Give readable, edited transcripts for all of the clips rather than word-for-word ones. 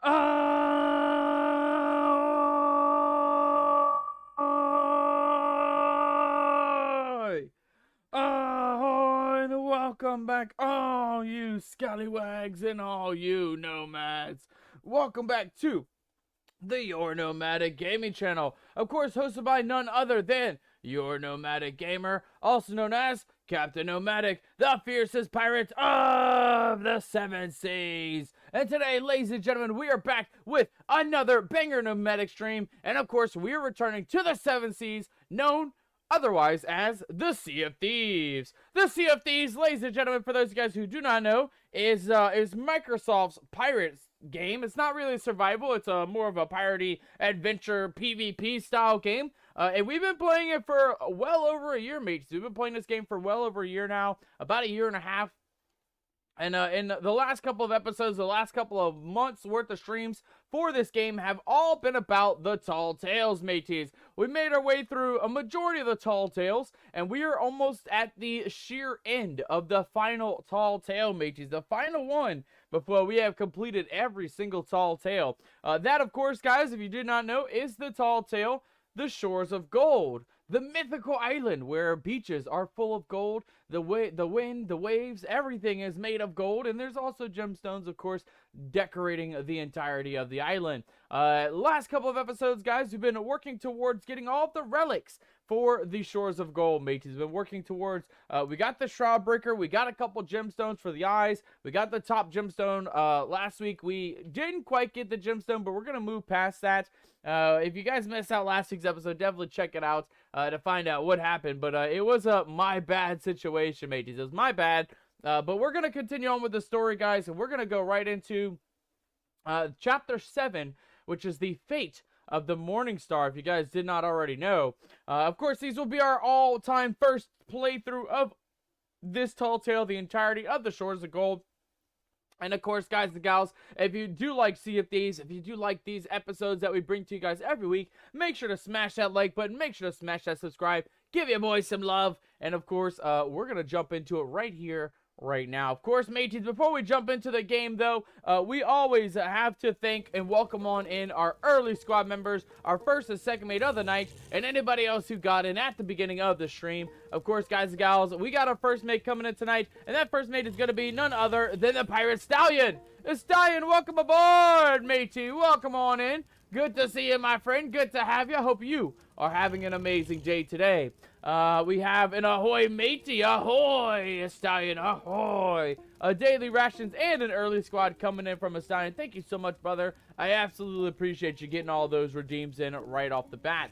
Ahoy! Ahoy! And welcome back, all you scallywags and all you nomads. Welcome back to the Your Nomadic Gaming Channel. Of course, hosted by none other than Your Nomadic Gamer, also known as Captain Nomadic, the fiercest pirate of the seven seas. And today, ladies and gentlemen, we are back with another banger nomadic stream. And of course, we are returning to the seven seas, known otherwise as the Sea of Thieves. The Sea of Thieves, ladies and gentlemen, for those of you guys who do not know, is Microsoft's Pirates game. It's not really survival. It's more of a piratey adventure PvP style game. And we've been playing it for well over a year, mates. We've been playing this game for well over a year now, about a year and a half. And in the last couple of episodes, the last couple of months worth of streams for this game have all been about the Tall Tales, mateys. We made our way through a majority of the Tall Tales, and we are almost at the sheer end of the final Tall Tale, mateys. The final one before we have completed every single Tall Tale. That, of course, guys, if you did not know, is the Tall Tale, the Shores of Gold. The mythical island where beaches are full of gold, the wind, the waves, everything is made of gold, and there's also gemstones, of course, decorating the entirety of the island. Last couple of episodes, guys, we've been working towards getting all of the relics for the Shores of Gold, mates. We've been working towards, we got the Shroud Breaker, we got a couple gemstones for the eyes, we got the top gemstone last week. We didn't quite get the gemstone, but we're going to move past that. If you guys missed out last week's episode, definitely check it out to find out what happened. But it was a my bad situation, mateys. It was my bad. But we're going to continue on with the story, guys, and we're going to go right into Chapter 7, which is the fate of the Morning Star, if you guys did not already know. Of course, these will be our all-time first playthrough of this Tall Tale, the entirety of the Shores of Gold. And of course, guys and gals, if you do like Sea of Thieves, if you do like these episodes that we bring to you guys every week, make sure to smash that like button, make sure to smash that subscribe, give your boys some love, and of course, we're going to jump into it right here, right now. Of course, mateys, before we jump into the game, though, we always have to thank and welcome on in our early squad members, our first and second mate of the night, and anybody else who got in at the beginning of the stream. Of course, guys and gals, we got our first mate coming in tonight, and that first mate is going to be none other than the Pirate Stallion. The Stallion, welcome aboard, matey. Welcome on in. Good to see you, my friend. Good to have you. I hope you are having an amazing day today. We have an ahoy, matey. Ahoy, Stallion. Ahoy. Daily rations and an early squad coming in from a Stallion. Thank you so much, brother. I absolutely appreciate you getting all those redeems in right off the bat.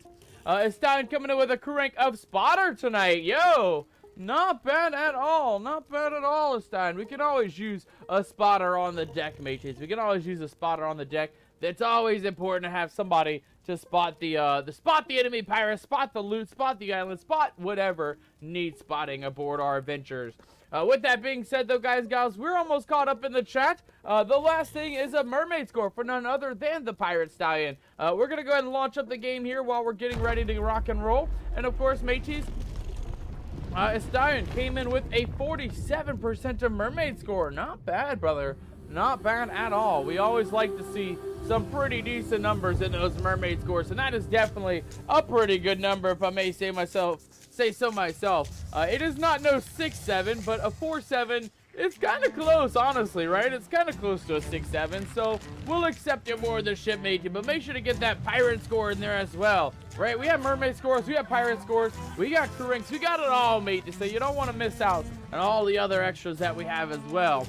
Stallion coming in with a crew rank of Spotter tonight. Yo. Not bad at all. Not bad at all, Stein. We can always use a spotter on the deck, mateys. We can always use a spotter on the deck. It's always important to have somebody to spot the enemy pirates, spot the loot, spot the island, spot whatever needs spotting aboard our adventures. With that being said, though, guys, gals, we're almost caught up in the chat. The last thing is a mermaid score for none other than the Pirate Stallion. We're going to go ahead and launch up the game here while we're getting ready to rock and roll. And, of course, mateys, Stallion came in with a 47% of mermaid score. Not bad, brother. Not bad at all. We always like to see some pretty decent numbers in those mermaid scores, and that is definitely a pretty good number, if I may say so myself. It is not no 6-7, but a 4-7. It's kind of close, honestly, right? It's kind of close to a 6-7, so we'll accept it more than ship, matey, but make sure to get that pirate score in there as well, right? We have mermaid scores, we have pirate scores, we got crew ranks, we got it all, matey, so you don't want to miss out on all the other extras that we have as well.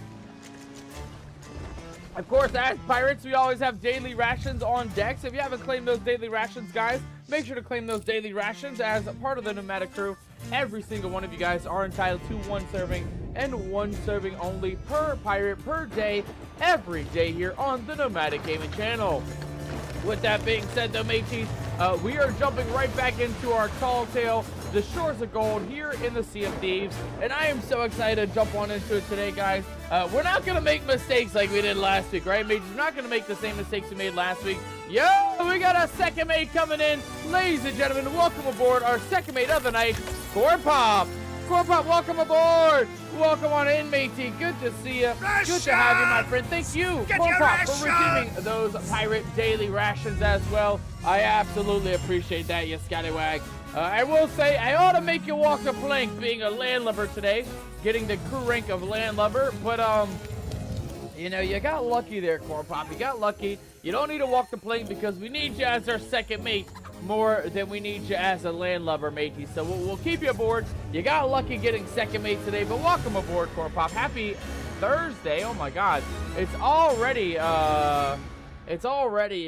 Of course, as pirates, we always have daily rations on deck, so if you haven't claimed those daily rations, guys, make sure to claim those daily rations as a part of the nomadic crew. Every single one of you guys are entitled to one serving, and one serving only per pirate per day, every day here on the Nomadic Gaming Channel. With that being said, though, mateys, we are jumping right back into our Tall Tale, the Shores of Gold, here in the Sea of Thieves, and I am so excited to jump on into it today, guys. We're not going to make mistakes like we did last week, right, mateys? We're not going to make the same mistakes we made last week. Yo, we got a second mate coming in. Ladies and gentlemen, welcome aboard our second mate of the night, Corn Pop. Corn Pop, welcome aboard. Welcome on in, matey. Good to see you. Good to have you, my friend. Thank you, Corn Pop, for redeeming those pirate daily rations as well. I absolutely appreciate that, you scallywag. I will say, I ought to make you walk the plank being a landlubber today, getting the crew rank of landlubber, but, you know, you got lucky there, Corn Pop. You got lucky. You don't need to walk the plank because we need you as our second mate more than we need you as a landlubber, matey. So we'll keep you aboard. You got lucky getting second mate today, but welcome aboard, Corn Pop. Happy Thursday. Oh, my God. It's already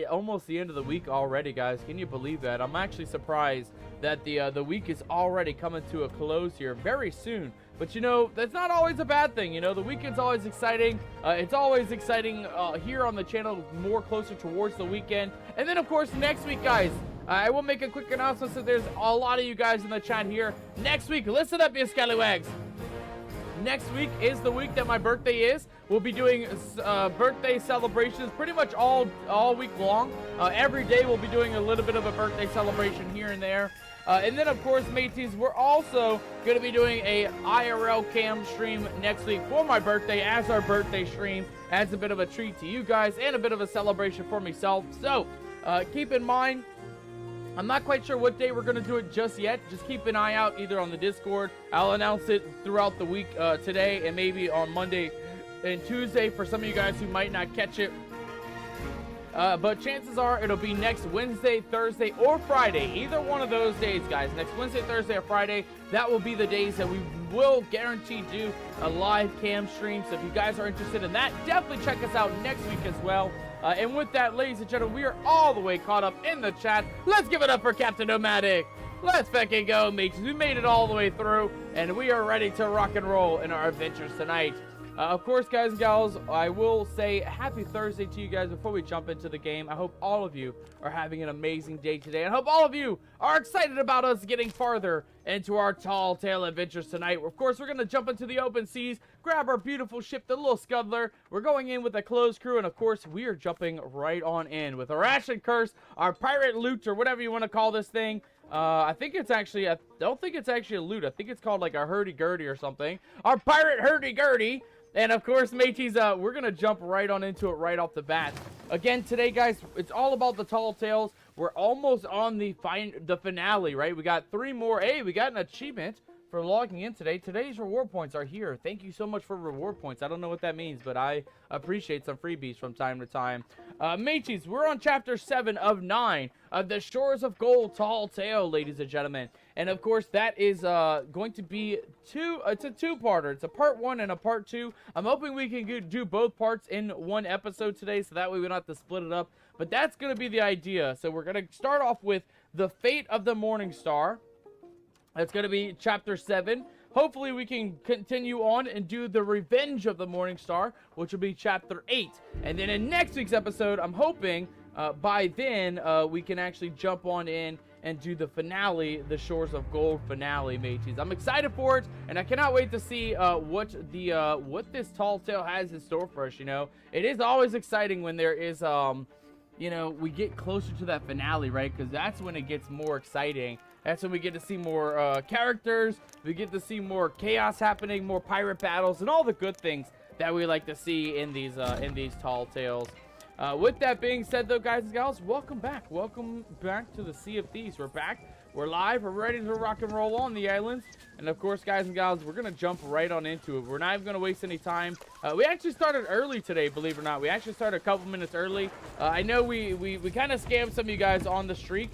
almost the end of the week already, guys. Can you believe that? I'm actually surprised that the week is already coming to a close here very soon. But, you know, that's not always a bad thing. You know, the weekend's always exciting. It's always exciting here on the channel, more closer towards the weekend. And then, of course, next week, guys, I will make a quick announcement since there's a lot of you guys in the chat here. Next week, listen up, you scallywags. Next week is the week that my birthday is. We'll be doing birthday celebrations pretty much all week long. Every day we'll be doing a little bit of a birthday celebration here and there. And then, of course, mateys, we're also going to be doing a IRL cam stream next week for my birthday as our birthday stream. As a bit of a treat to you guys and a bit of a celebration for myself. So, keep in mind, I'm not quite sure what day we're going to do it just yet. Just keep an eye out either on the Discord. I'll announce it throughout the week today and maybe on Monday and Tuesday for some of you guys who might not catch it. But chances are it'll be next Wednesday, Thursday, or Friday. Either one of those days, guys. Next Wednesday, Thursday, or Friday. That will be the days that we will guarantee do a live cam stream. So if you guys are interested in that, definitely check us out next week as well. And with that, ladies and gentlemen, we are all the way caught up in the chat. Let's give it up for Captain Nomadic. Let's fucking go, mates. We made it all the way through, and we are ready to rock and roll in our adventures tonight. Of course, guys and gals, I will say happy Thursday to you guys before we jump into the game. I hope all of you are having an amazing day today. I hope all of you are excited about us getting farther into our tall tale adventures tonight. Of course, we're going to jump into the open seas, grab our beautiful ship, the little Scuddler. We're going in with a closed crew, and of course, we are jumping right on in with our Ration Curse, our pirate loot, or whatever you want to call this thing. I think it's actually, I don't think it's actually a loot. I think it's called like a hurdy-gurdy or something. Our pirate hurdy-gurdy. And of course, mateys, we're going to jump right on into it right off the bat. Again, today, guys, it's all about the tall tales. We're almost on the finale, right? We got 3 more. Hey, we got an achievement for logging in today. Today's reward points are here. Thank you so much for reward points. I don't know what that means, but I appreciate some freebies from time to time. Mateys, we're on chapter 7 of 9 of the Shores of Gold Tall Tale, ladies and gentlemen. And of course, that is going to be it's a 2-parter. It's a part 1 and a part 2. I'm hoping we can do both parts in one episode today, so that way we don't have to split it up. But that's going to be the idea. So we're going to start off with the Fate of the Morning Star. That's going to be chapter 7. Hopefully we can continue on and do the Revenge of the Morning Star, which will be chapter 8. And then in next week's episode, I'm hoping by then we can actually jump on in and do the finale, the Shores of Gold finale, mateys. I'm excited for it, and I cannot wait to see what this tall tale has in store for us. You know, it is always exciting when there is you know, we get closer to that finale, right? Because that's when it gets more exciting. That's when we get to see more characters. We get to see more chaos happening, more pirate battles, and all the good things that we like to see in these tall tales. With that being said, though, guys and gals, welcome back. Welcome back to the Sea of Thieves. We're back. We're live. We're ready to rock and roll on the islands. And, of course, guys and gals, we're going to jump right on into it. We're not even going to waste any time. We actually started early today, believe it or not. We actually started a couple minutes early. I know we kind of scammed some of you guys on the streak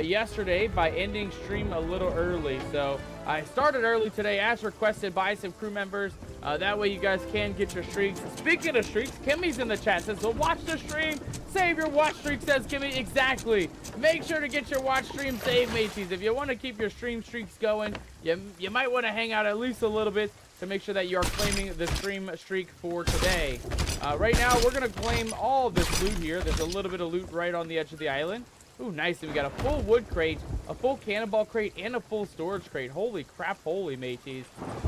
yesterday by ending stream a little early. So I started early today as requested by some crew members. That way you guys can get your streaks. Speaking of streaks, Kimmy's in the chat. Says, well, watch the stream. Save your watch streak, says Kimmy. Exactly. Make sure to get your watch stream saved, mateys. If you want to keep your stream streaks going, you might want to hang out at least a little bit to make sure that you are claiming the stream streak for today. Right now, we're going to claim all this loot here. There's a little bit of loot right on the edge of the island. Ooh, nice. And we got a full wood crate, a full cannonball crate, and a full storage crate. Holy crap, holy, mateys.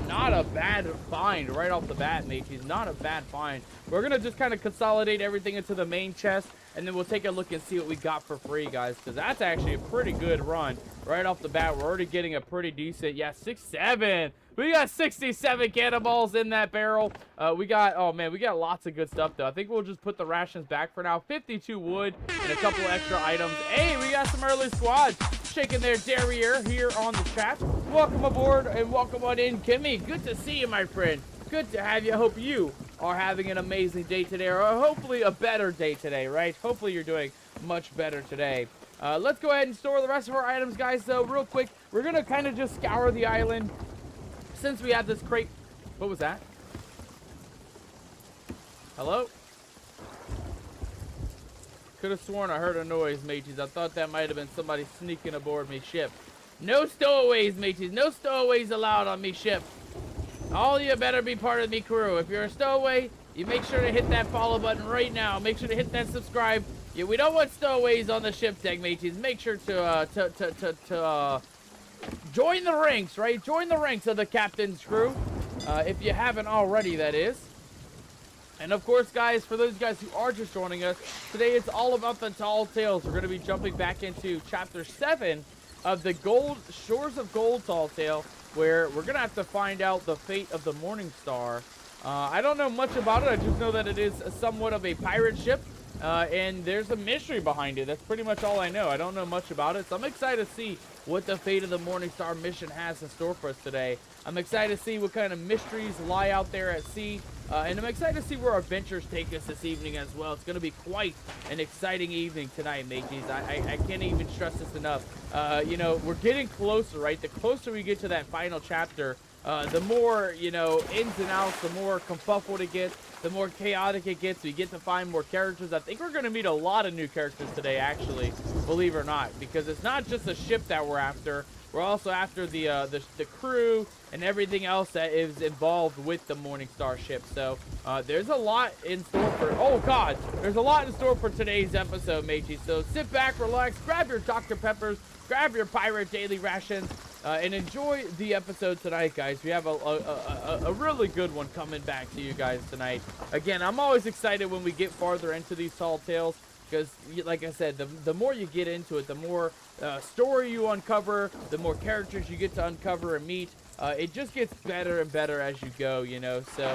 Not a bad find right off the bat, mateys. Not a bad find. We're going to just kind of consolidate everything into the main chest, and then we'll take a look and see what we got for free, guys, because that's actually a pretty good run right off the bat. We're already getting a pretty decent, yeah, 6-7. We got 67 cannonballs in that barrel. We got, oh man, we got lots of good stuff though. I think we'll just put the rations back for now. 52 wood and a couple extra items. Hey, we got some early squads shaking their derriere here on the chat. Welcome aboard and welcome on in, Kimmy. Good to see you, my friend. Good to have you. Hope you are having an amazing day today, or hopefully a better day today, right? Hopefully you're doing much better today. Let's go ahead and store the rest of our items, guys, though, real quick. We're going to kind of just scour the island since we have this crate. What was that? Hello? Could have sworn I heard a noise, mateys. I thought that might have been somebody sneaking aboard me ship. No stowaways, mateys. No stowaways allowed on me ship. All you better be part of me crew. If you're a stowaway, you make sure to hit that follow button right now. Make sure to hit that subscribe. Yeah, we don't want stowaways on the ship deck, mateys. Make sure to join the ranks, right? Join the ranks of the captain's crew. If you haven't already, that is. And of course, guys, for those guys who are just joining us, today it's all about the tall tales. We're going to be jumping back into chapter 7 of the Shores of Gold tall tale, where we're going to have to find out the fate of the Morning Star. I don't know much about it. I just know that it is somewhat of a pirate ship, and there's a mystery behind it. That's pretty much all I know. I don't know much about it, so I'm excited to see what the fate of the Morning Star mission has in store for us today. I'm excited to see what kind of mysteries lie out there at sea, and I'm excited to see where our adventures take us this evening as well. It's going to be quite an exciting evening tonight, mateys. I can't even stress this enough. You know, we're getting closer, right? The closer we get to that final chapter, the more, you know, ins and outs, the more kerfuffled it gets, the more chaotic it gets. We get to find more characters. I think we're going to meet a lot of new characters today, actually, believe it or not, because it's not just a ship that we're after. We're also after the crew and everything else that is involved with the Morning Star ship. So there's a lot in store for, oh God, there's a lot in store for today's episode, mateys. So sit back, relax, grab your Dr. Peppers, grab your pirate daily rations, and enjoy the episode tonight, guys. We have a really good one coming back to you guys tonight. Again, I'm always excited when we get farther into these tall tales, because, like I said, the more you get into it, the more story you uncover, the more characters you get to uncover and meet. It just gets better and better as you go, you know. So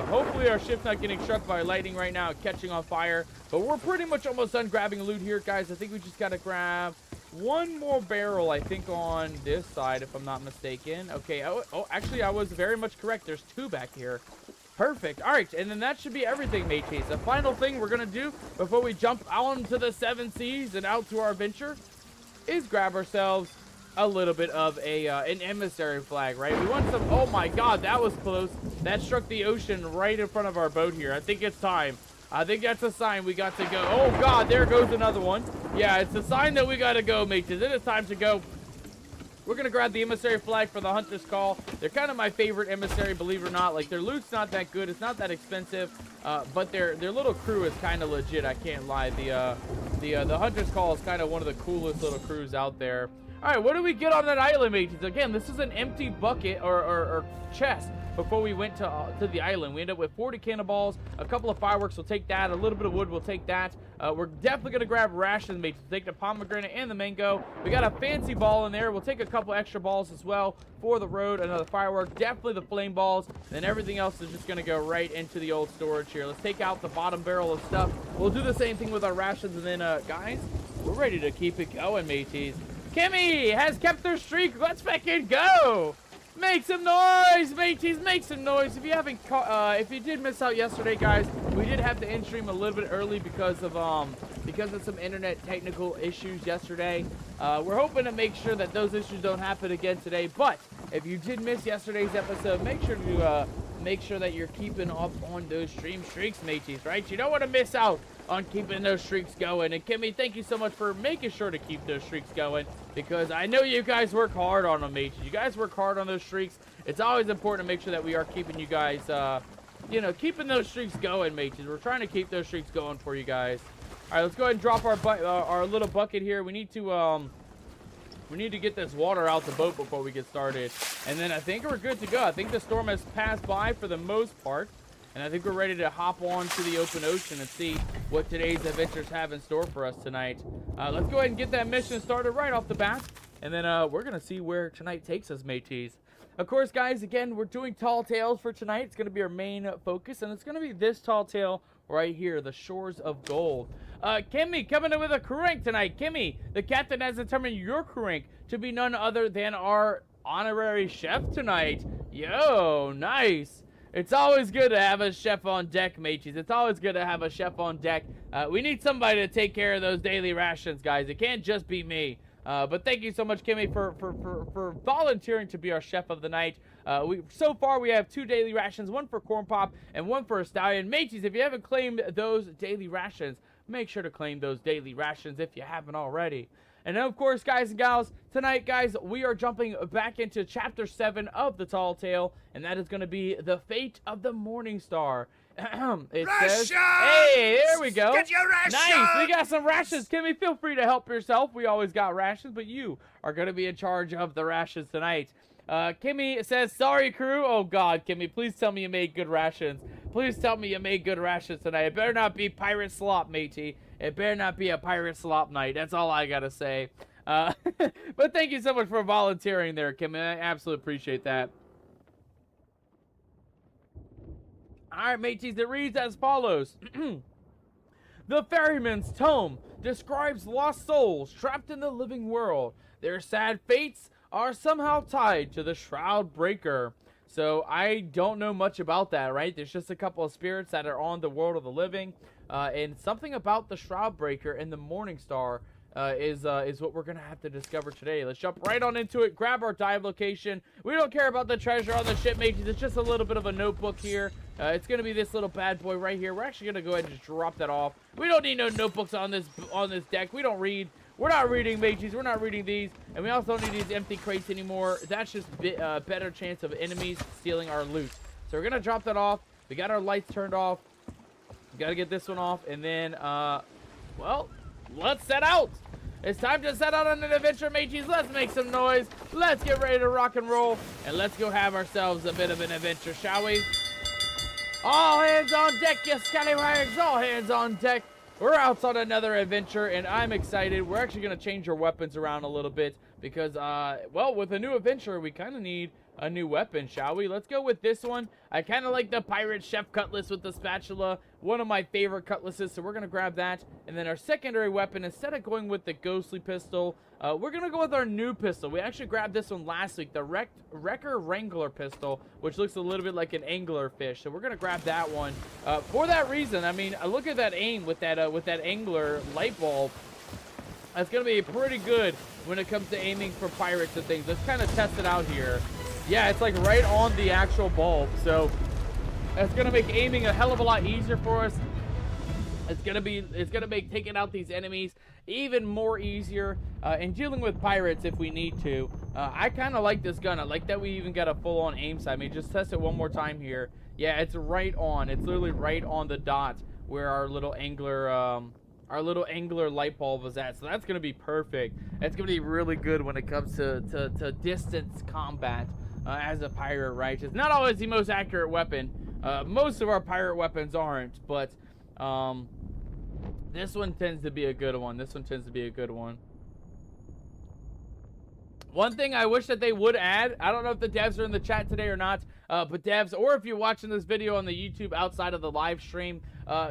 hopefully our ship's not getting struck by lightning right now, catching on fire. But we're pretty much almost done grabbing loot here, guys. I think we just got to grab one more barrel, I think, on this side, if I'm not mistaken. Okay, oh, actually, I was very much correct. There's two back here. Perfect. All right, and then that should be everything, mateys. The final thing we're going to do before we jump out into the 7 seas and out to our adventure is grab ourselves a little bit of an emissary flag, right? We want some, oh my God, that was close. That struck the ocean right in front of our boat here. I think it's time. I think that's a sign we got to go. Oh God, there goes another one. Yeah, it's a sign that we got to go, mateys. It is time to go. We're going to grab the emissary flag for the Hunter's Call. They're kind of my favorite emissary, believe it or not. Like, their loot's not that good. It's not that expensive. But their little crew is kind of legit. I can't lie. The Hunter's Call is kind of one of the coolest little crews out there. All right, what do we get on that island, mateys? Again, this is an empty bucket or chest before we went to the island. We ended up with 40 cannonballs, a couple of fireworks. We'll take that. A little bit of wood. We'll take that. We're definitely going to grab rations, mateys. We'll take the pomegranate and the mango. We got a fancy ball in there. We'll take a couple extra balls as well for the road. Another firework. Definitely the flame balls. And then everything else is just going to go right into the old storage here. Let's take out the bottom barrel of stuff. We'll do the same thing with our rations. And then, guys, we're ready to keep it going, mateys. Kimmy has kept their streak. Let's fucking go. Make some noise, mateys. Make some noise. If you haven't if you did miss out yesterday, guys, we did have to end stream a little bit early because of some internet technical issues yesterday. We're hoping to make sure that those issues don't happen again today. But if you did miss yesterday's episode, make sure that you're keeping up on those stream streaks, mateys, right? You don't want to miss out on keeping those streaks going. And Kimmy, thank you so much for making sure to keep those streaks going, because I know you guys work hard on them, mateys. You guys work hard on those streaks. It's always important to make sure that we are keeping you guys, you know, keeping those streaks going, mateys. We're trying to keep those streaks going for you guys. All right, let's go ahead and drop our little bucket here. We need to get this water out the boat before we get started. And then I think we're good to go. I think the storm has passed by for the most part. And I think we're ready to hop on to the open ocean and see what today's adventures have in store for us tonight. Let's go ahead and get that mission started right off the bat. And then we're going to see where tonight takes us, mateys. Of course, guys, again, we're doing Tall Tales for tonight. It's going to be our main focus. And it's going to be this Tall Tale right here, the Shores of Gold. Kimmy coming in with a crew rank tonight. Kimmy, the captain has determined your crew rank to be none other than our honorary chef tonight. Yo, nice. It's always good to have a chef on deck, mateys. It's always good to have a chef on deck. We need somebody to take care of those daily rations, guys. It can't just be me. But thank you so much, Kimmy, for volunteering to be our chef of the night. So far, we have 2 daily rations, one for Corn Pop and one for a Stallion. Mateys, if you haven't claimed those daily rations, make sure to claim those daily rations if you haven't already. And then, of course, guys and gals, tonight, guys, we are jumping back into Chapter 7 of the Tall Tale, and that is going to be The Fate of the Morning Star. It says, hey, there we go. Get your rations! Nice, we got some rations. Kimmy, feel free to help yourself. We always got rations, but you are going to be in charge of the rations tonight. Kimmy says, sorry, crew. Oh, God, Kimmy, please tell me you made good rations. Please tell me you made good rations tonight. It better not be pirate slop, matey. It better not be a pirate slop night. That's all I got to say. But thank you so much for volunteering there, Kimmy. I absolutely appreciate that. All right, mateys, it reads as follows. The Ferryman's Tome describes lost souls trapped in the living world. Their sad fates are somehow tied to the Shroud Breaker. So I don't know much about that, right? There's just a couple of spirits that are on the world of the living. And something about the Shroud Breaker and the Morning Star is what we're going to have to discover today. Let's jump right on into it. Grab our dive location. We don't care about the treasure on the ship, mateys. It's just a little bit of a notebook here. It's going to be this little bad boy right here. We're actually going to go ahead and just drop that off. We don't need no notebooks on this deck. We don't read. We're not reading, mateys. We're not reading these. And we also don't need these empty crates anymore. That's just better chance of enemies stealing our loot. So we're going to drop that off. We got our lights turned off. We got to get this one off. And then, well, let's set out. It's time to set out on an adventure, mateys. Let's make some noise. Let's get ready to rock and roll. And let's go have ourselves a bit of an adventure, shall we? All hands on deck, you scallywags. All hands on deck. We're out on another adventure, and I'm excited. We're actually going to change our weapons around a little bit because, well, with a new adventure, we kind of need a new weapon, shall we? Let's go with this one. I kind of like the Pirate Chef Cutlass with the spatula. One of my favorite cutlasses, so we're going to grab that. And then our secondary weapon, instead of going with the Ghostly pistol, we're going to go with our new pistol. We actually grabbed this one last week, the Wrecker Wrangler pistol, which looks a little bit like an angler fish. So we're going to grab that one. For that reason, I mean, look at that aim with that angler light bulb. That's going to be pretty good when it comes to aiming for pirates and things. Let's kind of test it out here. Yeah, it's like right on the actual bulb. So that's going to make aiming a hell of a lot easier for us. It's gonna make taking out these enemies even more easier and dealing with pirates if we need to. I kind of like this gun. I like that we even got a full-on aim sight. I mean, just test it one more time here. Yeah, it's right on. It's literally right on the dot where our little angler light bulb was at. So that's gonna be perfect. That's gonna be really good when it comes to distance combat as a pirate, right? It's not always the most accurate weapon. Most of our pirate weapons aren't, but this one tends to be a good one. One thing I wish that they would add, I don't know if the devs are in the chat today or not, but devs, or if you're watching this video on the YouTube outside of the live stream,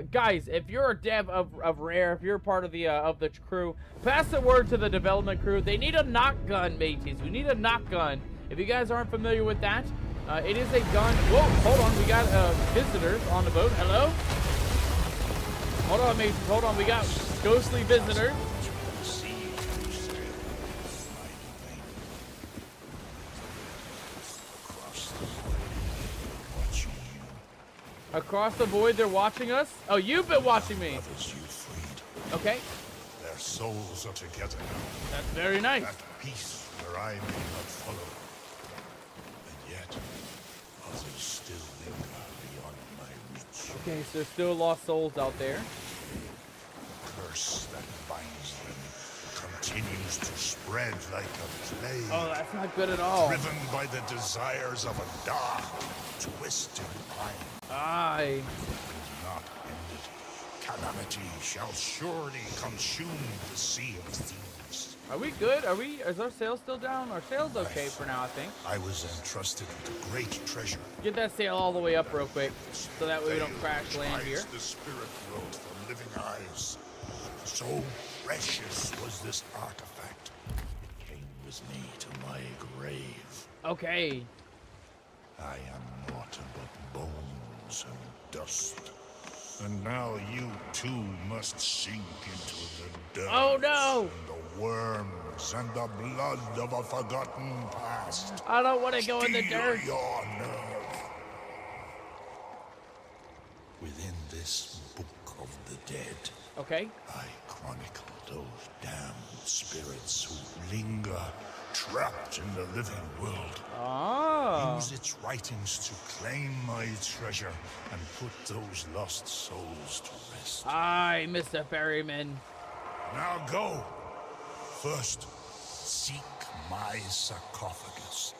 guys, if you're a dev of Rare, if you're part of the crew, pass the word to the development crew. They need a knock gun, mateys. We need a knock gun. If you guys aren't familiar with that, it is a gun. Whoa, hold on. We got visitors on the boat. Hello? Hold on, mateys. Hold on. We got ghostly visitors. Across the void, they're watching us? Oh, you've been watching me. Okay. Their souls are together now. That's very nice. At peace where I may not follow. And yet, others still linger beyond my reach. Okay, so there's still lost souls out there. Curse that binds them continues to spread like a plague. Oh, that's not good at all. Driven by the desires of a dark, twisted mind. Aye. Is not ended. Calamity shall surely consume the sea of thieves. Are we good? Is our sail still down? Our sail's okay for now, I think. I was entrusted with a great treasure. Get that sail all the way up real quick, so that way we don't crash land here. The spirit growth from living eyes. So precious was this artifact. It came with me to my grave. Okay. I am naught but bones and dust. And now you too must sink into the dirt. Oh no! And the worms and the blood of a forgotten past. I don't want to go in the dirt. Your nerve. Within this book of the dead, Okay. I chronicle those damned spirits who linger trapped in the living world. Oh. Use its writings to claim my treasure and put those lost souls to rest. Aye, Mr. Ferryman. Now go. First, seek my sarcophagus,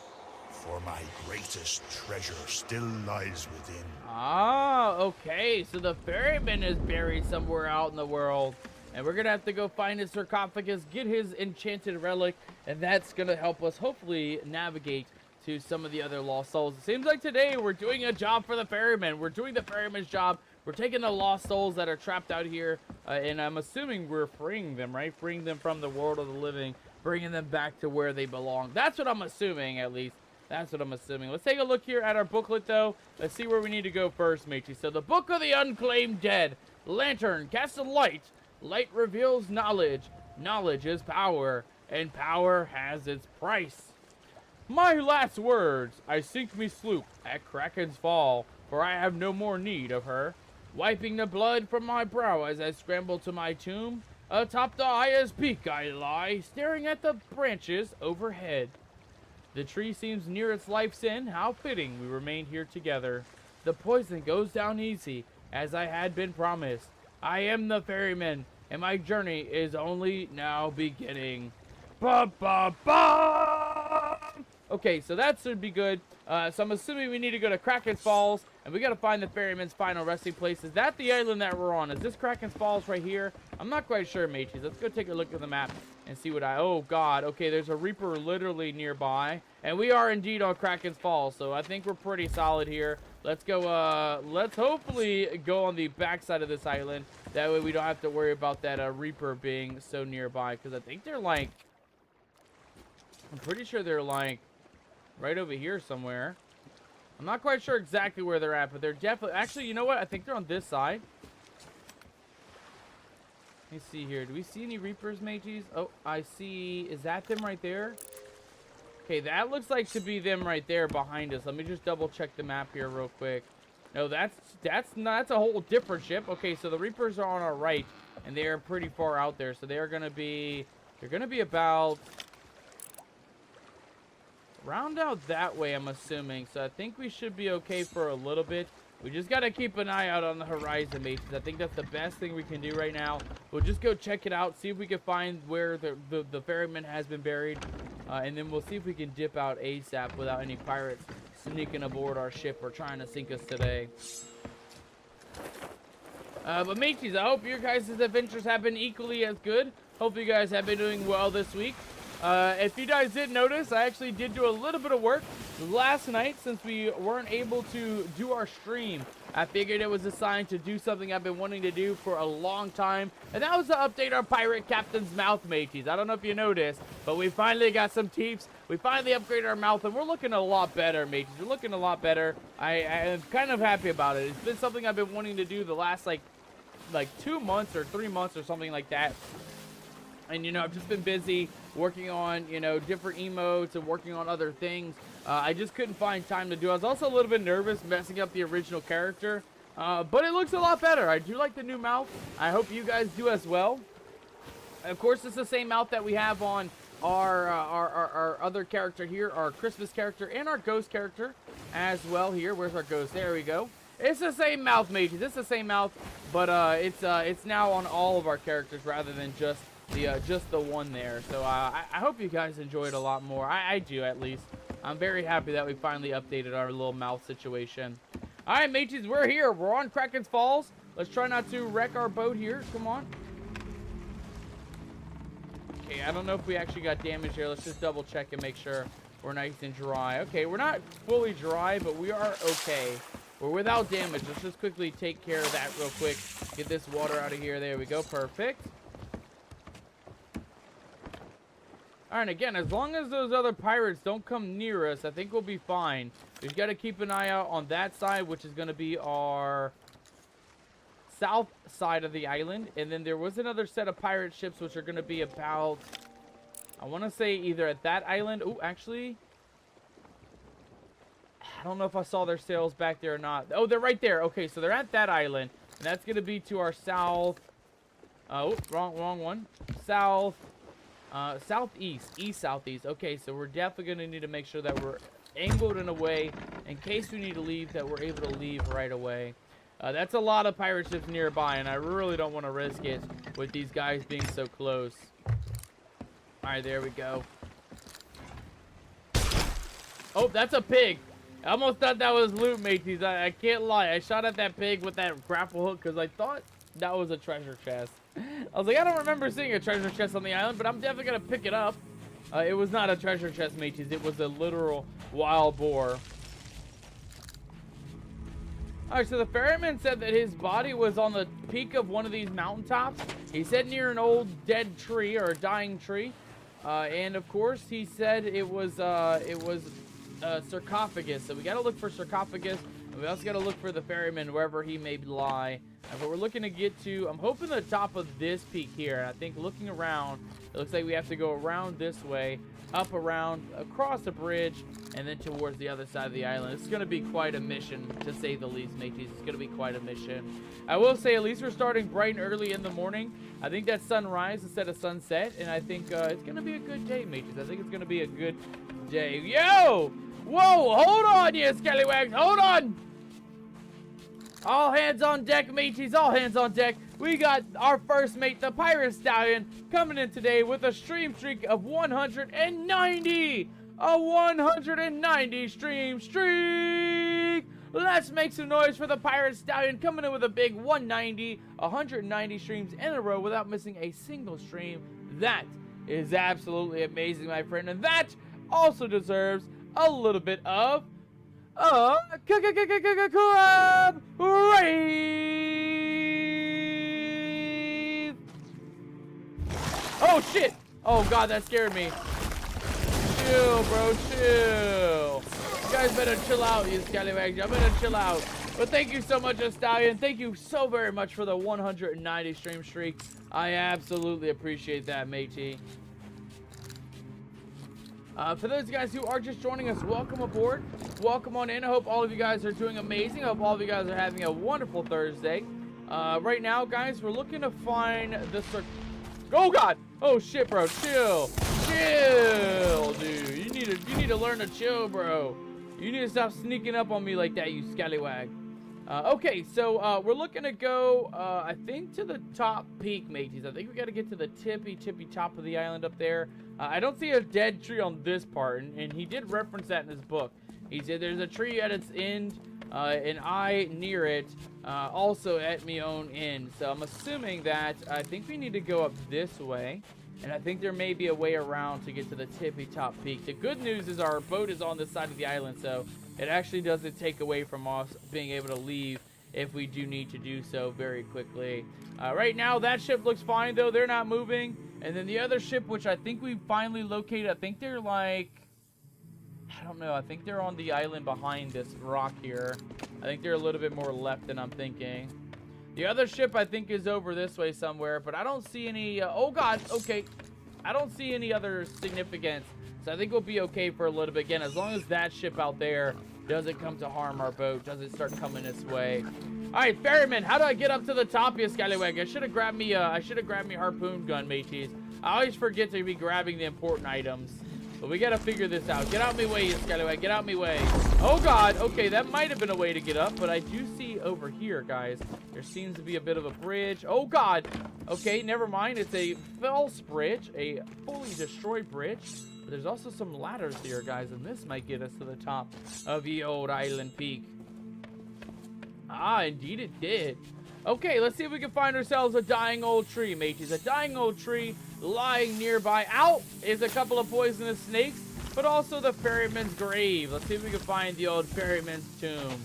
for my greatest treasure still lies within. Ah, okay. So the ferryman is buried somewhere out in the world. And we're going to have to go find his sarcophagus, get his enchanted relic, and that's going to help us hopefully navigate to some of the other lost souls. It seems like today we're doing a job for the ferryman. We're doing the ferryman's job. We're taking the lost souls that are trapped out here, and I'm assuming we're freeing them, right? Freeing them from the world of the living, bringing them back to where they belong. That's what I'm assuming, at least. That's what I'm assuming. Let's take a look here at our booklet, though. Let's see where we need to go first, Michi. So, the Book of the Unclaimed Dead. Lantern, cast a light. Light reveals knowledge. Knowledge is power. And power has its price. My last words. I sink me sloop at Kraken's fall, for I have no more need of her. Wiping the blood from my brow as I scramble to my tomb. Atop the highest peak I lie, staring at the branches overhead. The tree seems near its life's end. How fitting we remain here together. The poison goes down easy, as I had been promised. I am the ferryman, and my journey is only now beginning. Ba ba ba! Okay, so that should be good. So I'm assuming we need to go to Kraken's Falls, and we got to find the ferryman's final resting place. Is that the island that we're on? Is this Kraken's Falls right here? I'm not quite sure, mateys. Let's go take a look at the map and see what oh god, okay, there's a Reaper literally nearby, and we are indeed on Kraken's Falls, so I think we're pretty solid here. Let's go, let's hopefully go on the backside of this island. That way we don't have to worry about that Reaper being so nearby, because I think they're like, I'm pretty sure they're like right over here somewhere. I'm not quite sure exactly where they're at, but they're definitely, actually, you know what, I think they're on this side. Let me see here. Do we see any Reapers, mages? Oh, I see. Is that them right there? Okay, that looks like to be them right there behind us. Let me just double check the map here real quick. No, that's a whole different ship. Okay, so the Reapers are on our right, and they are pretty far out there. So they're gonna be about round out that way, I'm assuming. So I think we should be okay for a little bit. We just got to keep an eye out on the horizon, mates. I think that's the best thing we can do right now. We'll just go check it out, see if we can find where the ferryman has been buried. And then we'll see if we can dip out ASAP without any pirates sneaking aboard our ship or trying to sink us today. But mateys, I hope your guys' adventures have been equally as good. Hope you guys have been doing well this week. If you guys did notice, I actually did do a little bit of work last night since we weren't able to do our stream. I figured it was a sign to do something I've been wanting to do for a long time, and that was to update our pirate captain's mouth, mateys. I don't know if you noticed, but we finally got some Thieves. We finally upgraded our mouth, and we're looking a lot better, mateys. We're looking a lot better. I am kind of happy about it. It's been something I've been wanting to do the last like 2 months or 3 months or something like that. And, you know, I've just been busy working on, you know, different emotes and working on other things. I just couldn't find time to do it. I was also a little bit nervous messing up the original character. But it looks a lot better. I do like the new mouth. I hope you guys do as well. Of course, it's the same mouth that we have on our other character here, our Christmas character and our ghost character as well here. Where's our ghost? There we go. It's the same mouth, mages. It's the same mouth, but it's now on all of our characters rather than just just the one there. So I hope you guys enjoyed a lot more. I do, at least. I'm very happy that we finally updated our little mouth situation. All right, mateys, we're here. We're on Kraken's Falls. Let's try not to wreck our boat here. Come on. Okay, I don't know if we actually got damage here. Let's just double check and make sure we're nice and dry. Okay, we're not fully dry, but we are okay. We're without damage. Let's just quickly take care of that real quick. Get this water out of here. There we go. Perfect. All right, again, as long as those other pirates don't come near us, I think we'll be fine. We've got to keep an eye out on that side, which is going to be our south side of the island. And then there was another set of pirate ships, which are going to be about, I want to say either at that island. Oh, actually, I don't know if I saw their sails back there or not. Oh, they're right there. Okay, so they're at that island. And that's going to be to our south. Oh, wrong one. South. Southeast. East-southeast. Okay, so we're definitely going to need to make sure that we're angled in a way, in case we need to leave, that we're able to leave right away. That's a lot of pirate ships nearby, and I really don't want to risk it with these guys being so close. Alright, there we go. Oh, that's a pig. I almost thought that was loot, mateys. I can't lie. I shot at that pig with that grapple hook because I thought that was a treasure chest. I was like, I don't remember seeing a treasure chest on the island, but I'm definitely going to pick it up. It was not a treasure chest, mateys. It was a literal wild boar. Alright, so the ferryman said that his body was on the peak of one of these mountaintops. He said near an old dead tree, or a dying tree. And of course, he said it was sarcophagus. So we got to look for sarcophagus. And we also got to look for the ferryman wherever he may lie. But we're looking to get to, I'm hoping, the top of this peak here. I think looking around, it looks like we have to go around this way, up around, across the bridge, and then towards the other side of the island. It's going to be quite a mission, to say the least, mateys. It's going to be quite a mission. I will say, at least we're starting bright and early in the morning. I think that's sunrise instead of sunset, and I think it's going to be a good day, mateys. I think it's going to be a good day. Yo! Whoa! Hold on, you scallywags! Hold on! All hands on deck, mateys. All hands on deck. We got our first mate, the Pirate Stallion, coming in today with a stream streak of 190. A 190 stream streak. Let's make some noise for the Pirate Stallion, coming in with a big 190 streams in a row without missing a single stream. That is absolutely amazing, my friend. And that also deserves a little bit of club rave. Oh shit! Oh god, that scared me. Chill, bro, chill. You guys better chill out, you scallywags. Y'all better chill out. But thank you so much, Stallion. Thank you so very much for the 190 stream streak. I absolutely appreciate that, matey. For those guys who are just joining us, welcome aboard. Welcome on in. I hope all of you guys are doing amazing. I hope all of you guys are having a wonderful Thursday. Right now, guys, we're looking to find the... Oh, God! Oh, shit, bro. Chill. Chill, dude. You need to learn to chill, bro. You need to stop sneaking up on me like that, you scallywag. Okay, so we're looking to go, I think, to the top peak, mateys. I think we got to get to the tippy top of the island up there. I don't see a dead tree on this part, and he did reference that in his book. He said there's a tree at its end, and I near it, also at me own end. So I'm assuming that I think we need to go up this way, and I think there may be a way around to get to the tippy top peak. The good news is our boat is on this side of the island, so it actually doesn't take away from us being able to leave if we do need to do so very quickly. Right now, that ship looks fine, though. They're not moving. And then the other ship, which I think we finally located, I think they're like... I don't know. I think they're on the island behind this rock here. I think they're a little bit more left than I'm thinking. The other ship, I think, is over this way somewhere, but I don't see any... oh, God. Okay. I don't see any other significance. So I think we'll be okay for a little bit. Again, as long as that ship out there doesn't come to harm our boat, doesn't start coming this way. All right, ferryman, how do I get up to the top, you scallywag? I should have grabbed me harpoon gun, mateys. I always forget to be grabbing the important items. But we gotta figure this out. Get out me way, you scallywag. Get out me way. Oh, God. Okay, that might have been a way to get up. But I do see over here, guys, there seems to be a bit of a bridge. Oh, God. Okay, never mind. It's a false bridge. A fully destroyed bridge. But there's also some ladders here, guys. And this might get us to the top of the old island peak. Ah, indeed it did. Okay, let's see if we can find ourselves a dying old tree, mateys. A dying old tree lying nearby. Out is a couple of poisonous snakes, but also the ferryman's grave. Let's see if we can find the old ferryman's tomb.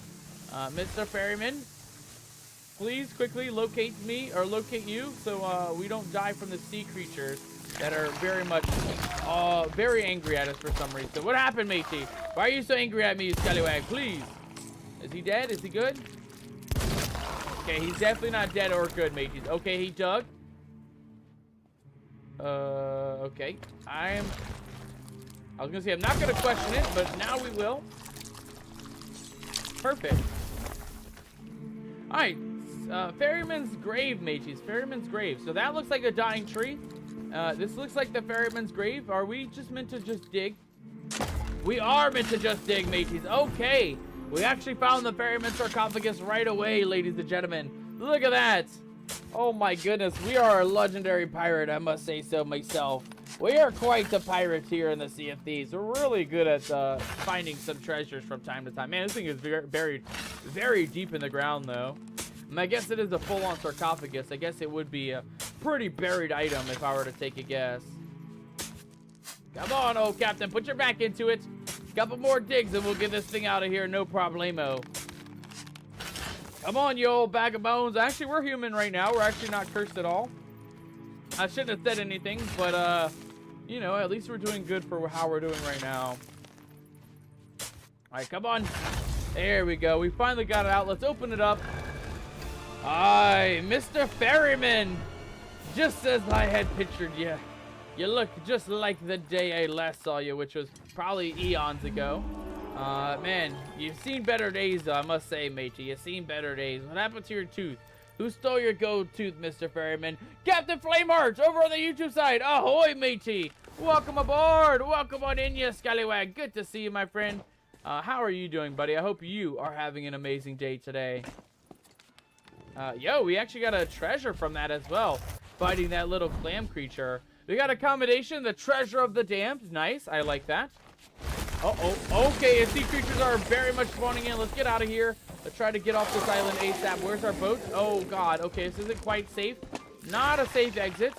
Mr. Ferryman, please quickly locate me, or locate you, so we don't die from the sea creatures that are very much, very angry at us for some reason. What happened, matey? Why are you so angry at me, you scallywag? Please. Is he dead? Is he good? Okay, he's definitely not dead or good, mateys. Okay, he dug. Okay. I was gonna say I'm not gonna question it, but now we will. Perfect. Alright. Ferryman's grave, mateys. Ferryman's grave. So that looks like a dying tree. This looks like the ferryman's grave. Are we just meant to just dig? We are meant to just dig, mateys. Okay. We actually found the ferryman's sarcophagus right away, ladies and gentlemen. Look at that. Oh my goodness. We are a legendary pirate, I must say so myself. We are quite the pirates here in the Sea of Thieves. We're really good at finding some treasures from time to time. Man, this thing is buried very deep in the ground, though. And I guess it is a full-on sarcophagus. I guess it would be a pretty buried item if I were to take a guess. Come on, old captain. Put your back into it. Couple more digs and we'll get this thing out of here, no problemo. Come on, you old bag of bones. Actually, we're human right now. We're actually not cursed at all. I shouldn't have said anything, but, you know, at least we're doing good for how we're doing right now. All right, come on. There we go. We finally got it out. Let's open it up. Aye, Mr. Ferryman. Just as I had pictured you. You look just like the day I last saw you, which was probably eons ago. Man, you've seen better days, though, I must say, matey. You've seen better days. What happened to your tooth? Who stole your gold tooth, Mr. Ferryman? Captain Flameheart, over on the YouTube side. Ahoy, matey. Welcome aboard. Welcome on in, you scallywag. Good to see you, my friend. How are you doing, buddy? I hope you are having an amazing day today. Yo, we actually got a treasure from that as well. Fighting that little clam creature. We got accommodation, the treasure of the damned. Nice, I like that. Uh-oh, okay, sea creatures are very much spawning in. Let's get out of here. Let's try to get off this island ASAP. Where's our boat? Oh, God, okay, this isn't quite safe. Not a safe exit.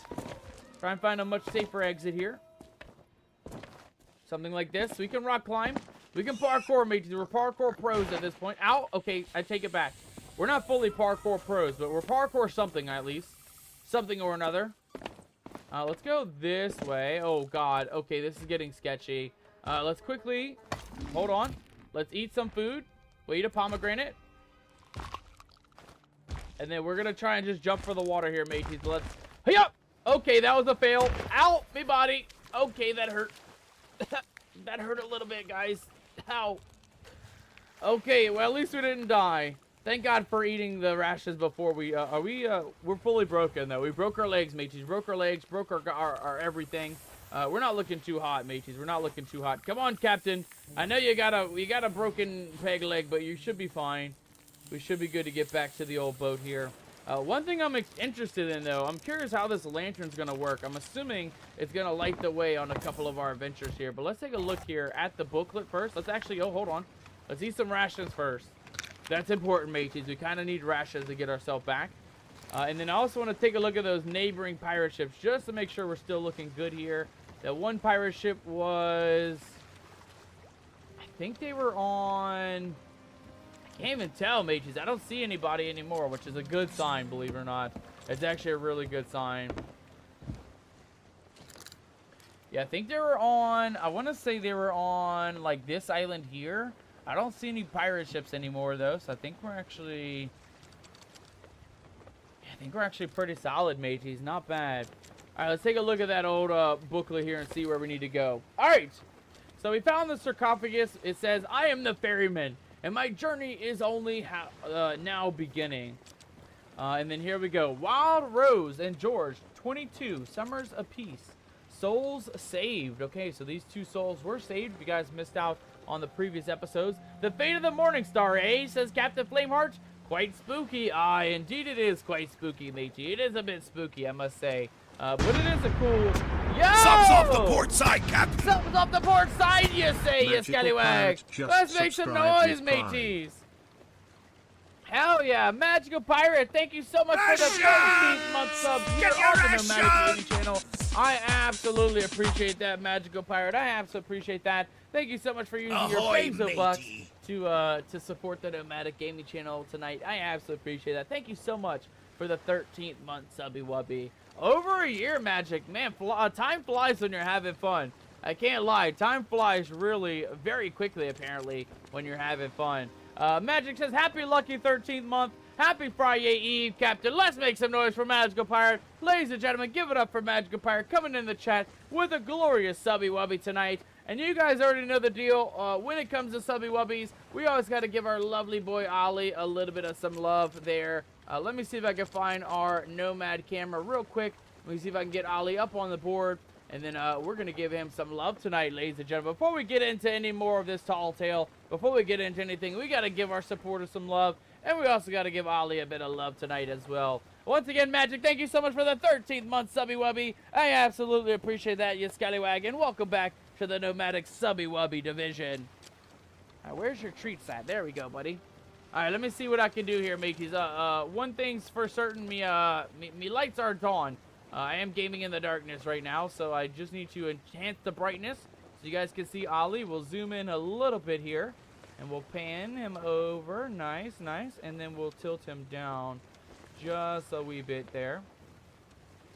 Try and find a much safer exit here. Something like this. We can rock climb. We can parkour, mateys. We're parkour pros at this point. Ow, okay, I take it back. We're not fully parkour pros, but we're parkour something at least. Something or another. Let's go this way. Oh, God. Okay, this is getting sketchy. Let's quickly... Hold on. Let's eat some food. We'll eat a pomegranate. And then we're going to try and just jump for the water here, mateys. Let's... Hey up! Okay, that was a fail. Ow! Me body. Okay, that hurt. That hurt a little bit, guys. Ow. Okay, well, at least we didn't die. Thank God for eating the rashes before we, we're fully broken, though. We broke our legs, mateys. Broke our legs, broke our everything. We're not looking too hot, mateys. We're not looking too hot. Come on, Captain. I know you got a broken peg leg, but you should be fine. We should be good to get back to the old boat here. One thing I'm interested in, though, I'm curious how this lantern's going to work. I'm assuming it's going to light the way on a couple of our adventures here. But let's take a look here at the booklet first. Let's actually, oh, hold on. Let's eat some rations first. That's important, mateys. We kind of need rations to get ourselves back. And then I also want to take a look at those neighboring pirate ships just to make sure we're still looking good here. That one pirate ship was... I think they were on... I can't even tell, mateys. I don't see anybody anymore, which is a good sign, believe it or not. It's actually a really good sign. Yeah, I think they were on... I want to say they were on, like, this island here. I don't see any pirate ships anymore, though, so I think we're actually... I think we're actually pretty solid, mateys. Not bad. All right, let's take a look at that old booklet here and see where we need to go. All right. So we found the sarcophagus. It says, I am the ferryman, and my journey is only now beginning. And then here we go. Wild Rose and George, 22, summers apiece. Souls saved. Okay, so these 2 souls were saved. If you guys missed out on the previous episodes. The fate of the Morning Star, eh? Says Captain Flameheart. Quite spooky. Ah, indeed it is quite spooky, matey. It is a bit spooky, I must say. But it is a cool... Yo! Sub's off the port side, Captain! Sub's off the port side, you say, you scallywag! Let's make some noise, mateys! Hell yeah, Magical Pirate, thank you so much for the 13th month sub here on the Nomadic Gaming channel. I absolutely appreciate that, Magical Pirate. I absolutely appreciate that. Thank you so much for using your peso bucks to support the Nomadic Gaming channel tonight. I absolutely appreciate that. Thank you so much for the 13th month subby wubby. Over a year, Magic. Man, time flies when you're having fun. I can't lie. Time flies really very quickly, apparently, when you're having fun. Magic says, happy lucky 13th month. Happy Friday Eve, Captain. Let's make some noise for Magical Pirate. Ladies and gentlemen, give it up for Magical Pirate coming in the chat with a glorious subby wubby tonight. And you guys already know the deal. When it comes to subby wubbies, we always got to give our lovely boy Ollie a little bit of some love there. Let me see if I can find our Nomad camera real quick. Let me see if I can get Ollie up on the board. And then we're going to give him some love tonight, ladies and gentlemen. Before we get into any more of this tall tale, before we get into anything, we got to give our supporters some love. And we also got to give Ollie a bit of love tonight as well. Once again, Magic, thank you so much for the 13th month subby wubby. I absolutely appreciate that, you scallywag. And welcome back to the Nomadic subby wubby division. All right, where's your treats at? There we go, buddy. All right, let me see what I can do here, mateys. One thing's for certain, me lights aren't on. I am gaming in the darkness right now, so I just need to enhance the brightness so you guys can see Ollie. We'll zoom in a little bit here, and we'll pan him over. Nice, nice. And then we'll tilt him down just a wee bit there.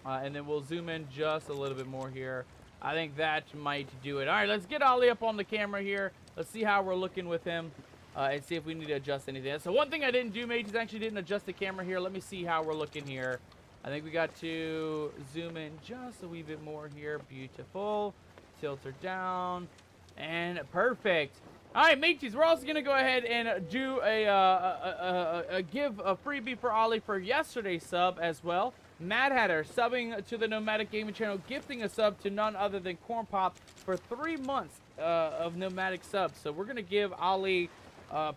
And then we'll zoom in just a little bit more here. I think that might do it. All right, let's get Ollie up on the camera here. Let's see how we're looking with him and see if we need to adjust anything. So one thing I didn't do, mates, is actually didn't adjust the camera here. Let me see how we're looking here. I think we got to zoom in just a wee bit more here. Beautiful. Tilt her down. And perfect. All right, mateys, we're also going to go ahead and do give a freebie for Ollie for yesterday's sub as well. Mad Hatter subbing to the Nomadic Gaming channel, gifting a sub to none other than Corn Pop for 3 months of Nomadic subs. So we're going to give Ollie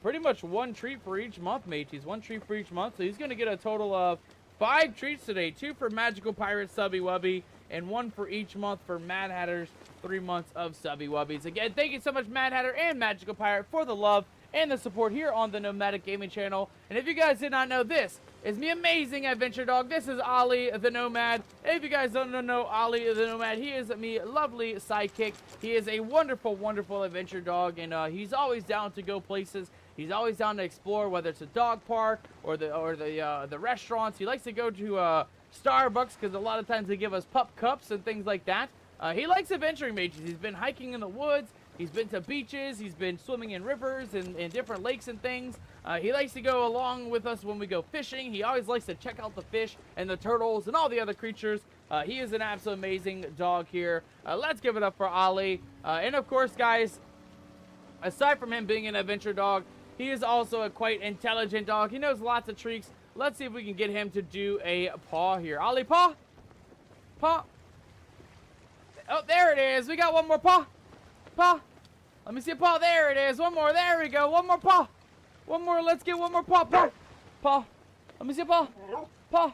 pretty much 1 treat for each month, mateys. 1 treat for each month. So he's going to get a total of 5 treats today. 2 for Magical Pirate Subby Wubby, and 1 for each month for Mad Hatter's 3 months of Subby Wubbies. Again, thank you so much, Mad Hatter and Magical Pirate, for the love and the support here on the Nomadic Gaming channel. And if you guys did not know, this is me amazing adventure dog. This is Ollie the Nomad. And if you guys don't know Ollie the Nomad, he is me lovely sidekick. He is a wonderful, wonderful adventure dog, and he's always down to go places. He's always down to explore, whether it's a dog park or the restaurants. He likes to go to Starbucks because a lot of times they give us pup cups and things like that. He likes adventuring, mages. He's been hiking in the woods. He's been to beaches. He's been swimming in rivers and different lakes and things. He likes to go along with us when we go fishing. He always likes to check out the fish and the turtles and all the other creatures. He is an absolutely amazing dog here. Let's give it up for Ollie. And of course, guys, aside from him being an adventure dog, he is also a quite intelligent dog. He knows lots of tricks. Let's see if we can get him to do a paw here. Ollie, paw. Paw. Oh, there it is. We got one more paw. Paw. Let me see a paw. There it is. One more. There we go. One more paw. One more. Let's get one more paw. Paw. Paw. Let me see a paw. Paw.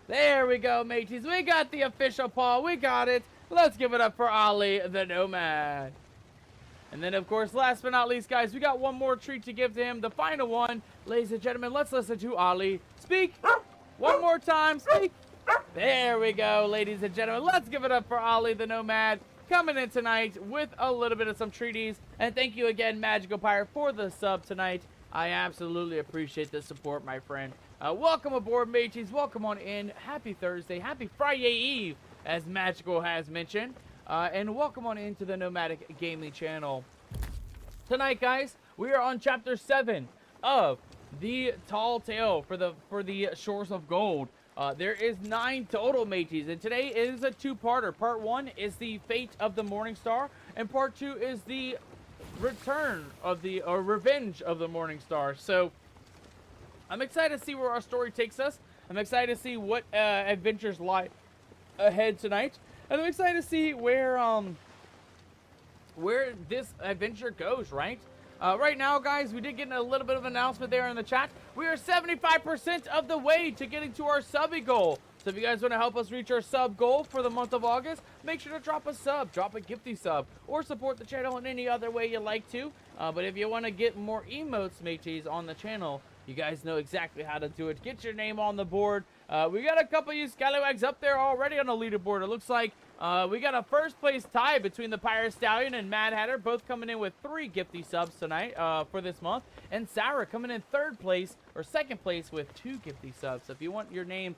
There we go, mateys. We got the official paw. We got it. Let's give it up for Ollie the Nomad. And then, of course, last but not least, guys, we got one more treat to give to him. The final one. Ladies and gentlemen, let's listen to Ollie speak. One more time. Speak. There we go, ladies and gentlemen. Let's give it up for Ollie the Nomad, coming in tonight with a little bit of some treaties. And thank you again, Magical Pirate, for the sub tonight. I absolutely appreciate the support, my friend. Welcome aboard, mateys. Welcome on in. Happy Thursday. Happy Friday Eve, as Magical has mentioned. And welcome on into the Nomadic Gaming channel. Tonight, guys, we are on Chapter 7 of the Tall Tale for the Shores of Gold. There is 9 total, mateys, and today is a 2-parter. Part 1 is the fate of the Morning Star, and Part 2 is the return of the revenge of the Morning Star. So I'm excited to see where our story takes us. I'm excited to see what adventures lie ahead tonight. And I'm excited to see where this adventure goes, right? Right now, guys, we did get a little bit of an announcement there in the chat. We are 75% of the way to getting to our subby goal. So if you guys want to help us reach our sub goal for the month of August, make sure to drop a sub, drop a gifty sub, or support the channel in any other way you like to. But if you want to get more emotes, mateys, on the channel, you guys know exactly how to do it. Get your name on the board. We got a couple of you scallywags up there already on the leaderboard. It looks like we got a first place tie between the Pirate Stallion and Mad Hatter, both coming in with 3 gifty subs tonight for this month. And Sarah coming in third place, or second place, with 2 gifty subs. So if you want your name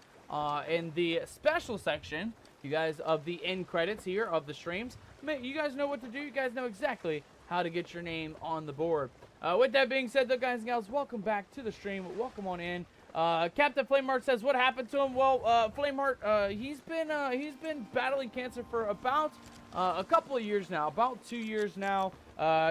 in the special section, you guys, of the end credits here of the streams, you guys know what to do. You guys know exactly how to get your name on the board. With that being said, though, guys and gals, welcome back to the stream. Welcome on in. Captain Flameheart says, what happened to him? Well, Flameheart, he's been battling cancer for about a couple of years now, about 2 years now.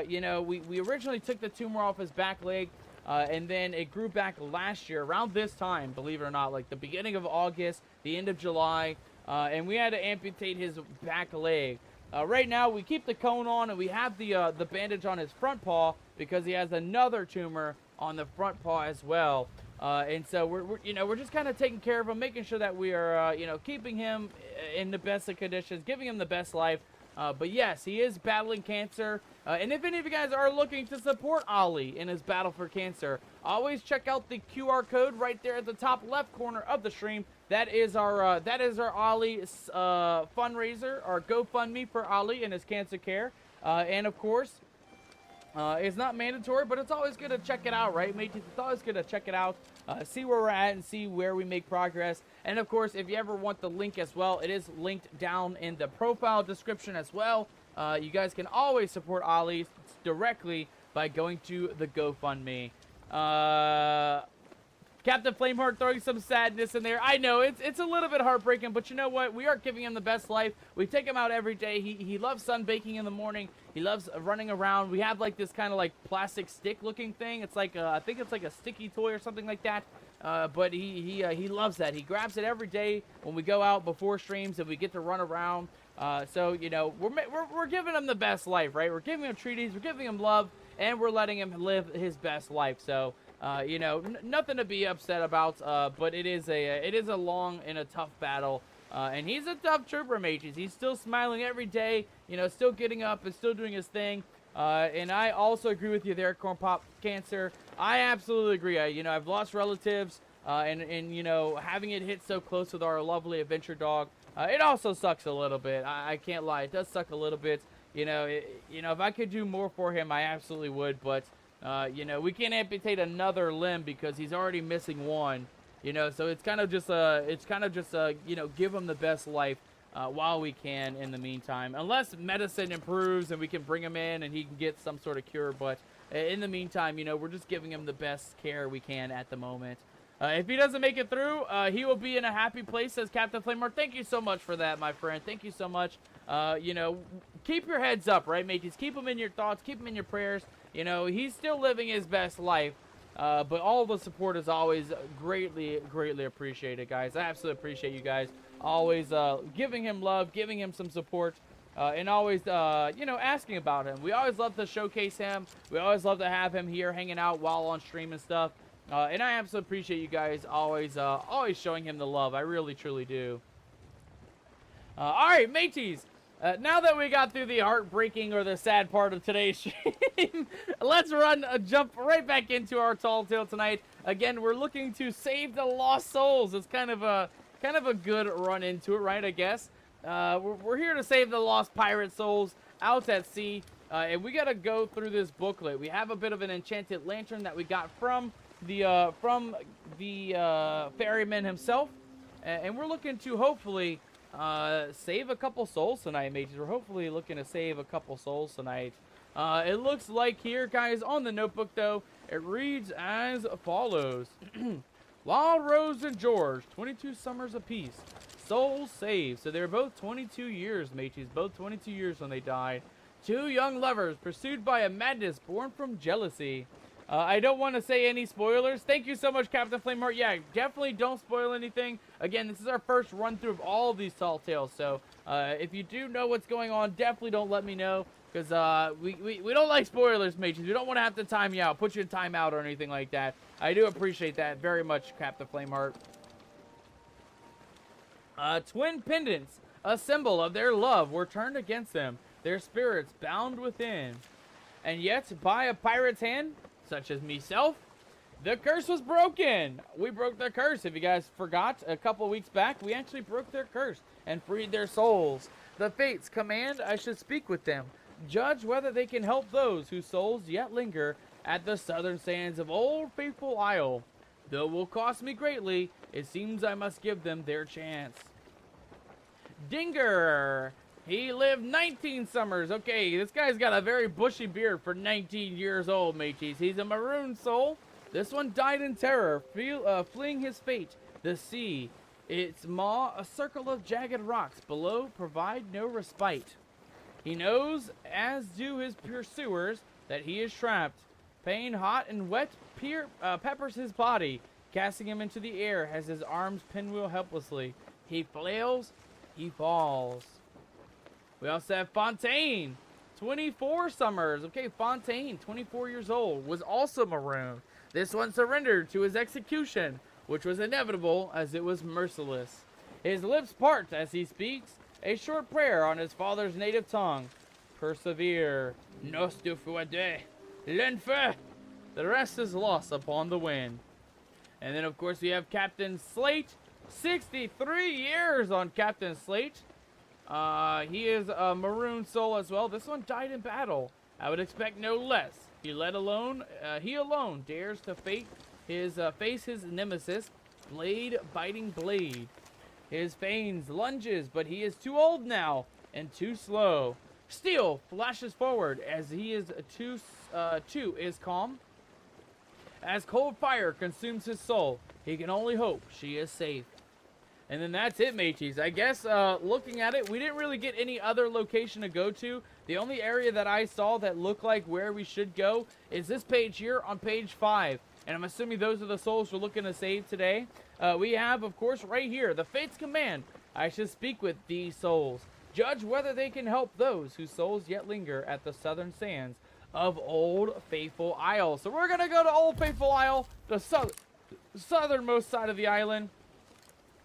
You know, we originally took the tumor off his back leg, and then it grew back last year, around this time, believe it or not, like the beginning of August, the end of July, and we had to amputate his back leg. Right now, we keep the cone on, and we have the bandage on his front paw because he has another tumor on the front paw as well. And so we're just kind of taking care of him, making sure that we are, keeping him in the best of conditions, giving him the best life. But yes, he is battling cancer. And if any of you guys are looking to support Ollie in his battle for cancer, always check out the QR code right there at the top left corner of the stream. That is our Ollie fundraiser, our GoFundMe for Ollie and his cancer care. And of course, it's not mandatory, but it's always good to check it out, right, mateys? It's always good to check it out, see where we're at, and see where we make progress. And of course, if you ever want the link as well, it is linked down in the profile description as well. You guys can always support Ollie directly by going to the GoFundMe. Captain Flameheart throwing some sadness in there. I know, it's a little bit heartbreaking, but you know what? We are giving him the best life. We take him out every day. He loves sunbaking in the morning. He loves running around. We have like this kind of like plastic stick looking thing. It's like, I think it's like a sticky toy or something like that. But he loves that. He grabs it every day when we go out before streams and we get to run around. So, you know, we're giving him the best life, right? We're giving him treaties. We're giving him love. And we're letting him live his best life. So, you know, nothing to be upset about, but it is a long and a tough battle, and he's a tough trooper, mages. He's still smiling every day, you know, still getting up and still doing his thing, and I also agree with you there, Corn Pop Cancer. I absolutely agree. You know, I've lost relatives, and you know, having it hit so close with our lovely adventure dog, it also sucks a little bit. I can't lie, it does suck a little bit. You know, if I could do more for him, I absolutely would, but you know, we can't amputate another limb because he's already missing one. You know, so it's kind of just you know, give him the best life while we can in the meantime. Unless medicine improves and we can bring him in and he can get some sort of cure, but in the meantime, you know, we're just giving him the best care we can at the moment. If he doesn't make it through, he will be in a happy place, says Captain Flameheart. Thank you so much for that, my friend. Thank you so much. You know, keep your heads up, right, mateys? Keep him in your thoughts. Keep him in your prayers. You know, he's still living his best life. But all the support is always greatly, greatly appreciated, guys. I absolutely appreciate you guys always giving him love, giving him some support, and always, you know, asking about him. We always love to showcase him. We always love to have him here hanging out while on stream and stuff. And I absolutely appreciate you guys always showing him the love. I really, truly do. All right, mateys. Now that we got through the heartbreaking or the sad part of today's stream, let's jump right back into our tall tale tonight. Again, we're looking to save the lost souls. It's kind of a good run into it, right? I guess. We're here to save the lost pirate souls out at sea, and we gotta go through this booklet. We have a bit of an enchanted lantern that we got from the ferryman himself, and we're looking to hopefully save a couple souls tonight, mages. We're hopefully looking to save a couple souls tonight. It looks like here, guys, on the notebook, though, it reads as follows. Wild Rose and George, 22 summers apiece. Souls saved. So they're both 22 years, mages. Both 22 years when they died. Two young lovers pursued by a madness born from jealousy. I don't want to say any spoilers. Thank you so much, Captain Flameheart. Yeah, definitely don't spoil anything. Again, this is our first run-through of all of these Tall Tales, so if you do know what's going on, definitely don't let me know, because we don't like spoilers, mages. We don't want to have to time you out, put you in timeout or anything like that. I do appreciate that very much, Captain Flameheart. Twin pendants, a symbol of their love, were turned against them, their spirits bound within. And yet, by a pirate's hand, such as myself, the curse was broken. We broke their curse. If you guys forgot, a couple weeks back, we actually broke their curse and freed their souls. The fates command I should speak with them, judge whether they can help those whose souls yet linger at the southern sands of Old Faithful Isle. Though it will cost me greatly, it seems I must give them their chance. Dinger. He lived 19 summers. Okay, this guy's got a very bushy beard for 19 years old, mateys. He's a maroon soul. This one died in terror, fleeing his fate. The sea, its maw, a circle of jagged rocks below, provide no respite. He knows, as do his pursuers, that he is trapped. Pain, hot and wet, peppers his body, casting him into the air as his arms pinwheel helplessly. He flails, he falls. We also have Fontaine, 24 summers. Okay, Fontaine, 24 years old, was also maroon. This one surrendered to his execution, which was inevitable as it was merciless. His lips part as he speaks, a short prayer on his father's native tongue. Persevere. Nos du fouade. L'enfer. The rest is lost upon the wind. And then, of course, we have Captain Slate. 63 years on Captain Slate. He is a maroon soul as well. This one died in battle. I would expect no less. He alone dares to face his nemesis, blade biting blade. His fangs lunges, but he is too old now and too slow. Steel flashes forward as he is too is calm. As cold fire consumes his soul, he can only hope she is safe. And then that's it, mateys. I guess, looking at it, we didn't really get any other location to go to. The only area that I saw that looked like where we should go is this page here on page 5. And I'm assuming those are the souls we're looking to save today. We have, of course, right here, the Fates command. I should speak with these souls. Judge whether they can help those whose souls yet linger at the southern sands of Old Faithful Isle. So we're going to go to Old Faithful Isle, the southernmost side of the island.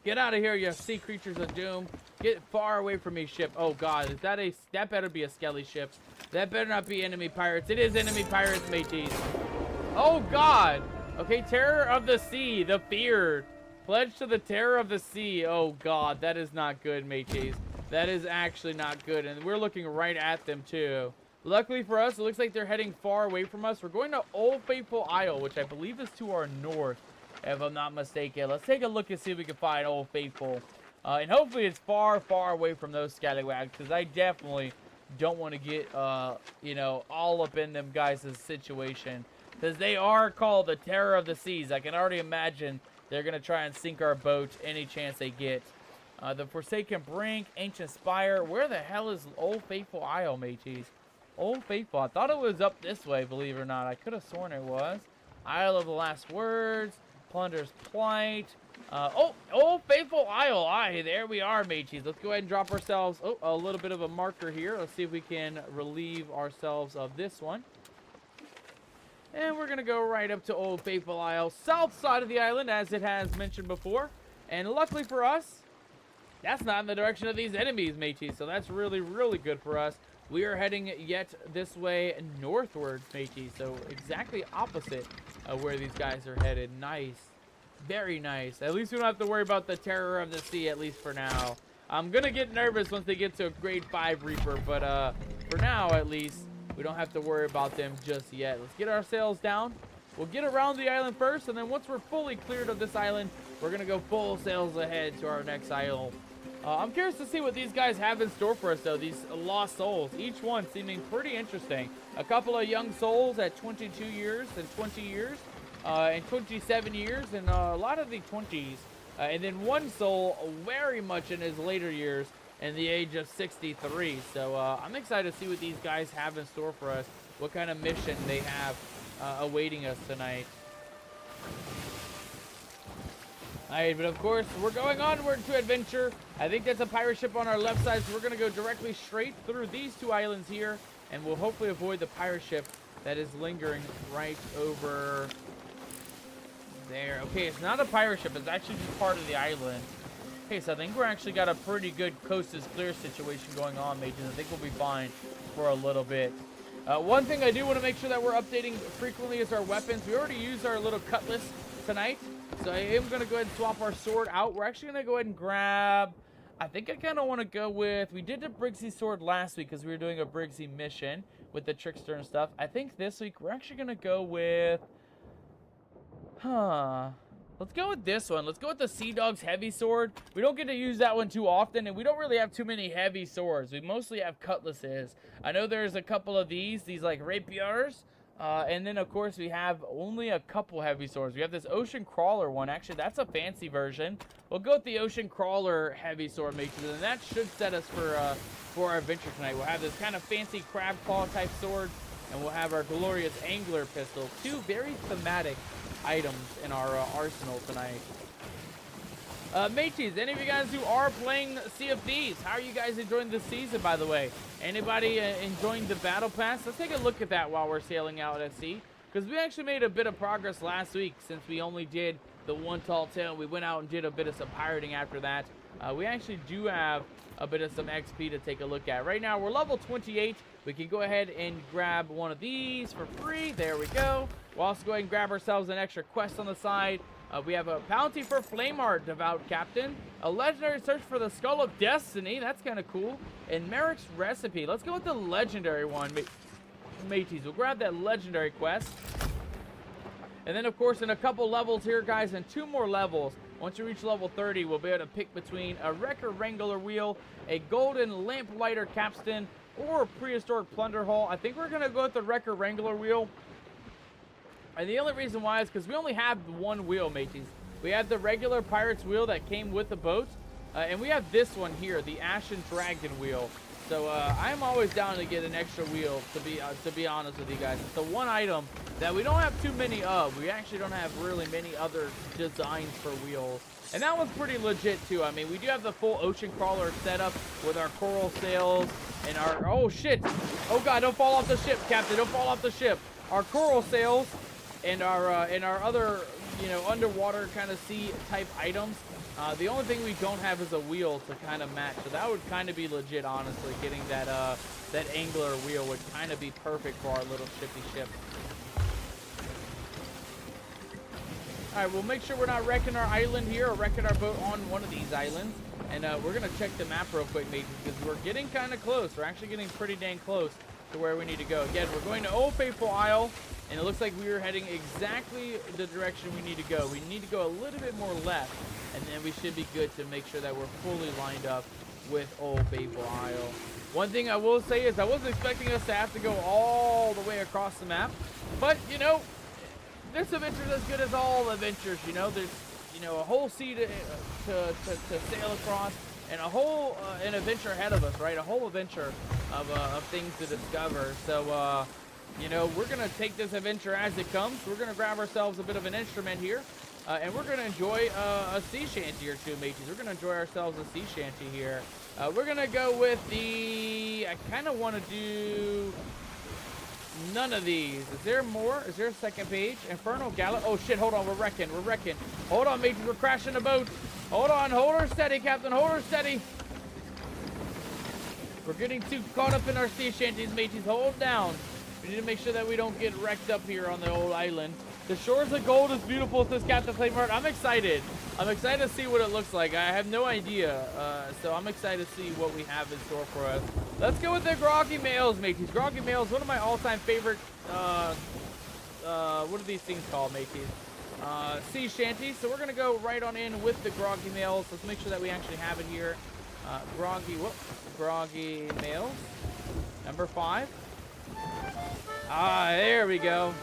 Get out of here, you sea creatures of doom. Get far away from me, ship. Oh, God. Is that that better be a skelly ship. That better not be enemy pirates. It is enemy pirates, mateys. Oh, God. Okay, terror of the sea. The feared. Pledge to the terror of the sea. Oh, God. That is not good, mateys. That is actually not good. And we're looking right at them, too. Luckily for us, it looks like they're heading far away from us. We're going to Old Faithful Isle, which I believe is to our north, if I'm not mistaken. Let's take a look and see if we can find Old Faithful. And hopefully it's far, far away from those scallywags, because I definitely don't want to get, you know, all up in them guys' situation. Because they are called the Terror of the Seas. I can already imagine they're going to try and sink our boat any chance they get. The Forsaken Brink, Ancient Spire. Where the hell is Old Faithful Isle, mateys? Old Faithful. I thought it was up this way, believe it or not. I could have sworn it was. Isle of the Last Words. Plunder's Plight. Old Faithful Isle. Aye, there we are, mateys. Let's go ahead and drop ourselves a little bit of a marker here. Let's see if we can relieve ourselves of this one. And we're going to go right up to Old Faithful Isle, south side of the island, as it has mentioned before. And luckily for us, that's not in the direction of these enemies, mateys. So that's really, really good for us. We are heading yet this way northwards, mateys. So exactly opposite of where these guys are headed. Nice. Very nice. At least we don't have to worry about the terror of the sea, at least for now. I'm going to get nervous once they get to a grade 5 Reaper. But for now, at least, we don't have to worry about them just yet. Let's get our sails down. We'll get around the island first. And then once we're fully cleared of this island, we're going to go full sails ahead to our next isle. I'm curious to see what these guys have in store for us, though. These lost souls, each one seeming pretty interesting. A couple of young souls at 22 years and 20 years and 27 years and a lot of the 20s. And then one soul very much in his later years in the age of 63. So I'm excited to see what these guys have in store for us, what kind of mission they have awaiting us tonight. Alright, but of course, we're going onward to adventure. I think that's a pirate ship on our left side, so we're going to go directly straight through these two islands here, and we'll hopefully avoid the pirate ship that is lingering right over there. Okay, it's not a pirate ship. It's actually just part of the island. Okay, so I think we're actually got a pretty good coast is clear situation going on, mages. I think we'll be fine for a little bit. One thing I do want to make sure that we're updating frequently is our weapons. We already used our little cutlass tonight, so I am going to go ahead and swap our sword out. We're actually going to go ahead and grab... I think I kind of want to go with... We did the Briggsy sword last week because we were doing a Briggsy mission with the trickster and stuff. I think this week we're actually going to go with... Let's go with this one. Let's go with the Sea Dog's heavy sword. We don't get to use that one too often, and we don't really have too many heavy swords. We mostly have cutlasses. I know there's a couple of these like rapiers. And then, of course, we have only a couple heavy swords. We have this Ocean Crawler one. Actually, that's a fancy version. We'll go with the Ocean Crawler heavy sword, mages, and that should set us for our adventure tonight. We'll have this kind of fancy crab claw type sword, and we'll have our glorious angler pistol. Two very thematic items in our arsenal tonight. Mateys, any of you guys who are playing Sea of Thieves, how are you guys enjoying this season, by the way? Anybody enjoying the Battle Pass? Let's take a look at that while we're sailing out at sea, because we actually made a bit of progress last week since we only did the one tall tale. We went out and did a bit of some pirating after that. We actually do have a bit of some XP to take a look at. Right now, we're level 28. We can go ahead and grab one of these for free. There we go. We'll also go ahead and grab ourselves an extra quest on the side. We have a bounty for Flameheart, Devout Captain. A legendary search for the Skull of Destiny. That's kind of cool. And Merrick's Recipe. Let's go with the legendary one, mateys. We'll grab that legendary quest. And then, of course, in a couple levels here, guys, and 2 more levels. Once you reach level 30, we'll be able to pick between a Wrecker Wrangler Wheel, a Golden Lamplighter Capstan, or a Prehistoric Plunder Haul. I think we're going to go with the Wrecker Wrangler Wheel. And the only reason why is because we only have one wheel, mateys. We have the regular Pirate's Wheel that came with the boat. And we have this one here, the Ashen Dragon Wheel. So I'm always down to get an extra wheel, to be honest with you guys. It's the one item that we don't have too many of. We actually don't have really many other designs for wheels. And that one's pretty legit too. I mean, we do have the full Ocean Crawler setup with our coral sails and our... Oh, shit. Oh, God, don't fall off the ship, Captain. Don't fall off the ship. Our coral sails and our other, you know, underwater kind of sea type items. The only thing we don't have is a wheel to kind of match. So that would kind of be legit, honestly. Getting that that angler wheel would kind of be perfect for our little shippy ship. All right, we'll make sure we're not wrecking our island here or wrecking our boat on one of these islands. And we're going to check the map real quick, mates, because we're getting kind of close. We're actually getting pretty dang close to where we need to go. Again, we're going to Old Faithful Isle, and it looks like we are heading exactly the direction we need to go. We need to go a little bit more left, and then we should be good to make sure that we're fully lined up with Old Faithful Isle. One thing I will say is I wasn't expecting us to have to go all the way across the map, but, you know, this adventure's as good as all adventures, you know. There's, you know, a whole sea to sail across, and a whole an adventure ahead of us, right? A whole adventure of things to discover. So, you know, we're going to take this adventure as it comes. We're going to grab ourselves a bit of an instrument here, and we're going to enjoy a sea shanty or two, mateys. We're going to enjoy ourselves a sea shanty here. We're going to go with the... I kind of want to do... none of these. Is there more? Is there a second page? Infernal Galley. Oh, shit. Hold on. We're wrecking. We're wrecking. Hold on, mateys. We're crashing the boat. Hold on. Hold her steady, Captain. Hold her steady. We're getting too caught up in our sea shanties, mateys. Hold down. We need to make sure that we don't get wrecked up here on the old island. The shores of gold is beautiful, says Captain Flameheart. I'm excited. I'm excited to see what it looks like. I have no idea. So I'm excited to see what we have in store for us. Let's go with the Groggy Males, mateys. Groggy Males, one of my all-time favorite, what are these things called, mateys? Sea shanties. So we're going to go right on in with the Groggy Males. Let's make sure that we actually have it here. Groggy Males. Number 5. Ah, there we go.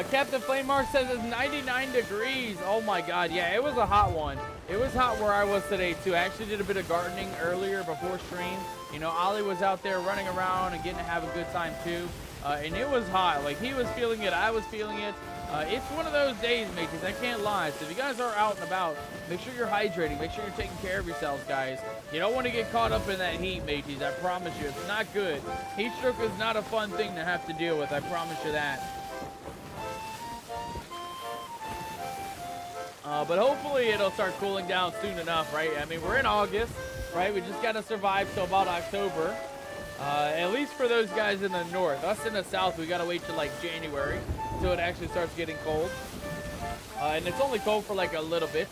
Captain Flamemark says it's 99 degrees. Oh my god, yeah, it was a hot one. It was hot where I was today too. I actually did a bit of gardening earlier before stream. You know, Ollie was out there running around and getting to have a good time too. And it was hot. Like, he was feeling it, I was feeling it. It's one of those days, mateys, I can't lie. So if you guys are out and about, make sure you're hydrating. Make sure you're taking care of yourselves, guys. You don't want to get caught up in that heat, mateys. I promise you, it's not good. Heat stroke is not a fun thing to have to deal with. I promise you that. But hopefully it'll start cooling down soon enough, right? I mean, we're in August, right? We just got to survive till about October. At least for those guys in the north. Us in the south, we got to wait till like January until it actually starts getting cold. And it's only cold for like a little bit.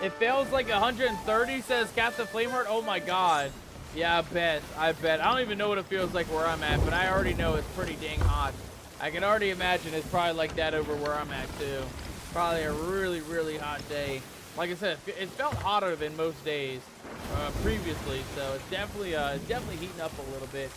It feels like 130, says Captain Flameheart. Oh my god. Yeah, I bet. I don't even know what it feels like where I'm at, but I already know it's pretty dang hot. I can already imagine it's probably like that over where I'm at too. Probably a really, really hot day. Like I said, it felt hotter than most days previously, so it's definitely heating up a little bit.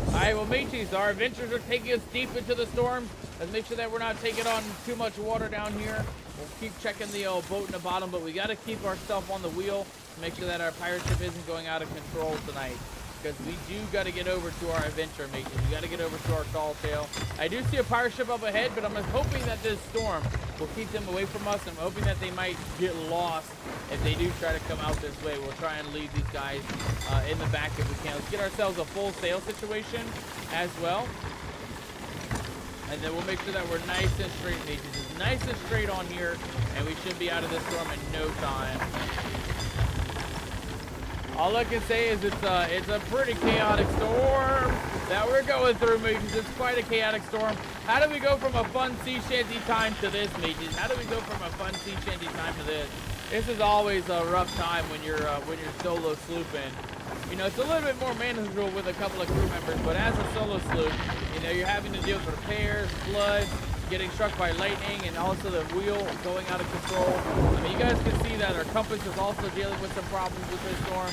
All right, well, mateys, our adventures are taking us deep into the storm. Let's make sure that we're not taking on too much water down here. We'll keep checking the boat in the bottom, but we got to keep our stuff on the wheel to make sure that our pirate ship isn't going out of control tonight. Because we do got to get over to our adventure, mateys. We got to get over to our tall tale. I do see a pirate ship up ahead, but I'm hoping that this storm will keep them away from us. I'm hoping that they might get lost if they do try to come out this way. We'll try and leave these guys in the back if we can. Let's get ourselves a full sail situation as well. And then we'll make sure that we're nice and straight, mateys. It's nice and straight on here, and we should be out of this storm in no time. All I can say is it's a pretty chaotic storm that we're going through, mateys. It's quite a chaotic storm. How do we go from a fun sea shanty time to this, mateys? How do we go from a fun sea shanty time to this? This is always a rough time when you're solo slooping. You know, it's a little bit more manageable with a couple of crew members, but as a solo sloop, you know, you're having to deal with repairs, flood, getting struck by lightning, and also the wheel going out of control. I mean, you guys can see that our compass is also dealing with some problems with this storm.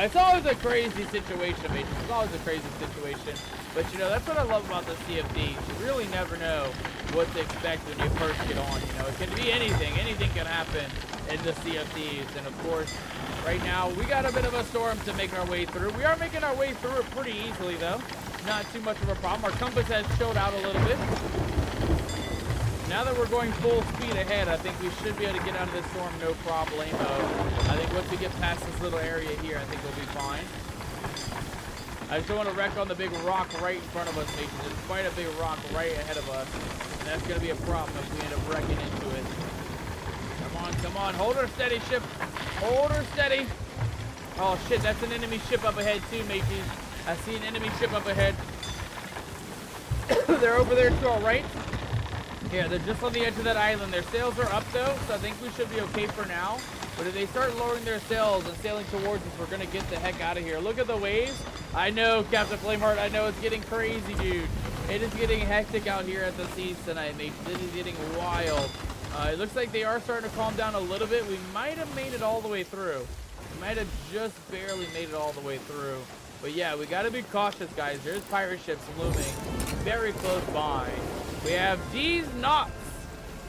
It's always a crazy situation, mateys. It's always a crazy situation. But, you know, that's what I love about the CFD. You really never know what to expect when you first get on. You know, it can be anything. Anything can happen in the CFDs. And, of course, right now, we got a bit of a storm to make our way through. We are making our way through it pretty easily, though. Not too much of a problem. Our compass has chilled out a little bit. Now that we're going full speed ahead, I think we should be able to get out of this storm no problemo. I think once we get past this little area here, I think we'll be fine. I just don't want to wreck on the big rock right in front of us, mateys. There's quite a big rock right ahead of us. And that's going to be a problem if we end up wrecking into it. Come on. Hold her steady, ship. Hold her steady. Oh, shit. That's an enemy ship up ahead, too, mateys. I see an enemy ship up ahead. They're over there to our right. Yeah, they're just on the edge of that island. Their sails are up, though, so I think we should be okay for now. But if they start lowering their sails and sailing towards us, we're going to get the heck out of here. Look at the waves. I know, Captain Flameheart, I know it's getting crazy, dude. It is getting hectic out here at the seas tonight, mate. This is getting wild. It looks like they are starting to calm down a little bit. We might have made it all the way through. We might have just barely made it all the way through. But yeah, we got to be cautious, guys. There's pirate ships looming very close by. We have D's Knots,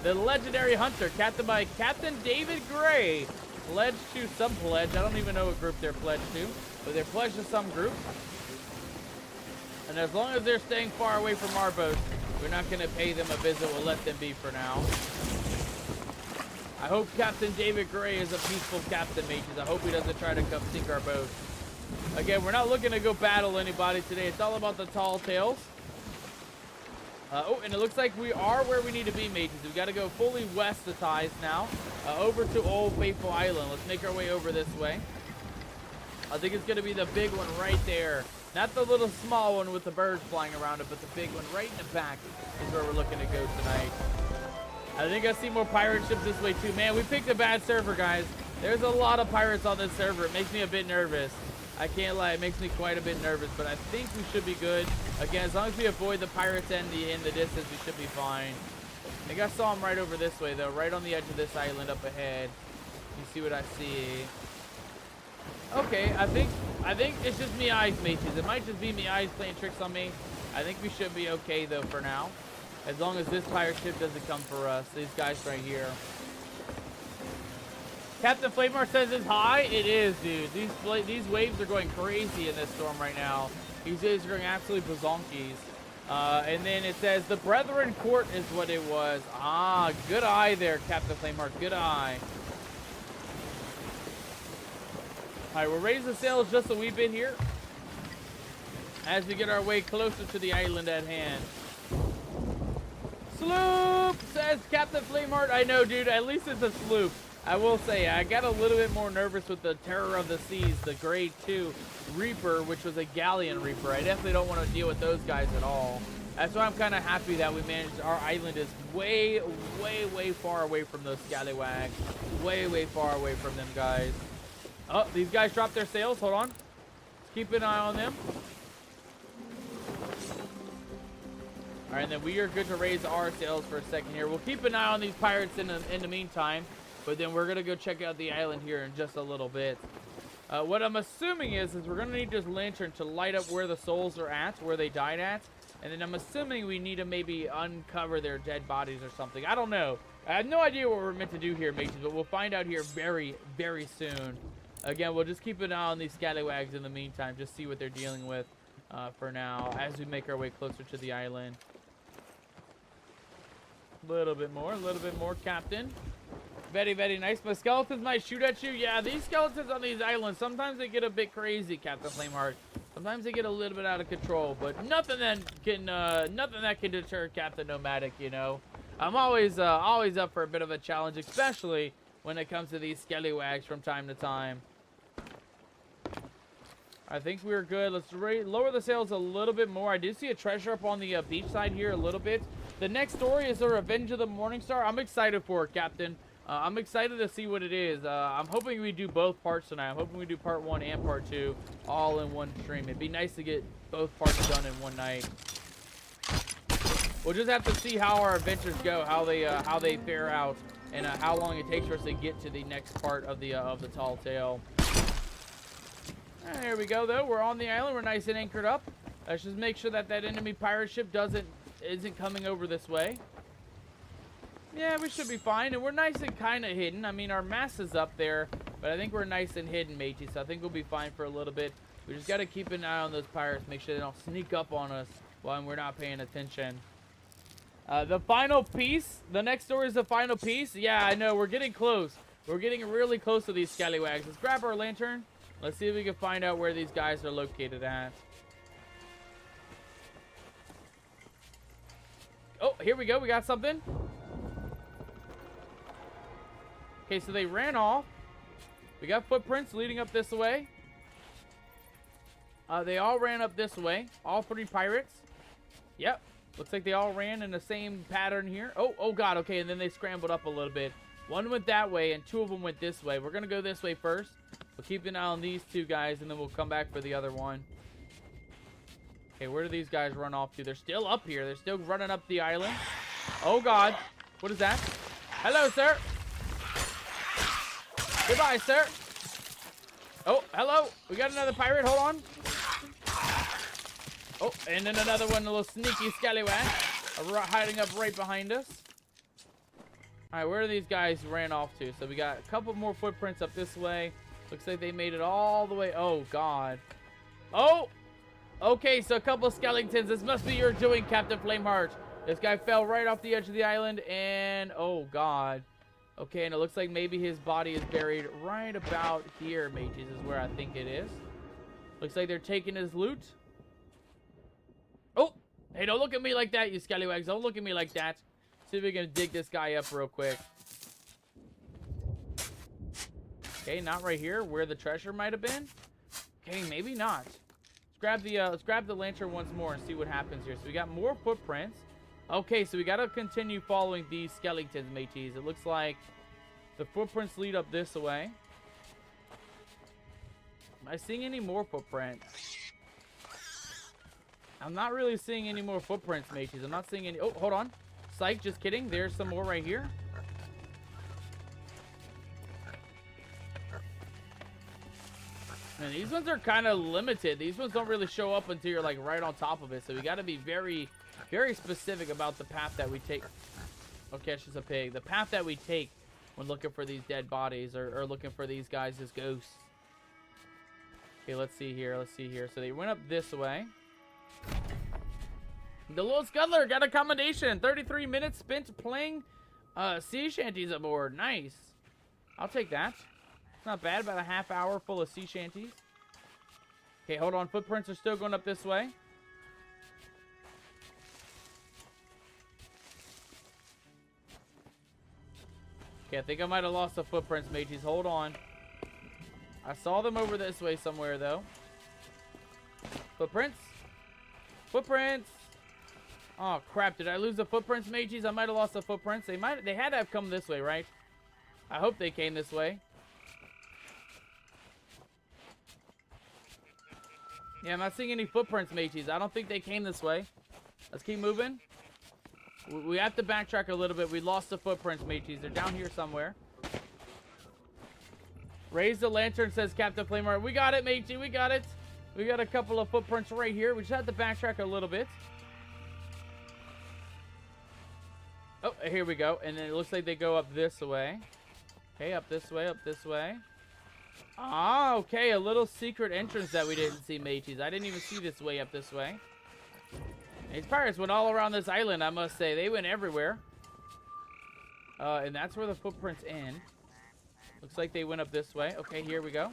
the legendary hunter, captained by Captain David Gray. Pledged to some pledge. I don't even know what group they're pledged to, but they're pledged to some group. And as long as they're staying far away from our boat, we're not going to pay them a visit. We'll let them be for now. I hope Captain David Gray is a peaceful captain, mateys. I hope he doesn't try to come sink our boat. Again, we're not looking to go battle anybody today. It's all about the tall tales. Oh, and it looks like we are where we need to be, mateys. We got to go fully west of Ties now, over to Old Faithful Island. Let's make our way over this way. I think it's going to be the big one right there. Not the little small one with the birds flying around it, but the big one right in the back is where we're looking to go tonight. I think I see more pirate ships this way too. Man, we picked a bad server, guys. There's a lot of pirates on this server. It makes me a bit nervous. I can't lie, it makes me quite a bit nervous, but I think we should be good. Again, as long as we avoid the pirates and in the distance, we should be fine. I think I saw them right over this way, though, right on the edge of this island up ahead. You see what I see? Okay, I think it's just me eyes, mateys. It might just be me eyes playing tricks on me. I think we should be okay, though, for now. As long as this pirate ship doesn't come for us. These guys right here. Captain Flamar says it's high. It is, dude. These waves are going crazy in this storm right now. These waves are going absolutely bazonkies. And then it says the Brethren Court is what it was. Ah, good eye there, Captain Flamar. Good eye. All right, we'll raise the sails just a wee bit here as we get our way closer to the island at hand. Sloop, says Captain Flameheart. I know, dude. At least it's a sloop. I will say, I got a little bit more nervous with the Terror of the Seas, the Grade 2 Reaper, which was a Galleon Reaper. I definitely don't want to deal with those guys at all. That's why I'm kind of happy that we managed. Our island is way, way, way far away from those scallywags. Way, way far away from them guys. Oh, these guys dropped their sails. Hold on. Let's keep an eye on them. All right, and then we are good to raise our sails for a second here. We'll keep an eye on these pirates in the meantime, but then we're going to go check out the island here in just a little bit. What I'm assuming is we're going to need this lantern to light up where the souls are at, where they died at. And then I'm assuming we need to maybe uncover their dead bodies or something. I don't know. I have no idea what we're meant to do here, mateys, but we'll find out here very, very soon. Again, we'll just keep an eye on these scallywags in the meantime, just see what they're dealing with for now as we make our way closer to the island. A little bit more, Captain. Very, very nice. My skeletons might shoot at you. Yeah, these skeletons on these islands, sometimes they get a bit crazy, Captain Flameheart. Sometimes they get a little bit out of control, but nothing that can deter Captain Nomadic, you know. I'm always up for a bit of a challenge, especially when it comes to these scallywags from time to time. I think we're good. Let's lower the sails a little bit more. I do see a treasure up on the beach side here a little bit. The next story is the Revenge of the Morningstar. I'm excited for it, Captain. I'm excited to see what it is. I'm hoping we do both parts tonight. I'm hoping we do part 1 and part 2 all in one stream. It'd be nice to get both parts done in one night. We'll just have to see how our adventures go, how they fare out, and how long it takes for us to get to the next part of the tall tale. There we go, though. We're on the island. We're nice and anchored up. Let's just make sure that enemy pirate ship isn't coming over this way. Yeah, we should be fine, and we're nice and kind of hidden. I mean, our mast is up there, but I think we're nice and hidden, matey, so I think we'll be fine for a little bit. We just got to keep an eye on those pirates, make sure they don't sneak up on us while we're not paying attention. The final piece, the next story is the final piece. Yeah, I know, we're getting close. We're getting really close to these scallywags. Let's grab our lantern. Let's see if we can find out where these guys are located at. Oh, here we go. We got something. Okay, so they ran off. We got footprints leading up this way. They all ran up this way. All 3 pirates. Yep. Looks like they all ran in the same pattern here. Oh God. Okay, and then they scrambled up a little bit. 1 went that way, and 2 of them went this way. We're going to go this way first. We'll keep an eye on these 2 guys, and then we'll come back for the other one. Okay, where do these guys run off to? They're still up here. They're still running up the island. Oh, God. What is that? Hello, sir. Goodbye, sir. Oh, hello. We got another pirate. Hold on. Oh, and then another one, a little sneaky scallywag, hiding up right behind us. All right, where are these guys ran off to? So we got a couple more footprints up this way. Looks like they made it all the way. Oh, God. Oh, okay, so a couple of skeletons. This must be your doing, Captain Flameheart. This guy fell right off the edge of the island, and oh, God. Okay, and it looks like maybe his body is buried right about here, mages, is where I think it is. Looks like they're taking his loot. Oh, hey, don't look at me like that, you scallywags. Don't look at me like that. See if we can dig this guy up real quick. Okay, not right here, where the treasure might have been. Okay, maybe not. Let's grab the lantern once more and see what happens here. So we got more footprints. Okay, so we got to continue following these skeletons, mateys. It looks like the footprints lead up this way. Am I seeing any more footprints? I'm not really seeing any more footprints, mateys. I'm not seeing any. Oh, hold on. Psych, just kidding. There's some more right here. And these ones are kind of limited. These ones don't really show up until you're like right on top of it. So we got to be very, very specific about the path that we take. Okay, it's just a pig. The path that we take when looking for these dead bodies or looking for these guys as ghosts. Okay, let's see here. Let's see here. So they went up this way. The little scuttler got a commendation. 33 minutes spent playing sea shanties aboard. Nice. I'll take that. It's not bad. About a half hour full of sea shanties. Okay, hold on. Footprints are still going up this way. Okay, I think I might have lost the footprints, mateys. Hold on. I saw them over this way somewhere, though. Footprints? Footprints! Oh, crap. Did I lose the footprints, mateys? I might have lost the footprints. They had to have come this way, right? I hope they came this way. Yeah, I'm not seeing any footprints, mateys. I don't think they came this way. Let's keep moving. We have to backtrack a little bit. We lost the footprints, mateys. They're down here somewhere. Raise the lantern, says Captain Flamer. We got it, matey. We got it. We got a couple of footprints right here. We just have to backtrack a little bit. Oh, here we go. And then it looks like they go up this way. Okay, up this way, up this way. Ah, okay. A little secret entrance that we didn't see, mateys. I didn't even see this way up this way. These pirates went all around this island, I must say. They went everywhere. And that's where the footprints end. Looks like they went up this way. Okay, here we go.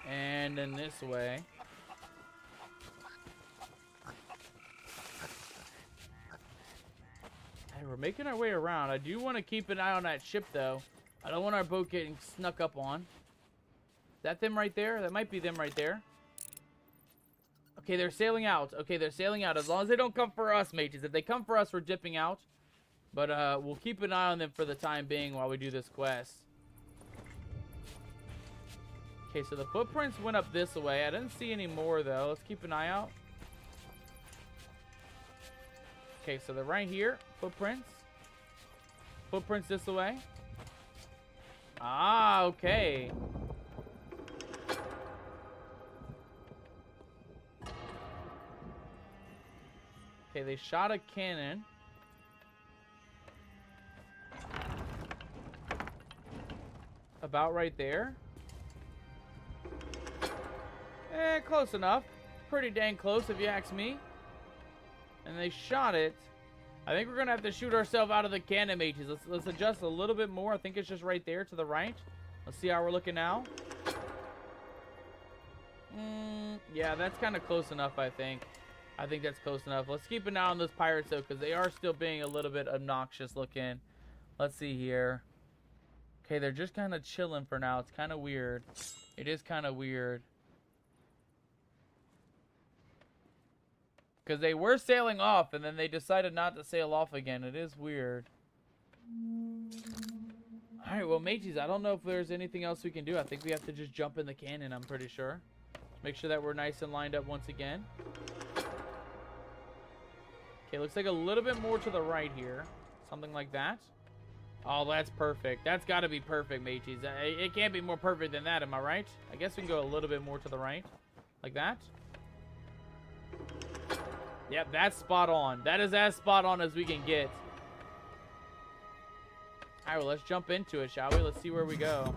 And then this way. Hey, we're making our way around. I do want to keep an eye on that ship, though. I don't want our boat getting snuck up on. Is that them right there? That might be them right there. Okay, they're sailing out. Okay, they're sailing out. As long as they don't come for us, mages. If they come for us, we're dipping out. But we'll keep an eye on them for the time being while we do this quest. Okay, so the footprints went up this way. I didn't see any more, though. Let's keep an eye out. Okay, so they're right here. Footprints. Footprints this way. Ah, okay. Okay, they shot a cannon. About right there. Close enough. Pretty dang close if you ask me. And they shot it. I think we're going to have to shoot ourselves out of the cannon, mages. Let's adjust a little bit more. I think it's just right there to the right. Let's see how we're looking now. Yeah, that's kind of close enough, I think. I think that's close enough. Let's keep an eye on those pirates, though, because they are still being a little bit obnoxious looking. Let's see here. Okay, they're just kind of chilling for now. It's kind of weird. It is kind of weird. Because they were sailing off, and then they decided not to sail off again. It is weird. Alright, well, mages, I don't know if there's anything else we can do. I think we have to just jump in the cannon, I'm pretty sure. Make sure that we're nice and lined up once again. Okay, looks like a little bit more to the right here. Something like that. Oh, that's perfect. That's got to be perfect, mages. It can't be more perfect than that, am I right? I guess we can go a little bit more to the right. Like that. Yep, that's spot on. That is as spot on as we can get. Alright, well, let's jump into it, shall we? Let's see where we go.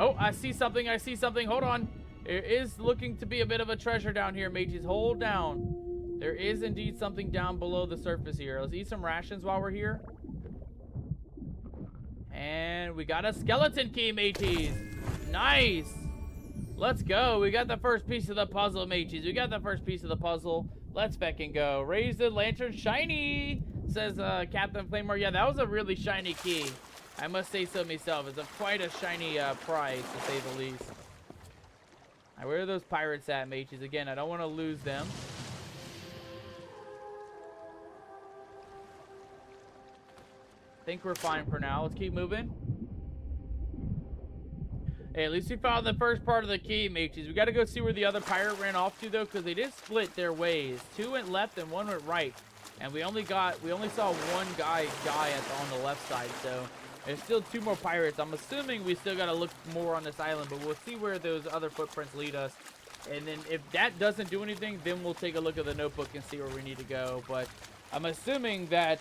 Oh, I see something. I see something. Hold on. There is looking to be a bit of a treasure down here, mages. Hold down. There is indeed something down below the surface here. Let's eat some rations while we're here. And we got a skeleton key, mateys. Nice. Let's go. We got the first piece of the puzzle, mateys. We got the first piece of the puzzle. Let's feckin' go. Raise the lantern shiny, says Captain Flamer. Yeah, that was a really shiny key. I must say so myself. It's quite a shiny prize, to say the least. All right, where are those pirates at, mateys? Again, I don't want to lose them. Think we're fine for now. Let's keep moving. Hey, at least we found the first part of the key, mates. We got to go see where the other pirate ran off to, though, because they did split their ways. Two went left and one went right. And we only saw one guy die on the left side, so there's still 2 more pirates. I'm assuming we still gotta look more on this island, but we'll see where those other footprints lead us. And then if that doesn't do anything, then we'll take a look at the notebook and see where we need to go. But I'm assuming that,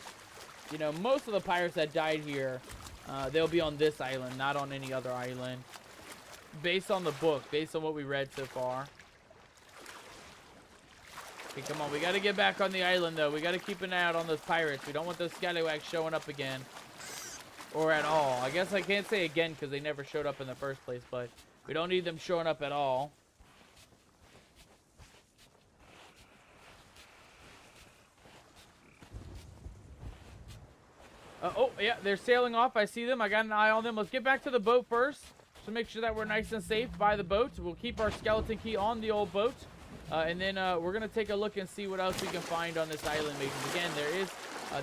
you know, most of the pirates that died here, they'll be on this island, not on any other island. Based on the book, based on what we read so far. Okay, come on. We got to get back on the island, though. We got to keep an eye out on those pirates. We don't want those scallywags showing up again. Or at all. I guess I can't say again because they never showed up in the first place, but we don't need them showing up at all. Oh, yeah, they're sailing off. I see them. I got an eye on them. Let's get back to the boat first to make sure that we're nice and safe by the boat. We'll keep our skeleton key on the old boat. And then we're going to take a look and see what else we can find on this island. Because, again,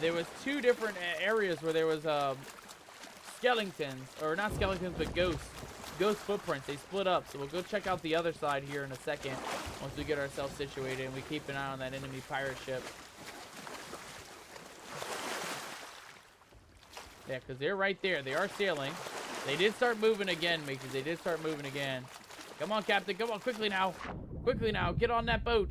there was 2 different areas where there was skeletons. Or not skeletons, but ghosts. Ghost footprints. They split up. So we'll go check out the other side here in a second once we get ourselves situated and we keep an eye on that enemy pirate ship. Yeah, because they're right there. They are sailing. They did start moving again, Mickey. They did start moving again. Come on, Captain. Come on, quickly now. Quickly now. Get on that boat.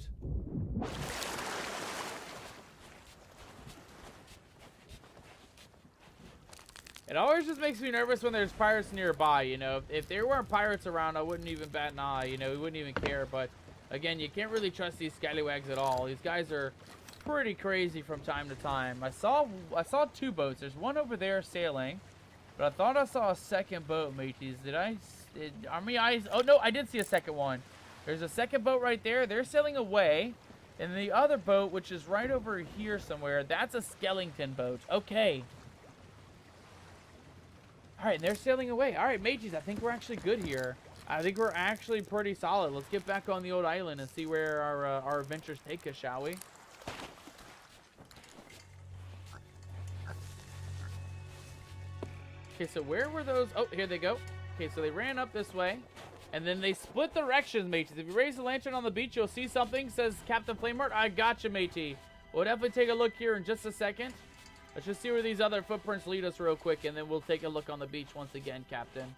It always just makes me nervous when there's pirates nearby, you know. If there weren't pirates around, I wouldn't even bat an eye, you know. We wouldn't even care. But, again, you can't really trust these scallywags at all. These guys are pretty crazy from time to time. I saw 2 boats. There's one over there sailing, but I thought I saw a second boat, mateys. Oh no, I did see a second one. There's a second boat right there. They're sailing away, and the other boat, which is right over here somewhere, that's a skeleton boat. Okay. All right, and they're sailing away. All right, mateys, I think we're actually good here. I think we're actually pretty solid. Let's get back on the old island and see where our adventures take us, shall we? Okay, so where were those? Oh, here they go. Okay, so they ran up this way, and then they split directions, mateys. If you raise the lantern on the beach, you'll see something, says Captain Flameheart. I gotcha, matey. We'll definitely take a look here in just a second. Let's just see where these other footprints lead us real quick, and then we'll take a look on the beach once again, Captain.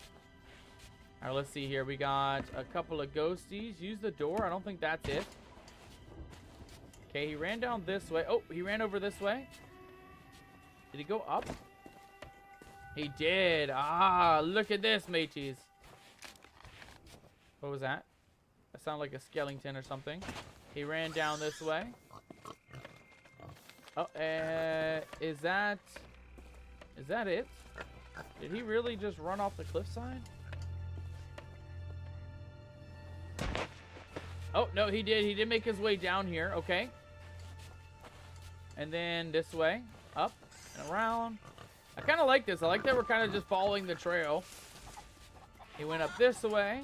All right, let's see here. We got a couple of ghosties. Use the door. I don't think that's it. Okay, he ran down this way. Oh, he ran over this way. Did he go up? He did. Ah, look at this, mateys. What was that? That sounded like a skeleton or something. He ran down this way. Oh, is that it? Did he really just run off the cliffside? Oh, no, he did. He did make his way down here. Okay. And then this way. Up and around. I kind of like this. I like that we're kind of just following the trail. He went up this way.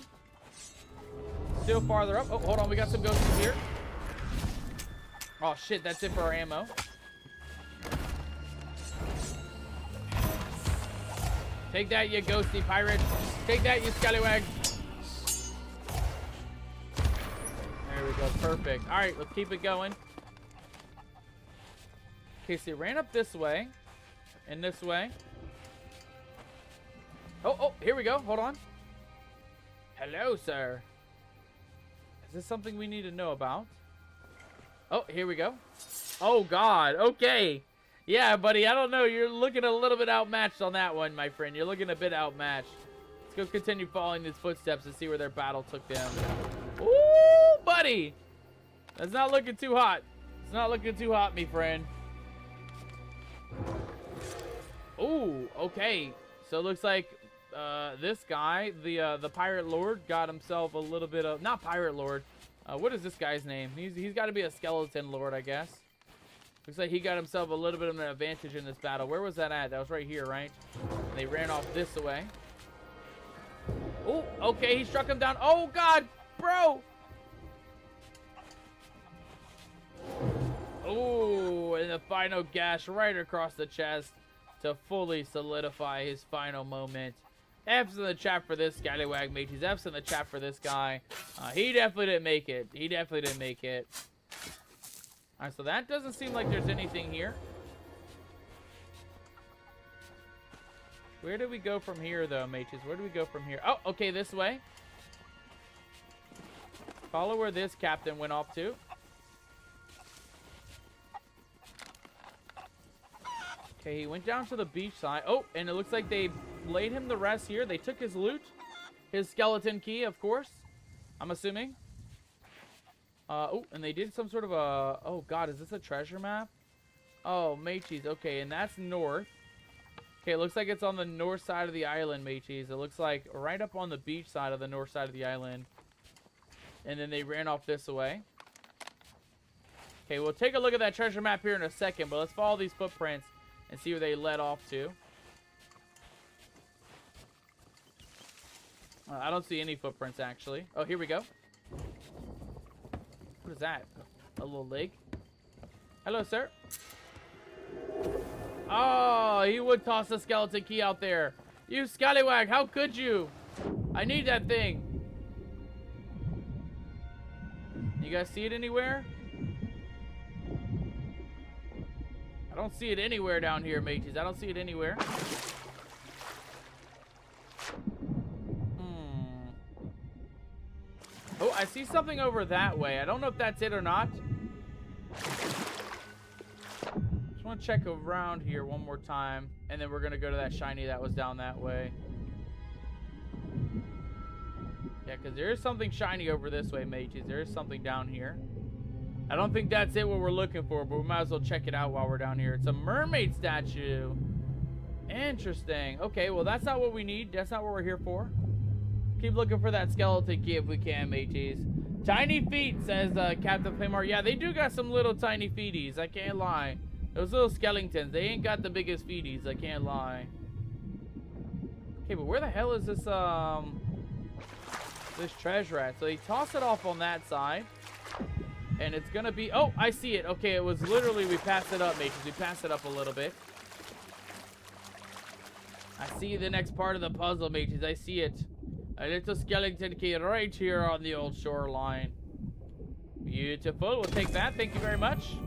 Still farther up. Oh, hold on. We got some ghosts here. Oh, shit. That's it for our ammo. Take that, you ghosty pirate. Take that, you scallywag. There we go. Perfect. All right. Let's keep it going. Okay, so he ran up this way. And this way. Oh, here we go. Hold on. Hello, sir. Is this something we need to know about? Oh, here we go. Oh, God. Okay. Yeah, buddy. I don't know. You're looking a little bit outmatched on that one, my friend. You're looking a bit outmatched. Let's go continue following these footsteps and see where their battle took them. Ooh, buddy. That's not looking too hot. It's not looking too hot, me friend. Ooh, okay. So it looks like this guy, the pirate lord, got himself a little bit of, not pirate lord. What is this guy's name? He's got to be a skeleton lord, I guess. Looks like he got himself a little bit of an advantage in this battle. Where was that at? That was right here, right? And they ran off this way. Oh, okay. He struck him down. Oh, God, bro. Oh, and the final gash right across the chest to fully solidify his final moment. F's in the chat for this scallywag, mateys. F's in the chat for this guy. He definitely didn't make it. He definitely didn't make it. Alright, so that doesn't seem like there's anything here. Where do we go from here, though, mages? Where do we go from here? Oh, okay, this way. Follow where this captain went off to. Okay, he went down to the beach side. Oh, and it looks like they laid him to rest here. They took his loot. His skeleton key, of course. I'm assuming. Oh, and they did some sort of a... Oh, God, is this a treasure map? Oh, mateys. Okay, and that's north. Okay, it looks like it's on the north side of the island, mateys. It looks like right up on the beach side of the north side of the island. And then they ran off this way. Okay, we'll take a look at that treasure map here in a second, but let's follow these footprints and see where they led off to. I don't see any footprints, actually. Oh, here we go. What is that? A little leg? Hello, sir. Oh, he would toss the skeleton key out there. You scallywag, how could you? I need that thing. You guys see it anywhere? I don't see it anywhere down here, mages. I don't see it anywhere. Oh, I see something over that way. I don't know if that's it or not. Just want to check around here one more time. And then we're going to go to that shiny that was down that way. Yeah, because there is something shiny over this way, mages. There is something down here. I don't think that's it what we're looking for, but we might as well check it out while we're down here. It's a mermaid statue. Interesting. Okay, well, that's not what we need. That's not what we're here for. Keep looking for that skeleton key if we can, mateys. Tiny feet, says Captain Playmore. Yeah, they do got some little tiny feeties. I can't lie. Those little skeletons, they ain't got the biggest feeties. I can't lie. Okay, but where the hell is this, this treasure at? So they toss it off on that side. And it's gonna be... Oh, I see it. Okay, it was literally... We passed it up, mates. We passed it up a little bit. I see the next part of the puzzle, mates. I see it. A little skeleton key right here on the old shoreline. Beautiful. We'll take that. Thank you very much.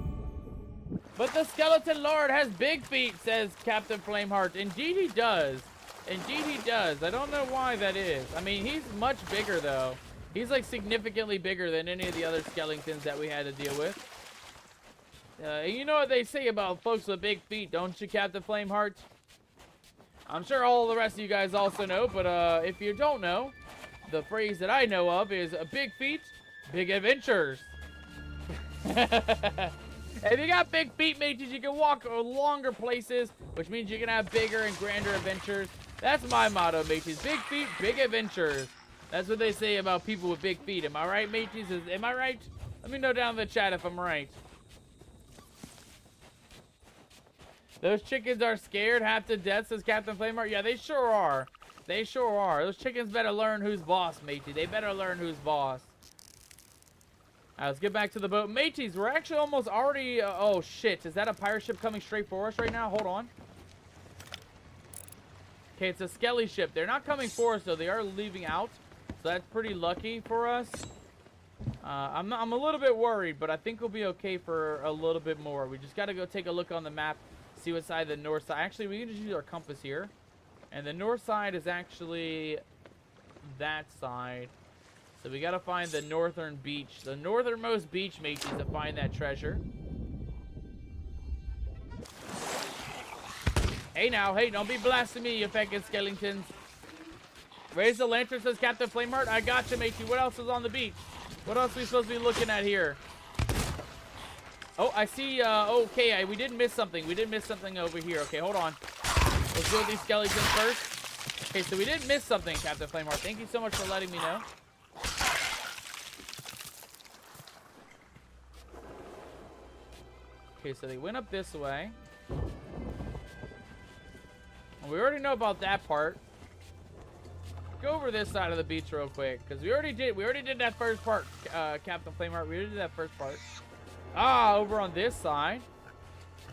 But the skeleton lord has big feet, says Captain Flameheart. Indeed he does. Indeed he does. I don't know why that is. I mean, he's much bigger, though. He's, like, significantly bigger than any of the other skeletons that we had to deal with. You know what they say about folks with big feet, don't you, Captain Flameheart? I'm sure all the rest of you guys also know, but if you don't know, the phrase that I know of is big feet, big adventures. If you got big feet, mages, you can walk longer places, which means you can have bigger and grander adventures. That's my motto, mages. Big feet, big adventures. That's what they say about people with big feet. Am I right, mages? Am I right? Let me know down in the chat if I'm right. Those chickens are scared half to death, says Captain Flamer. Yeah, they sure are. They sure are. Those chickens better learn who's boss, matey. They better learn who's boss. Alright, let's get back to the boat. Mateys, we're actually almost already... oh, shit. Is that a pirate ship coming straight for us right now? Hold on. Okay, it's a skelly ship. They're not coming for us, though. They are leaving out. So that's pretty lucky for us. I'm a little bit worried, but I think we'll be okay for a little bit more. We just got to go take a look on the map, see what side the north side. Actually, we can just use our compass here. And the north side is actually that side. So we got to find the northern beach. The northernmost beach, mates, to find that treasure. Hey now, hey, don't be blasting me, you fucking skeletons. Raise the lantern, says Captain Flameheart. I got you, matey. What else is on the beach? What else are we supposed to be looking at here? Oh, I see, okay, we did miss something. We did miss something over here. Okay, hold on. Let's go with these skeletons first. Okay, so we did miss something, Captain Flameheart. Thank you so much for letting me know. Okay, so they went up this way. And we already know about that part. Go over this side of the beach real quick, because we already did that first part, Captain Flameheart. We already did that first part. Ah, over on this side.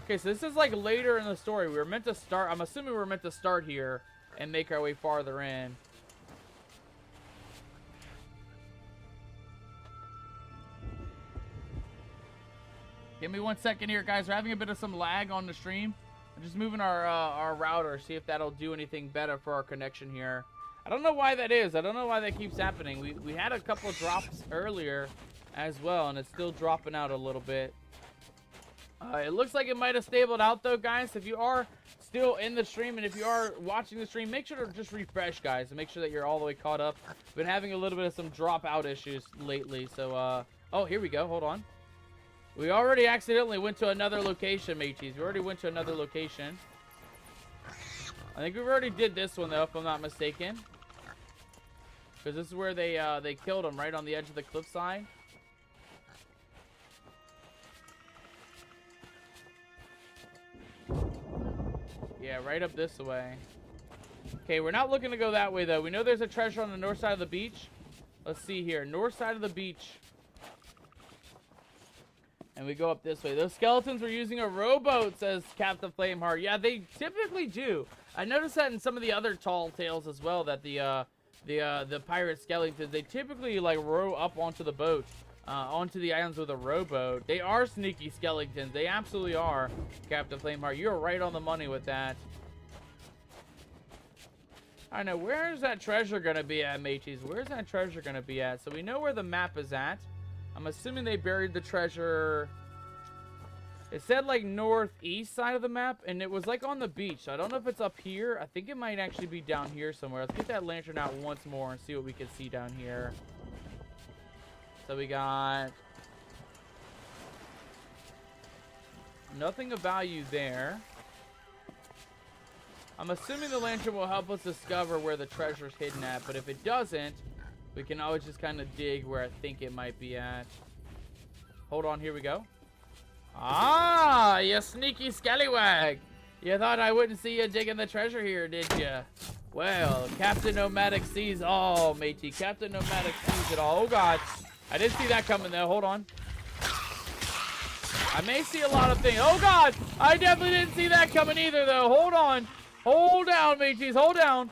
Okay, so this is like later in the story. We were meant to start, I'm assuming we were meant to start here and make our way farther in. Give me 1 second here, guys. We're having a bit of some lag on the stream. I'm just moving our router, see if that'll do anything better for our connection here. I don't know why that is. I don't know why that keeps happening. We had a couple of drops earlier as well, and it's still dropping out a little bit. It looks like it might have stabled out, though, guys. If you are still in the stream, and if you are watching the stream, make sure to just refresh, guys, and make sure that you're all the way caught up. Been having a little bit of some dropout issues lately, so, oh, here we go. Hold on. We already accidentally went to another location, mateys. We already went to another location. I think we already did this one, though, if I'm not mistaken. Because this is where they killed him, right on the edge of the cliffside. Yeah, right up this way. Okay, we're not looking to go that way, though. We know there's a treasure on the north side of the beach. Let's see here. North side of the beach. And we go up this way. Those skeletons were using a rowboat, says Captain Flameheart. Yeah, they typically do. I noticed that in some of the other tall tales as well, that the pirate skeletons, they typically, like, row up onto the boat. Onto the islands with a rowboat. They are sneaky skeletons. They absolutely are, Captain Flameheart. You're right on the money with that. I know. Where's that treasure going to be at, mateys? Where's that treasure going to be at? So we know where the map is at. I'm assuming they buried the treasure. It said, like, northeast side of the map, and it was, like, on the beach. So I don't know if it's up here. I think it might actually be down here somewhere. Let's get that lantern out once more and see what we can see down here. So we got nothing of value there. I'm assuming the lantern will help us discover where the treasure's hidden at, but if it doesn't, we can always just kind of dig where I think it might be at. Hold on, here we go. Ah, you sneaky scallywag. You thought I wouldn't see you digging the treasure here, did you? Well, Captain Nomadic sees all, matey. Captain Nomadic sees it all. Oh, God. I didn't see that coming, though. Hold on. I may see a lot of things. Oh, God. I definitely didn't see that coming either, though. Hold on. Hold down, mateys. Hold down.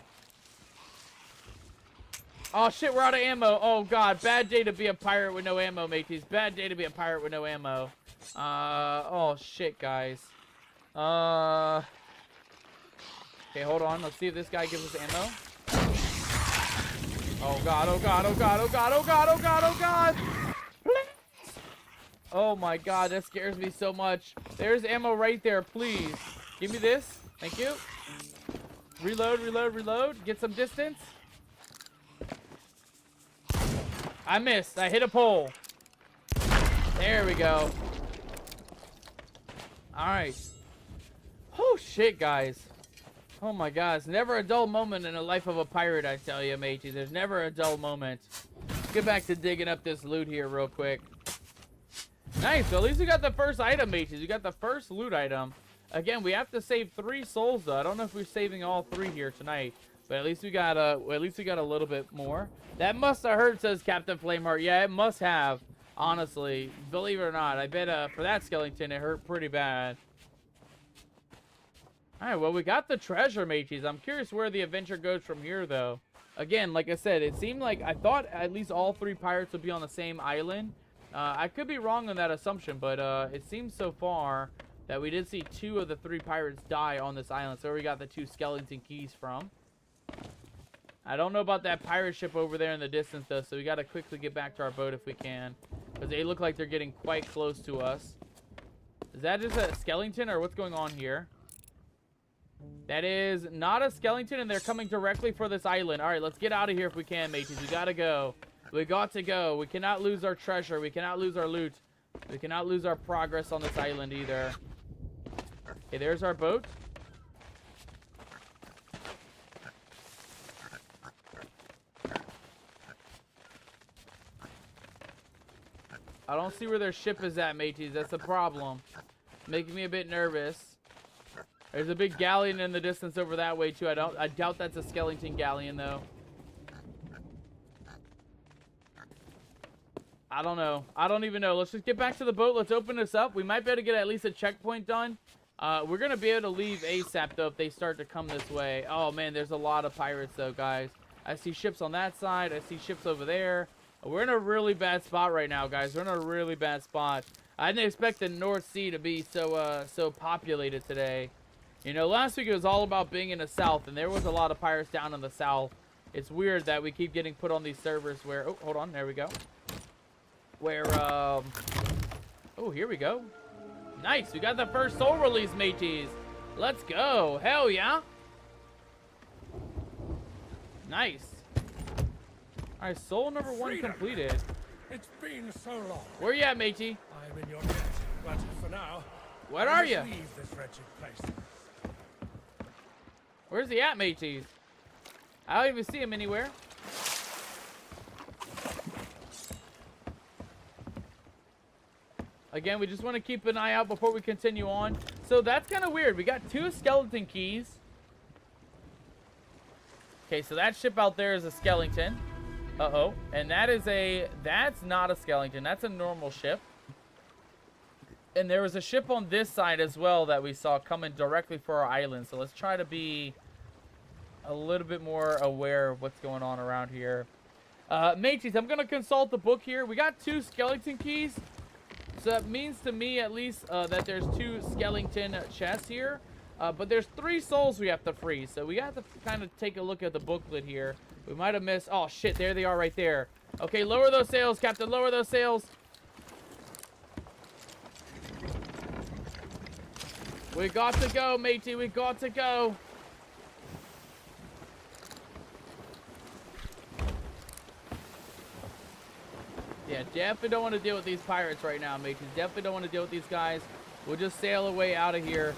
Oh, shit. We're out of ammo. Oh, God. Bad day to be a pirate with no ammo, mateys. Bad day to be a pirate with no ammo. Oh, shit, guys. Okay, hold on. Let's see if this guy gives us ammo. Oh, God. Oh, God. Oh, God. Oh, God. Oh, God. Oh, God. Oh, God. Please. Oh, my God. That scares me so much. There's ammo right there. Please. Give me this. Thank you. Reload, reload, reload. Get some distance. I missed. I hit a pole. There we go. All right. Oh, shit, guys. Oh, my God. It's never a dull moment in the life of a pirate, I tell you, matey. There's never a dull moment. Let's get back to digging up this loot here real quick. Nice. So at least we got the first item, mateys. We got the first loot item. Again, we have to save 3 souls, though. I don't know if we're saving all 3 here tonight. But at least we got a little bit more. That must have hurt, says Captain Flameheart. Yeah, it must have. Honestly, believe it or not, I bet for that skeleton it hurt pretty bad. Alright, well, we got the treasure, mateys. I'm curious where the adventure goes from here, though. Again, like I said, it seemed like I thought at least all 3 pirates would be on the same island. I could be wrong on that assumption, but it seems so far that we did see 2 of the 3 pirates die on this island. So we got the 2 skeleton keys from. I don't know about that pirate ship over there in the distance, though, so we got to quickly get back to our boat if we can. Because they look like they're getting quite close to us. Is that just a skeleton, or what's going on here? That is not a skeleton, and they're coming directly for this island. All right, let's get out of here if we can, mateys. We got to go. We got to go. We cannot lose our treasure. We cannot lose our loot. We cannot lose our progress on this island either. Okay, there's our boat. I don't see where their ship is at, mateys. That's the problem. Making me a bit nervous. There's a big galleon in the distance over that way, too. I doubt that's a skeleton galleon, though. I don't know. I don't even know. Let's just get back to the boat. Let's open this up. We might be able to get at least a checkpoint done. We're going to be able to leave ASAP, though, if they start to come this way. Oh, man, there's a lot of pirates, though, guys. I see ships on that side. I see ships over there. We're in a really bad spot right now, guys. We're in a really bad spot. I didn't expect the North Sea to be so populated today. You know, last week it was all about being in the South, and there was a lot of pirates down in the South. It's weird that we keep getting put on these servers where... Oh, hold on. There we go. Where, Oh, here we go. Nice. We got the first soul release, mateys. Let's go. Hell yeah. Nice. All right, soul number 1 completed. It's been so long. Where you at, matey? I'm in your debt, but for now, Where I are must you? leave this wretched place. Where's he at, mateys? I don't even see him anywhere. Again, we just want to keep an eye out before we continue on. So that's kind of weird. We got 2 skeleton keys. Okay, so that ship out there is a skeleton. Uh-oh. And that's not a skeleton. That's a normal ship. And there was a ship on this side as well that we saw coming directly for our island. So let's try to be a little bit more aware of what's going on around here. Mateys, I'm going to consult the book here. We got 2 skeleton keys. So that means to me at least that there's 2 skeleton chests here. But there's 3 souls we have to free. So we have to kind of take a look at the booklet here. We might have missed... Oh, shit. There they are right there. Okay, lower those sails, Captain. Lower those sails. We got to go, matey. We got to go. Yeah, definitely don't want to deal with these pirates right now, mateys. Definitely don't want to deal with these guys. We'll just sail away out of here,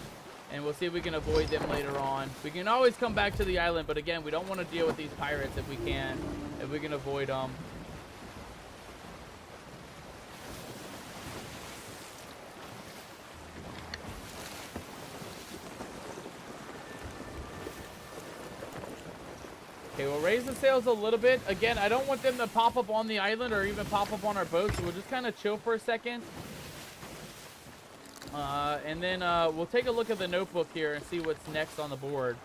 and we'll see if we can avoid them later on. We can always come back to the island, but again, we don't want to deal with these pirates if we can avoid them. Okay, we'll raise the sails a little bit. Again, I don't want them to pop up on the island or even pop up on our boat, so we'll just kind of chill for a second. And then we'll take a look at the notebook here and see what's next on the board.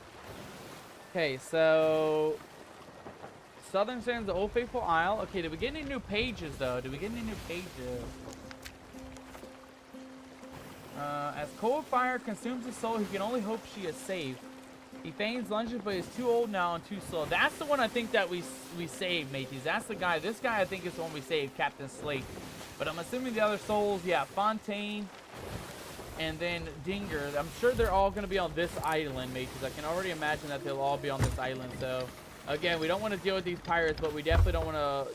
Okay, so... Southern Sands, the Old Faithful Isle. Okay, did we get any new pages, though? Did we get any new pages? As cold fire consumes his soul, he can only hope she is safe. He feigns lunges, but he's too old now and too slow. That's the one I think that we saved, mateys. That's the guy. This guy I think is the one we saved, Captain Slate. But I'm assuming the other souls, yeah, Fontaine and then Dinger. I'm sure they're all going to be on this island, mateys. I can already imagine that they'll all be on this island. So, again, we don't want to deal with these pirates, but we definitely don't want to,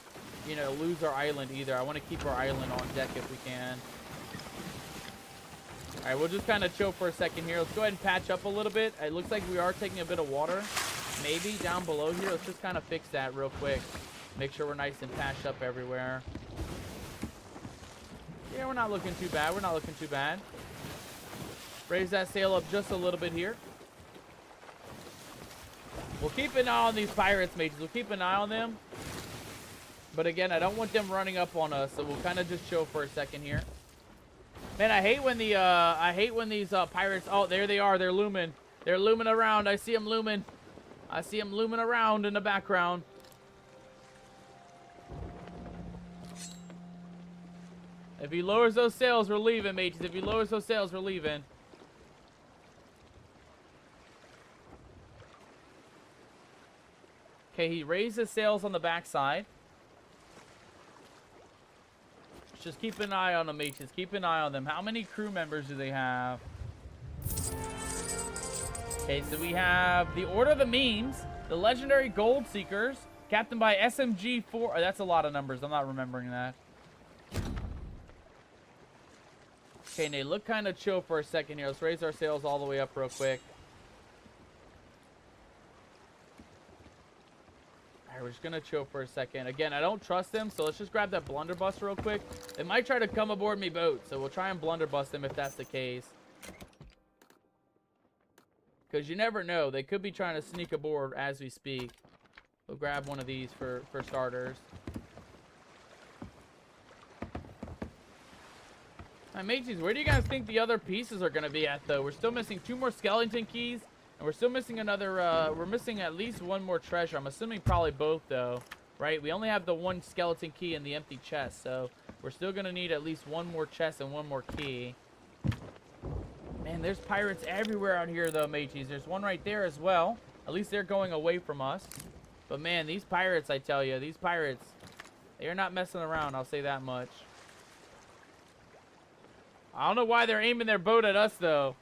you know, lose our island either. I want to keep our island on deck if we can. All right, we'll just kind of chill for a second here. Let's go ahead and patch up a little bit. It looks like we are taking a bit of water, maybe down below here. Let's just kind of fix that real quick. Make sure we're nice and patched up everywhere. Yeah, we're not looking too bad. We're not looking too bad. Raise that sail up just a little bit here. We'll keep an eye on these pirates, mates. We'll keep an eye on them. But again, I don't want them running up on us, so we'll kind of just chill for a second here. Man, I hate when these pirates... Oh, there they are. They're looming. They're looming around. I see them looming. I see them looming around in the background. If he lowers those sails, we're leaving, mateys. If he lowers those sails, we're leaving. Okay, he raised his sails on the backside. Just keep an eye on them, mateys. Keep an eye on them. How many crew members do they have? Okay, so we have the Order of the Memes, the Legendary Gold Seekers, captained by SMG-4. Oh, that's a lot of numbers. I'm not remembering that. Okay, and they look kind of chill for a second here. Let's raise our sails all the way up real quick. Alright, we're just going to chill for a second. Again, I don't trust them, so let's just grab that blunderbuss real quick. They might try to come aboard me boat, so we'll try and blunderbuss them if that's the case. Because you never know. They could be trying to sneak aboard as we speak. We'll grab one of these for starters. Alright, mateys, where do you guys think the other pieces are going to be at, though? We're still missing 2 more skeleton keys. And we're still missing another, we're missing at least 1 more treasure. I'm assuming probably both, though. Right? We only have the 1 skeleton key in the empty chest. So, We're still gonna need at least one more chest and one more key. Man, there's pirates everywhere out here, though, mateys. There's one right there as well. At least they're going away from us. But, man, these pirates, I tell you, these pirates, they are not messing around, I'll say that much. I don't know why they're aiming their boat at us, though.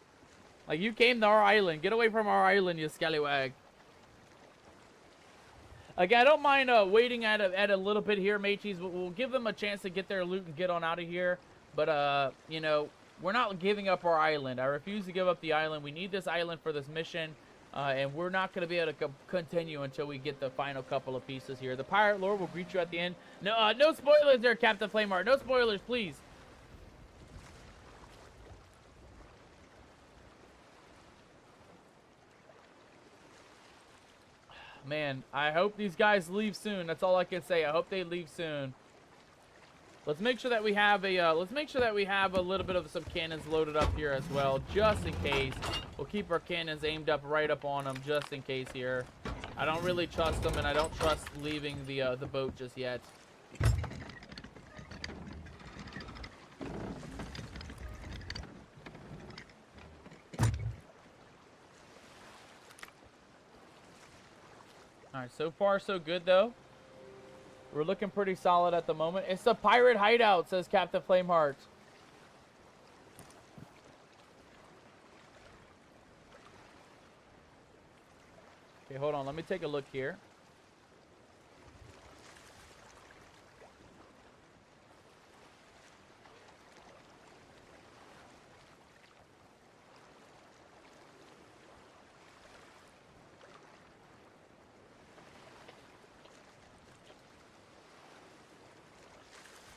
Like, you came to our island. Get away from our island, you scallywag. Again, I don't mind waiting at a little bit here, mateys. We'll give them a chance to get their loot and get on out of here. But, you know, we're not giving up our island. I refuse to give up the island. We need this island for this mission. And we're not going to be able to continue until we get the final couple of pieces here. The Pirate Lord will greet you at the end. No, no spoilers there, Captain Flameheart. No spoilers, please. Man, I hope these guys leave soon. That's all I can say. I hope they leave soon. Let's make sure that we have a little bit of some cannons loaded up here as well, just in case. We'll keep our cannons aimed up right up on them, just in case here. I don't really trust them, and I don't trust leaving the boat just yet. Alright, so far so good though. We're looking pretty solid at the moment. It's a pirate hideout, says Captain Flameheart. Okay, hold on. Let me take a look here.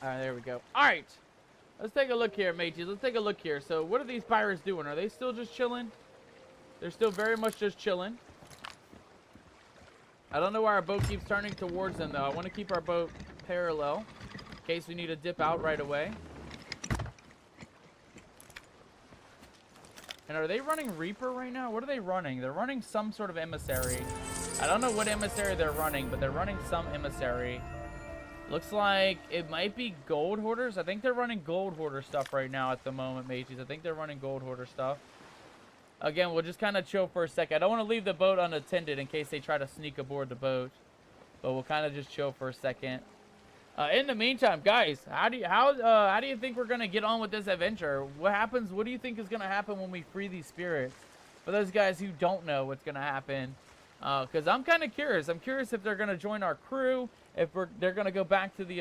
Alright, there we go. Alright. Let's take a look here, mateys. Let's take a look here. So, what are these pirates doing? Are they still just chilling? They're still very much just chilling. I don't know why our boat keeps turning towards them, though. I want to keep our boat parallel in case we need to dip out right away. And are they running Reaper right now? What are they running? They're running some sort of emissary. I don't know what emissary they're running, but they're running some emissary. Looks like it might be gold hoarders. I think they're running gold hoarder stuff right now at the moment, mateys. I think they're running gold hoarder stuff. Again, we'll just kind of chill for a second. I don't want to leave the boat unattended in case they try to sneak aboard the boat. But we'll kind of just chill for a second. In the meantime, guys, how do you think we're gonna get on with this adventure? What happens? What do you think is gonna happen when we free these spirits? For those guys who don't know what's gonna happen, because I'm kind of curious. I'm curious if they're gonna join our crew, if they're gonna go back to the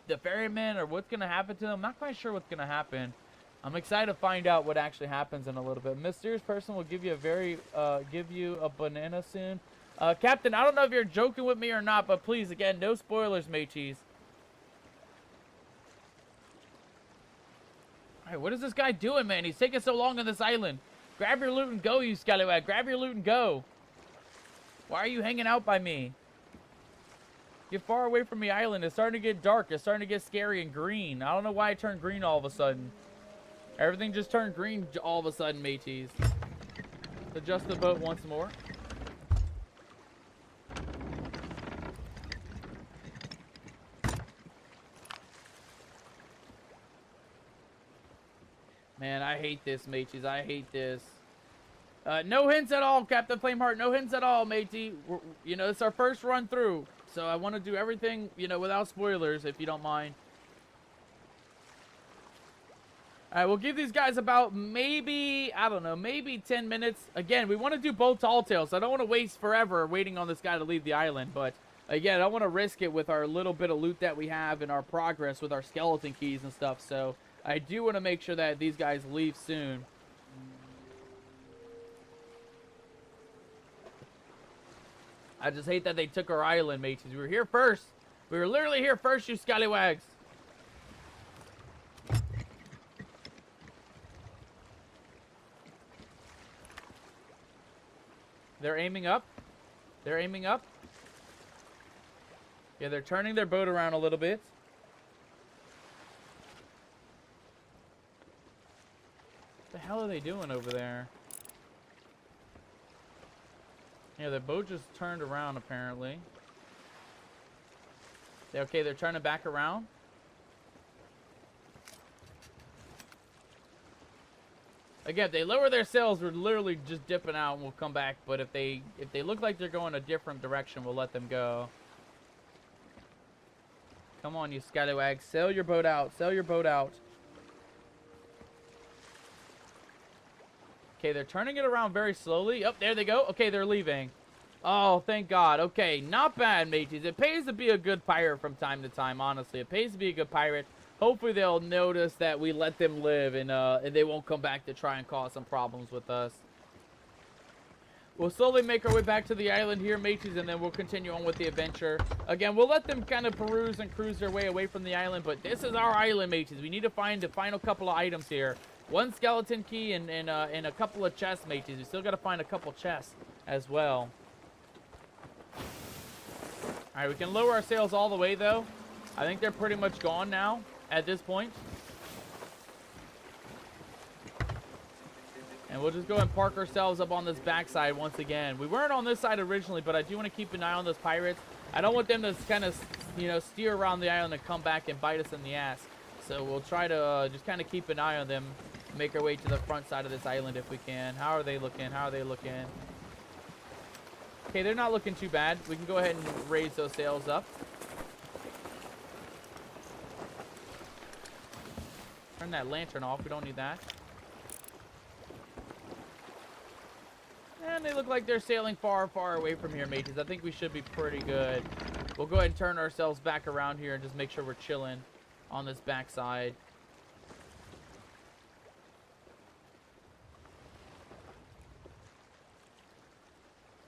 the ferryman, or what's gonna happen to them. I'm not quite sure what's gonna happen. I'm excited to find out what actually happens in a little bit. Mysterious person will give you a banana soon. Captain, I don't know if you're joking with me or not, but please, again, no spoilers, mateys. Alright, what is this guy doing, man? He's taking so long on this island. Grab your loot and go, you scallywag. Grab your loot and go. Why are you hanging out by me? Get far away from the island. It's starting to get dark. It's starting to get scary and green. I don't know why it turned green all of a sudden. Everything just turned green all of a sudden, mateys. Adjust the boat once more. Man, I hate this, mateys. I hate this. No hints at all, Captain Flameheart. No hints at all, matey. You know, it's our first run through. So I want to do everything, you know, without spoilers, if you don't mind. Alright, we'll give these guys about maybe, I don't know, maybe 10 minutes. Again, we want to do both tall tales, so I don't want to waste forever waiting on this guy to leave the island. But, again, I don't want to risk it with our little bit of loot that we have and our progress with our skeleton keys and stuff. So, I do want to make sure that these guys leave soon. I just hate that they took our island, mates. We were here first. We were literally here first, you scallywags. They're aiming up. They're aiming up. Yeah, they're turning their boat around a little bit. What the hell are they doing over there? Yeah, their boat just turned around, apparently. Okay, they're turning back around. Again, if they lower their sails, we're literally just dipping out and we'll come back. But if they look like they're going a different direction, we'll let them go. Come on, you scallywags. Sail your boat out. Sail your boat out. Okay, they're turning it around very slowly. Oh, there they go. Okay, they're leaving. Oh, thank God. Okay, not bad, mateys. It pays to be a good pirate from time to time, honestly. It pays to be a good pirate. Hopefully they'll notice that we let them live and they won't come back to try and cause some problems with us. We'll slowly make our way back to the island here, mateys, and then we'll continue on with the adventure. Again, we'll let them kind of peruse and cruise their way away from the island, but this is our island, mateys. We need to find the final couple of items here. One skeleton key and a couple of chests, mateys. We still got to find a couple chests as well. Alright, we can lower our sails all the way, though. I think they're pretty much gone now at this point. And we'll just go and park ourselves up on this backside once again. We weren't on this side originally, but I do want to keep an eye on those pirates. I don't want them to kind of, you know, steer around the island and come back and bite us in the ass. So we'll try to just kind of keep an eye on them. Make our way to the front side of this island if we can. How are they looking? How are they looking? Okay, they're not looking too bad. We can go ahead and raise those sails up. Turn that lantern off. We don't need that. And they look like they're sailing far, far away from here, mateys. I think we should be pretty good. We'll go ahead and turn ourselves back around here and just make sure we're chilling on this backside.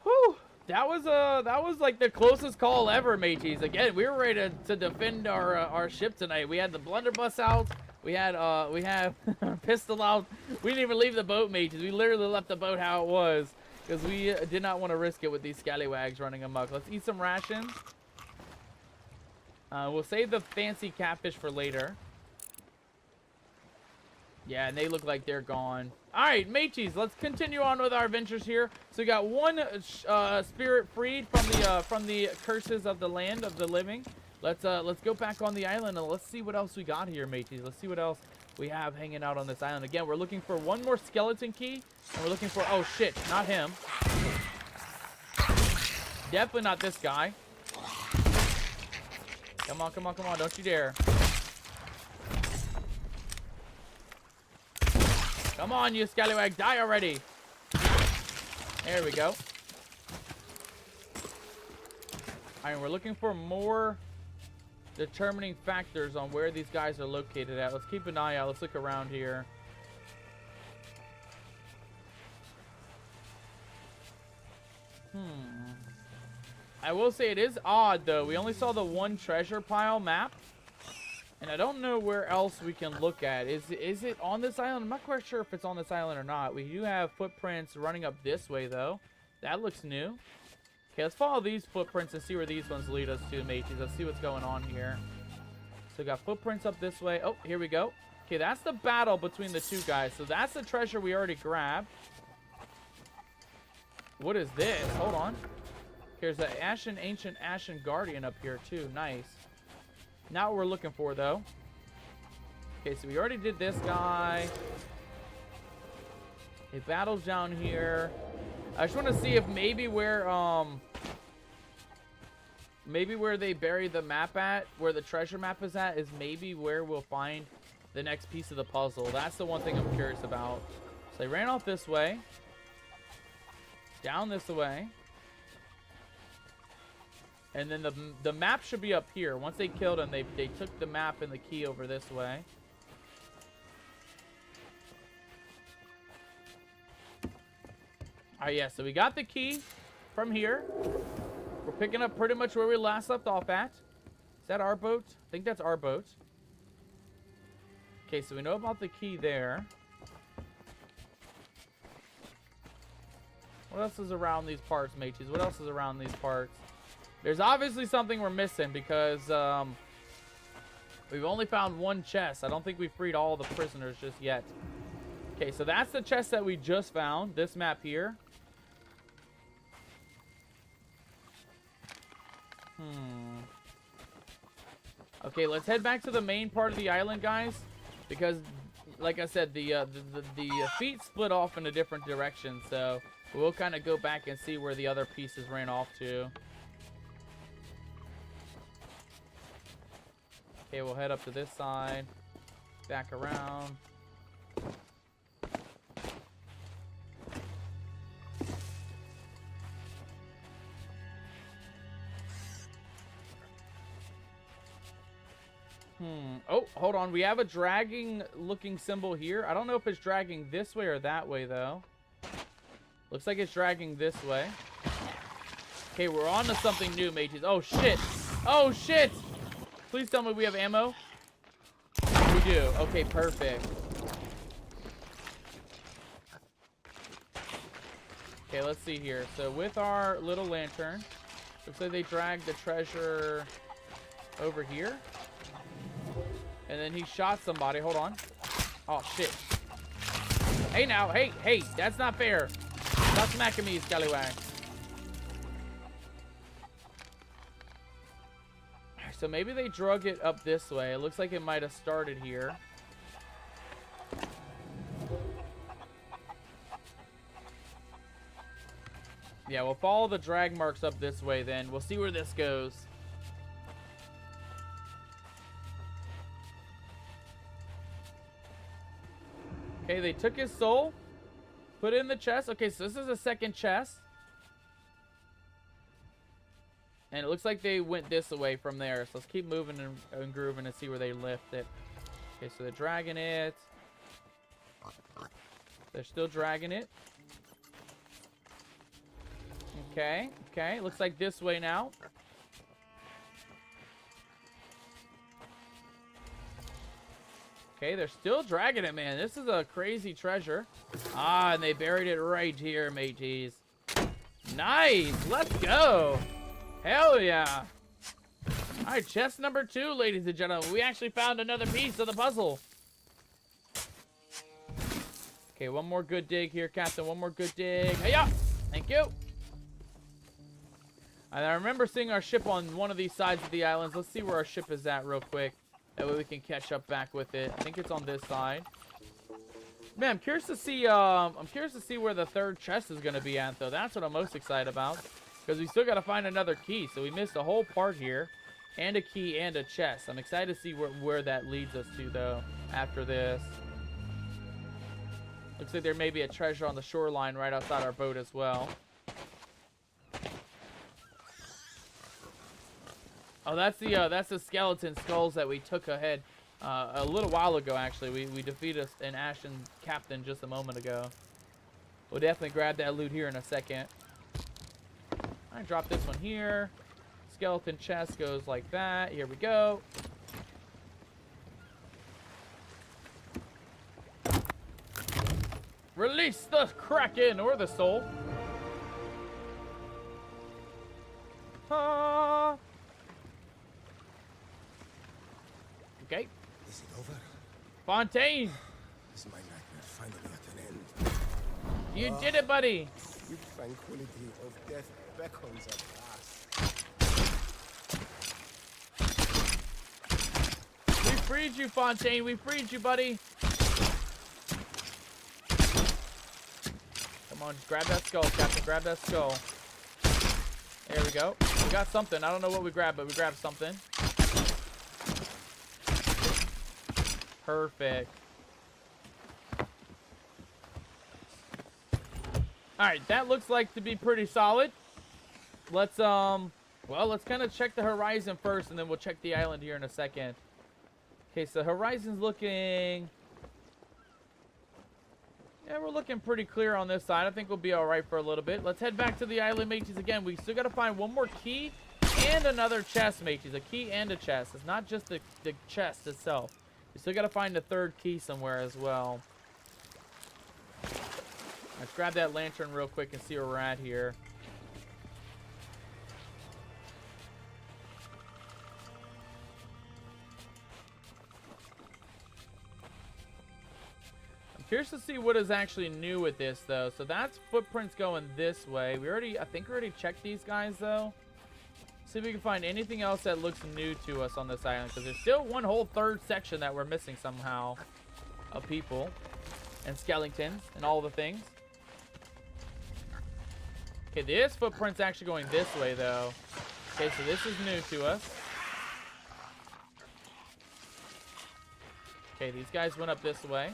Whew! That was like the closest call ever, mateys. Again, we were ready to defend our ship tonight. We had the blunderbuss out. We have pistol out. We didn't even leave the boat, mateys. We literally left the boat how it was because we did not want to risk it with these scallywags running amok. Let's eat some rations. We'll save the fancy catfish for later. Yeah, and they look like they're gone. All right, mateys, let's continue on with our adventures here. So we got one spirit freed from the curses of the land of the living. Let's go back on the island and let's see what else we got here, mateys. Let's see what else we have hanging out on this island. Again, we're looking for one more skeleton key, and we're looking for, oh shit, not him. Definitely not this guy. Come on, come on, come on, don't you dare. Come on, you scallywag, die already. There we go. Alright, we're looking for more determining factors on where these guys are located at. Let's keep an eye out. Let's look around here. I will say it is odd, though. We only saw the one treasure pile map. And I don't know where else we can look at. Is it on this island? I'm not quite sure if it's on this island or not. We do have footprints running up this way, though. That looks new. Okay, let's follow these footprints and see where these ones lead us to, mateys. Let's see what's going on here. So we got footprints up this way. Oh, here we go. Okay, that's the battle between the two guys. So that's the treasure we already grabbed. What is this? Hold on. There's an ancient Ashen Guardian up here, too. Nice. Not what we're looking for, though. Okay, so we already did this guy. Okay, battle's down here. I just want to see if maybe where they bury the map at, where the treasure map is at, is maybe where we'll find the next piece of the puzzle. That's the one thing I'm curious about. So they ran off this way. Down this way. And then the map should be up here. Once they killed him, they took the map and the key over this way. Alright, yeah, so we got the key from here. We're picking up pretty much where we last left off at. Is that our boat? I think that's our boat. Okay, so we know about the key there. What else is around these parts, mateys? What else is around these parts? There's obviously something we're missing because we've only found one chest. I don't think we freed all the prisoners just yet. Okay, so that's the chest that we just found. This map here. Okay, let's head back to the main part of the island, guys, because, like I said, the feet split off in a different direction, so we'll kind of go back and see where the other pieces ran off to. Okay, we'll head up to this side, back around. Oh, hold on. We have a dragging looking symbol here. I don't know if it's dragging this way or that way, though. Looks like it's dragging this way. Okay, we're on to something new, mages. Oh, shit. Oh, shit. Please tell me we have ammo. We do. Okay, perfect. Okay, let's see here. So with our little lantern, looks like they dragged the treasure over here. And then he shot somebody. Hold on. Oh, shit. Hey, now. Hey, hey. That's not fair. Stop smacking me, scallywag. So maybe they drug it up this way. It looks like it might have started here. Yeah, we'll follow the drag marks up this way then. We'll see where this goes. Okay, they took his soul, put it in the chest. Okay, so this is a second chest. And it looks like they went this way from there. So let's keep moving and grooving and see where they lift it. Okay, so they're dragging it. They're still dragging it. Okay, okay. Looks like this way now. Okay, they're still dragging it, man. This is a crazy treasure. Ah, and they buried it right here, mateys. Nice. Let's go. Hell yeah. All right, chest number 2, ladies and gentlemen. We actually found another piece of the puzzle. Okay, one more good dig here, Captain. One more good dig. Hey-ya. Thank you. And I remember seeing our ship on one of these sides of the islands. Let's see where our ship is at real quick. That way we can catch up back with it. I think it's on this side. Man, I'm curious to see where the third chest is going to be at, though. That's what I'm most excited about. Because we still got to find another key. So we missed a whole part here. And a key and a chest. I'm excited to see where that leads us to, though, after this. Looks like there may be a treasure on the shoreline right outside our boat as well. Oh, that's the skeleton skulls that we took ahead a little while ago, actually. We defeated an Ashen captain just a moment ago. We'll definitely grab that loot here in a second. I drop this one here. Skeleton chest goes like that. Here we go. Release the Kraken or the soul. Ah. Okay. Is it over? Fontaine! Is my nightmare finally at an end? You did it, buddy! The tranquility of death beckons at last. We freed you, Fontaine! We freed you, buddy! Come on, just grab that skull, Captain. Grab that skull. There we go. We got something. I don't know what we grabbed, but we grabbed something. Perfect. Alright, that looks like to be pretty solid. Let's, well, let's kind of check the horizon first, and then we'll check the island here in a second. Okay, so horizon's looking... Yeah, we're looking pretty clear on this side. I think we'll be alright for a little bit. Let's head back to the island, mateys, again. We still got to find one more key and another chest, mateys. A key and a chest. It's not just the chest itself. We still got to find a third key somewhere as well. Let's grab that lantern real quick and see where we're at here. I'm curious to see what is actually new with this, though. So that's footprints going this way. I think we already checked these guys, though. see if we can find anything else that looks new to us on this island, because there's still one whole third section that we're missing somehow of people and skeletons and all the things. Okay, this footprint's actually going this way, though. Okay, so this is new to us. Okay, these guys went up this way.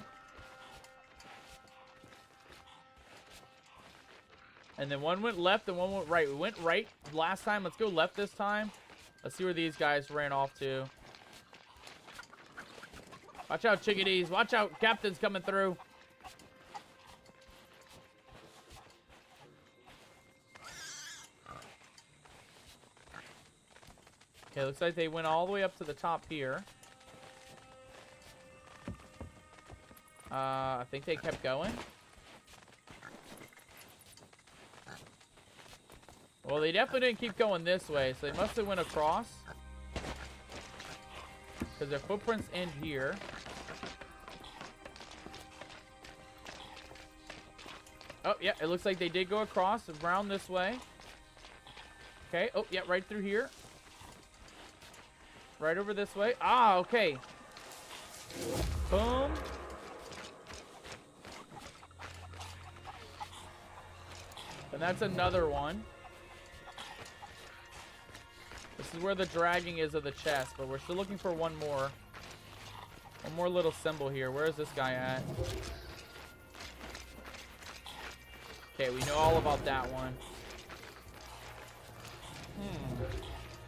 And then one went left and one went right. We went right last time. Let's go left this time. Let's see where these guys ran off to. Watch out, chickadees. Watch out. Captain's coming through. Okay, looks like they went all the way up to the top here. I think they kept going. Well, they definitely didn't keep going this way, so they must have went across. Because their footprints end here. Oh, yeah, it looks like they did go across around this way. Okay, oh, yeah, right through here. Right over this way. Ah, okay. Boom. And that's another one. This is where the dragging is of the chest, but we're still looking for one more. One more little symbol here. Where is this guy at? Okay, we know all about that one.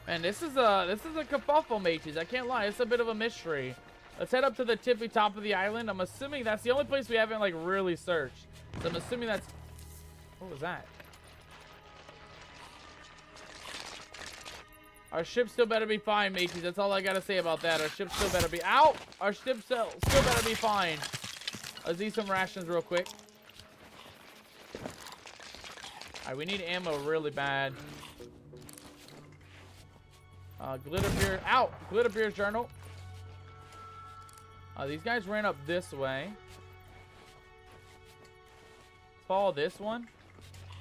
Man, this is a kerfuffle, mateys. I can't lie. It's a bit of a mystery. Let's head up to the tippy top of the island. I'm assuming that's the only place we haven't, like, really searched. So I'm assuming that's... What was that? Our ship still better be fine, mateys. That's all I gotta say about that. Our ship still better be... Ow! Our ship still better be fine. Let's eat some rations real quick. Alright, we need ammo really bad. Glitter beer. Ow! Glitter beer's journal. These guys ran up this way. Follow this one.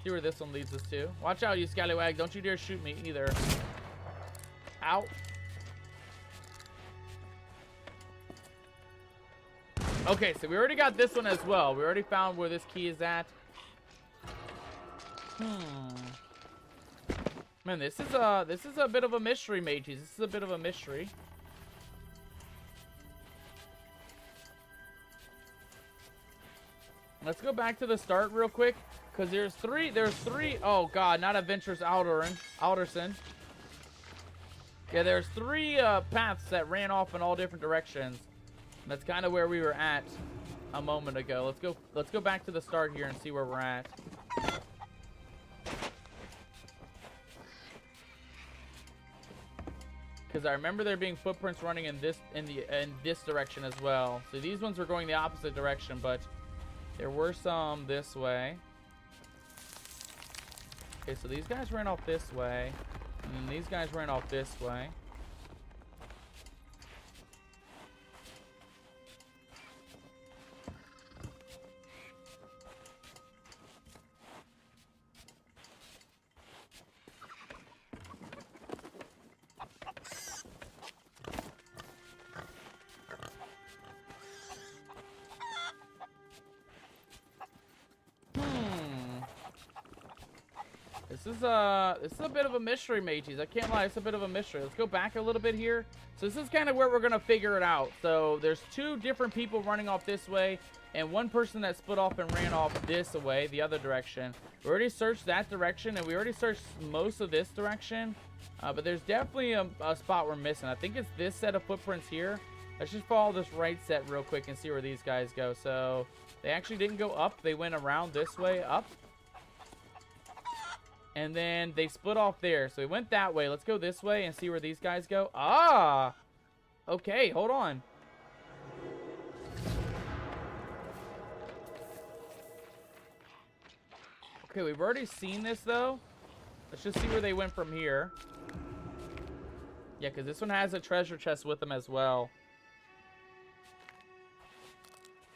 See where this one leads us to. Watch out, you scallywag. Don't you dare shoot me either. Ow. Okay, so we already got this one as well. We already found where this key is at. Man, this is a bit of a mystery, mateys. This is a bit of a mystery. Let's go back to the start real quick, because there's three, oh god, not Adventures Alderson. Yeah, there's three paths that ran off in all different directions. That's kind of where we were at a moment ago. Let's go back to the start here and see where we're at. Because I remember there being footprints running in this direction as well. So these ones were going the opposite direction, but there were some this way. Okay, so these guys ran off this way, and then these guys ran off this way. This is a bit of a mystery, mateys. I can't lie, it's a bit of a mystery. Let's go back a little bit here. So this is kind of where we're gonna figure it out. So there's two different people running off this way, and one person that split off and ran off this way, the other direction. We already searched that direction, and we already searched most of this direction. But there's definitely a spot we're missing. I think it's this set of footprints here. Let's just follow this right set real quick and see where these guys go. So they actually didn't go up. They went around this way, up. And then they split off there. So we went that way. Let's go this way and see where these guys go. Ah! Okay, hold on. Okay, we've already seen this, though. Let's just see where they went from here. Yeah, because this one has a treasure chest with them as well.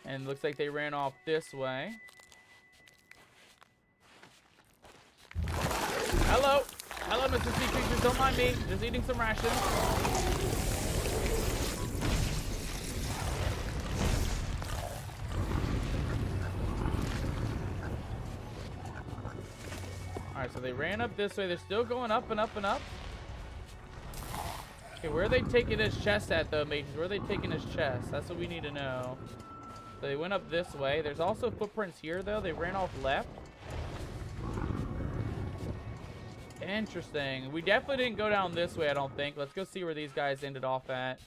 And it looks like they ran off this way. Hello. Hello, Mr. Sea Creatures. Don't mind me. Just eating some rations. Alright, so they ran up this way. They're still going up and up and up. Okay, where are they taking his chest at, though, mages? Where are they taking his chest? That's what we need to know. So they went up this way. There's also footprints here, though. They ran off left. Interesting. We definitely didn't go down this way, I don't think. Let's go see where these guys ended off at.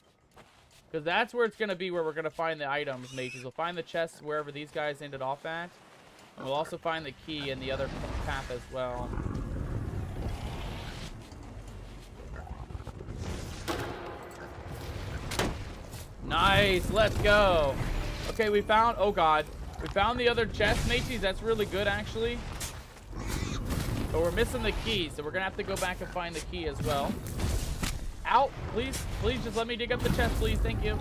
Because that's where it's going to be, where we're going to find the items, mages. We'll find the chests wherever these guys ended off at. And we'll also find the key in the other path as well. Nice. Let's go. Okay, we found... Oh, God. We found the other chest, mages. That's really good, actually. But we're missing the key, so we're going to have to go back and find the key as well. Out. Please. Please, just let me dig up the chest, please. Thank you.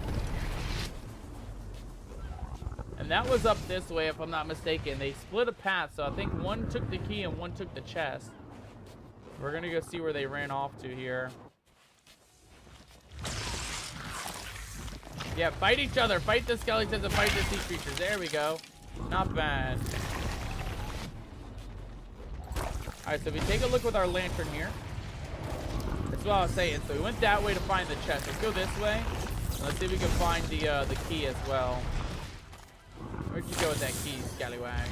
And that was up this way, if I'm not mistaken. They split a path, so I think one took the key and one took the chest. We're going to go see where they ran off to here. Yeah, fight each other. Fight the skeletons and fight the sea creatures. There we go. Not bad. Alright, so we take a look with our lantern here. That's what I was saying. So we went that way to find the chest. Let's go this way. Let's see if we can find the key as well. Where'd you go with that key, scallywag?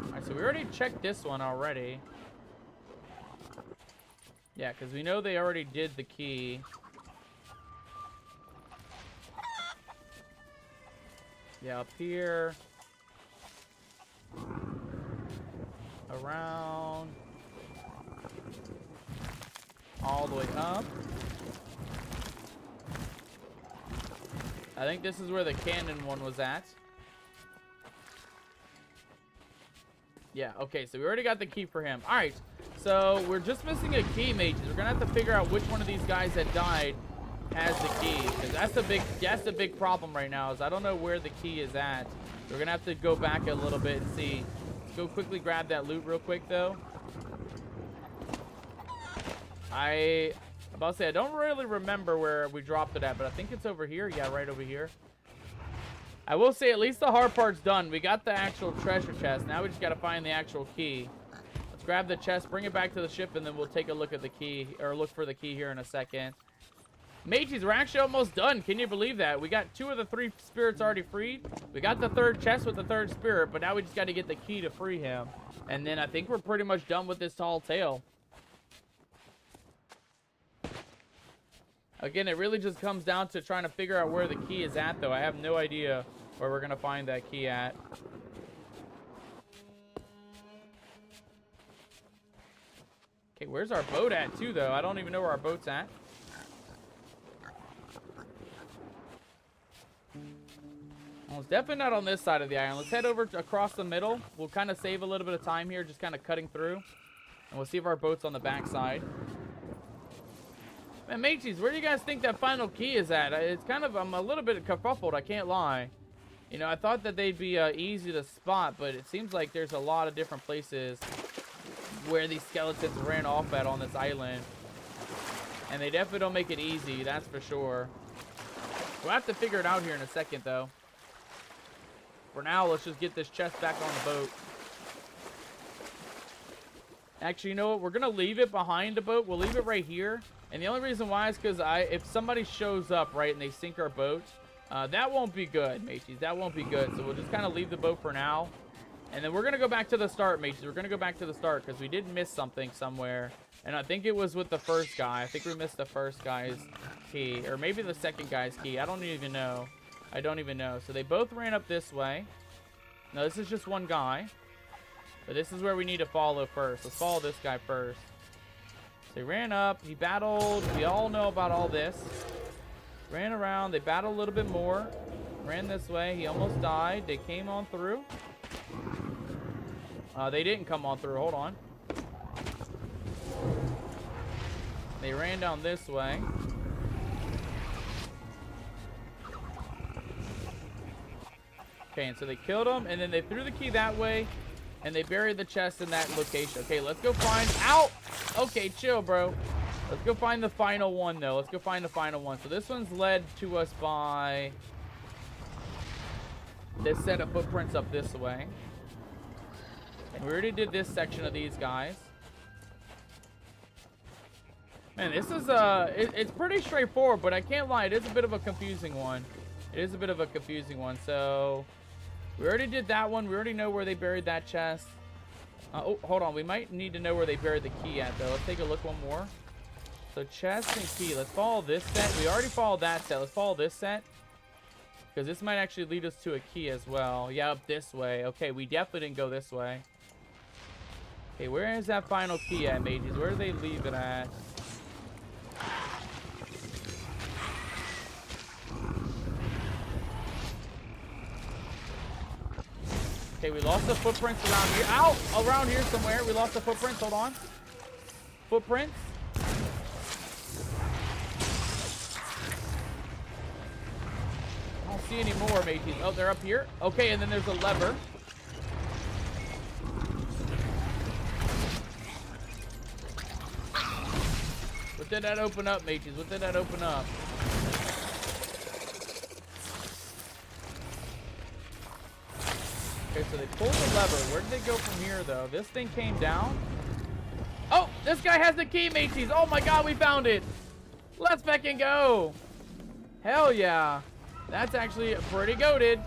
Alright, so we already checked this one already. Yeah, because we know they already did the key. Yeah, up here. Around. All the way up. I think this is where the cannon one was at. Yeah, okay, so we already got the key for him. Alright, so we're just missing a key, mages. We're gonna have to figure out which one of these guys that died has the key. Because that's the big problem right now, is I don't know where the key is at. We're gonna have to go back a little bit and see. Let's go quickly grab that loot real quick, though. I'm about to say, I don't really remember where we dropped it at, but I think it's over here. Yeah, right over here. I will say, at least the hard part's done. We got the actual treasure chest. Now we just got to find the actual key. Let's grab the chest, bring it back to the ship, and then we'll take a look at the key, or look for the key here in a second. Mages, we're actually almost done. Can you believe that? We got 2 of the 3 spirits already freed. We got the 3rd chest with the 3rd spirit, but now we just got to get the key to free him. And then I think we're pretty much done with this tall tale. Again, it really just comes down to trying to figure out where the key is at, though. I have no idea where we're going to find that key at. Okay, where's our boat at, too, though? I don't even know where our boat's at. Well, it's definitely not on this side of the island. Let's head over across the middle. We'll kind of save a little bit of time here, just kind of cutting through. And we'll see if our boat's on the back side. Man, mages, where do you guys think that final key is at? It's kind of, I'm a little bit kerfuffled, I can't lie. You know, I thought that they'd be easy to spot, but it seems like there's a lot of different places where these skeletons ran off at on this island. And they definitely don't make it easy, that's for sure. We'll have to figure it out here in a second, though. For now, let's just get this chest back on the boat. Actually, you know what? We're going to leave it behind the boat. We'll leave it right here. And the only reason why is because if somebody shows up, right, and they sink our boat, that won't be good, mages. That won't be good. So we'll just kind of leave the boat for now. And then we're going to go back to the start, mages. We're going to go back to the start because we did miss something somewhere. And I think it was with the first guy. I think we missed the first guy's key. Or maybe the second guy's key. I don't even know. I don't even know. So they both ran up this way. No, this is just one guy. But this is where we need to follow first. Let's follow this guy first. So he ran up. He battled. We all know about all this. Ran around. They battled a little bit more. Ran this way. He almost died. They came on through. They didn't come on through. Hold on. They ran down this way. Okay, and so they killed him, and then they threw the key that way. And they buried the chest in that location. Okay, let's go find... Ow! Okay, chill, bro. Let's go find the final one, though. Let's go find the final one. So this one's led to us by this set of footprints up this way. And we already did this section of these guys. Man, this is, it's pretty straightforward, but I can't lie. It is a bit of a confusing one. It is a bit of a confusing one. So, we already did that one. We already know where they buried that chest. Oh, hold on. We might need to know where they buried the key at, though. Let's take a look one more. So, chest and key. Let's follow this set. We already followed that set. Let's follow this set. Because this might actually lead us to a key as well. Yeah, up this way. Okay, we definitely didn't go this way. Okay, where is that final key at, mages? Where do they leave it at? Okay, we lost the footprints around here. Ow! Around here somewhere. We lost the footprints. Hold on. Footprints. I don't see any more, mages. Oh, they're up here. Okay, and then there's a lever. What did that open up, mages? What did that open up? Okay, so they pulled the lever. Where did they go from here, though? This thing came down. Oh, this guy has the key, mates. Oh my god, we found it. Let's fucking go. Hell yeah. That's actually pretty goated.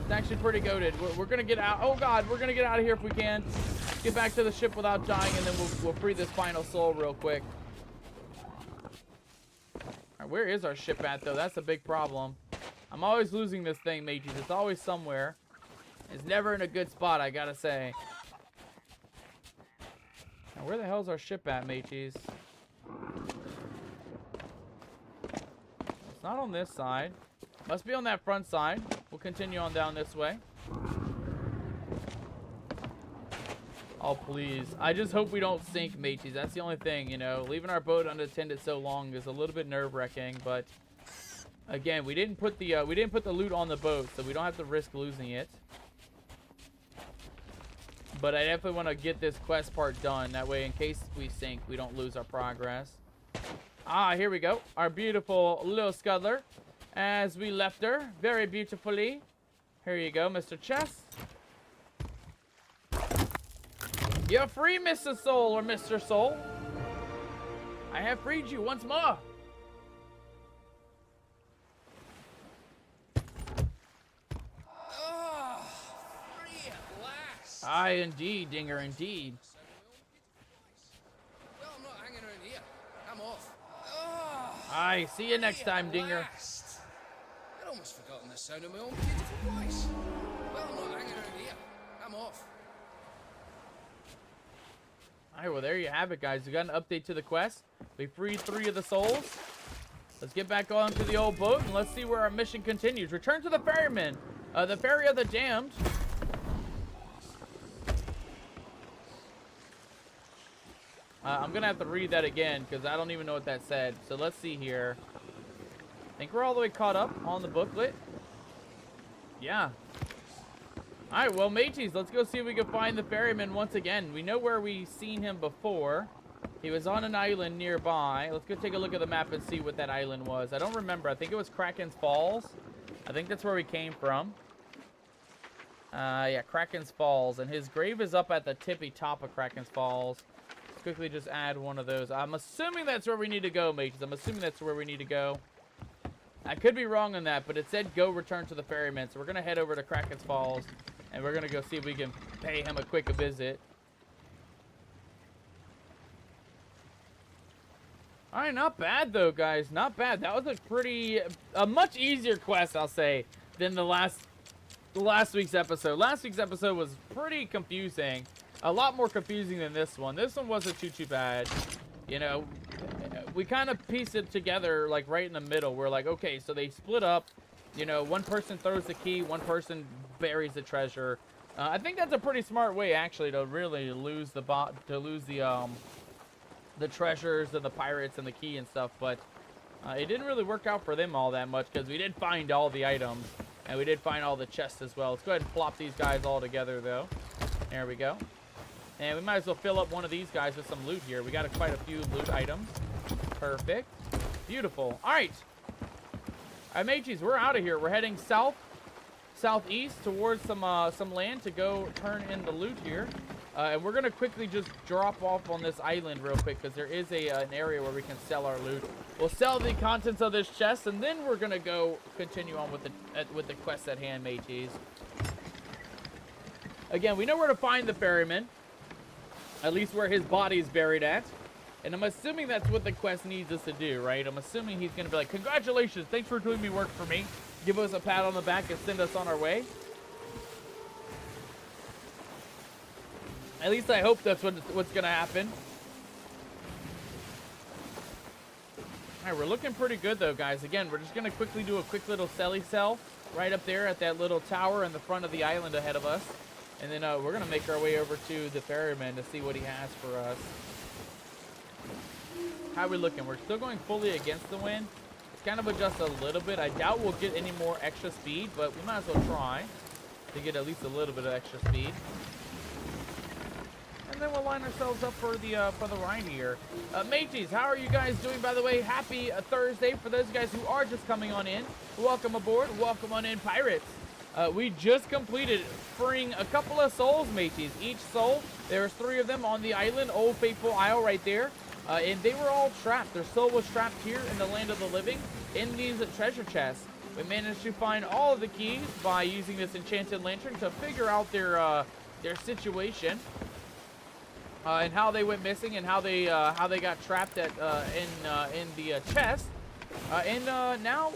It's actually pretty goated. We're going to get out. Oh god, we're going to get out of here if we can. Get back to the ship without dying, and then we'll free this final soul real quick. Alright, where is our ship at, though? That's a big problem. I'm always losing this thing, mages. It's always somewhere. It's never in a good spot, I gotta say. Now, where the hell's our ship at, mages? It's not on this side. Must be on that front side. We'll continue on down this way. Oh, please. I just hope we don't sink, mates. That's the only thing, you know. Leaving our boat unattended so long is a little bit nerve-wracking, but again, we didn't put the loot on the boat, so we don't have to risk losing it. But I definitely want to get this quest part done. That way, in case we sink, we don't lose our progress. Ah, here we go. Our beautiful little scuttler. As we left her very beautifully. Here you go, Mr. Chess. You're free, Mr. Soul or Mr. Soul. I have freed you once more. Oh, free at last. Aye, indeed, Dinger, indeed. Well, I'm not hanging around here. I'm off. Oh, Aye, see you next time, Dinger. last. I'd almost forgotten the sound of my own beautiful voice. Well, I'm not hanging around here. I'm off. Alright, well, there you have it, guys. We got an update to the quest. We freed 3 of the souls. Let's get back onto the old boat, and let's see where our mission continues. Return to the ferryman. The ferry of the damned. I'm going to have to read that again, because I don't even know what that said. So let's see here. I think we're all the way caught up on the booklet. Yeah. Alright, well, mateys, let's go see if we can find the ferryman once again. We know where we've seen him before. He was on an island nearby. Let's go take a look at the map and see what that island was. I don't remember. I think it was Kraken's Falls. I think that's where we came from. Yeah, Kraken's Falls. And his grave is up at the tippy top of Kraken's Falls. Let's quickly just add one of those. I'm assuming that's where we need to go, mateys. I'm assuming that's where we need to go. I could be wrong on that, but it said go return to the ferryman. So we're going to head over to Kraken's Falls. And we're going to go see if we can pay him a quick visit. Alright, not bad though, guys. Not bad. That was a much easier quest, I'll say, than the last week's episode. Last week's episode was pretty confusing. A lot more confusing than this one. This one wasn't too bad. You know, we kind of pieced it together, like, right in the middle. We're like, okay, so they split up. You know, one person throws the key, one person buries the treasure. I think that's a pretty smart way, actually, to really lose the treasures and the pirates and the key and stuff. But it didn't really work out for them all that much, because we did find all the items. And we did find all the chests as well. Let's go ahead and plop these guys all together, though. There we go. And we might as well fill up one of these guys with some loot here. We got quite a few loot items. Perfect. Beautiful. All right. All right, mateys, we're out of here. We're heading southeast towards some land to go turn in the loot here. And we're going to quickly just drop off on this island real quick because there is an area where we can sell our loot. We'll sell the contents of this chest, and then we're going to go continue on with the quest at hand, mateys. Again, we know where to find the ferryman. At least where his body is buried at. And I'm assuming that's what the quest needs us to do, right? I'm assuming he's going to be like, congratulations, thanks for doing me work for me. Give us a pat on the back and send us on our way. At least I hope that's what's going to happen. All right, we're looking pretty good, though, guys. Again, we're just going to quickly do a quick little selly sell right up there at that little tower in the front of the island ahead of us. And then we're going to make our way over to the ferryman to see what he has for us. How are we looking? We're still going fully against the wind. Let's kind of adjust a little bit. I doubt we'll get any more extra speed, but we might as well try to get at least a little bit of extra speed. And then we'll line ourselves up for the ride here. Mateys, how are you guys doing, by the way? Happy Thursday for those guys who are just coming on in. Welcome aboard. Welcome on in, pirates. We just completed freeing a couple of souls, mateys. Each soul, there's 3 of them on the island, Old Faithful Isle right there. And they were all trapped. Their soul was trapped here in the land of the living in these treasure chests. We managed to find all of the keys by using this enchanted lantern to figure out their situation. And how they went missing and how they got trapped in the chest. And now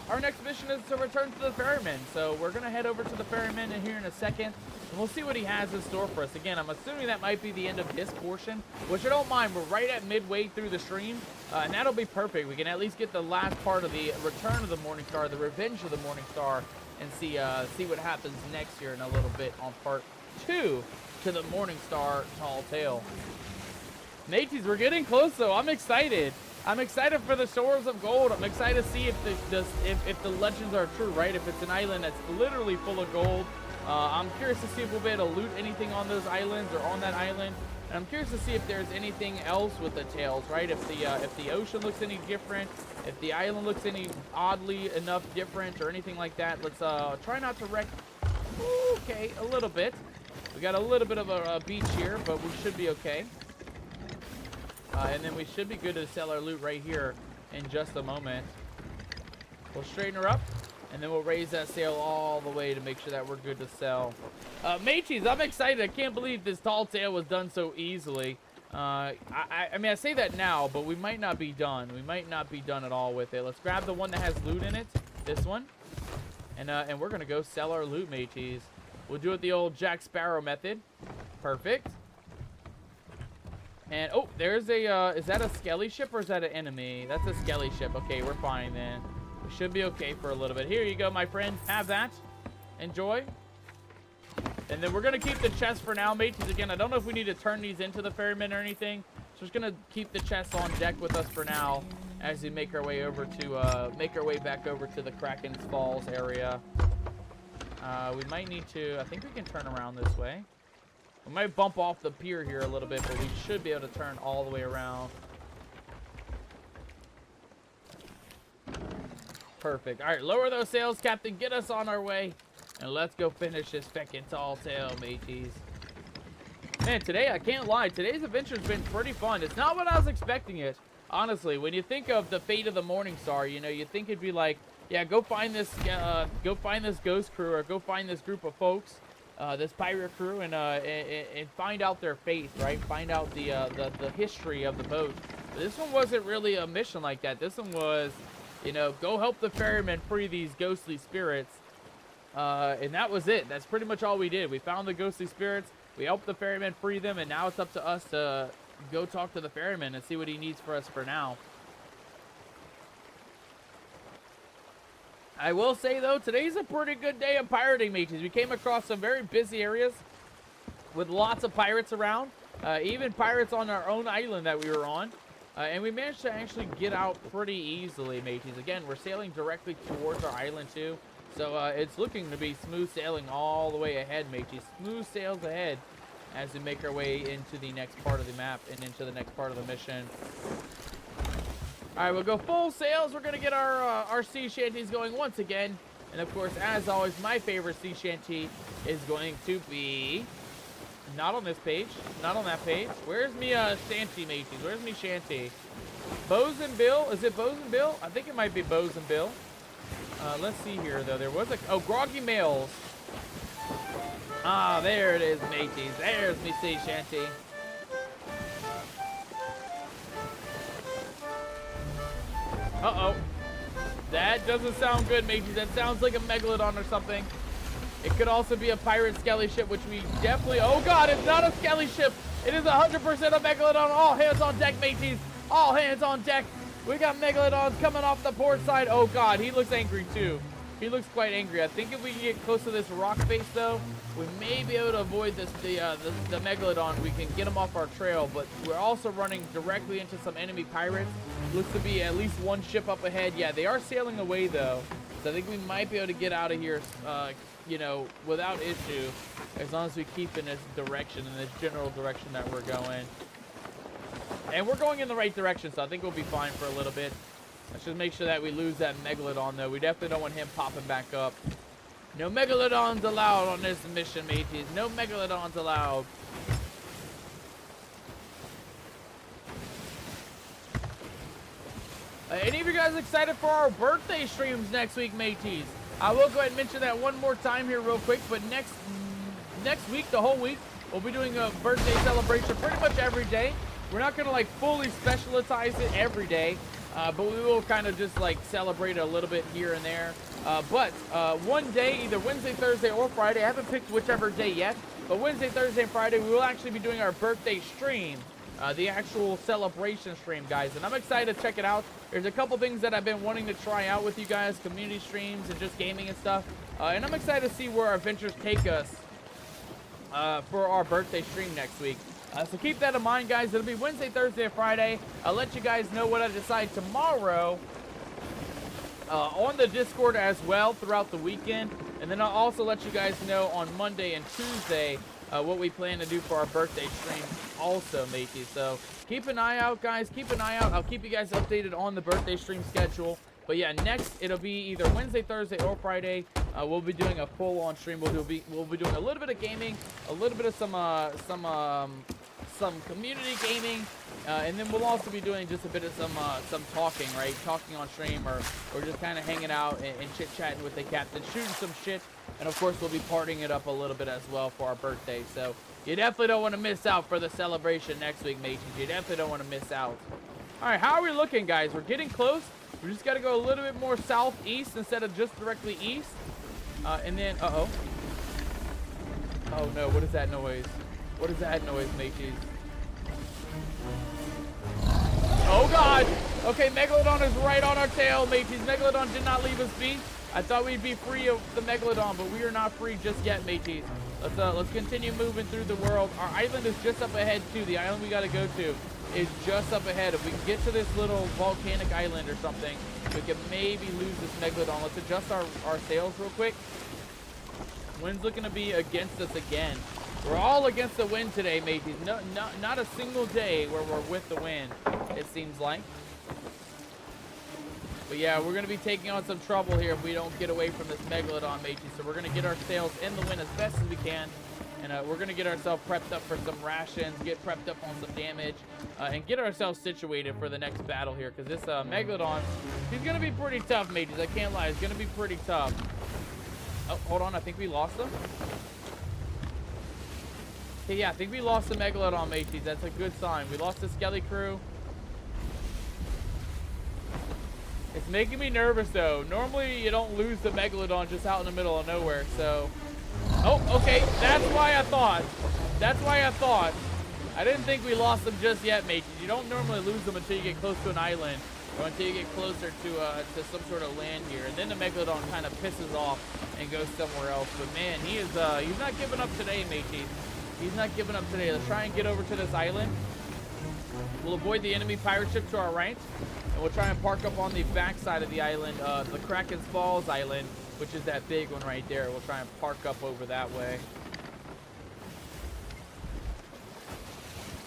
our next mission is to return to the ferryman. So we're going to head over to the ferryman in here in a second. And we'll see what he has in store for us. Again, I'm assuming that might be the end of this portion, which I don't mind. We're right at midway through the stream. And that'll be perfect. We can at least get the last part of the Return of the Morning Star, the Revenge of the Morning Star, and see what happens next year in a little bit on part 2 to the Morning Star Tall Tale. Mateys, we're getting close, though. I'm excited. I'm excited for the Shores of Gold. I'm excited to see if the legends are true, right? If it's an island that's literally full of gold. I'm curious to see if we'll be able to loot anything on those islands or on that island. And I'm curious to see if there's anything else with the tales, right? If the ocean looks any different, if the island looks any oddly enough different or anything like that. Let's try not to wreck. Okay, a little bit. We got a little bit of a beach here, but we should be okay. And then we should be good to sell our loot right here in just a moment. We'll straighten her up, and then we'll raise that sail all the way to make sure that we're good to sell. Mateys, I'm excited. I can't believe this tall tale was done so easily. I mean, I say that now, but we might not be done. We might not be done at all with it. Let's grab the one that has loot in it, this one. And we're going to go sell our loot, mateys. We'll do it the old Jack Sparrow method. Perfect. And, oh, there's a, is that a skelly ship or is that an enemy? That's a skelly ship. Okay, we're fine then. We should be okay for a little bit. Here you go, my friend. Have that. Enjoy. And then we're going to keep the chest for now, mateys. Again, I don't know if we need to turn these into the ferryman or anything. So we're just going to keep the chest on deck with us for now as we make our way over to, back over to the Kraken's Falls area. We might need to, I think we can turn around this way. We might bump off the pier here a little bit, but we should be able to turn all the way around. Perfect. All right, lower those sails, Captain. Get us on our way. And let's go finish this feckin' tall tale, mateys. Man, today, I can't lie. Today's adventure's been pretty fun. It's not what I was expecting it. Honestly, when you think of the fate of the Morning Star, you know, you think it'd be like, yeah, go find this ghost crew or go find this group of folks. This pirate crew and find out their fate, right? Find out the history of the boat. But this one wasn't really a mission like that. This one was, you know, go help the ferryman free these ghostly spirits. And that was it. That's pretty much all we did. We found the ghostly spirits. We helped the ferryman free them, and now it's up to us to go talk to the ferryman and see what he needs for us for now. I will say, though, today's a pretty good day of pirating, mateys. We came across some very busy areas with lots of pirates around, even pirates on our own island that we were on. And we managed to actually get out pretty easily, mateys. Again, we're sailing directly towards our island, too. So it's looking to be smooth sailing all the way ahead, matey. Smooth sails ahead as we make our way into the next part of the map and into the next part of the mission. All right, we'll go full sails. We're gonna get our sea shanties going once again, and of course, as always, my favorite sea shanty is going to be not on this page, not on that page. Where's me shanty, mateys? Where's me shanty? Bows and Bill? Is it Bows and Bill? I think it might be Bows and Bill. Let's see here, though. There was a Groggy Males. Ah, there it is, mateys. There's me sea shanty. Uh-oh. That doesn't sound good, mateys. That sounds like a Megalodon or something. It could also be a pirate skelly ship, which we definitely... Oh, God, it's not a skelly ship. It is 100% a Megalodon. All hands on deck, mateys. All hands on deck. We got Megalodons coming off the port side. Oh, God, he looks angry, too. He looks quite angry. I think if we can get close to this rock face, though, we may be able to avoid the Megalodon. We can get him off our trail, but we're also running directly into some enemy pirates. Looks to be at least one ship up ahead. Yeah, they are sailing away, though. So I think we might be able to get out of here, you know, without issue, as long as we keep in this direction, in this general direction that we're going. And we're going in the right direction, so I think we'll be fine for a little bit. Let's just make sure that we lose that Megalodon, though. We definitely don't want him popping back up. No Megalodons allowed on this mission, mateys. No Megalodons allowed. Any of you guys excited for our birthday streams next week, mateys? I will go ahead and mention that one more time here real quick, but next week, the whole week, we'll be doing a birthday celebration pretty much every day. We're not going to, like, fully specialize it every day, but we will kind of just, like, celebrate a little bit here and there. But one day, either Wednesday, Thursday, or Friday, I haven't picked whichever day yet, but Wednesday, Thursday, and Friday, we will actually be doing our birthday stream. The actual celebration stream, guys, and I'm excited to check it out. There's a couple things that I've been wanting to try out with you guys, community streams and just gaming and stuff, and I'm excited to see where our adventures take us for our birthday stream next week. So keep that in mind, guys. It'll be Wednesday, Thursday, and Friday. I'll let you guys know what I decide tomorrow on the Discord as well throughout the weekend, and then I'll also let you guys know on Monday and Tuesday what we plan to do for our birthday stream also, matey. So keep an eye out, guys. Keep an eye out. I'll keep you guys updated on the birthday stream schedule. But yeah, next it'll be either Wednesday, Thursday, or Friday. We'll be doing a full-on stream. We'll be doing a little bit of gaming, a little bit of some community gaming, and then we'll also be doing just a bit of some talking, right? Talking on stream, or just kind of hanging out and chit-chatting with the captain, shooting some shit. And, of course, we'll be partying it up a little bit as well for our birthday. So you definitely don't want to miss out for the celebration next week, mateys. You definitely don't want to miss out. All right, how are we looking, guys? We're getting close. We just got to go a little bit more southeast instead of just directly east. And then, uh-oh. Oh, no, what is that noise? What is that noise, mateys? Oh, God. Okay, Megalodon is right on our tail, mateys. Megalodon did not leave us be. I thought we'd be free of the Megalodon, but we are not free just yet, mateys. Let's continue moving through the world. Our island is just up ahead, too. The island we got to go to is just up ahead. If we can get to this little volcanic island or something, we can maybe lose this Megalodon. Let's adjust our sails real quick. Wind's looking to be against us again. We're all against the wind today, mateys. No, not a single day where we're with the wind, it seems like. But yeah, we're going to be taking on some trouble here if we don't get away from this Megalodon, mateys. So we're going to get our sails in the wind as best as we can. And we're going to get ourselves prepped up for some rations, get prepped up on some damage, and get ourselves situated for the next battle here. Because this Megalodon, he's going to be pretty tough, mateys. I can't lie. He's going to be pretty tough. Oh, hold on. I think we lost him. Okay, yeah, I think we lost the Megalodon, mateys. That's a good sign. We lost the Skelly crew. It's making me nervous, though. Normally, you don't lose the Megalodon just out in the middle of nowhere, so... Oh, okay. That's why I thought. That's why I thought. I didn't think we lost them just yet, mateys. You don't normally lose them until you get close to an island or until you get closer to some sort of land here. And then the Megalodon kind of pisses off and goes somewhere else. But, man, he's not giving up today, mateys. He's not giving up today. Let's try and get over to this island. We'll avoid the enemy pirate ship to our right. And we'll try and park up on the back side of the island, the Kraken's Falls Island. which is that big one right there. We'll try and park up over that way.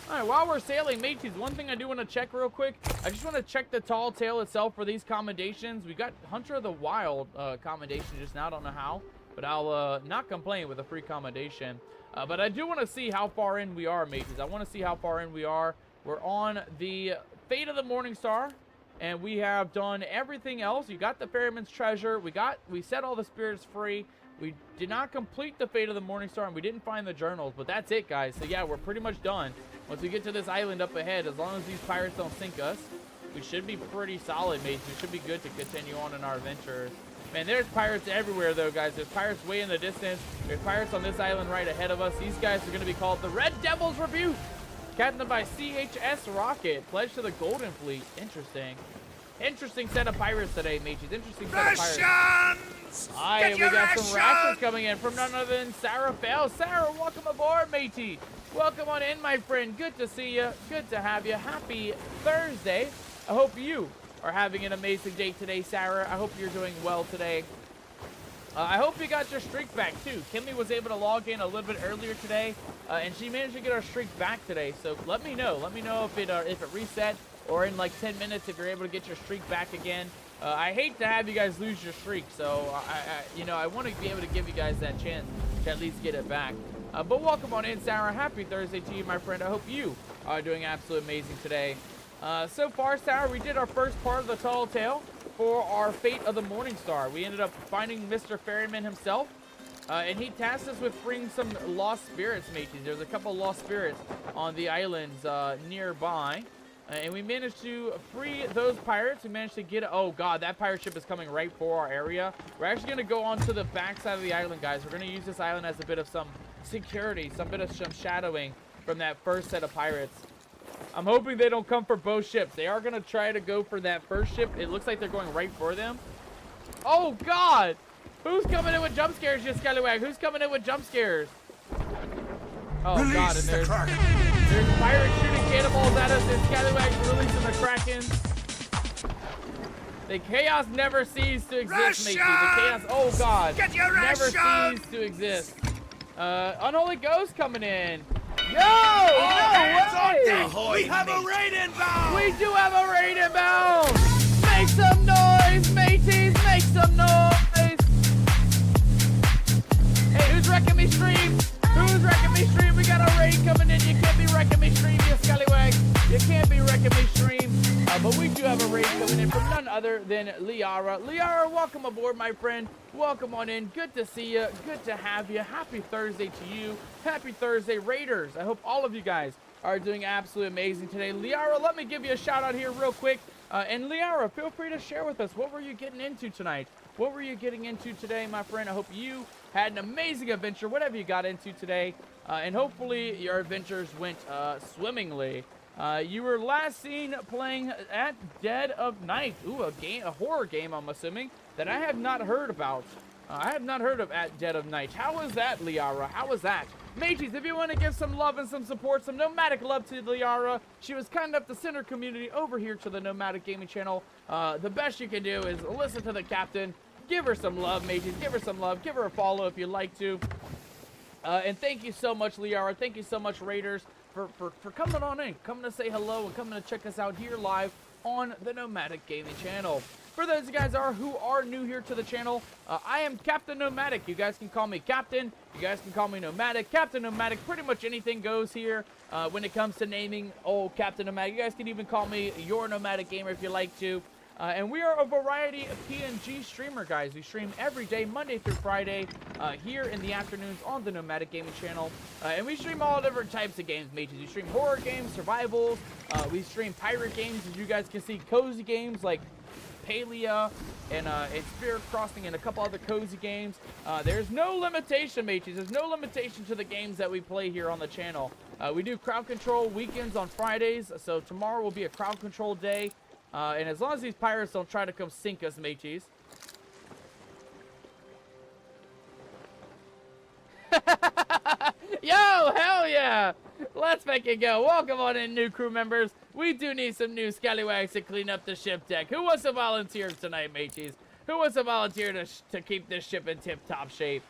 All right, while we're sailing, mateys, one thing I do want to check real quick. I just want to check the tall tale itself for these commendations. We got Hunter of the Wild commendation just now. I don't know how, but I'll not complain with a free commendation. But I do want to see how far in we are, mateys. I want to see how far in we are. We're on the Fate of the Morning Star, and we have done everything else. You got the Ferryman's Treasure. We set all the spirits free. We did not complete the Fate of the Morning Star, and we didn't find the journals, but that's it, guys. So yeah, we're pretty much done. Once we get to this island up ahead, as long as these pirates don't sink us, we should be pretty solid, mates. We should be good to continue on in our adventures. Man, there's pirates everywhere, though, guys. There's pirates way in the distance. There's pirates on this island right ahead of us. These guys are going to be called the Red Devils Rebuke, captained by CHS Rocket, pledged to the Golden Fleet. Interesting. Interesting set of pirates today, mateys. Interesting set of pirates. Rations! Aye, we got some rations coming in from none other than Sarah Bell. Sarah, welcome aboard, matey. Welcome on in, my friend. Good to see you. Good to have you. Happy Thursday. I hope you are having an amazing day today, Sarah. I hope you're doing well today. I hope you got your streak back, too. Kimmy was able to log in a little bit earlier today, and she managed to get her streak back today. So let me know. Let me know if it reset, or in like 10 minutes if you're able to get your streak back again. I hate to have you guys lose your streak, so I want to be able to give you guys that chance to at least get it back. But welcome on in, Sarah. Happy Thursday to you, my friend. I hope you are doing absolutely amazing today. So far, Sarah, we did our first part of the tall tale for our Fate of the Morning Star. We ended up finding Mr. Ferryman himself, and he tasked us with freeing some lost spirits, mateys. There's a couple lost spirits on the islands nearby, and we managed to free those pirates. We managed to get... Oh, God, that pirate ship is coming right for our area. We're actually going to go on to the back side of the island, guys. We're going to use this island as a bit of some security, some shadowing from that first set of pirates. I'm hoping they don't come for both ships. They are going to try to go for that first ship. It looks like they're going right for them. Oh, God! Who's coming in with jump scares, you scallywag? Who's coming in with jump scares? Oh, Release God, and there's pirates shooting cannonballs at us, and scallywags releasing the Krakens. The chaos never ceases to exist, matey. The chaos, oh, God, never ceases to exist. Unholy Ghost coming in. Yo! No way! We have a raid inbound! We do have a raid inbound! Make some noise, mateys! Make some noise! Hey, who's wrecking me stream? Who's wrecking me stream? We got a raid coming in. You can't be wrecking me stream, you scallywag. You can't be wrecking me stream. But we do have a raid coming in from none other than Liara. Liara, welcome aboard, my friend. Welcome on in. Good to see you. Good to have you. Happy Thursday to you. Happy Thursday, Raiders. I hope all of you guys are doing absolutely amazing today. Liara, let me give you a shout out here real quick. And Liara, feel free to share with us. What were you getting into tonight? What were you getting into today, my friend? I hope you had an amazing adventure, whatever you got into today. And hopefully your adventures went swimmingly. You were last seen playing at Dead of Night. Ooh, a horror game, I'm assuming, that I have not heard about. I have not heard of At Dead of Night. How was that, Liara? How was that? Mateys, if you want to give some love and some support, some nomadic love to Liara, she was kind enough to send her community over here to the Nomadic Gaming channel. The best you can do is listen to the captain. Give her some love, mateys. Give her some love. Give her a follow if you'd like to. And thank you so much, Liara. Thank you so much, Raiders, for coming on in, coming to say hello, and coming to check us out here live on the Nomadic Gaming channel. For those of you guys who are new here to the channel, I am Captain Nomadic. You guys can call me Captain. You guys can call me Nomadic. Captain Nomadic, pretty much anything goes here when it comes to naming Captain Nomadic. You guys can even call me your Nomadic Gamer if you like to. And we are a variety of PNG streamer, guys. We stream every day, Monday through Friday, here in the afternoons on the Nomadic Gaming channel. And we stream all different types of games, mateys. We stream horror games, survivals. We stream pirate games, as you guys can see, cozy games like Palia and Spirit Crossing and a couple other cozy games. There's no limitation, mateys. There's no limitation to the games that we play here on the channel. We do crowd control weekends on Fridays, so tomorrow will be a crowd control day. And as long as these pirates don't try to come sink us, mateys. Yo, hell yeah! Let's make it go. Welcome on in, new crew members. We do need some new scallywags to clean up the ship deck. Who wants to volunteer tonight, mateys? Who wants to volunteer to keep this ship in tip-top shape?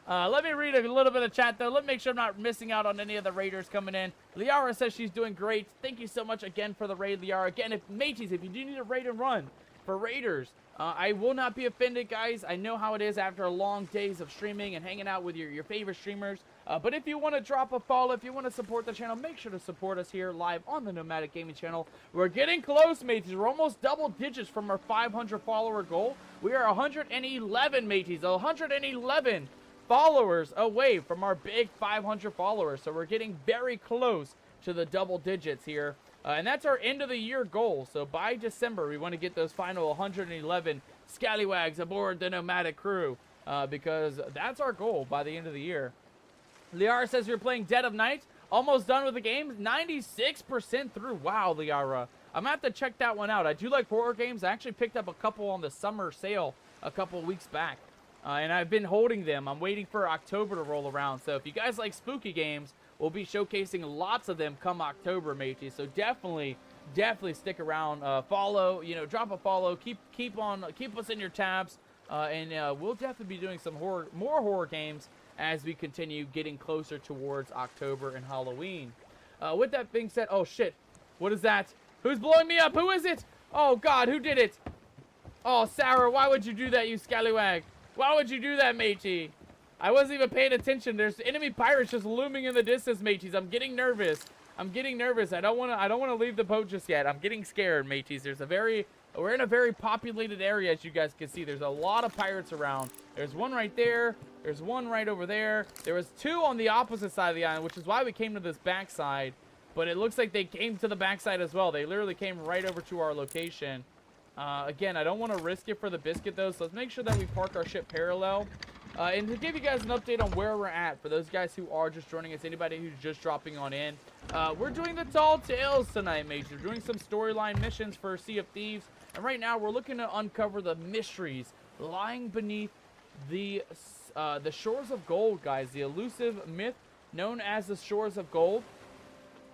Let me read a little bit of chat, though. Let me make sure I'm not missing out on any of the raiders coming in. Liara says she's doing great. Thank you so much again for the raid, Liara. Again, mateys, if you do need a raid and run for raiders, I will not be offended, guys. I know how it is after long days of streaming and hanging out with your favorite streamers. But if you want to drop a follow, if you want to support the channel, make sure to support us here live on the Nomadic Gaming channel. We're getting close, mateys. We're almost double digits from our 500 follower goal. We are 111, mateys. 111 followers away from our big 500 followers. So we're getting very close to the double digits here. And that's our end of the year goal. So by December, we want to get those final 111 scallywags aboard the Nomadic crew. Because that's our goal by the end of the year. Liara says we're playing Dead of Night. Almost done with the game. 96% through. Wow, Liara. I'm going to have to check that one out. I do like horror games. I actually picked up a couple on the summer sale a couple weeks back. And I've been holding them. I'm waiting for October to roll around. So if you guys like spooky games, we'll be showcasing lots of them come October, matey. So definitely stick around. Follow, drop a follow. Keep us in your tabs. And we'll definitely be doing some more horror games as we continue getting closer towards October and Halloween. With that being said, oh shit, what is that? Who's blowing me up? Who is it? Oh god, who did it? Oh, Sarah, why would you do that, you scallywag? Why would you do that, matey? I wasn't even paying attention. There's enemy pirates just looming in the distance, mateys. I'm getting nervous. I don't want to leave the boat just yet. I'm getting scared, mateys. We're in a very populated area, as you guys can see. There's a lot of pirates around. There's one right there. There's one right over there. There was two on the opposite side of the island, which is why we came to this backside. But it looks like they came to the backside as well. They literally came right over to our location. Again, I don't want to risk it for the biscuit, though, so let's make sure that we park our ship parallel. And to give you guys an update on where we're at, for those guys who are just joining us, anybody who's just dropping on in, we're doing the Tall Tales tonight, mates. We're doing some storyline missions for Sea of Thieves, and right now we're looking to uncover the mysteries lying beneath the Shores of Gold, guys. The elusive myth known as the Shores of Gold.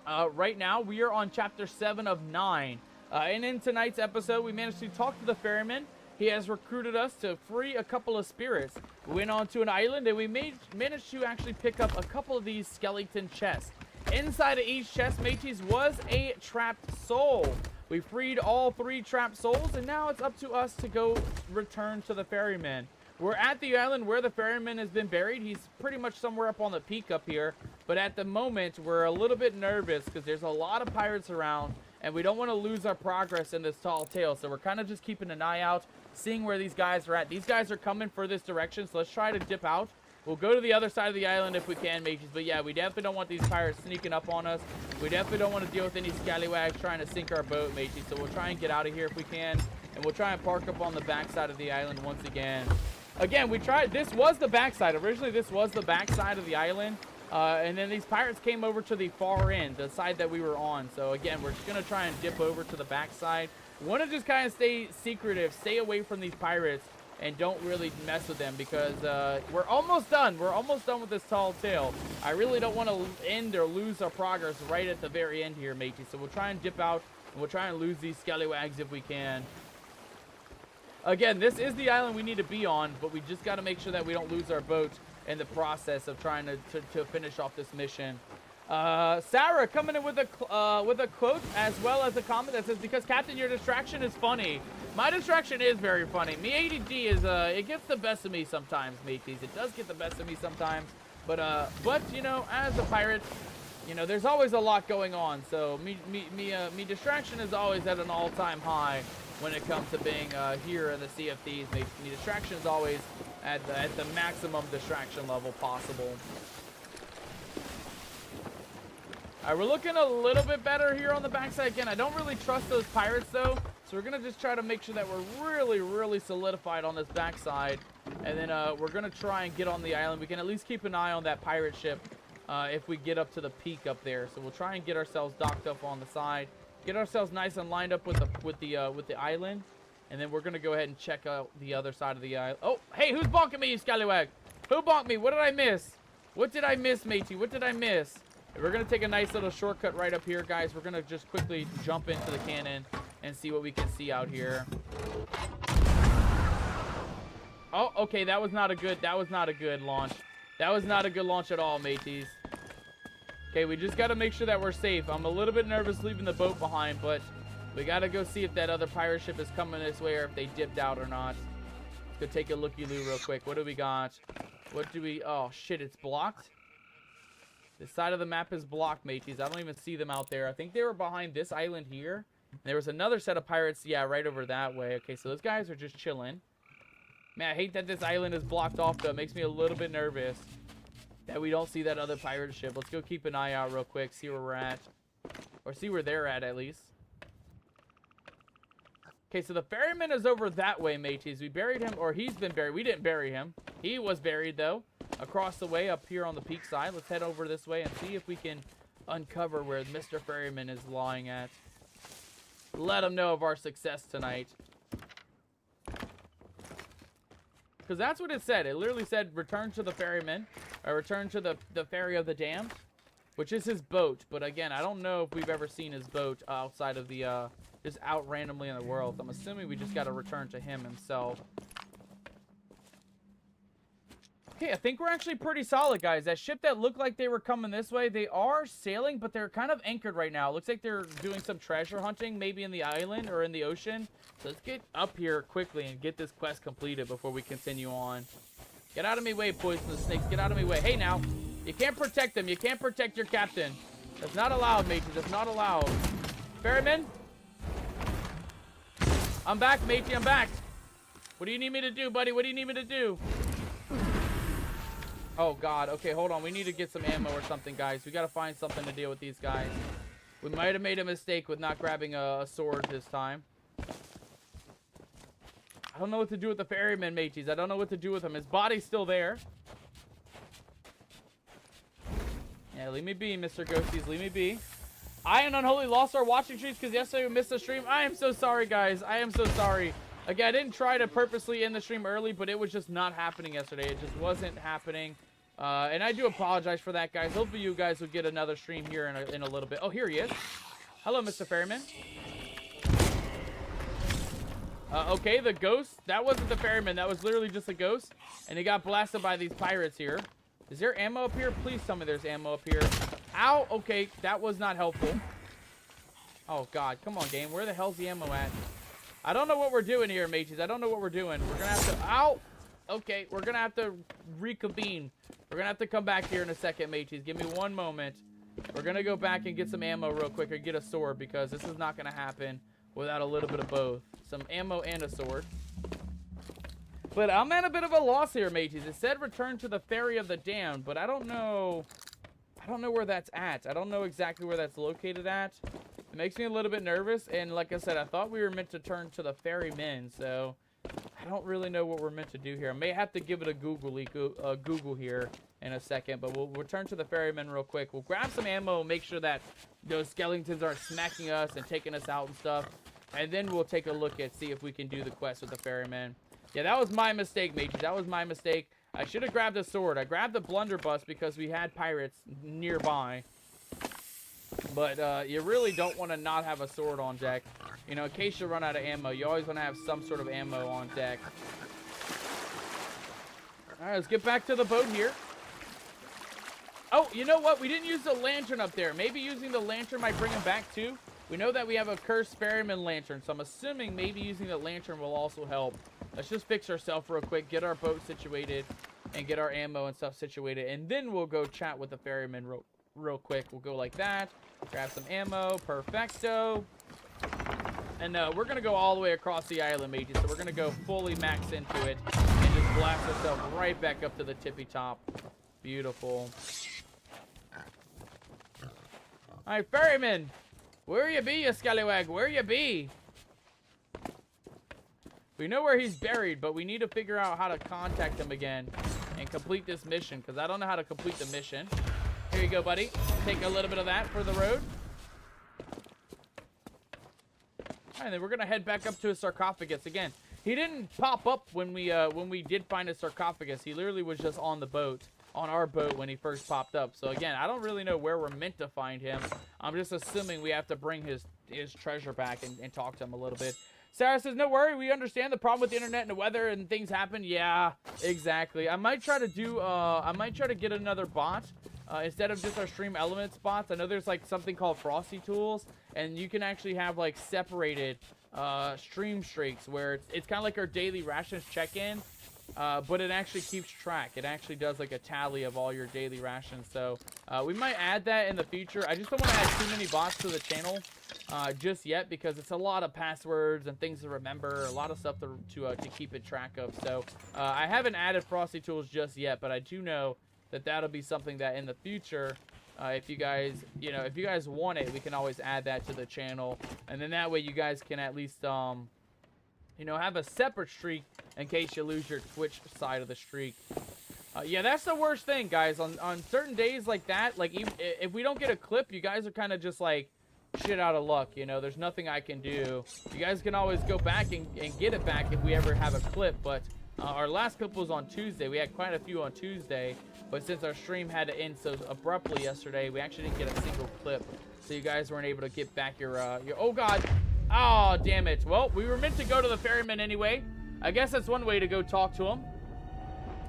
Right now, we are on Chapter 7 of 9. And in tonight's episode, we managed to talk to the ferryman. He has recruited us to free a couple of spirits. We went onto an island and we managed to actually pick up a couple of these skeleton chests. Inside of each chest, mateys, was a trapped soul. We freed all 3 trapped souls, and now it's up to us to go return to the ferryman. We're at the island where the ferryman has been buried. He's pretty much somewhere up on the peak up here. But at the moment, we're a little bit nervous because there's a lot of pirates around. And we don't want to lose our progress in this tall tale. So we're kind of just keeping an eye out, seeing where these guys are at. These guys are coming for this direction, so let's try to dip out. We'll go to the other side of the island if we can, mages. But yeah, we definitely don't want these pirates sneaking up on us. We definitely don't want to deal with any scallywags trying to sink our boat, mages. So we'll try and get out of here if we can. And we'll try and park up on the backside of the island once again. Again, we tried. This was the backside. Originally, this was the backside of the island. And then these pirates came over to the far end, the side that we were on. So again, we're just going to try and dip over to the backside. We want to just kind of stay secretive, stay away from these pirates, and don't really mess with them because we're almost done. We're almost done with this tall tale. I really don't want to end or lose our progress right at the very end here, matey. So we'll try and dip out, and we'll try and lose these scallywags if we can. Again, this is the island we need to be on, but we just got to make sure that we don't lose our boat in the process of trying to finish off this mission. Sarah coming in with a quote as well as a comment that says, because Captain, your distraction is funny. My distraction is very funny. Me ADD is, it gets the best of me sometimes, mateys. It does get the best of me sometimes. But you know, as a pirate, you know, there's always a lot going on. So me distraction is always at an all-time high when it comes to being here in the Sea of Thieves. Me distraction is always at the maximum distraction level possible. Alright, we're looking a little bit better here on the backside. Again, I don't really trust those pirates though, so we're gonna just try to make sure that we're really solidified on this backside, and then we're gonna try and get on the island. We can at least keep an eye on that pirate ship if we get up to the peak up there. So we'll try and get ourselves docked up on the side, get ourselves nice and lined up with the island. And then we're going to go ahead and check out the other side of the island. Oh, hey, who's bonking me, you scallywag? Who bonked me? What did I miss? What did I miss, matey? What did I miss? We're going to take a nice little shortcut right up here, guys. We're going to just quickly jump into the cannon and see what we can see out here. Oh, okay, that was not a good launch. That was not a good launch at all, mateys. Okay, we just got to make sure that we're safe. I'm a little bit nervous leaving the boat behind, but we got to go see if that other pirate ship is coming this way or if they dipped out or not. Let's go take a looky-loo real quick. What do we got? What do we... Oh, shit, it's blocked? This side of the map is blocked, mateys. I don't even see them out there. I think they were behind this island here. And there was another set of pirates, yeah, right over that way. Okay, so those guys are just chilling. Man, I hate that this island is blocked off, though. It makes me a little bit nervous that we don't see that other pirate ship. Let's go keep an eye out real quick, see where we're at. Or see where they're at least. Okay, so the ferryman is over that way, mateys. We buried him, or he's been buried. We didn't bury him. He was buried, though, across the way up here on the peak side. Let's head over this way and see if we can uncover where Mr. Ferryman is lying at. Let him know of our success tonight. Because that's what it said. It literally said, return to the ferryman. Or return to the ferry of the damned. Which is his boat. But again, I don't know if we've ever seen his boat outside of the, just out randomly in the world. I'm assuming we just got to return to him himself. Okay, I think we're actually pretty solid, guys. That ship that looked like they were coming this way, they are sailing, but they're kind of anchored right now. Looks like they're doing some treasure hunting, maybe in the island or in the ocean. So let's get up here quickly and get this quest completed before we continue on. Get out of my way, poisonous snakes. Get out of my way. Hey, now. You can't protect them. You can't protect your captain. That's not allowed, matey. That's not allowed. Ferryman? I'm back, matey. I'm back. What do you need me to do, buddy? What do you need me to do? Oh, God. Okay, hold on. We need to get some ammo or something, guys. We got to find something to deal with these guys. We might have made a mistake with not grabbing a sword this time. I don't know what to do with the ferryman, mateys. I don't know what to do with him. His body's still there. Yeah, leave me be, Mr. Ghosties. Leave me be. I and Unholy lost our watching streaks because yesterday we missed the stream. I am so sorry, guys. I am so sorry. Again, I didn't try to purposely end the stream early, but it was just not happening yesterday. It just wasn't happening. And I do apologize for that, guys. Hopefully you guys will get another stream here in a little bit. Oh, here he is. Hello, Mr. Ferryman. Okay, the ghost. That wasn't the ferryman. That was literally just a ghost. And he got blasted by these pirates here. Is there ammo up here? Please tell me there's ammo up here. Ow! Okay, that was not helpful. Oh, God. Come on, game. Where the hell's the ammo at? I don't know what we're doing here, mateys. I don't know what we're doing. We're going to have to... Ow! Okay, we're going to have to reconvene. We're going to have to come back here in a second, mateys. Give me one moment. We're going to go back and get some ammo real quick or get a sword because this is not going to happen without a little bit of both. Some ammo and a sword. But I'm at a bit of a loss here, mateys. It said return to the ferry of the damned, but I don't know where that's at. I don't know exactly where that's located at. It makes me a little bit nervous, and like I said, I thought we were meant to turn to the ferrymen, so I don't really know what we're meant to do here. I may have to give it a Google here in a second, but we'll return to the ferrymen real quick. We'll grab some ammo, make sure that those skeletons aren't smacking us and taking us out and stuff, and then we'll take a look at see if we can do the quest with the ferrymen. Yeah, that was my mistake, mateys. That was my mistake. I should have grabbed a sword. I grabbed the blunderbuss because we had pirates nearby. But you really don't want to not have a sword on deck. You know, in case you run out of ammo, you always want to have some sort of ammo on deck. All right, let's get back to the boat here. Oh, you know what? We didn't use the lantern up there. Maybe using the lantern might bring him back too. We know that we have a cursed ferryman lantern, so I'm assuming maybe using the lantern will also help. Let's just fix ourselves real quick, get our boat situated, and get our ammo and stuff situated, and then we'll go chat with the ferryman real quick. We'll go like that, grab some ammo, perfecto. And we're going to go all the way across the island, mateys, so we're going to go fully max into it and just blast ourselves right back up to the tippy top. Beautiful. All right, ferryman, where you be, you scallywag? Where you be? We know where he's buried, but we need to figure out how to contact him again and complete this mission, because I don't know how to complete the mission. Here you go, buddy. Take a little bit of that for the road. All right, and then we're going to head back up to his sarcophagus again. He didn't pop up when we did find his sarcophagus. He literally was just on the boat, on our boat when he first popped up. So again, I don't really know where we're meant to find him. I'm just assuming we have to bring his treasure back and talk to him a little bit. Sarah says, no worry, we understand the problem with the internet and the weather and things happen. Yeah, exactly. I might try to do, I might try to get another bot, instead of just our Stream Elements bots. I know there's, like, something called Frosty Tools, and you can actually have, like, separated, stream streaks, where it's kind of like our daily rations check-in, but it actually keeps track. It actually does, like, a tally of all your daily rations, so, we might add that in the future. I just don't want to add too many bots to the channel, just yet, because it's a lot of passwords and things to remember, a lot of stuff to keep it track of. So I haven't added Frosty Tools just yet, but I do know that that'll be something that in the future, if you guys, if you guys want it, we can always add that to the channel, and then that way you guys can at least, have a separate streak in case you lose your Twitch side of the streak. Yeah, that's the worst thing, guys. On certain days like that, like, even if we don't get a clip, you guys are kind of just like shit out of luck, there's nothing I can do. You guys can always go back and get it back if we ever have a clip, but our last clip was on Tuesday. We had quite a few on Tuesday, but since our stream had to end so abruptly yesterday, we actually didn't get a single clip, so you guys weren't able to get back your oh god, oh damn it. Well, we were meant to go to the ferryman anyway. I guess that's one way to go talk to him.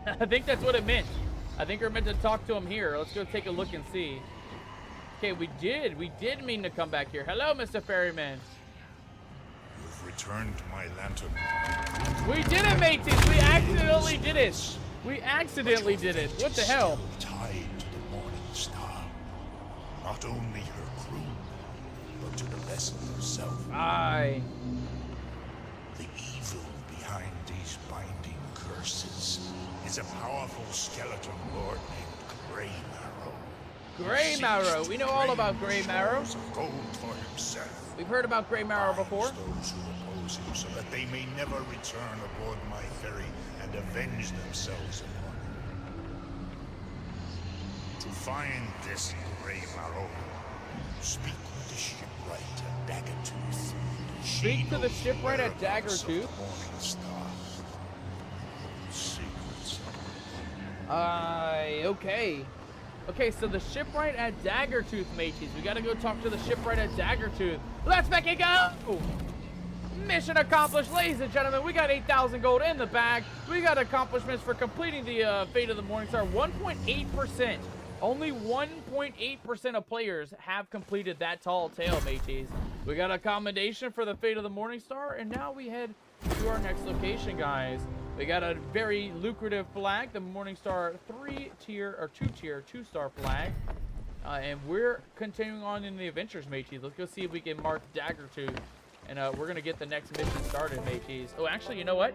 I think that's what it meant. I think we're meant to talk to him here. Let's go take a look and see. Okay, we did mean to come back here. Hello, Mr. Ferryman. You've returned my lantern. We did it, mateys. We accidentally did it. We accidentally did it. What the hell? Tied to the Morning Star. Not only her crew, but to the vessel herself. Aye. The evil behind these binding curses is a powerful skeleton lord named Grey Marrow. Grey Marrow. We know all about Grey Marrow. Of gold for himself. We've heard about Grey Marrow before. Those who oppose him so that they may never return aboard my ferry and avenge themselves upon him. To find this Grey Marrow, speak with the shipwright at Daggertooth. Speak to the shipwright at Daggertooth. Okay. Okay, so the shipwright at Daggertooth, mateys. We gotta go talk to the shipwright at Daggertooth. Let's make it go! Mission accomplished, ladies and gentlemen. We got 8,000 gold in the bag. We got accomplishments for completing the Fate of the Morningstar. 1.8%. Only 1.8% of players have completed that tall tale, mateys. We got a commendation for the Fate of the Morningstar, and now we head to our next location, guys. We got a very lucrative flag, the Morningstar 2-star flag. And we're continuing on in the adventures, mateys. Let's go see if we can mark Daggertooth. And we're going to get the next mission started, mateys. Oh, actually, you know what?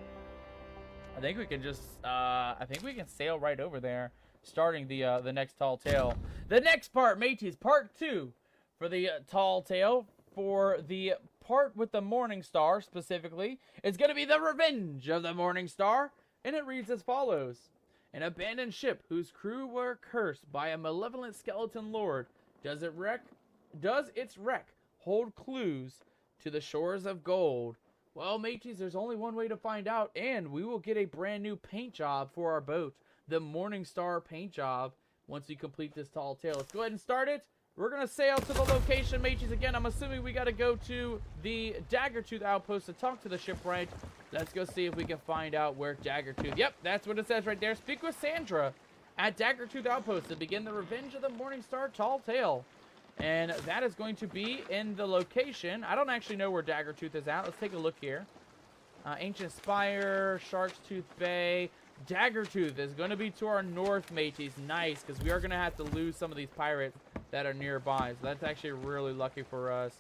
I think we can just, I think we can sail right over there, starting the next tall tale. The next part, mateys, part 2 for the tall tale. For the part with the Morningstar, specifically, it's going to be the Revenge of the Morningstar. And it reads as follows. An abandoned ship whose crew were cursed by a malevolent skeleton lord. Does its wreck hold clues to the shores of gold? Well, mateys, there's only one way to find out, and we will get a brand new paint job for our boat, the Morningstar paint job, once we complete this tall tale. Let's go ahead and start it. We're going to sail to the location, mateys. Again, I'm assuming we got to go to the Daggertooth outpost to talk to the shipwright. Let's go see if we can find out where Daggertooth... Yep, that's what it says right there. Speak with Sandra at Daggertooth outpost to begin the Revenge of the Morningstar tall tale. And that is going to be in the location. I don't actually know where Daggertooth is at. Let's take a look here. Ancient Spire, Shark's Tooth Bay. Daggertooth is going to be to our north, mateys. Nice, because we are going to have to lose some of these pirates that are nearby. So that's actually really lucky for us.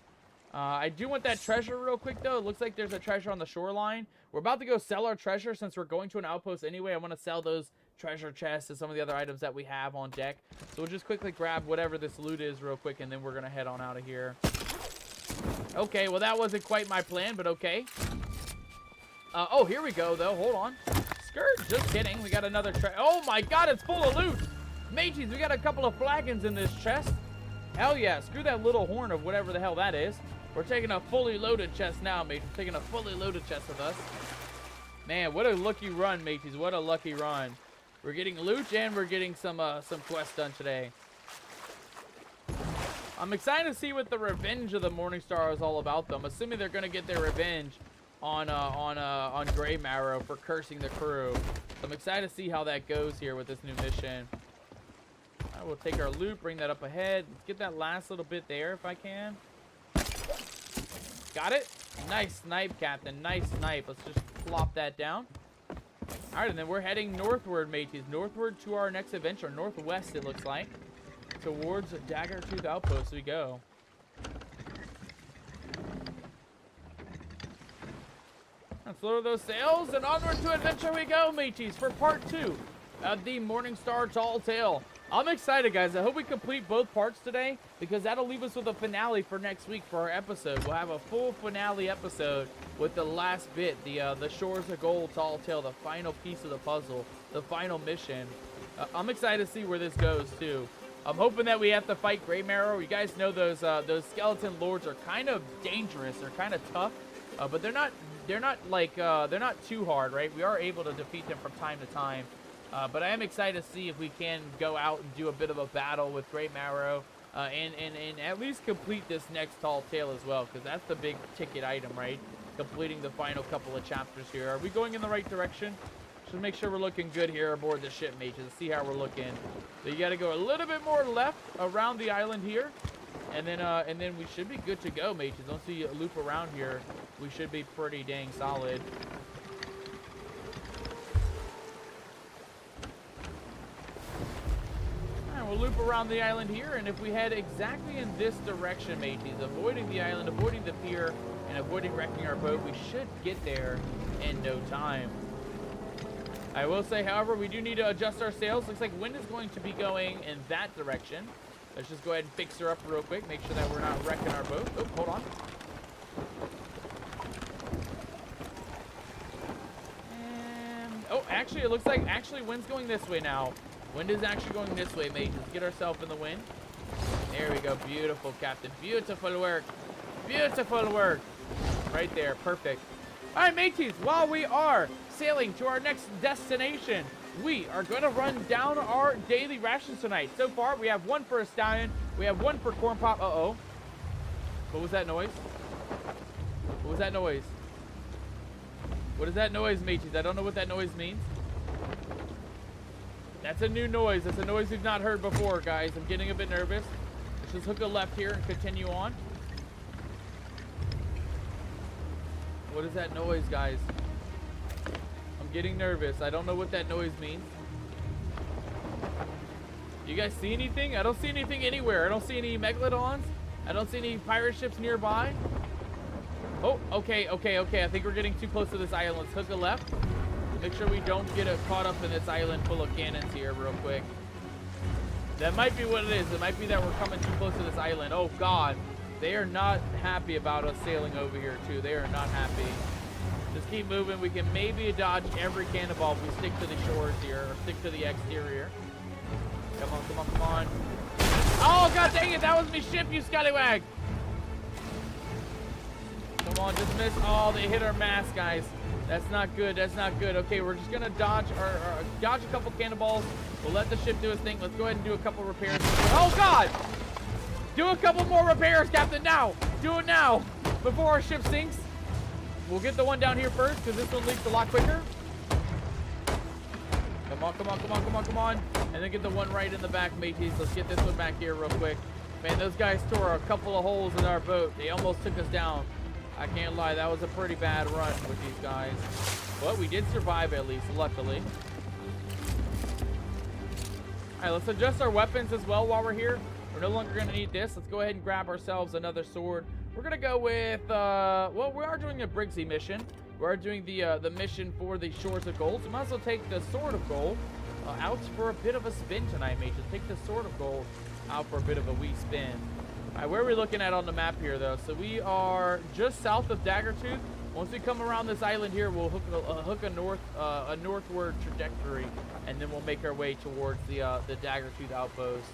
I do want that treasure real quick, though. It looks like there's a treasure on the shoreline. We're about to go sell our treasure since we're going to an outpost anyway. I want to sell those treasure chests and some of the other items that we have on deck. So we'll just quickly grab whatever this loot is real quick, and then we're going to head on out of here. Okay, well, that wasn't quite my plan, but okay. Oh, here we go, though. Hold on. Skirt, just kidding. We got another oh my god, it's full of loot. Mateys, we got a couple of flagons in this chest. Hell yeah, screw that little horn of whatever the hell that is. We're taking a fully loaded chest now, mateys. We're taking a fully loaded chest with us. Man, what a lucky run, mateys. What a lucky run. We're getting loot and we're getting some quests done today. I'm excited to see what the Revenge of the Morningstar is all about, though. I'm assuming they're going to get their revenge on Grey Marrow for cursing the crew. So I'm excited to see how that goes here with this new mission. I will take our loot, bring that up ahead. Let's get that last little bit there if I can. Got it. Nice snipe, Captain. Nice snipe. Let's just plop that down. All right, and then we're heading northward, mateys. Northward to our next adventure. Northwest, it looks like. Towards Daggertooth Outpost we go. Let's lower those sails and onward to adventure we go, mateys, for part 2 of the Morningstar Tall Tale. I'm excited, guys. I hope we complete both parts today because that'll leave us with a finale for next week for our episode. We'll have a full finale episode with the last bit, the Shores of Gold Tall Tale, the final piece of the puzzle, the final mission. I'm excited to see where this goes too. I'm hoping that we have to fight Grey Marrow. You guys know those skeleton lords are kind of dangerous. They're kind of tough, but they're not too hard, right? We are able to defeat them from time to time. But I am excited to see if we can go out and do a bit of a battle with Grey Marrow and at least complete this next Tall Tale as well, because that's the big ticket item, right? Completing the final couple of chapters here. Are we going in the right direction? Just make sure we're looking good here aboard the ship, mages. See how we're looking. So you got to go a little bit more left around the island here, and then we should be good to go, mages. Once we loop around here, we should be pretty dang solid. We'll loop around the island here, and if we head exactly in this direction, mateys, avoiding the island, avoiding the pier, and avoiding wrecking our boat, we should get there in no time. I will say, however, we do need to adjust our sails. Looks like wind is going to be going in that direction. Let's just go ahead and fix her up real quick, make sure that we're not wrecking our boat. Oh, hold on. And, oh, actually, it looks like wind's going this way now. Wind is actually going this way, mate. Let's get ourselves in the wind. There we go. Beautiful, Captain. Beautiful work. Beautiful work. Right there. Perfect. All right, mateys. While we are sailing to our next destination, we are going to run down our daily rations tonight. So far, we have 1 for a stallion. We have 1 for corn pop. Uh-oh. What was that noise? What was that noise? What is that noise, mateys? I don't know what that noise means. That's a new noise. That's a noise we've not heard before, guys. I'm getting a bit nervous. Let's just hook a left here and continue on. What is that noise, guys? I'm getting nervous. I don't know what that noise means. You guys see anything? I don't see anything anywhere. I don't see any megalodons. I don't see any pirate ships nearby. Oh, okay. I think we're getting too close to this island. Let's hook a left. Make sure we don't get caught up in this island full of cannons here real quick. That might be what it is. It might be that we're coming too close to this island. Oh, God. They are not happy about us sailing over here, too. They are not happy. Just keep moving. We can maybe dodge every cannonball if we stick to the shores here or stick to the exterior. Come on. Oh, God dang it. That was me ship, you scallywag. Come on, just miss. Oh, they hit our mast, guys. That's not good. That's not good. Okay, we're just gonna dodge a couple cannonballs. We'll let the ship do its thing. Let's go ahead and do a couple repairs. Oh, God! Do a couple more repairs, Captain, now! Do it now! Before our ship sinks. We'll get the one down here first, because this one leaks a lot quicker. Come on. And then get the one right in the back, mateys. Let's get this one back here real quick. Man, those guys tore a couple of holes in our boat. They almost took us down. I can't lie, that was a pretty bad run with these guys. But we did survive at least, luckily. Alright, let's adjust our weapons as well while we're here. We're no longer going to need this. Let's go ahead and grab ourselves another sword. We're going to go with, well, we are doing a Briggsy mission. We are doing the mission for the Shores of Gold. So we might as well take the Sword of Gold out for a bit of a spin tonight, mate. Just take the Sword of Gold out for a bit of a wee spin. All right, where are we looking at on the map here, though? So we are just south of Daggertooth. Once we come around this island here, we'll hook a northward trajectory, and then we'll make our way towards the Daggertooth outpost.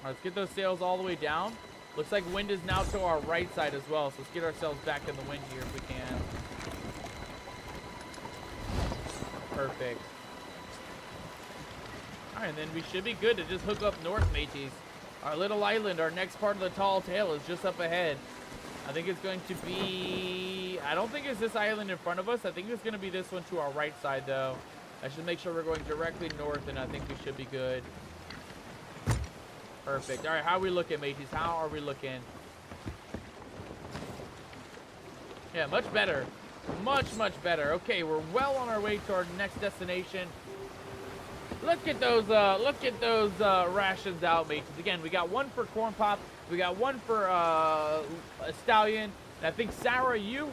All right, let's get those sails all the way down. Looks like wind is now to our right side as well, so let's get ourselves back in the wind here if we can. Perfect. All right, and then we should be good to just hook up north, mateys. Our little island, our next part of the Tall Tale is just up ahead. I think it's going to be... I don't think it's this island in front of us. I think it's going to be this one to our right side, though. I should make sure we're going directly north, and I think we should be good. Perfect. All right, how are we looking, mateys? How are we looking? Yeah, much better. Much, much better. Okay, we're well on our way to our next destination. Let's get those rations out, mates. Again, we got one for Corn Pop. We got one for a Stallion. And I think Sarah, you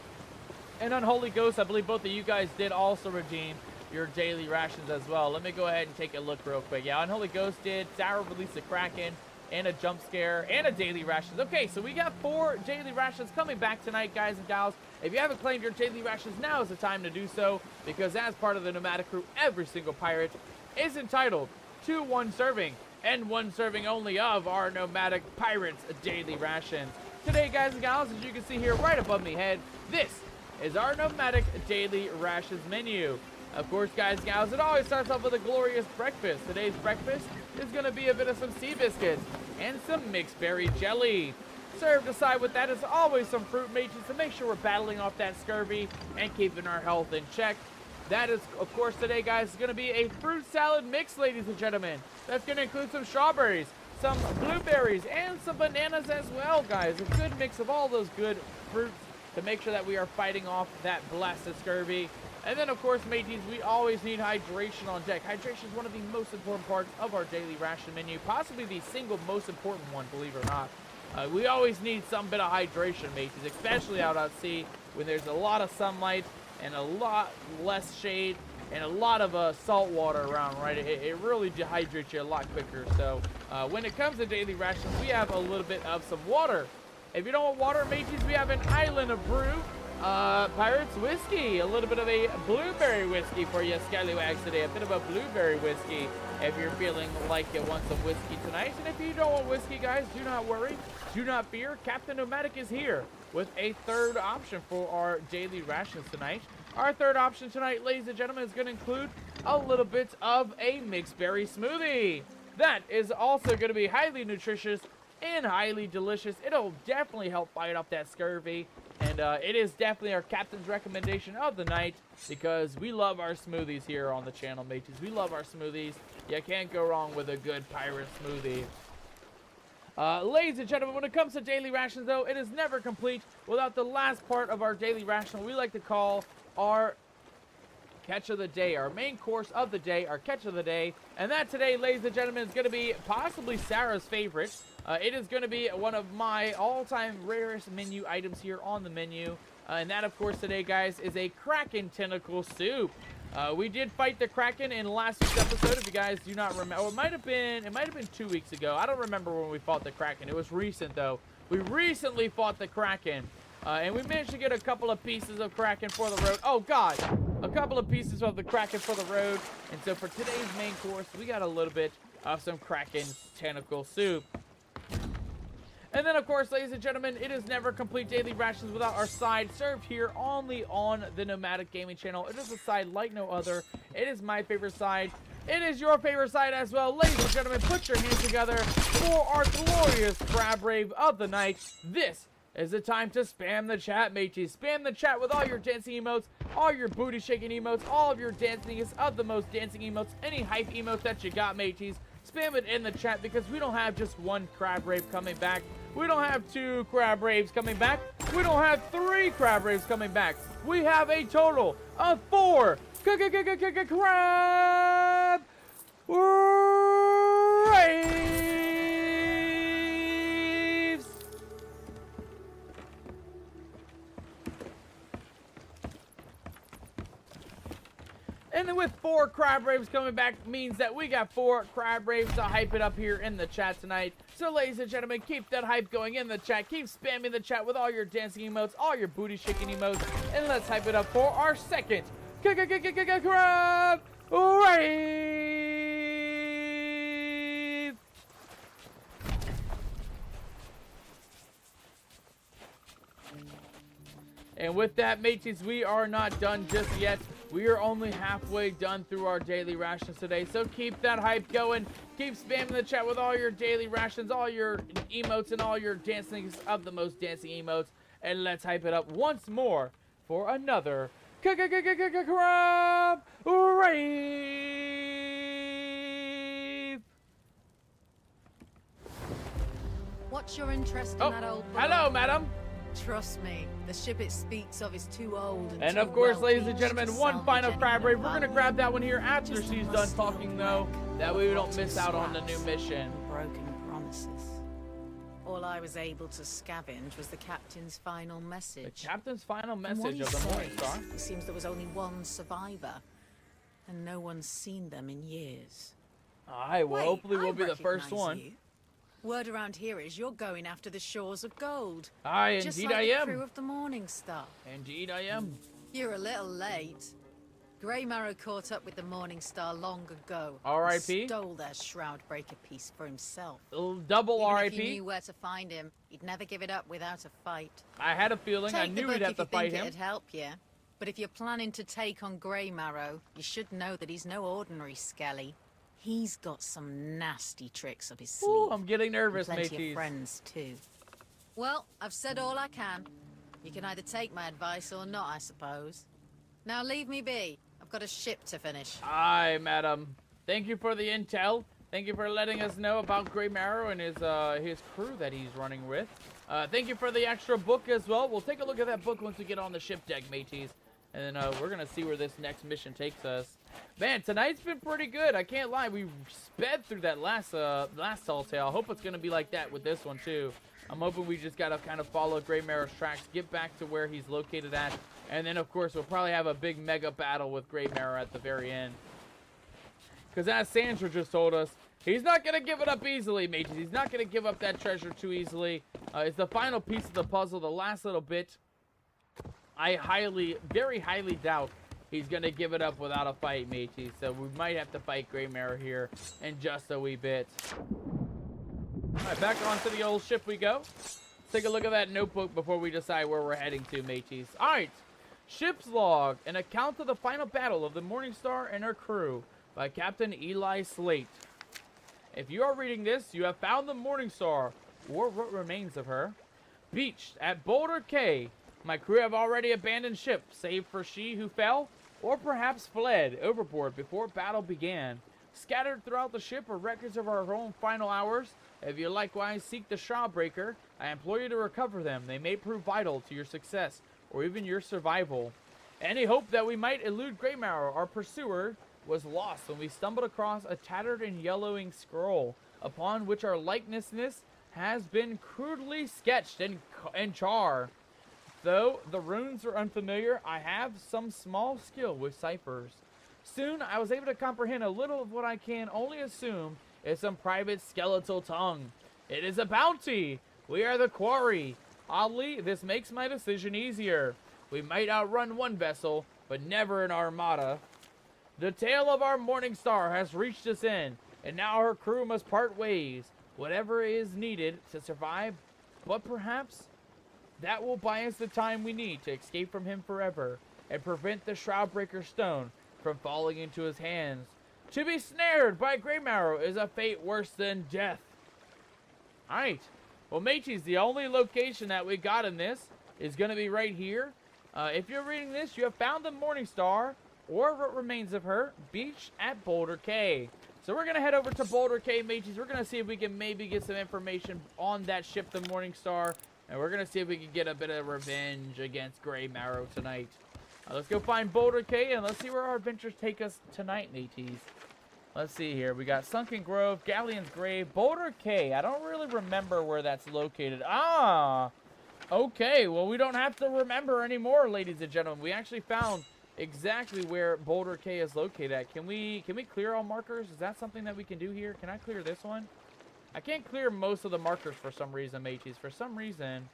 and Unholy Ghost, I believe both of you guys did also redeem your daily rations as well. Let me go ahead and take a look real quick. Yeah, Unholy Ghost did. Sarah released a Kraken and a jump scare and a daily rations. Okay, so we got 4 daily rations coming back tonight, guys and gals. If you haven't claimed your daily rations, now is the time to do so, because as part of the Nomadic crew, every single pirate is entitled to 1 serving, and 1 serving only of our Nomadic Pirates daily rations. Today, guys and gals, as you can see here right above me head, this is our Nomadic daily rations menu. Of course, guys and gals, it always starts off with a glorious breakfast. Today's breakfast is going to be a bit of some sea biscuits and some mixed berry jelly. Served aside with that is always some fruit, mages, to make sure we're battling off that scurvy and keeping our health in check. That is, of course, today, guys, is going to be a fruit salad mix, ladies and gentlemen. That's going to include some strawberries, some blueberries, and some bananas as well, guys. A good mix of all those good fruits to make sure that we are fighting off that blasted scurvy. And then, of course, mateys, we always need hydration on deck. Hydration is one of the most important parts of our daily ration menu, possibly the single most important one, believe it or not. We always need some bit of hydration, mateys, especially out at sea when there's a lot of sunlight and a lot less shade and a lot of salt water around, right? It really dehydrates you a lot quicker. So when it comes to daily rations, we have a little bit of some water. If you don't want water, mateys, we have an Island of Brew Pirates Whiskey. A little bit of a blueberry whiskey for you scallywags today. A bit of a blueberry whiskey if you're feeling like you want some whiskey tonight. And if you don't want whiskey, guys, do not worry. Do not fear. Captain Nomadic is here with a 3rd option for our daily rations tonight. Our 3rd option tonight, ladies and gentlemen, is going to include a little bit of a mixed berry smoothie. That is also going to be highly nutritious and highly delicious. It'll definitely help fight off that scurvy. And it is definitely our captain's recommendation of the night, because we love our smoothies here on the channel, mateys. We love our smoothies. You can't go wrong with a good pirate smoothie. Ladies and gentlemen, when it comes to daily rations, though, it is never complete without the last part of our daily ration, we like to call our catch of the day, our main course of the day, our catch of the day. And that today, ladies and gentlemen, is going to be possibly Sarah's favorite. It is going to be one of my all-time rarest menu items here on the menu. And that, of course, today, guys, is a Kraken tentacle soup. We did fight the Kraken in last week's episode, if you guys do not remember. It might have been 2 weeks ago. I don't remember when we fought the Kraken. It was recent, though. We recently fought the Kraken. And we managed to get a couple of pieces of Kraken for the road. Oh, God. A couple of pieces of the Kraken for the road. And so for today's main course, we got a little bit of some Kraken tentacle soup. And then, of course, ladies and gentlemen, it is never complete daily rations without our side, served here only on the Nomadic Gaming channel. It is a side like no other. It is my favorite side. It is your favorite side as well. Ladies and gentlemen, put your hands together for our glorious crab rave of the night. This is the time to spam the chat, mateys. Spam the chat with all your dancing emotes, all your booty shaking emotes, all of your dancingest of the most dancing emotes, any hype emotes that you got, mateys. Spam it in the chat, because we don't have just 1 crab rave coming back. We don't have 2 crab raves coming back. We don't have 3 crab raves coming back. We have a total of 4 crab raves. And then with 4 crab raves coming back means that we got 4 crab raves to hype it up here in the chat tonight. So ladies and gentlemen, keep that hype going in the chat. Keep spamming the chat with all your dancing emotes, all your booty shaking emotes. And let's hype it up for our second crab rave. And with that, mateys, we are not done just yet. We are only halfway done through our daily rations today, so keep that hype going. Keep spamming the chat with all your daily rations, all your emotes, and all your dancing of the most dancing emotes. And let's hype it up once more for another crab rave. What's your interest in Oh, that old book? hello, madam. Trust me, the ship it speaks of is too old And too of course, well ladies and beached gentlemen, to one salvage final anything crab of rave. We're gonna value. grab that one here after Just a she's done musty talking, old though. wreck, That way we don't rotten miss out on the new scraps, mission. and broken promises. All I was able to scavenge was the captain's final The message. captain's final From what message he of the Morning said, Star. it seems there was only one survivor, and no one's seen them in years. Alright, well, Wait, hopefully I we'll be the first recognise one. you. Word around here is you're going after the shores of gold. Aye, Just indeed like I the am. crew of the Morning Star. Indeed I am. You're a little late. Grey Marrow caught up with the Morning Star long ago. and R.I.P.. Stole their Shroudbreaker piece for himself. Double Even if R.I.P. he knew where to find him, he'd never give it up without a fight. I had a feeling. I Take the knew book we'd have if to you fight think him. it'd help you. But if you're planning to take on Grey Marrow, you should know that he's no ordinary Skelly. He's got some nasty tricks up his sleeve. Ooh, I'm getting nervous, and plenty mateys. of friends too. Well, I've said all I can. You can either take my advice or not, I suppose. Now leave me be. I've got a ship to finish. Aye, madam. Thank you for the intel. Thank you for letting us know about Grey Marrow and his crew that he's running with. Thank you for the extra book as well. We'll take a look at that book once we get on the ship deck, mateys. And then we're going to see where this next mission takes us. Man, tonight's been pretty good. I can't lie. We sped through that last Tall Tale. I hope it's going to be like that with this one, too. I'm hoping we just got to kind of follow Grey Marrow's tracks, get back to where he's located at. And then, of course, we'll probably have a big mega battle with Grey Marrow at the very end. Because as Sandra just told us, he's not going to give it up easily, mates. He's not going to give up that treasure too easily. It's the final piece of the puzzle, the last little bit. I very highly doubt he's going to give it up without a fight, matey. So we might have to fight Grey Marrow here in just a wee bit. Alright, back onto the old ship we go. Let's take a look at that notebook before we decide where we're heading to, mateys. Alright, ship's log, an account of the final battle of the Morning Star and her crew by Captain Eli Slate. If you are reading this, you have found the Morning Star, or what remains of her, beached at Boulder Cay. My crew have already abandoned ship, save for she who fell, or perhaps fled overboard before battle began. Scattered throughout the ship are records of our own final hours. If you likewise seek the Shroudbreaker, I implore you to recover them. They may prove vital to your success, or even your survival. Any hope that we might elude Grey Marrow, our pursuer, was lost when we stumbled across a tattered and yellowing scroll, upon which our likenessness has been crudely sketched in char. Though the runes are unfamiliar, I have some small skill with ciphers. Soon, I was able to comprehend a little of what I can only assume is some private skeletal tongue. It is a bounty! We are the quarry. Oddly, this makes my decision easier. We might outrun one vessel, but never an armada. The tale of our Morning Star has reached its end, and now her crew must part ways. Whatever is needed to survive, but perhaps that will buy us the time we need to escape from him forever and prevent the Shroudbreaker stone from falling into his hands. To be snared by Grey Marrow is a fate worse than death. Alright. Well, mateys, the only location that we got in this is going to be right here. If you're reading this, you have found the Morning Star, or what remains of her, beached at Boulder Cay. So we're going to head over to Boulder Cay, mateys. We're going to see if we can maybe get some information on that ship, the Morning Star. And we're going to see if we can get a bit of revenge against Grey Marrow tonight. Let's go find Boulder Cay, and let's see where our adventures take us tonight, mateys. Let's see here. We got Sunken Grove, Galleon's Grave, Boulder Cay. I don't really remember where that's located. Ah! Okay, well, we don't have to remember anymore, ladies and gentlemen. We actually found exactly where Boulder Cay is located at. Can we clear all markers? Is that something that we can do here? Can I clear this one? I can't clear most of the markers for some reason, mateys. For some reason,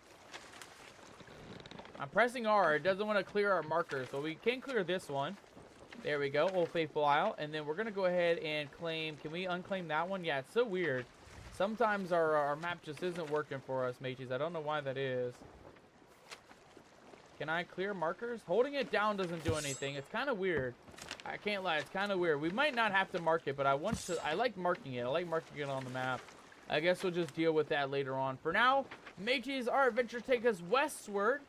I'm pressing R. It doesn't want to clear our markers. So we can clear this one. There we go. Old Faithful Isle. And then we're going to go ahead and claim. Can we unclaim that one? Yeah, it's so weird. Sometimes our map just isn't working for us, mateys. I don't know why that is. Can I clear markers? Holding it down doesn't do anything. It's kind of weird. I can't lie. It's kind of weird. We might not have to mark it, but I like marking it. I like marking it on the map. I guess we'll just deal with that later on. For now, mateys, our adventure take us westward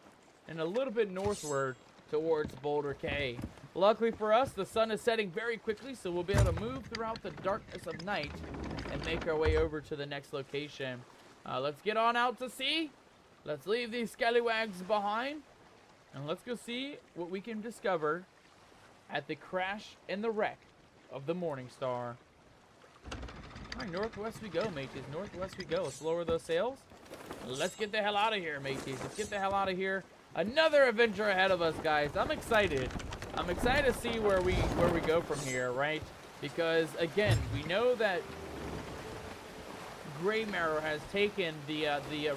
and a little bit northward towards Boulder Cay. Luckily for us, the sun is setting very quickly, so we'll be able to move throughout the darkness of night and make our way over to the next location. Let's get on out to sea. Let's leave these scallywags behind, and let's go see what we can discover at the crash and the wreck of the Morning Star. All right, northwest we go, mateys. Northwest we go. Let's lower those sails. Let's get the hell out of here, mateys. Let's get the hell out of here. Another adventure ahead of us, guys. I'm excited. I'm excited to see where we go from here, right? Because again, we know that Greymarrow has taken the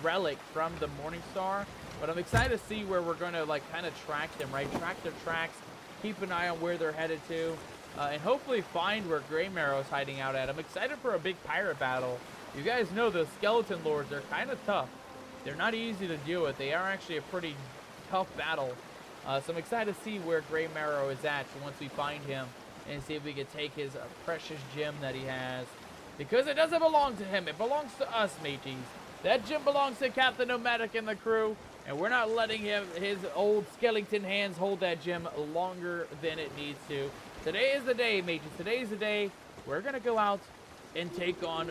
relic from the Morning Star, but I'm excited to see where we're gonna like kind of track them, right? Track their tracks, keep an eye on where they're headed to, and hopefully find where Greymarrow is hiding out at. I'm excited for a big pirate battle. You guys know those skeleton lords, they're kind of tough. They're not easy to deal with. They are actually a pretty tough battle. So I'm excited to see where Greymarrow is at once we find him and see if we can take his precious gem that he has. Because it doesn't belong to him. It belongs to us, mateys. That gem belongs to Captain Nomadic and the crew, and we're not letting his old skeleton hands hold that gem longer than it needs to. Today is the day, mateys. Today is the day we're going to go out and take on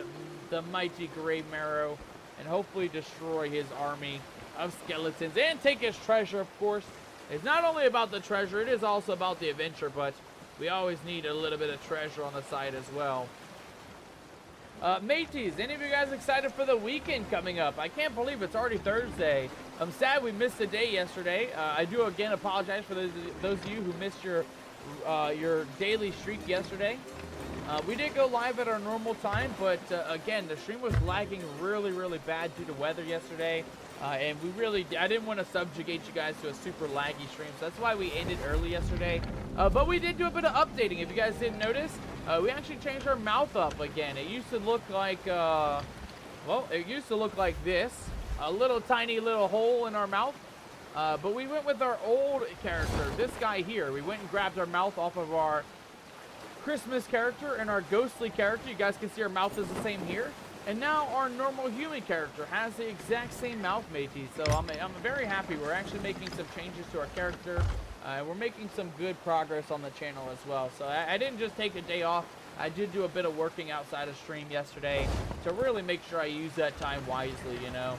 the mighty Greymarrow and hopefully destroy his army of skeletons and take his treasure, of course. It's not only about the treasure, it is also about the adventure, but we always need a little bit of treasure on the side as well. Mateys, any of you guys excited for the weekend coming up? I can't believe it's already Thursday. I'm sad we missed a day yesterday. I do again apologize for those of you who missed your daily streak yesterday. We did go live at our normal time, but again, the stream was lagging really bad due to weather yesterday. And I didn't want to subjugate you guys to a super laggy stream, so that's why we ended early yesterday. But we did do a bit of updating. If you guys didn't notice, we actually changed our mouth up again. It used to look like, it used to look like this, a little tiny little hole in our mouth. But we went with our old character, this guy here. We went and grabbed our mouth off of our Christmas character and our ghostly character. You guys can see our mouth is the same here. And now our normal human character has the exact same mouth, matey. So I'm very happy. We're actually making some changes to our character. We're making some good progress on the channel as well. So I didn't just take a day off. I did do a bit of working outside of stream yesterday to really make sure I use that time wisely, you know.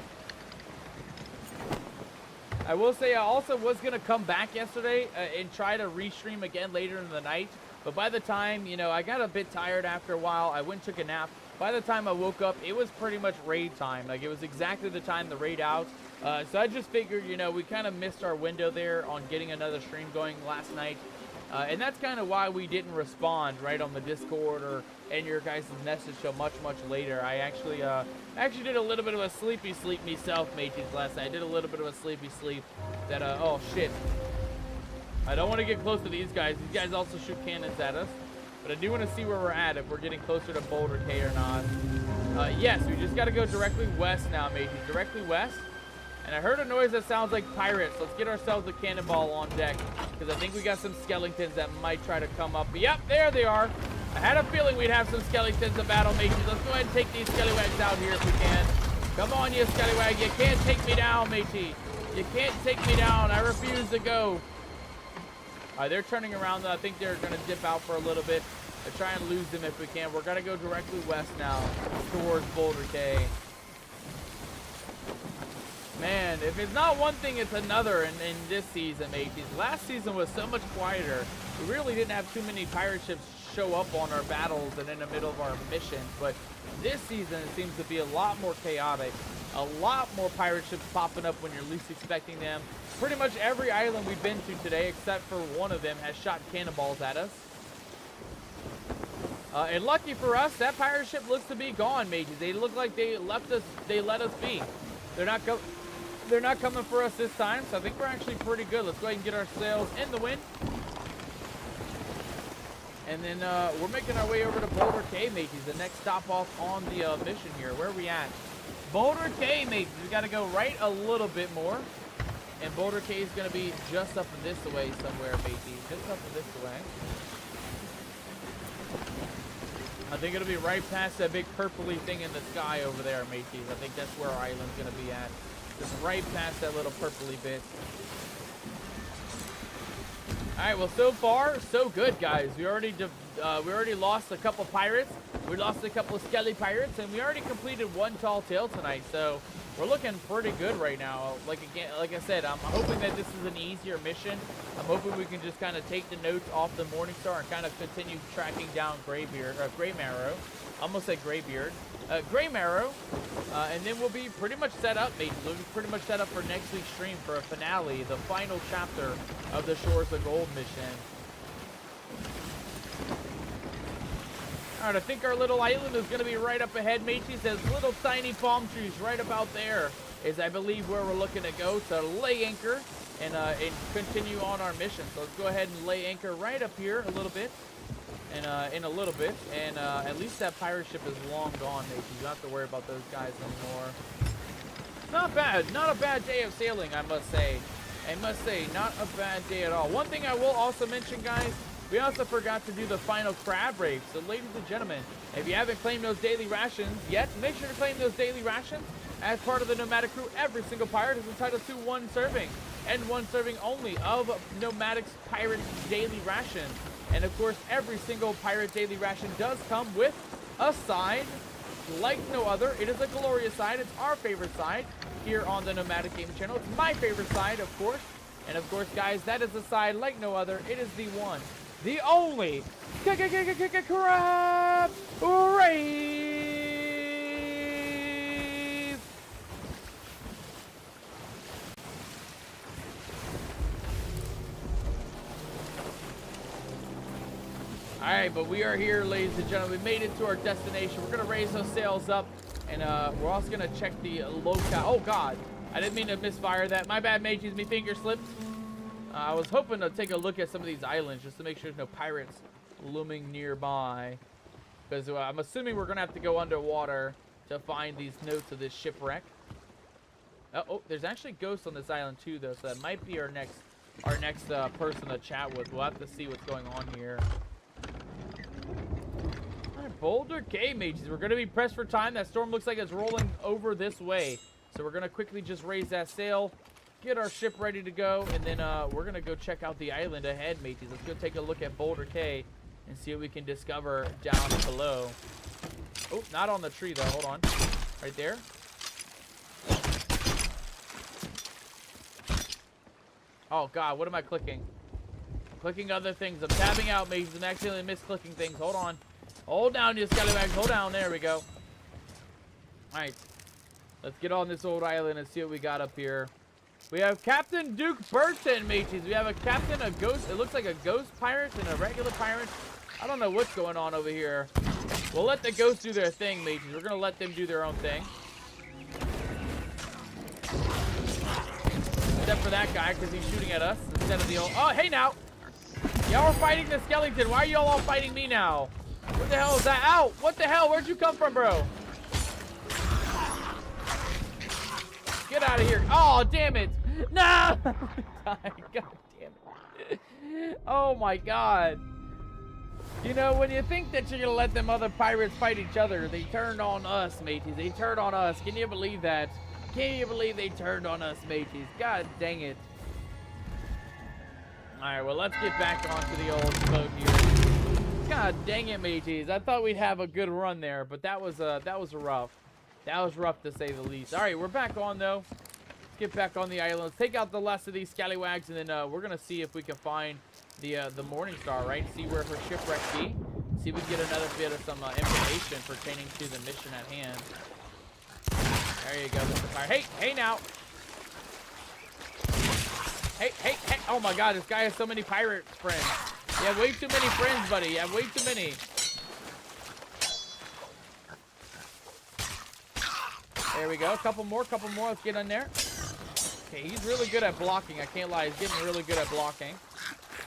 I will say I also was going to come back yesterday and try to restream again later in the night. But by the time, you know, I got a bit tired after a while. I went and took a nap. By the time I woke up, it was pretty much raid time. Like, it was exactly the time to raid out. So I just figured, you know, we kind of missed our window there on getting another stream going last night. And that's kind of why we didn't respond right on the Discord or in your guys' message till much later. I actually did a little bit of a sleepy sleep myself, mateys, last night. I did a little bit of a sleepy sleep that, oh, shit. I don't want to get close to these guys. These guys also shoot cannons at us. But I do want to see where we're at, if we're getting closer to Boulder Cay or not. Yes, we just got to go directly west now, matey. Directly west. And I heard a noise that sounds like pirates. Let's get ourselves a cannonball on deck, because I think we got some skeletons that might try to come up. Yep, there they are. I had a feeling we'd have some skeletons in battle, mateys. Let's go ahead and take these scallywags out here if we can. Come on, you scallywag. You can't take me down, matey. You can't take me down. I refuse to go. They're turning around. I think they're going to dip out for a little bit. To try and lose them if we can. We're going to go directly west now towards Boulder Cay. Man, if it's not one thing, it's another in this season, mateys. Last season was so much quieter. We really didn't have too many pirate ships show up on our battles and in the middle of our missions. But this season, it seems to be a lot more chaotic. A lot more pirate ships popping up when you're least expecting them. Pretty much every island we've been to today, except for one of them, has shot cannonballs at us. And lucky for us, that pirate ship looks to be gone, mateys. They look like they left us. They let us be. They're not coming for us this time, so I think we're actually pretty good. Let's go ahead and get our sails in the wind. And then we're making our way over to Boulder Cay, mateys. The next stop off on the mission here. Where are we at? Boulder Cay, mateys. We got to go right a little bit more. And Boulder Cay is going to be just up this way somewhere, mateys. Just up this way. I think it'll be right past that big purpley thing in the sky over there, mateys. I think that's where our island's gonna be at. Just right past that little purpley bit. Alright, well, so far, so good, guys. We already lost a couple pirates. We lost a couple of skelly pirates, and we already completed one tall tale tonight, so we're looking pretty good right now. Like I said, I'm hoping that this is an easier mission. I'm hoping we can just kind of take the notes off the Morningstar and kind of continue tracking down Greymarrow. Almost said Greybeard. Greymarrow, and then we'll be pretty much set up, mates. We'll be pretty much set up for next week's stream for a finale, the final chapter of the Shores of Gold mission. Alright, I think our little island is going to be right up ahead, mateys. Those little tiny palm trees right about there is, I believe, where we're looking to go to lay anchor and continue on our mission. So let's go ahead and lay anchor right up here a little bit. And in a little bit, and at least that pirate ship is long gone, mateys. You don't have to worry about those guys anymore. Not bad. Not a bad day of sailing, I must say. Not a bad day at all. One thing I will also mention, guys, we also forgot to do the final crab race. So, ladies and gentlemen, if you haven't claimed those daily rations yet, make sure to claim those daily rations. As part of the Nomadic crew, every single pirate is entitled to one serving, and one serving only of Nomadic's pirate daily ration. And of course, every single pirate daily ration does come with a side like no other. It is a glorious side. It's our favorite side here on the Nomadic Gaming channel. It's my favorite side, of course. And of course, guys, that is a side like no other. It is the one, the only crab race. Alright, but we are here, ladies and gentlemen. We made it to our destination. We're going to raise those sails up, and we're also going to check the locale. Oh, God. I didn't mean to misfire that. My bad, mateys. Me finger slipped. I was hoping to take a look at some of these islands just to make sure there's no pirates looming nearby. Because I'm assuming we're going to have to go underwater to find these notes of this shipwreck. Oh, there's actually ghosts on this island, too, though. So that might be our next person to chat with. We'll have to see what's going on here. Boulder Cay, mages. We're going to be pressed for time. That storm looks like it's rolling over this way. So we're going to quickly just raise that sail, get our ship ready to go, and then we're going to go check out the island ahead, mates. Let's go take a look at Boulder Cay and see what we can discover down below. Oh, not on the tree, though. Hold on. Right there. Oh, God. What am I clicking? Clicking other things. I'm tabbing out, mates. I'm accidentally misclicking things. Hold on. Hold down, you scallywags. Hold down. There we go. Alright. Let's get on this old island and see what we got up here. We have Captain Duke Burton, mateys. We have a captain, a ghost. It looks like a ghost pirate and a regular pirate. I don't know what's going on over here. We'll let the ghosts do their thing, mateys. We're going to let them do their own thing. Except for that guy, because he's shooting at us instead of the old... Oh, hey, now. Y'all are fighting the skeleton. Why are y'all all fighting me now? What the hell is that? Ow! What the hell? Where'd you come from, bro? Get out of here. Oh, damn it. No! God damn it. Oh, my God. You know, when you think that you're going to let them other pirates fight each other, they turned on us, mateys. They turned on us. Can you believe that? Can you believe they turned on us, mateys? God dang it. Alright, well, let's get back onto the old boat here. God dang it, mateys. I thought we'd have a good run there, but that was rough. That was rough, to say the least. Alright, we're back on, though. Let's get back on the island. Let's take out the last of these scallywags, and then we're going to see if we can find the Morningstar, right? See where her shipwreck be. See if we can get another bit of some information pertaining to the mission at hand. There you go, Mr. Fire. Hey, now. Hey. Oh, my God, this guy has so many pirate friends. You have way too many friends, buddy. You have way too many. There we go. Couple more. Let's get in there. Okay, he's really good at blocking. I can't lie. He's getting really good at blocking.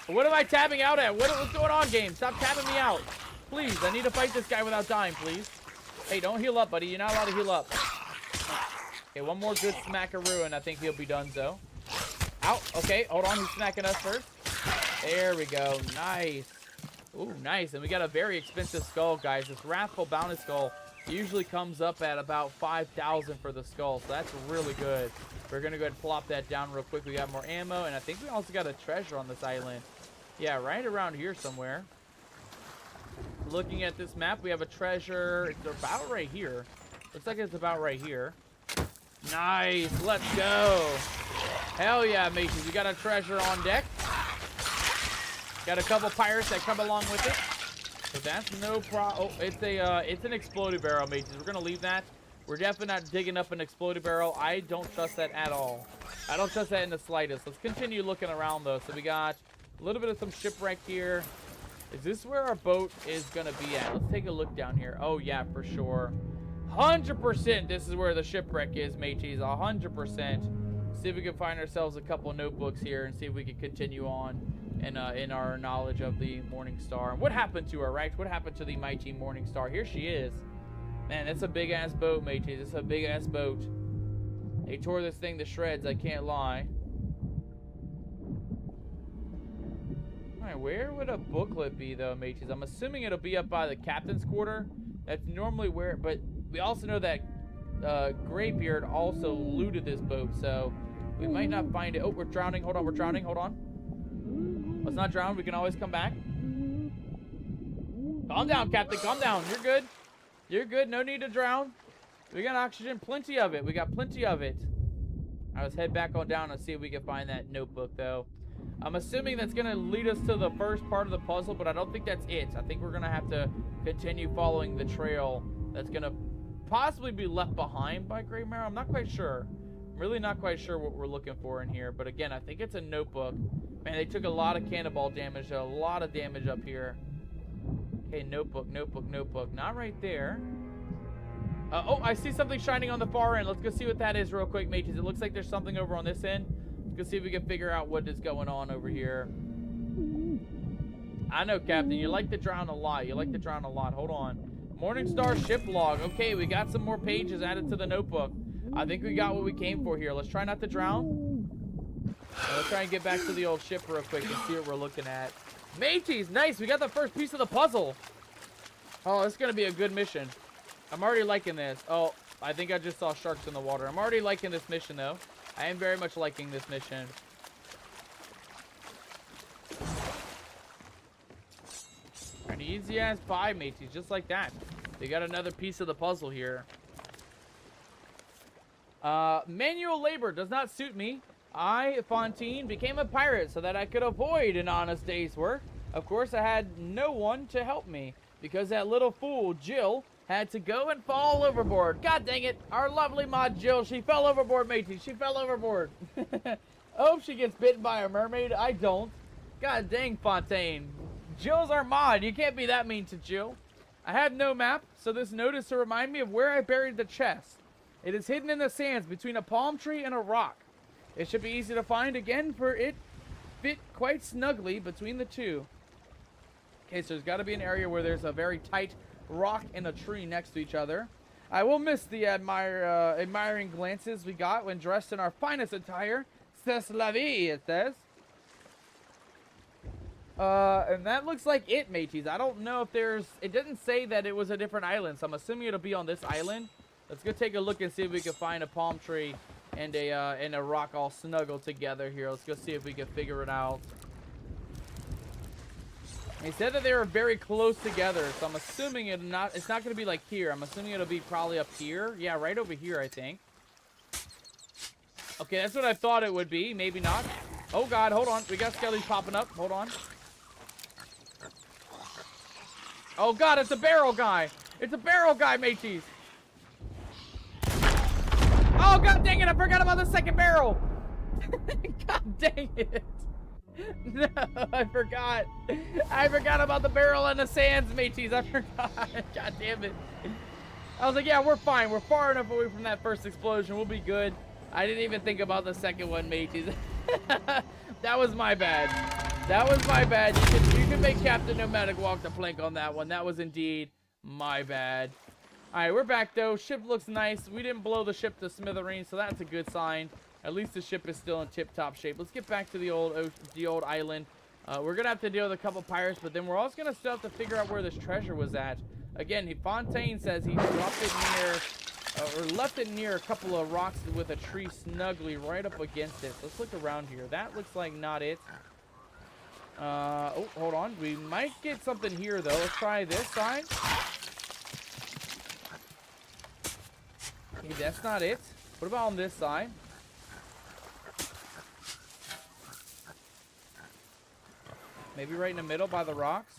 What am I tabbing out at? What's going on, game? Stop tabbing me out. Please, I need to fight this guy without dying, please. Hey, don't heal up, buddy. You're not allowed to heal up. Okay, one more good smackaroo, and I think he'll be done, so. Ow. Okay, hold on. He's smacking us first. There we go. Nice. Ooh, nice. And we got a very expensive skull, guys. This Wrathful Bounty Skull usually comes up at about 5,000 for the skull, so that's really good. We're going to go ahead and plop that down real quick. We got more ammo, and I think we also got a treasure on this island. Yeah, right around here somewhere. Looking at this map, we have a treasure. It's about right here. Looks like it's about right here. Nice. Let's go. Hell yeah, mateys. We got a treasure on deck. Got a couple pirates that come along with it. So that's no problem. Oh, it's an exploded barrel, mateys. We're going to leave that. We're definitely not digging up an exploded barrel. I don't trust that at all. I don't trust that in the slightest. Let's continue looking around, though. So we got a little bit of some shipwreck here. Is this where our boat is going to be at? Let's take a look down here. Oh, yeah, for sure. 100% this is where the shipwreck is, mateys. 100%. See if we can find ourselves a couple notebooks here and see if we can continue on in our knowledge of the Morning Star. And what happened to her, right? What happened to the mighty Morning Star? Here she is. Man, that's a big-ass boat, mateys. It's a big-ass boat. They tore this thing to shreds, I can't lie. Alright, where would a booklet be, though, mateys? I'm assuming it'll be up by the captain's quarter. That's normally where... But we also know that Greybeard also looted this boat, so we might not find it. Oh, we're drowning. Hold on, we're drowning. Hold on. Let's not drown. We can always come back. Calm down, Captain. Calm down. You're good. You're good. No need to drown. We got oxygen. Plenty of it. We got plenty of it. Let's head back on down and see if we can find that notebook, though. I'm assuming that's going to lead us to the first part of the puzzle, but I don't think that's it. I think we're going to have to continue following the trail that's going to possibly be left behind by Grey Marrow. I'm not quite sure. I'm really not quite sure what we're looking for in here. But again, I think it's a notebook. Man, they took a lot of cannonball damage. A lot of damage up here. Okay, notebook, notebook, notebook. Not right there. Oh, I see something shining on the far end. Let's go see what that is real quick, mateys. It looks like there's something over on this end. Let's go see if we can figure out what is going on over here. I know, Captain. You like to drown a lot. You like to drown a lot. Hold on. Morningstar ship log. Okay, we got some more pages added to the notebook. I think we got what we came for here. Let's try not to drown. Let's try and get back to the old ship real quick and see what we're looking at. Mateys, nice. We got the first piece of the puzzle. Oh, it's going to be a good mission. I'm already liking this. Oh, I think I just saw sharks in the water. I'm already liking this mission, though. I am very much liking this mission. An easy-ass 5, mateys, just like that. They got another piece of the puzzle here. Manual labor does not suit me. I, Fontaine, became a pirate so that I could avoid an honest day's work. Of course, I had no one to help me because that little fool, Jill, had to go and fall overboard. God dang it. Our lovely mod Jill, she fell overboard, matey. She fell overboard. I hope she gets bitten by a mermaid. I don't. God dang, Fontaine. Jill's our mod. You can't be that mean to Jill. I have no map, so this note is to remind me of where I buried the chest. It is hidden in the sands between a palm tree and a rock. It should be easy to find again, for it fit quite snugly between the two. Okay, so there's got to be an area where there's a very tight rock and a tree next to each other. I will miss the admiring glances we got when dressed in our finest attire. C'est la vie, it says. And that looks like it, mateys. I don't know if there's... It didn't say that it was a different island, so I'm assuming it'll be on this island. Let's go take a look and see if we can find a palm tree and a rock all snuggled together here. Let's go see if we can figure it out. He said that they were very close together, so I'm assuming it's not going to be like here. I'm assuming it'll be probably up here. Yeah, right over here, I think. Okay, that's what I thought it would be. Maybe not. Oh, God, hold on. We got skellies popping up. Hold on. Oh, God, it's a barrel guy. It's a barrel guy, mateys. Oh, God dang it. I forgot about the second barrel. God dang it. No, I forgot. I forgot about the barrel and the sands, mateys. I forgot. God damn it. I was like, yeah, we're fine. We're far enough away from that first explosion. We'll be good. I didn't even think about the second one, mateys. That was my bad. That was my bad. You can make Captain Nomadic walk the plank on that one. That was indeed my bad. All right, we're back, though. Ship looks nice. We didn't blow the ship to smithereens, so that's a good sign. At least the ship is still in tip-top shape. Let's get back to the old island. We're gonna have to deal with a couple pirates, but then we're also gonna still have to figure out where this treasure was at. Again, Fontaine says he dropped it near, or left it near a couple of rocks with a tree snugly right up against it. Let's look around here. That looks like not it. Oh, hold on. We might get something here, though. Let's try this side. Okay, that's not it. What about on this side? Maybe right in the middle by the rocks.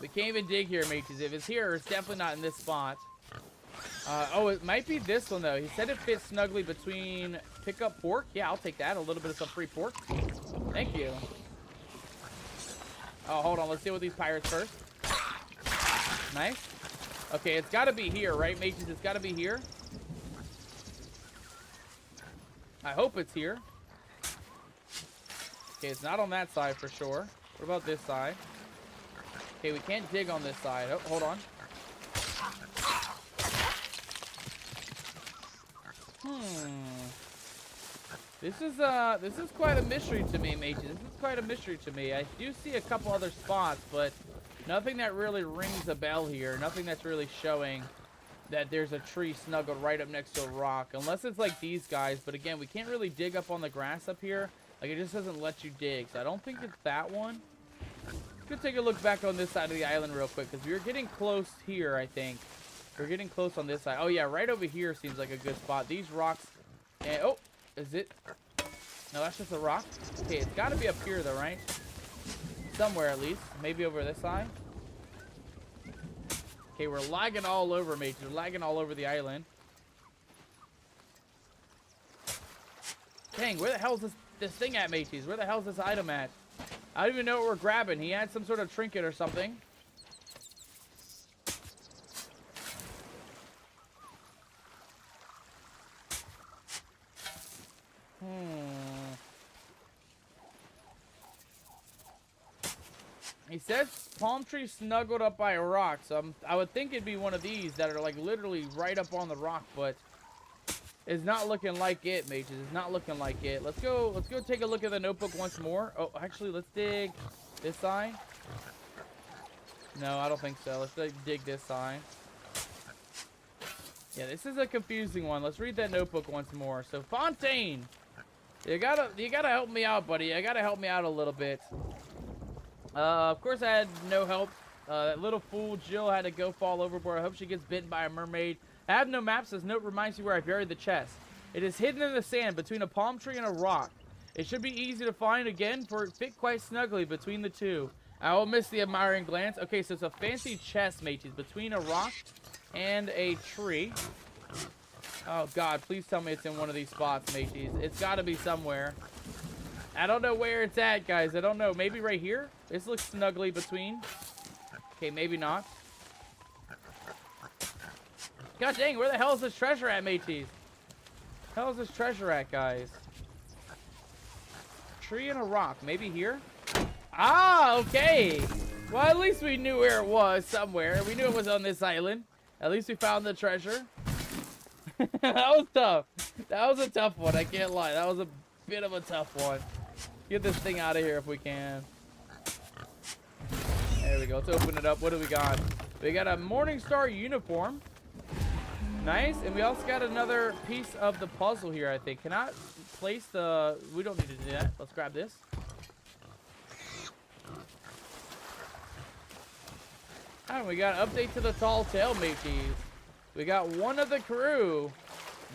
We can't even dig here, mates. If it's here, it's definitely not in this spot. Oh, it might be this one, though. He said it fits snugly between pick up pork. Yeah, I'll take that. A little bit of some free pork. Thank you. Oh, hold on. Let's deal with these pirates first. Nice. Okay, it's got to be here, right, mates? It's got to be here. I hope it's here. Okay, it's not on that side for sure. What about this side? Okay, we can't dig on this side. Oh, hold on. This is quite a mystery to me, matey. This is quite a mystery to me. I do see a couple other spots, but nothing that really rings a bell here. Nothing that's really showing that there's a tree snuggled right up next to a rock. Unless it's like these guys, but again, we can't really dig up on the grass up here. Like, it just doesn't let you dig. So I don't think it's that one. Let's go take a look back on this side of the island real quick, because we were getting close here, I think. We're getting close on this side. Oh, yeah, right over here seems like a good spot. These rocks... And, oh, is it? No, that's just a rock. Okay, it's got to be up here, though, right? Somewhere, at least. Maybe over this side. Okay, we're lagging all over, mates. We're lagging all over the island. Dang, where the hell is this thing at, mateys? Where the hell is this item at? I don't even know what we're grabbing. He had some sort of trinket or something. He says palm tree snuggled up by a rock, so I would think it'd be one of these that are like literally right up on the rock, but it's not looking like it, mages. It's not looking like it. Let's go take a look at the notebook once more. Oh, actually, let's dig this side. No, I don't think so. Let's dig this side. Yeah, this is a confusing one. Let's read that notebook once more. So, Fontaine, you gotta help me out, buddy. You gotta help me out a little bit. Of course, I had no help. That little fool Jill had to go fall overboard. I hope she gets bitten by a mermaid. I have no maps. This note reminds me where I buried the chest. It is hidden in the sand between a palm tree and a rock. It should be easy to find again, for it fit quite snugly between the two. I will miss the admiring glance. Okay, so it's a fancy chest, mateys, between a rock and a tree. Oh, God, please tell me it's in one of these spots, mateys. It's got to be somewhere. I don't know where it's at, guys. I don't know. Maybe right here? This looks snugly between. Okay, maybe not. God dang, where the hell is this treasure at, mateys? Hell is this treasure at, guys? Tree and a rock. Maybe here? Ah, okay. Well, at least we knew where it was somewhere. We knew it was on this island. At least we found the treasure. That was tough. That was a tough one. I can't lie. That was a bit of a tough one. Get this thing out of here if we can. There we go. Let's open it up. What do we got? We got a Morningstar uniform. Nice. And we also got another piece of the puzzle here, I think. Can I place the... We don't need to do that. Let's grab this. Alright, we got an update to the tall tale, mateys. We got one of the crew.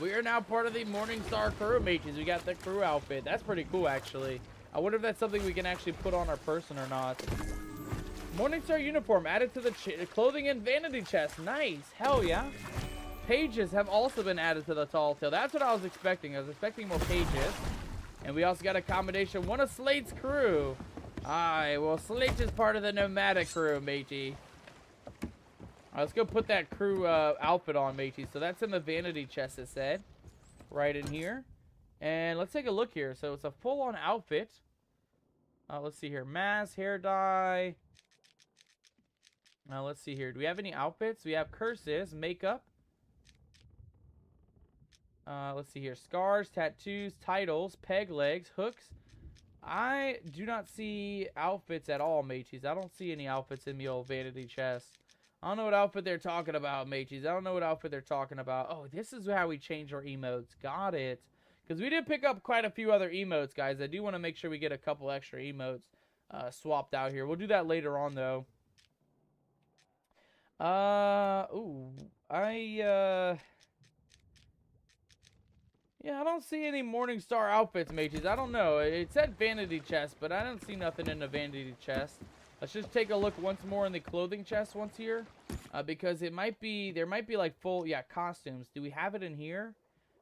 We are now part of the Morningstar crew, mateys. We got the crew outfit. That's pretty cool, actually. I wonder if that's something we can actually put on our person or not. Morningstar uniform added to the clothing and vanity chest. Nice. Hell yeah. Pages have also been added to the tall tale. That's what I was expecting. I was expecting more pages. And we also got a combination. One of Slate's crew. Alright, well, Slate is part of the nomadic crew, matey. Let's go put that crew outfit on, matey. So that's in the vanity chest, it said. Right in here. And let's take a look here. So it's a full-on outfit. Let's see here. Mask, hair dye. Let's see here. Do we have any outfits? We have curses, makeup. Let's see here. Scars, tattoos, titles, peg legs, hooks, I do not see outfits at all, mateys. I don't see any outfits in the old vanity chest. I don't know what outfit they're talking about, mateys. I don't know what outfit they're talking about. Oh, this is how we change our emotes. Got it. Because we did pick up quite a few other emotes, guys. I do want to make sure we get a couple extra emotes swapped out here. We'll do that later on, though. Yeah, I don't see any Morningstar outfits, mateys. I don't know. It said vanity chest, but I don't see nothing in the vanity chest. Let's just take a look once more in the clothing chest once here. Because it might be, there might be like full, yeah, costumes. Do we have it in here?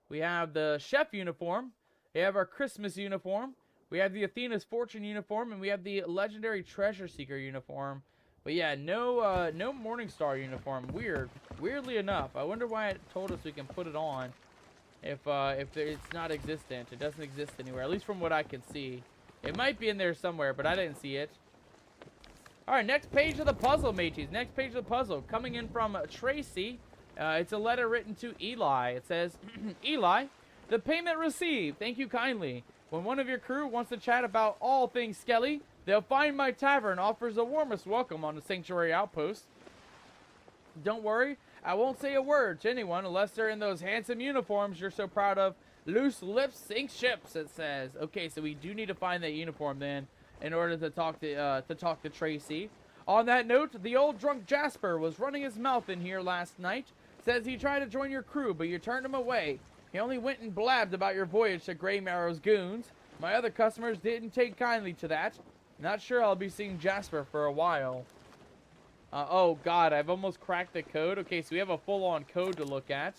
We have the chef uniform. We have our Christmas uniform. We have the Athena's Fortune uniform. And we have the Legendary Treasure Seeker uniform. But yeah, no Morningstar uniform. Weird. Weirdly enough. I wonder why it told us we can put it on. If it's not existent. It doesn't exist anywhere. At least from what I can see. It might be in there somewhere, but I didn't see it. Alright, next page of the puzzle, mateys. Next page of the puzzle. Coming in from Tracy. It's a letter written to Eli. It says, Eli, the payment received. Thank you kindly. When one of your crew wants to chat about all things Skelly, they'll find my tavern offers the warmest welcome on the Sanctuary Outpost. Don't worry, I won't say a word to anyone unless they're in those handsome uniforms you're so proud of. Loose lips sink ships, it says. Okay, so we do need to find that uniform then in order to talk to Tracy. On that note, the old drunk Jasper was running his mouth in here last night. Says he tried to join your crew, but you turned him away. He only went and blabbed about your voyage to Grey Marrow's goons. My other customers didn't take kindly to that. Not sure I'll be seeing Jasper for a while. Oh god, I've almost cracked the code. Okay, so we have a full-on code to look at.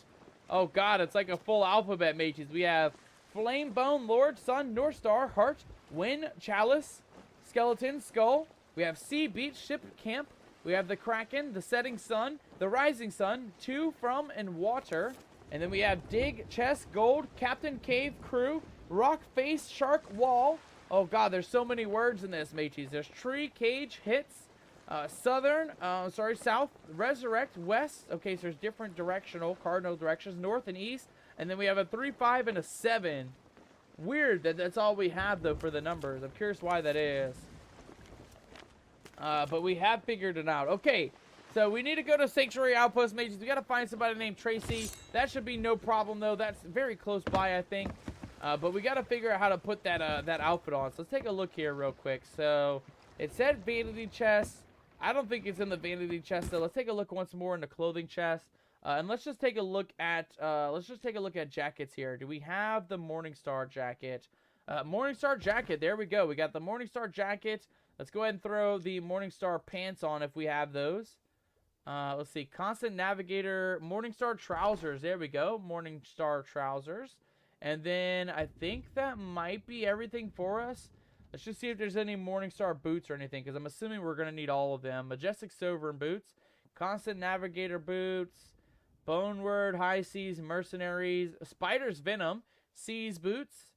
Oh god, it's like a full alphabet, mages. We have Flame, Bone, Lord, Sun, North Star, Heart, Wind, Chalice, Skeleton, Skull. We have Sea, Beach, Ship, Camp. We have the Kraken, the Setting Sun, the Rising Sun, To, From, and Water. And then we have Dig, Chest, Gold, Captain, Cave, Crew, Rock, Face, Shark, Wall. Oh god, there's so many words in this, mateys. There's Tree, Cage, Hits, South, Resurrect, West. Okay, so there's different directional, cardinal directions, North and East. And then we have a 3, 5, and a 7. Weird that that's all we have, though, for the numbers. I'm curious why that is. But we have figured it out. Okay, so we need to go to Sanctuary Outpost, mages. We got to find somebody named Tracy. That should be no problem, though. That's very close by, I think. But we got to figure out how to put that that outfit on. So let's take a look here real quick. So it said vanity chest. I don't think it's in the vanity chest, so let's take a look once more in the clothing chest. And let's just take a look at jackets here. Do we have the Morningstar jacket? Morningstar jacket. There we go. We got the Morningstar jacket. Let's go ahead and throw the Morningstar pants on if we have those. Let's see. Constant Navigator Morningstar trousers. There we go. Morningstar trousers. And then I think that might be everything for us. Let's just see if there's any Morningstar boots or anything, because I'm assuming we're going to need all of them. Majestic Sovereign boots. Constant Navigator boots. Boneward, High Seas, Mercenaries. Spider's Venom. Seas boots.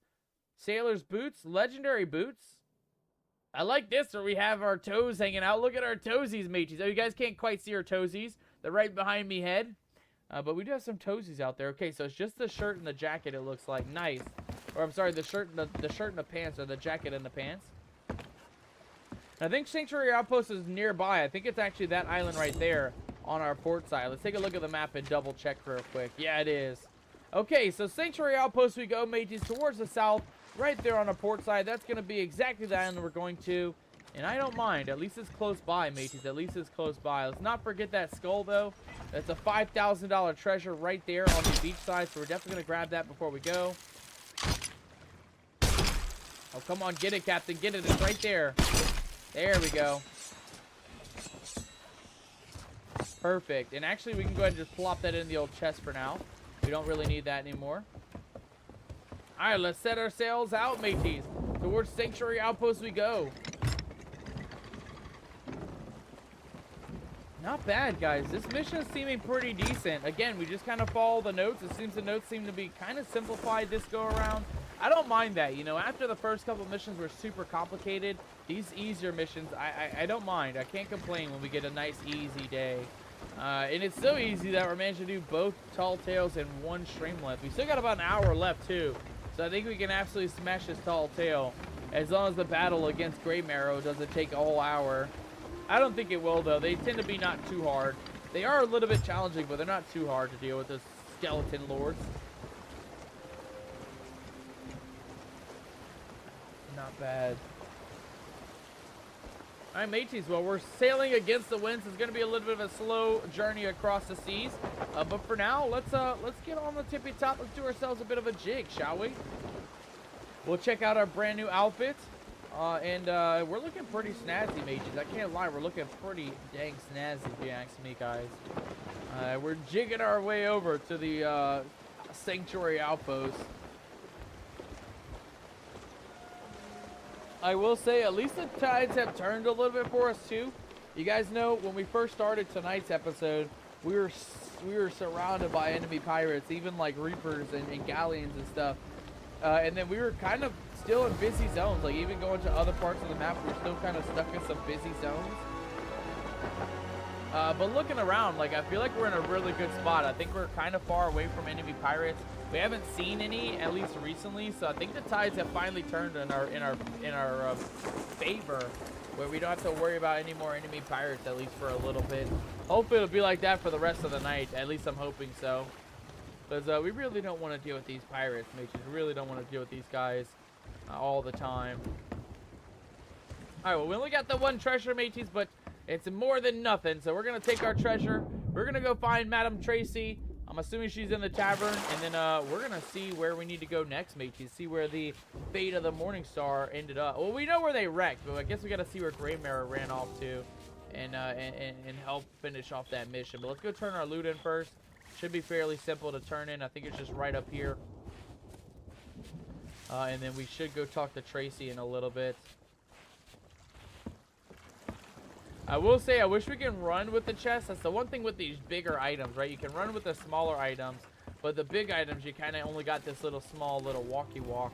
Sailor's boots. Legendary boots. I like this where we have our toes hanging out. Look at our toesies, mateys. Oh, you guys can't quite see our toesies. They're right behind me head. But we do have some toesies out there. Okay, so it's just the shirt and the jacket, it looks like. Nice. Or I'm sorry, the shirt and the pants, or the jacket and the pants. And I think Sanctuary Outpost is nearby. I think it's actually that island right there on our port side. Let's take a look at the map and double check real quick. Yeah, it is. Okay, so Sanctuary Outpost we go, mateys, towards the south. Right there on our port side. That's going to be exactly the island we're going to. And I don't mind. At least it's close by, mateys. At least it's close by. Let's not forget that skull, though. That's a $5,000 treasure right there on the beach side. So we're definitely going to grab that before we go. Oh, come on. Get it, Captain. Get it. It's right there. There we go. Perfect. And actually, we can go ahead and just plop that in the old chest for now. We don't really need that anymore. All right, let's set our sails out, mateys. Towards Sanctuary Outpost we go. Not bad, guys. This mission is seeming pretty decent. Again, we just kind of follow the notes. It seems the notes seem to be kind of simplified this go around. I don't mind that. You know, after the first couple missions were super complicated, these easier missions, I don't mind. I can't complain when we get a nice, easy day. And it's so easy that we're managing to do both Tall Tales and one stream length. We still got about an hour left, too. So I think we can absolutely smash this Tall Tale. As long as the battle against Grey Marrow doesn't take a whole hour. I don't think it will, though. They tend to be not too hard. They are a little bit challenging, but they're not too hard to deal with, those skeleton lords. Not bad. Alright, mateys, well, we're sailing against the winds. It's going to be a little bit of a slow journey across the seas. But for now, let's get on the tippy top. Let's do ourselves a bit of a jig, shall we? We'll check out our brand new outfit. And we're looking pretty snazzy, mages. I can't lie, we're looking pretty dang snazzy, if you ask me, guys. We're jigging our way over to the Sanctuary Outpost. I will say, at least the tides have turned a little bit for us, too. You guys know, when we first started tonight's episode, we were surrounded by enemy pirates, even like reapers and galleons and stuff. And then we were kind of still in busy zones, like even going to other parts of the map, we're still kind of stuck in some busy zones. But looking around, like, I feel like we're in a really good spot. I think we're kind of far away from enemy pirates. We haven't seen any, at least recently, so I think the tides have finally turned in our favor, where we don't have to worry about any more enemy pirates, at least for a little bit. Hopefully it'll be like that for the rest of the night. At least I'm hoping so. Because we really don't want to deal with these pirates, mages. We really don't want to deal with these guys all the time. Alright, well, we only got the one treasure, mateys, but it's more than nothing. So we're going to take our treasure. We're going to go find Madame Tracy. I'm assuming she's in the tavern. And then we're going to see where we need to go next, mateys. See where the fate of the Morning Star ended up. Well, we know where they wrecked, but I guess we got to see where Grey Marrow ran off to. And help finish off that mission. But let's go turn our loot in first. Should be fairly simple to turn in. I think it's just right up here. And then we should go talk to Tracy in a little bit. I will say, I wish we can run with the chest. That's the one thing with these bigger items, right? You can run with the smaller items, but the big items, you kind of only got this little small little walkie walk.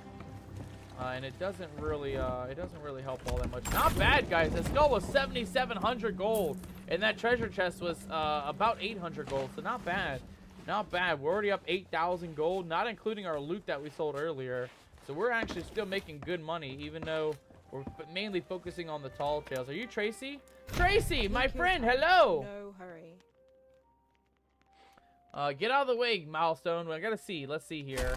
And it doesn't really help all that much. Not bad, guys. The skull was 7,700 gold, and that treasure chest was about 800 gold. So not bad, not bad. We're already up 8,000 gold, not including our loot that we sold earlier. So we're actually still making good money, even though we're mainly focusing on the tall tales. Are you Tracy? Tracy, my friend. Hello. No hurry. Get out of the way, Milestone. I gotta see. Let's see here.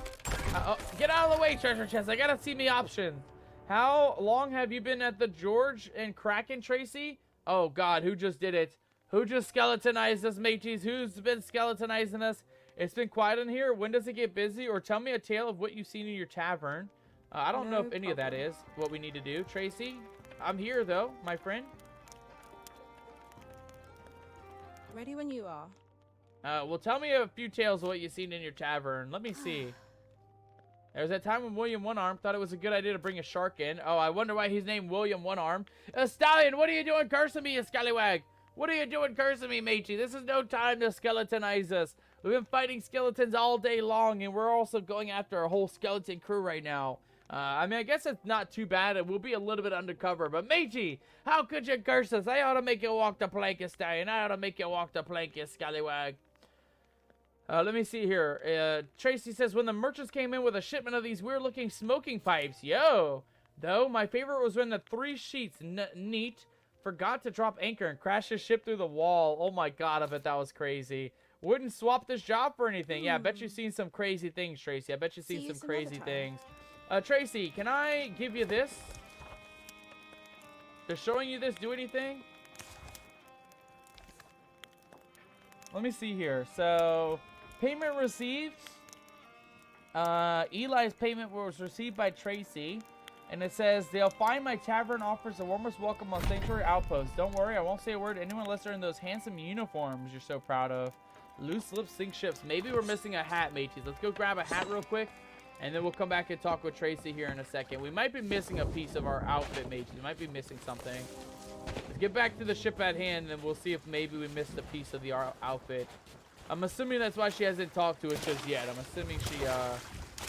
Get out of the way, treasure chest. I gotta see me options. How long have you been at the George and Kraken, Tracy? Oh, God. Who just did it? Who just skeletonized us, mateys? Who's been skeletonizing us? It's been quiet in here. When does it get busy? Or tell me a tale of what you've seen in your tavern. I don't know if any of that is what we need to do. Tracy, I'm here, though, my friend. Ready when you are. Well, tell me a few tales of what you've seen in your tavern. Let me see. There was that time when William One Arm thought it was a good idea to bring a shark in. Oh, I wonder why he's named William One Arm. Stallion, what are you doing cursing me, you scallywag? What are you doing cursing me, matey? This is no time to skeletonize us. We've been fighting skeletons all day long, and we're also going after a whole skeleton crew right now. I mean, I guess it's not too bad. It will be a little bit undercover. But, matey, how could you curse us? I ought to make you walk the plank, you stallion. I ought to make you walk the plank, you scallywag. Let me see here. Tracy says, when the merchants came in with a shipment of these weird-looking smoking pipes. Yo! Though, my favorite was when the three sheets, neat, forgot to drop anchor and crashed his ship through the wall. Oh, my God, I bet that was crazy. Wouldn't swap this job for anything. Yeah, I bet you've seen some crazy things, Tracy. I bet you've seen some crazy things. Tracy, can I give you this? Does showing you this do anything? Let me see here. So, payment received. Eli's payment was received by Tracy. And it says, they'll find my tavern offers the warmest welcome on Sanctuary Outpost. Don't worry, I won't say a word to anyone unless they're in those handsome uniforms you're so proud of. Loose lips sink ships. Maybe we're missing a hat, mateys. Let's go grab a hat real quick. And then we'll come back and talk with Tracy here in a second. We might be missing a piece of our outfit, mateys. We might be missing something. Let's get back to the ship at hand, and we'll see if maybe we missed a piece of the outfit. I'm assuming that's why she hasn't talked to us just yet. I'm assuming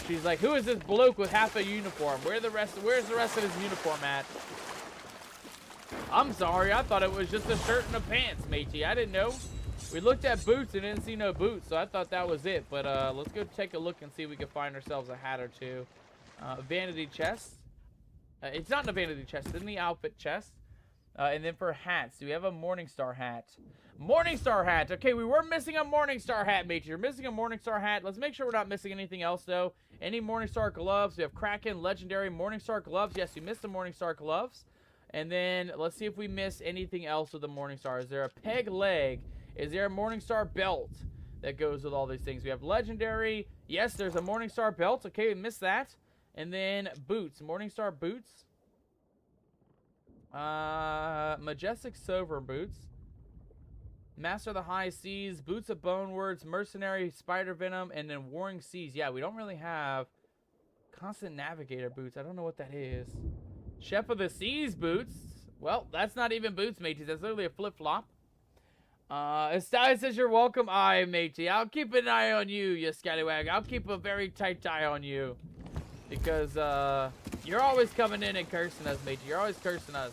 she's like, who is this bloke with half a uniform? Where's the rest of his uniform at? I'm sorry, I thought it was just a shirt and a pants, matey. I didn't know. We looked at boots and didn't see no boots, so I thought that was it. But let's go take a look and see if we can find ourselves a hat or two. Vanity chest. It's not in the vanity chest. It's in the outfit chest. And then for hats, do we have a Morningstar hat? Morningstar hat. Okay, we were missing a Morningstar hat, mate. You're missing a Morningstar hat. Let's make sure we're not missing anything else, though. Any Morningstar gloves? We have Kraken, Legendary, Morningstar gloves. Yes, we missed the Morningstar gloves. And then let's see if we miss anything else with the Morningstar. Is there a peg leg? Is there a Morningstar belt that goes with all these things? We have Legendary. Yes, there's a Morningstar belt. Okay, we missed that. And then boots. Morningstar boots. Majestic Silver boots. Master of the High Seas, Boots of Bone Words, Mercenary, Spider Venom, and then Warring Seas. Yeah, we don't really have Constant Navigator boots. I don't know what that is. Chef of the Seas boots. Well, that's not even boots, matey. That's literally a flip-flop. Estai says you're welcome. Aye, matey. I'll keep an eye on you, you scallywag. I'll keep a very tight eye on you. Because, you're always coming in and cursing us, matey. You're always cursing us.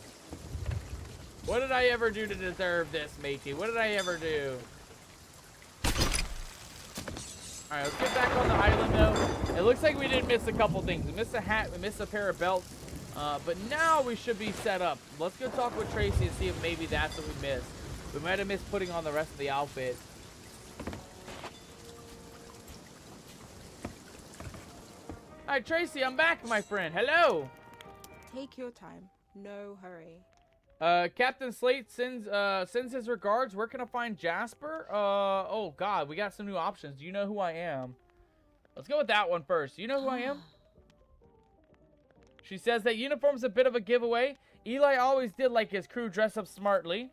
What did I ever do to deserve this, matey? What did I ever do? Alright, let's get back on the island, though. It looks like we did miss a couple things. We missed a hat. We missed a pair of belts. But now we should be set up. Let's go talk with Tracy and see if maybe that's what we missed. We might have missed putting on the rest of the outfit. Alright, Tracy, I'm back, my friend. Hello! Take your time. No hurry. Captain Slate sends his regards. Where can I find Jasper? Oh god, we got some new options. Do you know who I am? Let's go with that one first. Do you know who I am? She says that uniform's a bit of a giveaway. Eli always did like his crew dress up smartly.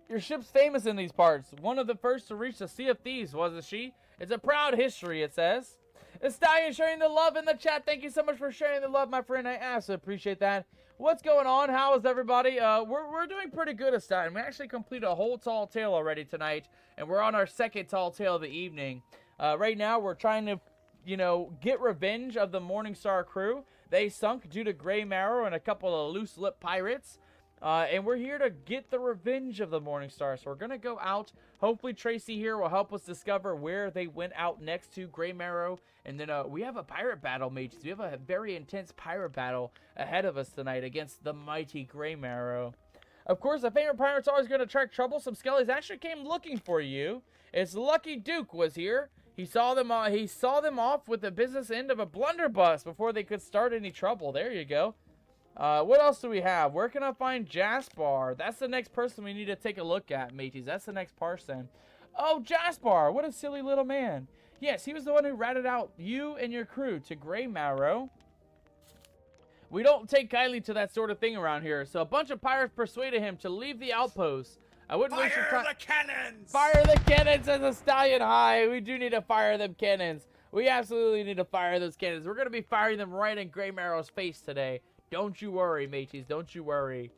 Your ship's famous in these parts. One of the first to reach the Sea of Thieves, wasn't she? It's a proud history, it says. Estai sharing the love in the chat. Thank you so much for sharing the love, my friend. I absolutely appreciate that. What's going on? How is everybody? We're doing pretty good, Estai. We actually completed a whole tall tale already tonight, and we're on our second tall tale of the evening. Right now, we're trying to, you know, get revenge of the Morningstar crew. They sunk due to Grey Marrow and a couple of loose-lip pirates. And we're here to get the revenge of the Morningstar. So we're going to go out. Hopefully Tracy here will help us discover where they went out next to Grey Marrow. And then we have a pirate battle, mages. We have a very intense pirate battle ahead of us tonight against the mighty Grey Marrow. Of course, the favorite pirate's always going to attract trouble. Some skellies actually came looking for you. It's Lucky Duke was here. He saw them off with the business end of a blunderbuss before they could start any trouble. There you go. What else do we have? Where can I find Jaspar? That's the next person we need to take a look at, mateys. That's the next person. Oh, Jaspar! What a silly little man. Yes, he was the one who ratted out you and your crew to Grey Marrow. We don't take kindly to that sort of thing around here, so a bunch of pirates persuaded him to leave the outpost. I wouldn't waste your time. Fire the cannons! Fire the cannons as a stallion high. We do need to fire them cannons. We absolutely need to fire those cannons. We're going to be firing them right in Grey Marrow's face today. Don't you worry, mateys. Don't you worry.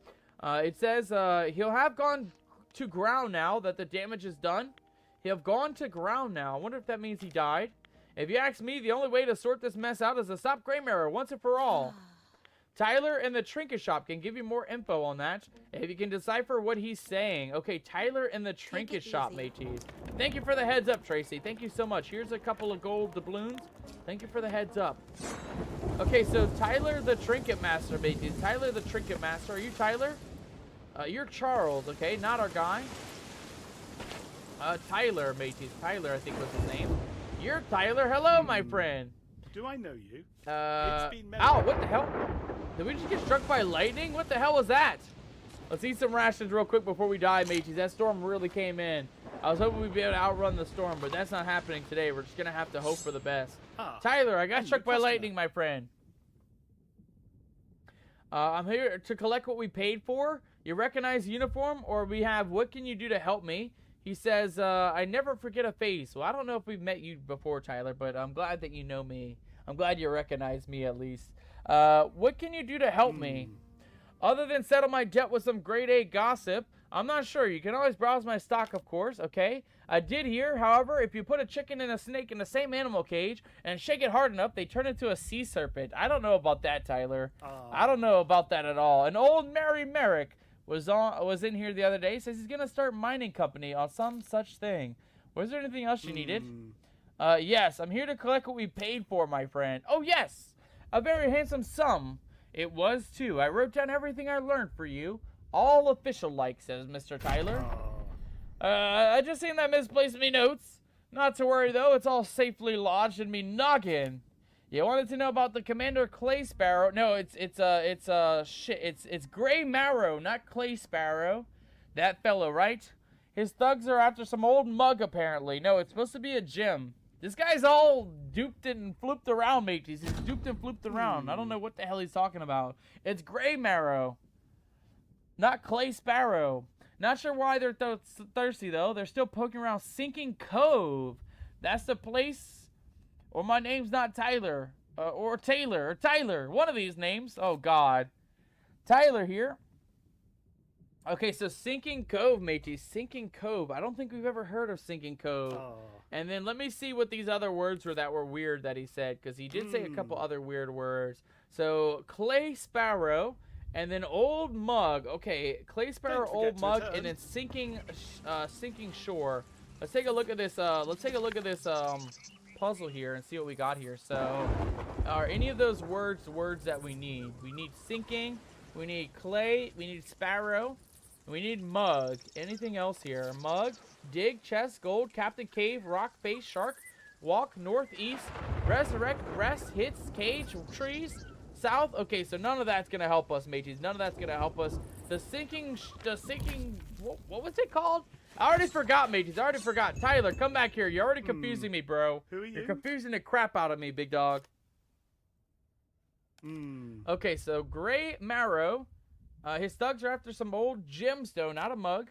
It says he'll have gone to ground now that the damage is done. He'll have gone to ground now. I wonder if that means he died. If you ask me, the only way to sort this mess out is to stop Grey Marrow once and for all. Tyler in the trinket shop can give you more info on that if you can decipher what he's saying. Okay, Tyler in the trinket shop, mateys. Thank you for the heads up, Tracy. Thank you so much. Here's a couple of gold doubloons. Thank you for the heads up. Okay, so Tyler the trinket master, mateys. Tyler the trinket master. Are you Tyler? You're Charles, okay? Not our guy. Tyler, mateys. Tyler, I think was his name. You're Tyler. Hello, my friend. Do I know you? Ow, It's been what the hell? Did we just get struck by lightning? What the hell was that? Let's eat some rations real quick before we die, mateys. That storm really came in. I was hoping we'd be able to outrun the storm, but that's not happening today. We're just going to have to hope for the best. Tyler, I got struck by lightning, my friend. I'm here to collect what we paid for. You recognize the uniform, or we have, what can you do to help me? He says, I never forget a face. Well, I don't know if we've met you before, Tyler, but I'm glad that you know me. I'm glad you recognize me at least. What can you do to help me? Other than settle my debt with some grade A gossip, I'm not sure. You can always browse my stock, of course, okay? I did hear, however, if you put a chicken and a snake in the same animal cage and shake it hard enough, they turn into a sea serpent. I don't know about that, Tyler. I don't know about that at all. An old Mary Merrick was in here the other day. Says he's going to start mining company on some such thing. Was there anything else you needed? Yes, I'm here to collect what we paid for, my friend. Oh, yes! A very handsome sum. It was too. I wrote down everything I learned for you. All official like, says Mr. Tyler. I just seen that misplaced me notes. Not to worry though, it's all safely lodged in me noggin. You wanted to know about the Commander Clay Sparrow? No, it's Gray Marrow, not Clay Sparrow. That fellow, right? His thugs are after some old mug apparently. No, it's supposed to be a gem. This guy's all duped and flooped around, mateys. He's duped and flooped around. I don't know what the hell he's talking about. It's Gray Marrow, not Clay Sparrow. Not sure why they're thirsty, though. They're still poking around Sinking Cove. That's the place. Or my name's not Tyler. Or Taylor. Or Tyler. One of these names. Oh, God. Tyler here. Okay, so Sinking Cove, mateys. Sinking Cove. I don't think we've ever heard of Sinking Cove. Oh. And then let me see what these other words were that were weird that he said. Because he did say a couple other weird words. So, Clay Sparrow. And then Old Mug. Okay, Clay Sparrow, Old Mug, and then Sinking Shore. Let's take a look at this. Puzzle here and see what we got here. So, are any of those words that we need? We need sinking. We need clay. We need sparrow. We need mug. Anything else here? Mug, dig, chest, gold, captain, cave, rock, face, shark, walk, northeast, resurrect, rest, hits, cage, trees. South. Okay, so none of that's gonna help us, mateys. None of that's gonna help us. The sinking. What was it called? I already forgot, mateys. I already forgot. Tyler, come back here. You're already confusing me, bro. Who are you? You're confusing the crap out of me, big dog. Okay, so Gray Marrow. His thugs are after some old gemstone, not a mug.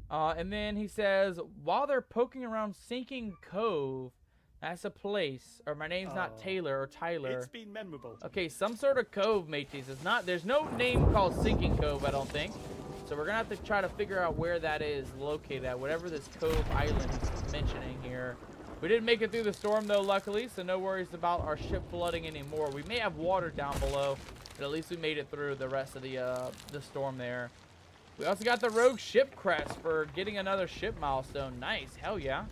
And then he says, while they're poking around Sinking Cove. That's a place, or my name's not Taylor or Tyler. It's been memorable. Okay, some sort of cove, mateys. It's not. There's no name called Sinking Cove, I don't think. So we're gonna have to try to figure out where that is located at, whatever this cove island is mentioning here. We didn't make it through the storm though, luckily, so no worries about our ship flooding anymore. We may have water down below, but at least we made it through the rest of the storm there. We also got the rogue ship crest for getting another ship milestone. Nice, hell yeah.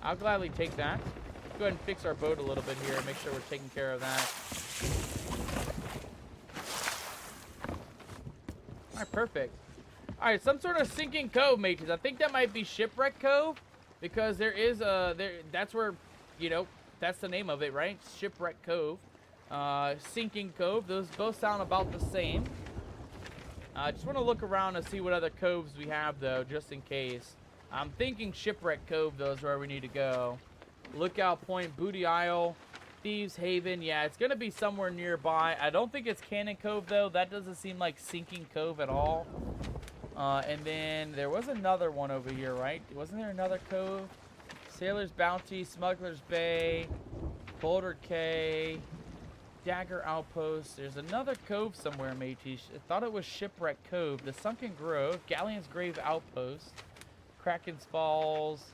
I'll gladly take that. Let's go ahead and fix our boat a little bit here and make sure we're taking care of that. Alright, perfect. Alright, some sort of sinking cove, mateys. I think that might be Shipwreck Cove. Because there is that's where, you know, that's the name of it, right? Shipwreck Cove. Sinking Cove. Those both sound about the same. I just want to look around and see what other coves we have, though, just in case. I'm thinking Shipwreck Cove, though, is where we need to go. Lookout Point, Booty Isle, Thieves Haven. Yeah, it's going to be somewhere nearby. I don't think it's Cannon Cove, though. That doesn't seem like Sinking Cove at all. And then there was another one over here, right? Wasn't there another cove? Sailor's Bounty, Smuggler's Bay, Boulder Cay, Dagger Outpost. There's another cove somewhere, mateys. I thought it was Shipwreck Cove. The Sunken Grove, Galleon's Grave Outpost, Kraken's Falls,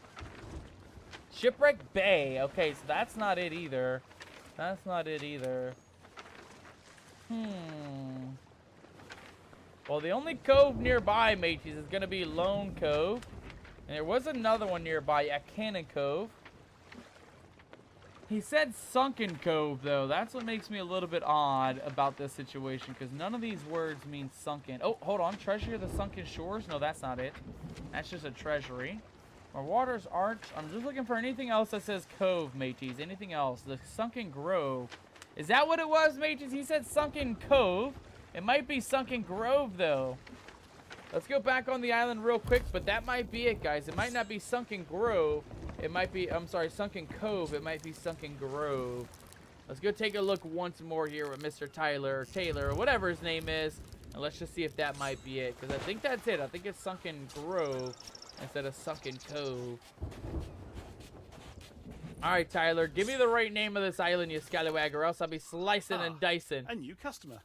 Shipwreck Bay. Okay, so that's not it either. That's not it either. Well, the only cove nearby, mateys, is going to be Lone Cove. And there was another one nearby at Cannon Cove. He said Sunken Cove, though. That's what makes me a little bit odd about this situation, because none of these words mean sunken. Oh, hold on. Treasury of the Sunken Shores? No, that's not it. That's just a treasury. Our Waters Arch. I'm just looking for anything else that says cove, mateys. Anything else. The Sunken Grove. Is that what it was, mateys? He said Sunken Cove. It might be Sunken Grove, though. Let's go back on the island real quick, but that might be it, guys. It might not be Sunken Grove. It might be, I'm sorry, Sunken Cove. It might be Sunken Grove. Let's go take a look once more here with Mr. Tyler or Taylor or whatever his name is. And let's just see if that might be it. Because I think that's it. I think it's Sunken Grove instead of Sunken Cove. Alright, Tyler. Give me the right name of this island, you scallywag, or else I'll be slicing and dicing. A new customer.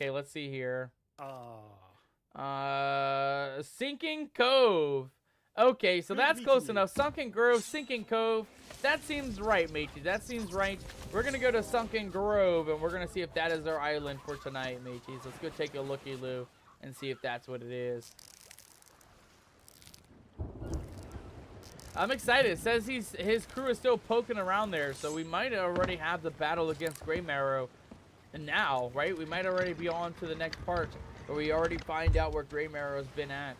Okay, let's see here. Sinking Cove. Okay, so that's close enough. Sunken Grove, Sinking Cove. That seems right, matey. That seems right. We're going to go to Sunken Grove, and we're going to see if that is our island for tonight, mateys. Let's go take a looky-loo and see if that's what it is. I'm excited. It says his crew is still poking around there, so we might already have the battle against Grey Marrow now, right? We might already be on to the next part where we already find out where Grey Marrow's been at.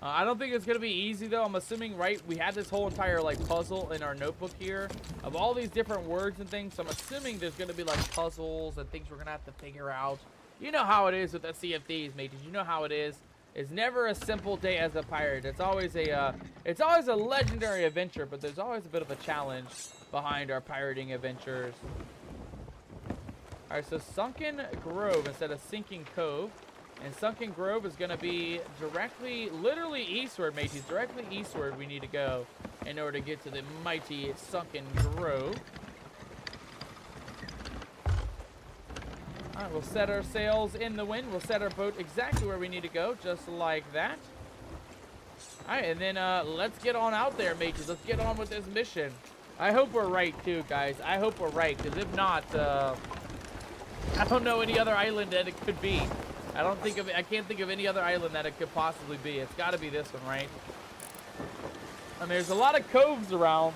I don't think it's going to be easy, though. I'm assuming, right, we had this whole entire, like, puzzle in our notebook here of all these different words and things. So I'm assuming there's going to be, like, puzzles and things we're going to have to figure out. You know how it is with the Sea of Thieves, mate. You know how it is. It's never a simple day as a pirate. It's always a legendary adventure, but there's always a bit of a challenge behind our pirating adventures. All right, so Sunken Grove instead of Sinking Cove. And Sunken Grove is going to be directly, literally eastward, mateys. Directly eastward we need to go in order to get to the mighty Sunken Grove. All right, we'll set our sails in the wind. We'll set our boat exactly where we need to go, just like that. All right, and then let's get on out there, mateys. Let's get on with this mission. I hope we're right, too, guys. I hope we're right, because if not, I don't know any other island that it could be. I can't think of any other island that it could possibly be. It's got to be this one, right? I mean, there's a lot of coves around,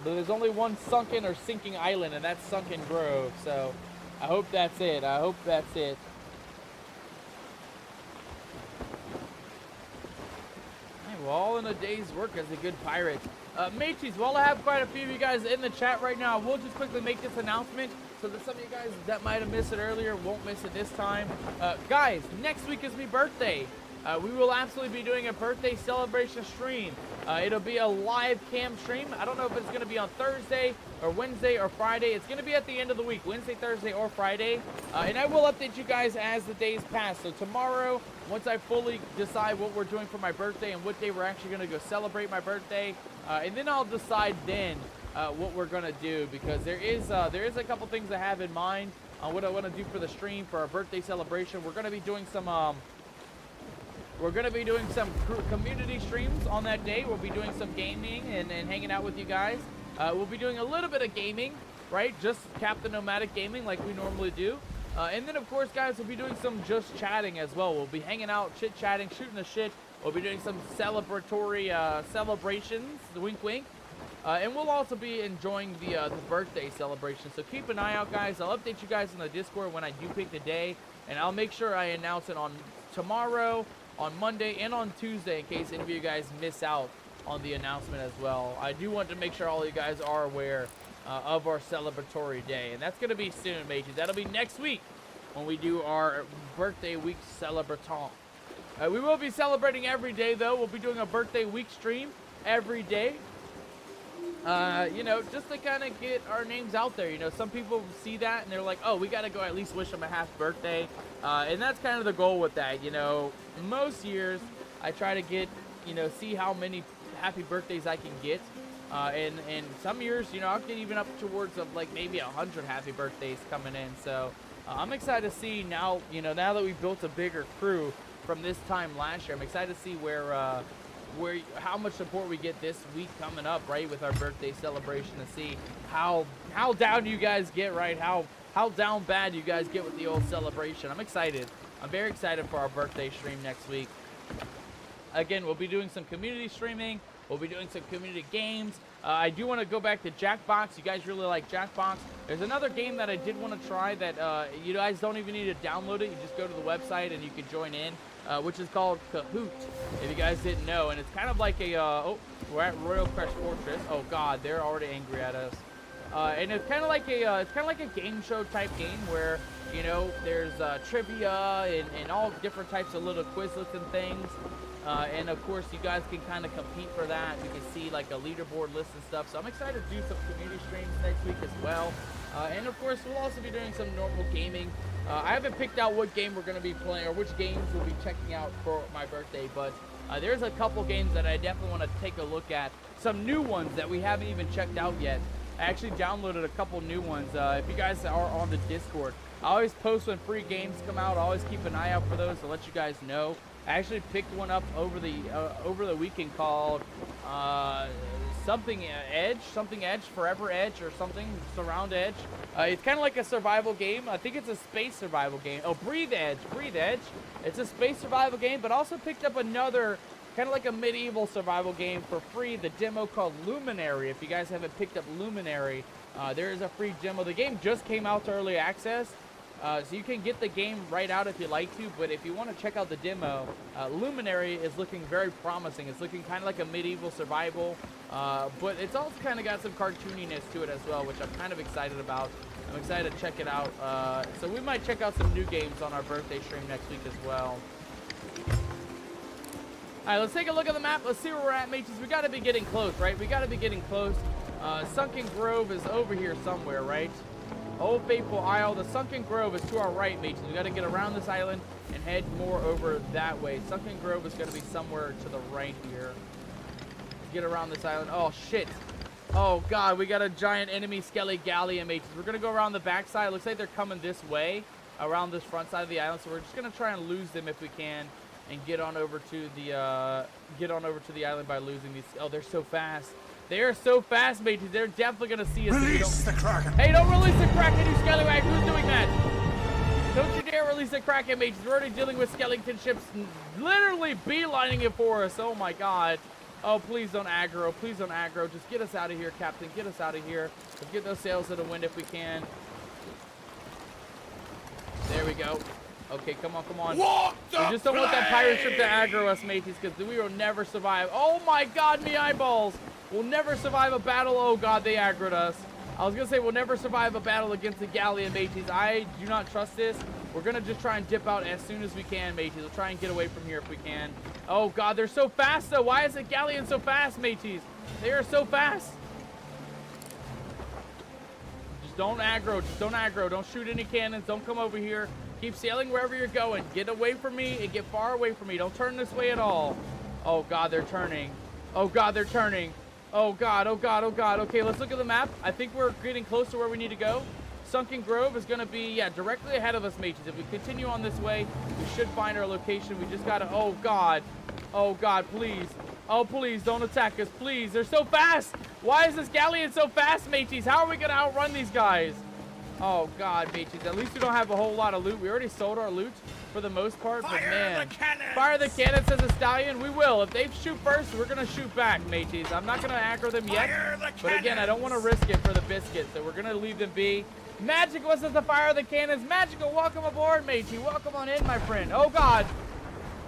but there's only one sunken or sinking island, and that's Sunken Grove. So I hope that's it. I hope that's it. Hey, well, all in a day's work as a good pirate. Mateys, while I have quite a few of you guys in the chat right now, we'll just quickly make this announcement so that some of you guys that might have missed it earlier won't miss it this time. Guys, next week is my birthday. We will absolutely be doing a birthday celebration stream. It'll be a live cam stream. I don't know if it's going to be on Thursday or Wednesday or Friday. It's going to be at the end of the week, Wednesday, Thursday, or Friday. And I will update you guys as the days pass. So tomorrow, once I fully decide what we're doing for my birthday and what day we're actually going to go celebrate my birthday, and then I'll decide then what we're going to do, because there is a couple things I have in mind on what I want to do for the stream for our birthday celebration. We're going to be doing some community streams on that day. We'll be doing some gaming and hanging out with you guys. We'll be doing a little bit of gaming, right? Just Captain Nomadic gaming like we normally do. And then, of course, guys, we'll be doing some just chatting as well. We'll be hanging out, chit-chatting, shooting the shit. We'll be doing some celebratory celebrations, wink wink. And we'll also be enjoying the birthday celebration. So keep an eye out, guys. I'll update you guys in the Discord when I do pick the day. And I'll make sure I announce it on tomorrow, on Monday, and on Tuesday in case any of you guys miss out on the announcement as well. I do want to make sure all of you guys are aware of our celebratory day. And that's going to be soon, mateys. That'll be next week when we do our birthday week celebraton. We will be celebrating every day, though. We'll be doing a birthday week stream every day. You know, just to kind of get our names out there. You know, some people see that and they're like, oh, we got to go at least wish them a happy birthday. And that's kind of the goal with that. You know, most years I try to get, you know, see how many happy birthdays I can get. And some years, you know, I'll get even up towards of like maybe 100 happy birthdays coming in. So I'm excited to see now, you know, now that we've built a bigger crew from this time last year, I'm excited to see how much support we get this week coming up, right, with our birthday celebration, to see how down you guys get, right, how down bad you guys get with the old celebration. I'm excited. I'm very excited for our birthday stream next week. Again, we'll be doing some community streaming. We'll be doing some community games. I do want to go back to Jackbox. You guys really like Jackbox. There's another game that I did want to try that you guys don't even need to download it. You just go to the website and you can join in, which is called Kahoot, if you guys didn't know. And it's kind of like a, oh, we're at Royal Crest Fortress. Oh God, they're already angry at us. And it's kind of like a game show type game where, you know, there's trivia and all different types of little quizlets and things. And of course, you guys can kind of compete for that. You can see like a leaderboard list and stuff. So I'm excited to do some community streams next week as well. And of course, we'll also be doing some normal gaming. I haven't picked out what game we're going to be playing or which games we'll be checking out for my birthday, but there's a couple games that I definitely want to take a look at. Some new ones that we haven't even checked out yet. I actually downloaded a couple new ones. If you guys are on the Discord, I always post when free games come out. I always keep an eye out for those to let you guys know. I actually picked one up over the weekend called something Edge, Forever Edge, or something, Surround Edge. It's kind of like a survival game. I think it's a space survival game. Oh, Breathe Edge. It's a space survival game, but also picked up another kind of like a medieval survival game for free. The demo called Luminary. If you guys haven't picked up Luminary, there is a free demo. The game just came out to early access, so you can get the game right out if you like to. But if you want to check out the demo, Luminary is looking very promising. It's looking kind of like a medieval survival, but it's also kind of got some cartooniness to it as well, which I'm kind of excited about. I'm excited to check it out. So we might check out some new games on our birthday stream next week as well. Alright, let's take a look at the map. Let's see where we're at, mates. We got to be getting close, right? We got to be getting close. Sunken Grove is over here somewhere, right? Old Faithful Isle. The Sunken Grove is to our right, mates. We got to get around this island and head more over that way. Sunken Grove is going to be somewhere to the right here. Let's get around this island. Oh, shit. Oh, God. We got a giant enemy Skelly Galleon, mates. We're going to go around the backside. Looks like they're coming this way, around this front side of the island. So we're just going to try and lose them if we can. And get on over to the island by losing these. Oh, they're so fast. They are so fast, mates. They're definitely gonna see us. Release the Kraken. Hey, don't release the Kraken, you scallywag. Who's doing that? Don't you dare release the Kraken, mates. We're already dealing with skeleton ships, literally beelining it for us. Oh my God. Oh, please don't aggro. Please don't aggro. Just get us out of here, Captain. Get us out of here. Let's get those sails to the wind if we can. There we go. Okay, come on, come on. We just don't want that pirate ship to aggro us, mateys, because we will never survive. Oh my God, me eyeballs. We'll never survive a battle. Oh God, they aggroed us. I was going to say we'll never survive a battle against the galleon, mateys. I do not trust this. We're going to just try and dip out as soon as we can, mateys. We'll try and get away from here if we can. Oh God, they're so fast, though. Why is the galleon so fast, mateys? They are so fast. Just don't aggro. Just don't aggro. Don't shoot any cannons. Don't come over here. Keep sailing wherever you're going. Get away from me and get far away from me. Don't turn this way at all. Oh, God, they're turning. Oh, God, they're turning. Oh, God, oh, God, oh, God. Okay, let's look at the map. I think we're getting close to where we need to go. Sunken Grove is going to be, yeah, directly ahead of us, mages. If we continue on this way, we should find our location. We just got to, oh, God. Oh, God, please. Oh, please, don't attack us, please. They're so fast. Why is this galleon so fast, mateys? How are we going to outrun these guys? Oh, God, mateys. At least we don't have a whole lot of loot. We already sold our loot for the most part, but man. Fire the cannon, says the stallion. We will. If they shoot first, we're going to shoot back, mateys. I'm not going to aggro them yet. But again, I don't want to risk it for the biscuit, so we're going to leave them be. Magic wants us to fire the cannons. Magical, welcome aboard, matey. Welcome on in, my friend. Oh, God.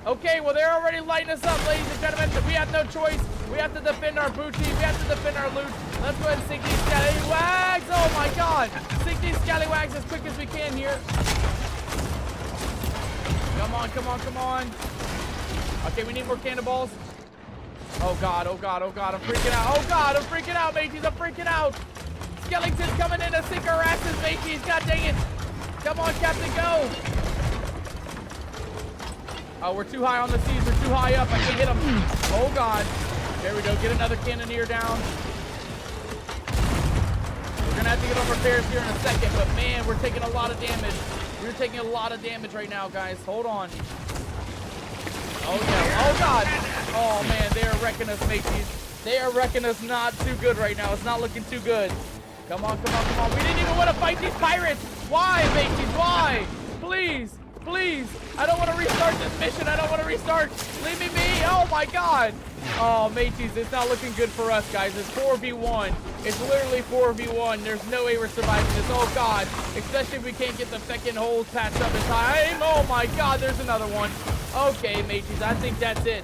Okay, well, they're already lighting us up, ladies and gentlemen. We have no choice. We have to defend our booty. We have to defend our loot. Let's go ahead and sink these scallywags. Oh, my God. Sink these scallywags as quick as we can here. Come on, come on, come on. Okay, we need more cannonballs. Oh, God, oh, God, oh, God. I'm freaking out. Oh, God, I'm freaking out, mateys. I'm freaking out. Skellington's coming in to sink our asses, mateys. God dang it. Come on, Captain, go. Oh, we're too high on the seas. We're too high up. I can't hit them. Oh, God. There we go. Get another cannoneer down. We're going to have to get on repairs here in a second, but, man, we're taking a lot of damage. We're taking a lot of damage right now, guys. Hold on. Oh, yeah. Oh, God. Oh, man, they are wrecking us, mateys. They are wrecking us not too good right now. It's not looking too good. Come on, come on, come on. We didn't even want to fight these pirates. Why, mateys? Why? Please. Please. I don't want to restart this mission. I don't want to restart. Leave me be. Oh, my God. Oh, mateys, it's not looking good for us, guys. It's 4v1. It's literally 4v1. There's no way we're surviving this. Oh, God. Especially if we can't get the feckin' holes patched up in time. Oh, my God. There's another one. Okay, mateys, I think that's it.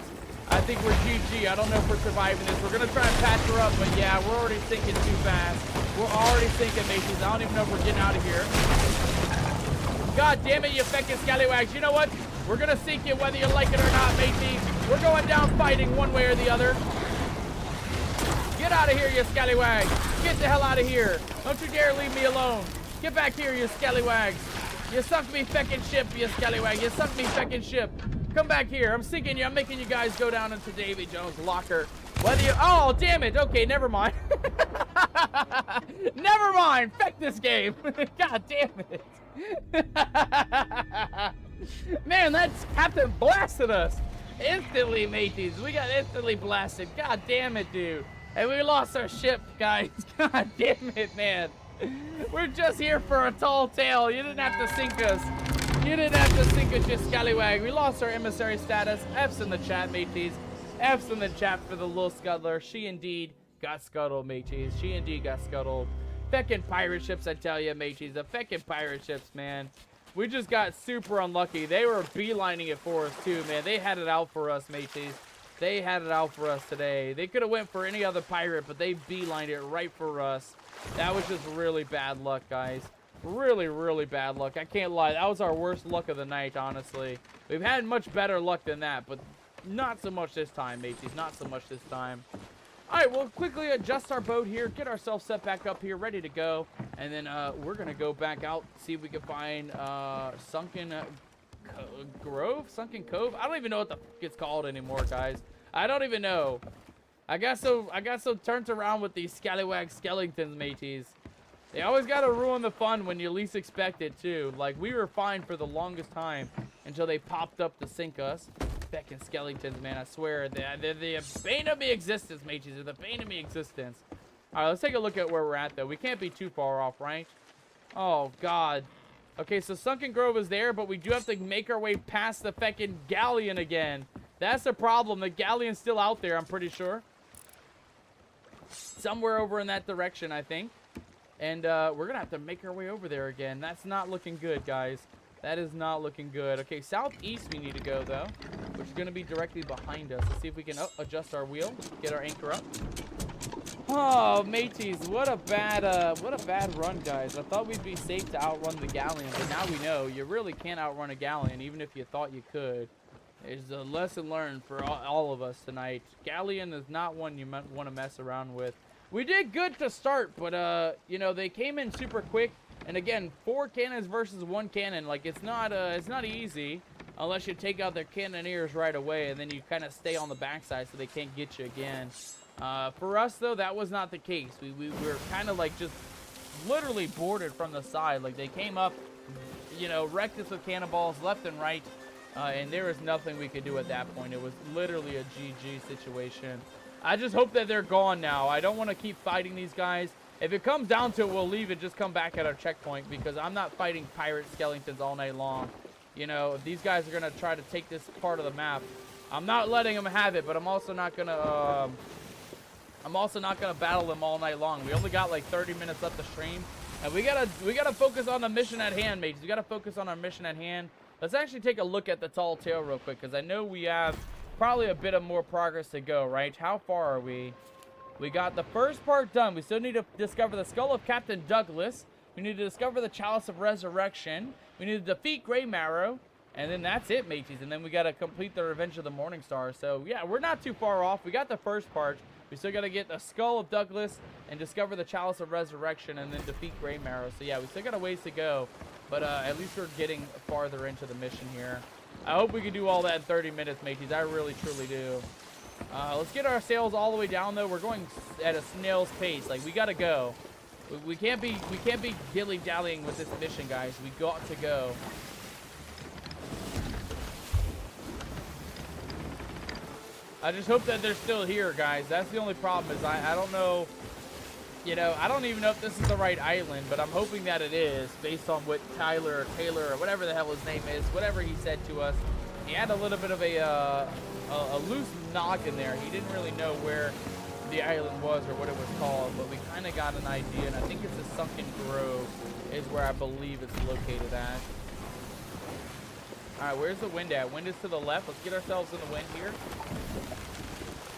I think we're GG. I don't know if we're surviving this. We're going to try and patch her up, but yeah, we're already sinking too fast. We're already sinking, mateys. I don't even know if we're getting out of here. God damn it, you feckin' scallywags. You know what? We're going to sink you whether you like it or not, mateys. We're going down fighting one way or the other. Get out of here, you scallywags. Get the hell out of here. Don't you dare leave me alone. Get back here, you scallywags. You sunk me feckin' ship, you scallywag. You sunk me feckin' ship. Come back here. I'm sinking you. I'm making you guys go down into Davy Jones' locker. Whether you... Oh, damn it. Okay, never mind. Never mind. Feck this game. God damn it. Man, that captain blasted us. Instantly, mateys. We got instantly blasted. God damn it, dude. And we lost our ship, guys. God damn it, man. We're just here for a tall tale. You didn't have to sink us. You didn't have to sink us, you scallywag. We lost our emissary status. F's in the chat, mateys. F's in the chat for the little scuttler. She indeed got scuttled, mateys. She indeed got scuttled. Feckin' pirate ships, I tell you, mateys. The feckin' pirate ships, man. We just got super unlucky. They were beelining it for us, too, man. They had it out for us, mateys. They had it out for us today. They could have went for any other pirate, but they beelined it right for us. That was just really bad luck, guys. Really, really bad luck. I can't lie. That was our worst luck of the night, honestly. We've had much better luck than that, but not so much this time, mateys. Not so much this time. All right, we'll quickly adjust our boat here, get ourselves set back up here, ready to go. And then we're going to go back out, see if we can find Sunken Grove? Sunken Cove? I don't even know what the fuck it's called anymore, guys. I don't even know. I got so turned around with these scallywag skeletons, mateys. They always got to ruin the fun when you least expect it, too. Like, we were fine for the longest time until they popped up to sink us. Feckin' skeletons, man, I swear. They're the bane of me existence, mateys. They're the bane of me existence. All right, let's take a look at where we're at, though. We can't be too far off, right? Oh, God. Okay, so Sunken Grove is there, but we do have to make our way past the feckin' galleon again. That's the problem. The galleon's still out there, I'm pretty sure. Somewhere over in that direction, I think. And we're going to have to make our way over there again. That's not looking good, guys. That is not looking good. Okay, southeast we need to go, though, which is going to be directly behind us. Let's see if we can adjust our wheel, get our anchor up. Oh, mateys, what a bad run, guys. I thought we'd be safe to outrun the galleon, but now we know you really can't outrun a galleon, even if you thought you could. It's a lesson learned for all of us tonight. Galleon is not one you might want to mess around with. We did good to start, but you know, they came in super quick. And again, 4 cannons versus 1 cannon, like it's not easy unless you take out their cannoneers right away, and then you kind of stay on the backside so they can't get you again. For us though, that was not the case. We were kind of like just literally boarded from the side. Like they came up, you know, wrecked us with cannonballs left and right, and there was nothing we could do at that point. It was literally a GG situation. I just hope that they're gone now. I don't want to keep fighting these guys. If it comes down to it, we'll leave and just come back at our checkpoint, because I'm not fighting pirate skeletons all night long. You know, if these guys are going to try to take this part of the map, I'm not letting them have it, but I'm also not going to battle them all night long. We only got like 30 minutes left to stream, and we got to focus on the mission at hand, mates. We got to focus on our mission at hand. Let's actually take a look at the tall tale real quick, because I know we have probably a bit of more progress to go, right? How far are we? We got the first part done. We still need to discover the skull of Captain Douglas. We need to discover the Chalice of Resurrection. We need to defeat Grey Marrow. And then that's it, mateys. And then we got to complete the Revenge of the Morning Star. So, yeah, we're not too far off. We got the first part. We still got to get the skull of Douglas and discover the Chalice of Resurrection and then defeat Grey Marrow. So, yeah, we still got a ways to go. But at least we're getting farther into the mission here. I hope we can do all that in 30 minutes, mateys. I really, truly do. Let's get our sails all the way down, though. We're going at a snail's pace. Like, we gotta go. We can't be dilly-dallying with this mission, guys. We got to go. I just hope that they're still here, guys. That's the only problem, is I don't know. You know, I don't even know if this is the right island, but I'm hoping that it is, based on what Taylor, or whatever the hell his name is, whatever he said to us. He had a little bit of a loose noggin there. He didn't really know where the island was or what it was called, but we kind of got an idea, and I think it's the Sunken Grove is where I believe it's located at. All right, where's the wind at? Wind is to the left. Let's get ourselves in the wind here.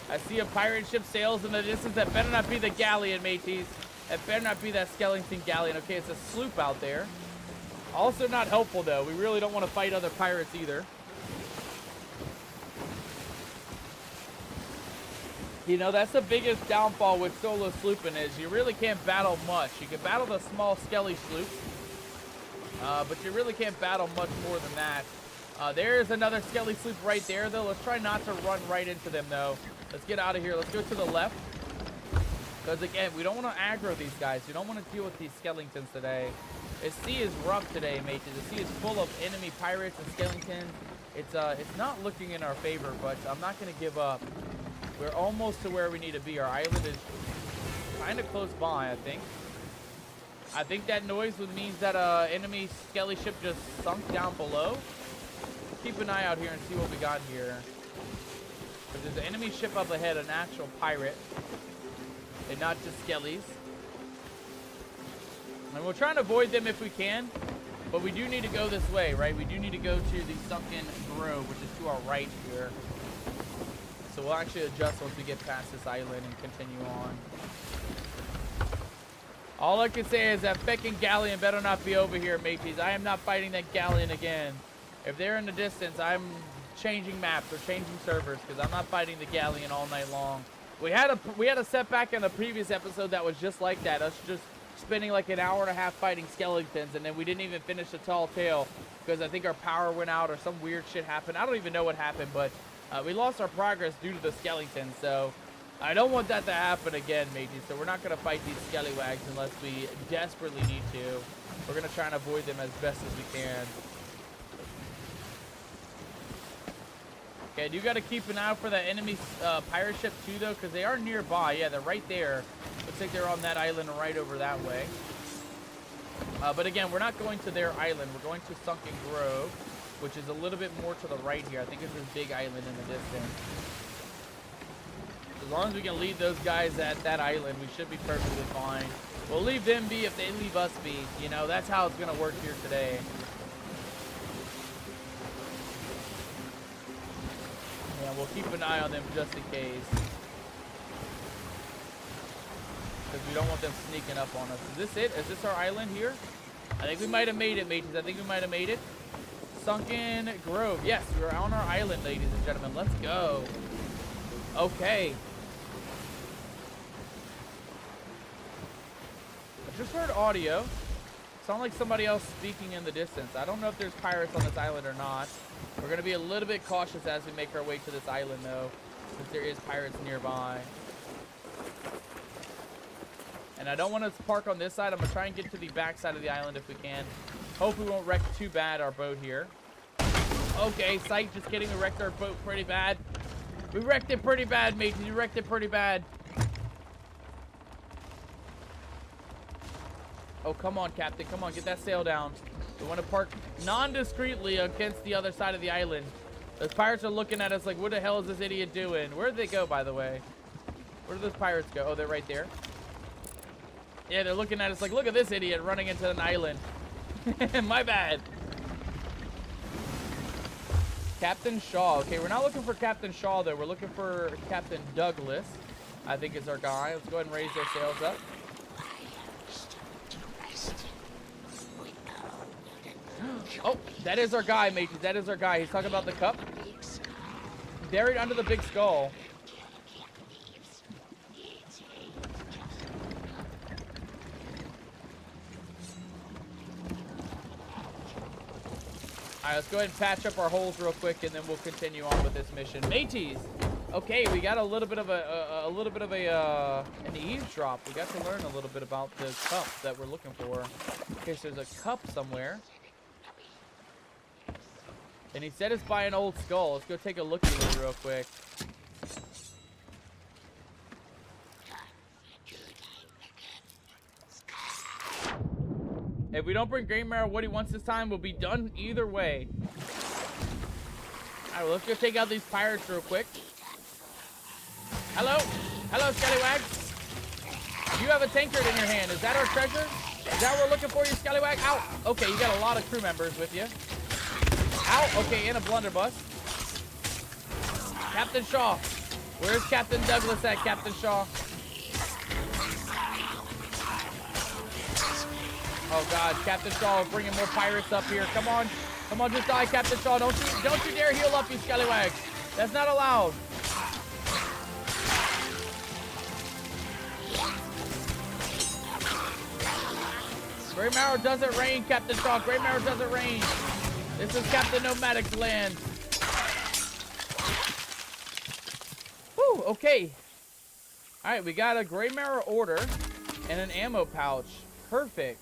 I see a pirate ship sails in the distance. That better not be the galleon, mateys. That better not be that skeleton galleon. Okay, it's a sloop out there. Also not helpful, though. We really don't want to fight other pirates either. You know, that's the biggest downfall with solo slooping is you really can't battle much. You can battle the small skelly sloops, but you really can't battle much more than that. There's another skelly sloop right there, though. Let's try not to run right into them, though. Let's get out of here. Let's go to the left. Because, again, we don't want to aggro these guys. We don't want to deal with these skeletons today. The sea is rough today, mates. The sea is full of enemy pirates and skeletons. It's not looking in our favor, but I'm not going to give up. We're almost to where we need to be. Our island is kind of close by, I think. I think that noise means that enemy skelly ship just sunk down below. Keep an eye out here and see what we got here. If there's an enemy ship up ahead, an actual pirate, and not just skellies. And we'll try and avoid them if we can, but we do need to go this way, right? We do need to go to the Sunken Grove, which is to our right here. So we'll actually adjust once we get past this island and continue on. All I can say is that feckin' galleon better not be over here, mateys. I am not fighting that galleon again. If they're in the distance, I'm changing maps or changing servers because I'm not fighting the galleon all night long. We had a setback in the previous episode that was just like that. Us just spending like an hour and a half fighting skeletons, and then we didn't even finish the tall tale because I think our power went out or some weird shit happened. I don't even know what happened, but we lost our progress due to the skeletons. So I don't want that to happen again, matey. So we're not going to fight these scallywags unless we desperately need to. We're going to try and avoid them as best as we can. Okay, you got to keep an eye out for that enemy pirate ship too, though, because they are nearby. Yeah, they're right there. Looks like they're on that island right over that way. But again, we're not going to their island. We're going to Sunken Grove, which is a little bit more to the right here. I think it's this big island in the distance. As long as we can leave those guys at that island, we should be perfectly fine. We'll leave them be if they leave us be. You know, that's how it's going to work here today. Yeah, we'll keep an eye on them just in case. Because we don't want them sneaking up on us. Is this it? Is this our island here? I think we might have made it, mateys. I think we might have made it. Sunken Grove. Yes, we're on our island, ladies and gentlemen. Let's go. Okay. I just heard audio. Sound like somebody else speaking in the distance. I don't know if there's pirates on this island or not. We're going to be a little bit cautious as we make our way to this island, though, since there is pirates nearby. And I don't want to park on this side. I'm going to try and get to the back side of the island if we can. Hope we won't wreck too bad our boat here. Okay, psych, just kidding. We wrecked our boat pretty bad. We wrecked it pretty bad, mate. We wrecked it pretty bad. Oh, come on, Captain. Come on, get that sail down. We want to park non-discreetly against the other side of the island. Those pirates are looking at us like, what the hell is this idiot doing? Where did they go, by the way? Where did those pirates go? Oh, they're right there. Yeah, they're looking at us like, look at this idiot running into an island. My bad. Captain Shaw. Okay, we're not looking for Captain Shaw, though. We're looking for Captain Douglas, I think is our guy. Let's go ahead and raise their sails up. Oh, that is our guy, matey. That is our guy. He's talking about the cup. Buried under the big skull. Alright, let's go ahead and patch up our holes real quick, and then we'll continue on with this mission. Mateys! Okay, we got a little bit of an eavesdrop. We got to learn a little bit about the cup that we're looking for. Okay, so there's a cup somewhere. And he said it's by an old skull. Let's go take a look at it real quick. If we don't bring Graymarrow what he wants this time, we'll be done either way. Alright, well, let's go take out these pirates real quick. Hello? Hello, Scallywags. You have a tankard in your hand. Is that our treasure? Is that what we're looking for, you Scallywag? Ow! Okay, you got a lot of crew members with you. Ow! Okay, and a blunderbuss. Captain Shaw. Where's Captain Douglas at, Captain Shaw? Oh God, Captain Shaw is bringing more pirates up here. Come on, come on, just die, Captain Shaw. Don't you dare heal up, you scallywags. That's not allowed. Graymarrow doesn't rain, Captain Shaw. Graymarrow doesn't rain. This is Captain Nomadic's land. Whew, okay. All right, we got a Graymarrow order and an ammo pouch. Perfect.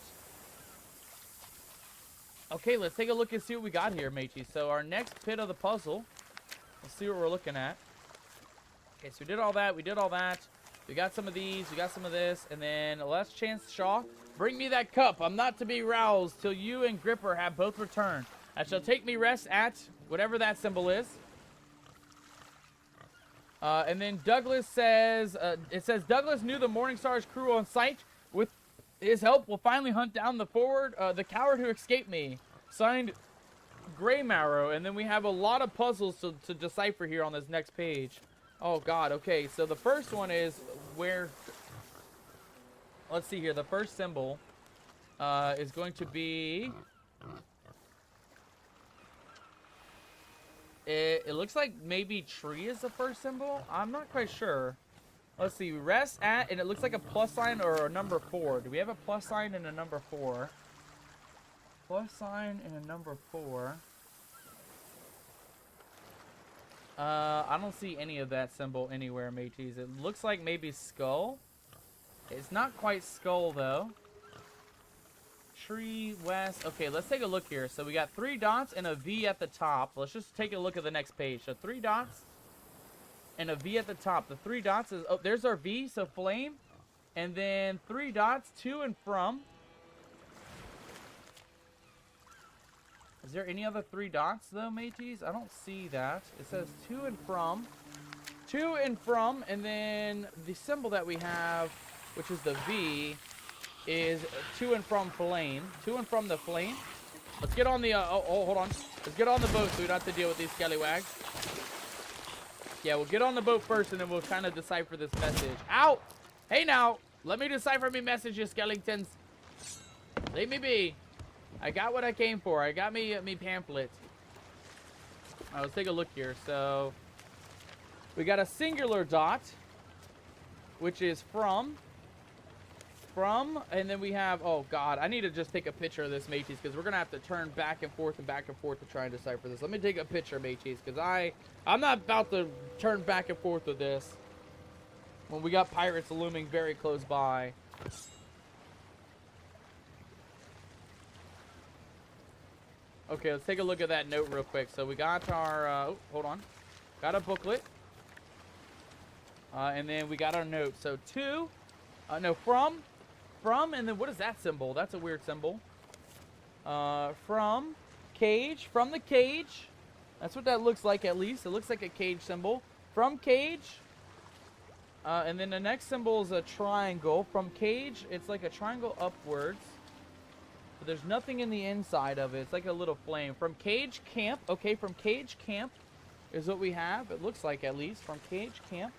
Okay, let's take a look and see what we got here, matey. So our next pit of the puzzle, let's see what we're looking at. Okay, so we did all that. We did all that. We got some of these. We got some of this. And then last chance, Shaw. Bring me that cup. I'm not to be roused till you and Gripper have both returned. I shall take me rest at whatever that symbol is. And then Douglas says, it says, Douglas knew the Morningstar's crew on site. With his help, will finally hunt down the coward who escaped me. Signed, Greymarrow. And then we have a lot of puzzles to decipher here on this next page. Oh, God. Okay, so the first one is where... Let's see here. The first symbol is going to be... It looks like maybe tree is the first symbol. I'm not quite sure. Let's see. Rest at, and it looks like a plus sign or a number 4. Do we have a plus sign and a number 4? Plus sign and a number 4. I don't see any of that symbol anywhere, mateys. It looks like maybe skull. It's not quite skull, though. Tree, west. Okay, let's take a look here. So we got 3 dots and a V at the top. Let's just take a look at the next page. So 3 dots and a V at the top. The 3 dots is... Oh, there's our V, so flame. And then 3 dots, to and from. Is there any other 3 dots, though, mateys? I don't see that. It says to and from. To and from. And then the symbol that we have, which is the V... is to and from flame. To and from the flame. Let's get on the, hold on. Let's get on the boat so we don't have to deal with these scallywags. Yeah, we'll get on the boat first and then we'll kind of decipher this message. Ow! Hey now! Let me decipher me messages, skeletons. Leave me be. I got what I came for. I got me pamphlet. Alright, let's take a look here. So, we got a singular dot, which is from, and then we have, oh god, I need to just take a picture of this, mateys, because we're gonna have to turn back and forth to try and decipher this. Let me take a picture, mateys, because I'm not about to turn back and forth with this when we got pirates looming very close by. Okay, let's take a look at that note real quick. So we got our, oh, hold on, got a booklet, and then we got our note. So to, no, from, and then what is that symbol? That's a weird symbol. From the cage. That's what that looks like, at least. It looks like a cage symbol. From cage. And then the next symbol is a triangle. From cage, it's like a triangle upwards. But there's nothing in the inside of it. It's like a little flame. From cage camp. Okay, from cage camp is what we have. It looks like, at least. From cage camp.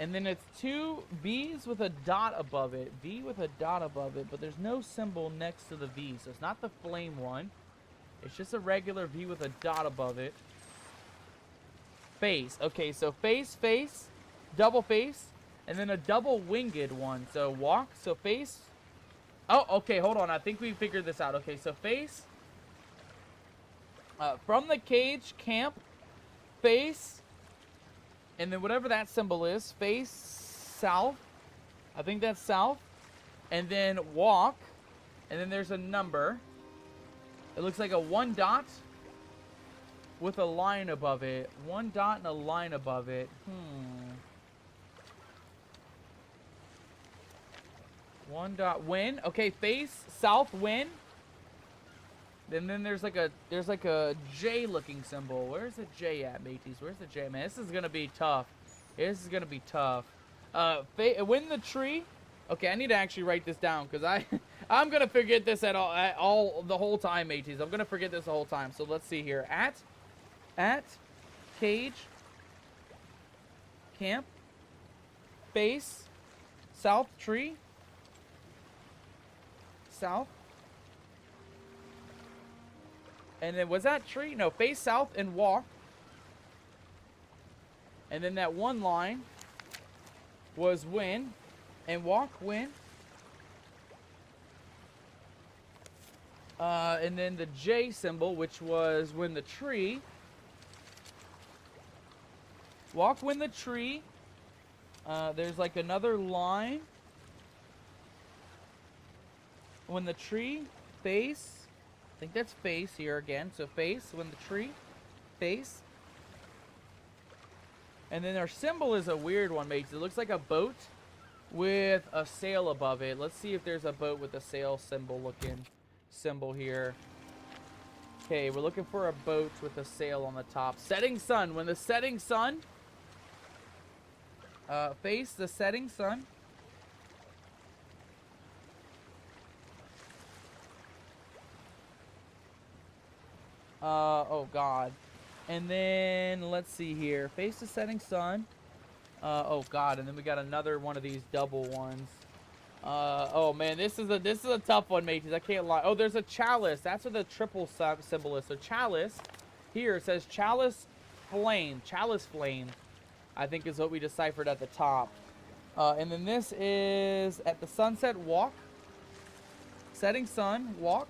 And then it's 2 V's with a dot above it. V with a dot above it. But there's no symbol next to the V. So it's not the flame one. It's just a regular V with a dot above it. Face. Okay, so face, double face. And then a double winged one. So walk. So face. Oh, okay, hold on. I think we figured this out. Okay, so face. From the cage, camp. Face. And then whatever that symbol is, face south. I think that's south. And then walk. And then there's a number. It looks like a 1 dot with a line above it. 1 dot and a line above it. 1 dot, win. Okay, face south, win. And then there's like a J looking symbol. Where's the J at, mateys? Where's the J? Man, this is gonna be tough. This is gonna be tough. Win the tree. Okay, I need to actually write this down because I'm gonna forget this the whole time, mateys. I'm gonna forget this the whole time. So let's see here. At cage camp face south tree south. And then was that tree? No, face south and walk. And then that 1 line was win and walk, win. And then the J symbol, which was win the tree. Walk, win the tree. There's like another line. Win the tree, face. I think that's face here again. So face, win the tree, face. And then our symbol is a weird one, mates. It looks like a boat with a sail above it. Let's see if there's a boat with a sail symbol looking symbol here. Okay, we're looking for a boat with a sail on the top. Setting sun. When the setting sun... face the setting sun. Oh god. And then, let's see here. Face the setting sun. Oh god, and then we got another one of these double ones. Oh man, this is a tough one, mateys. I can't lie. Oh, there's a chalice. That's what the triple symbol is. So chalice, here it says chalice flame. Chalice flame, I think is what we deciphered at the top. And then this is at the sunset walk. Setting sun walk.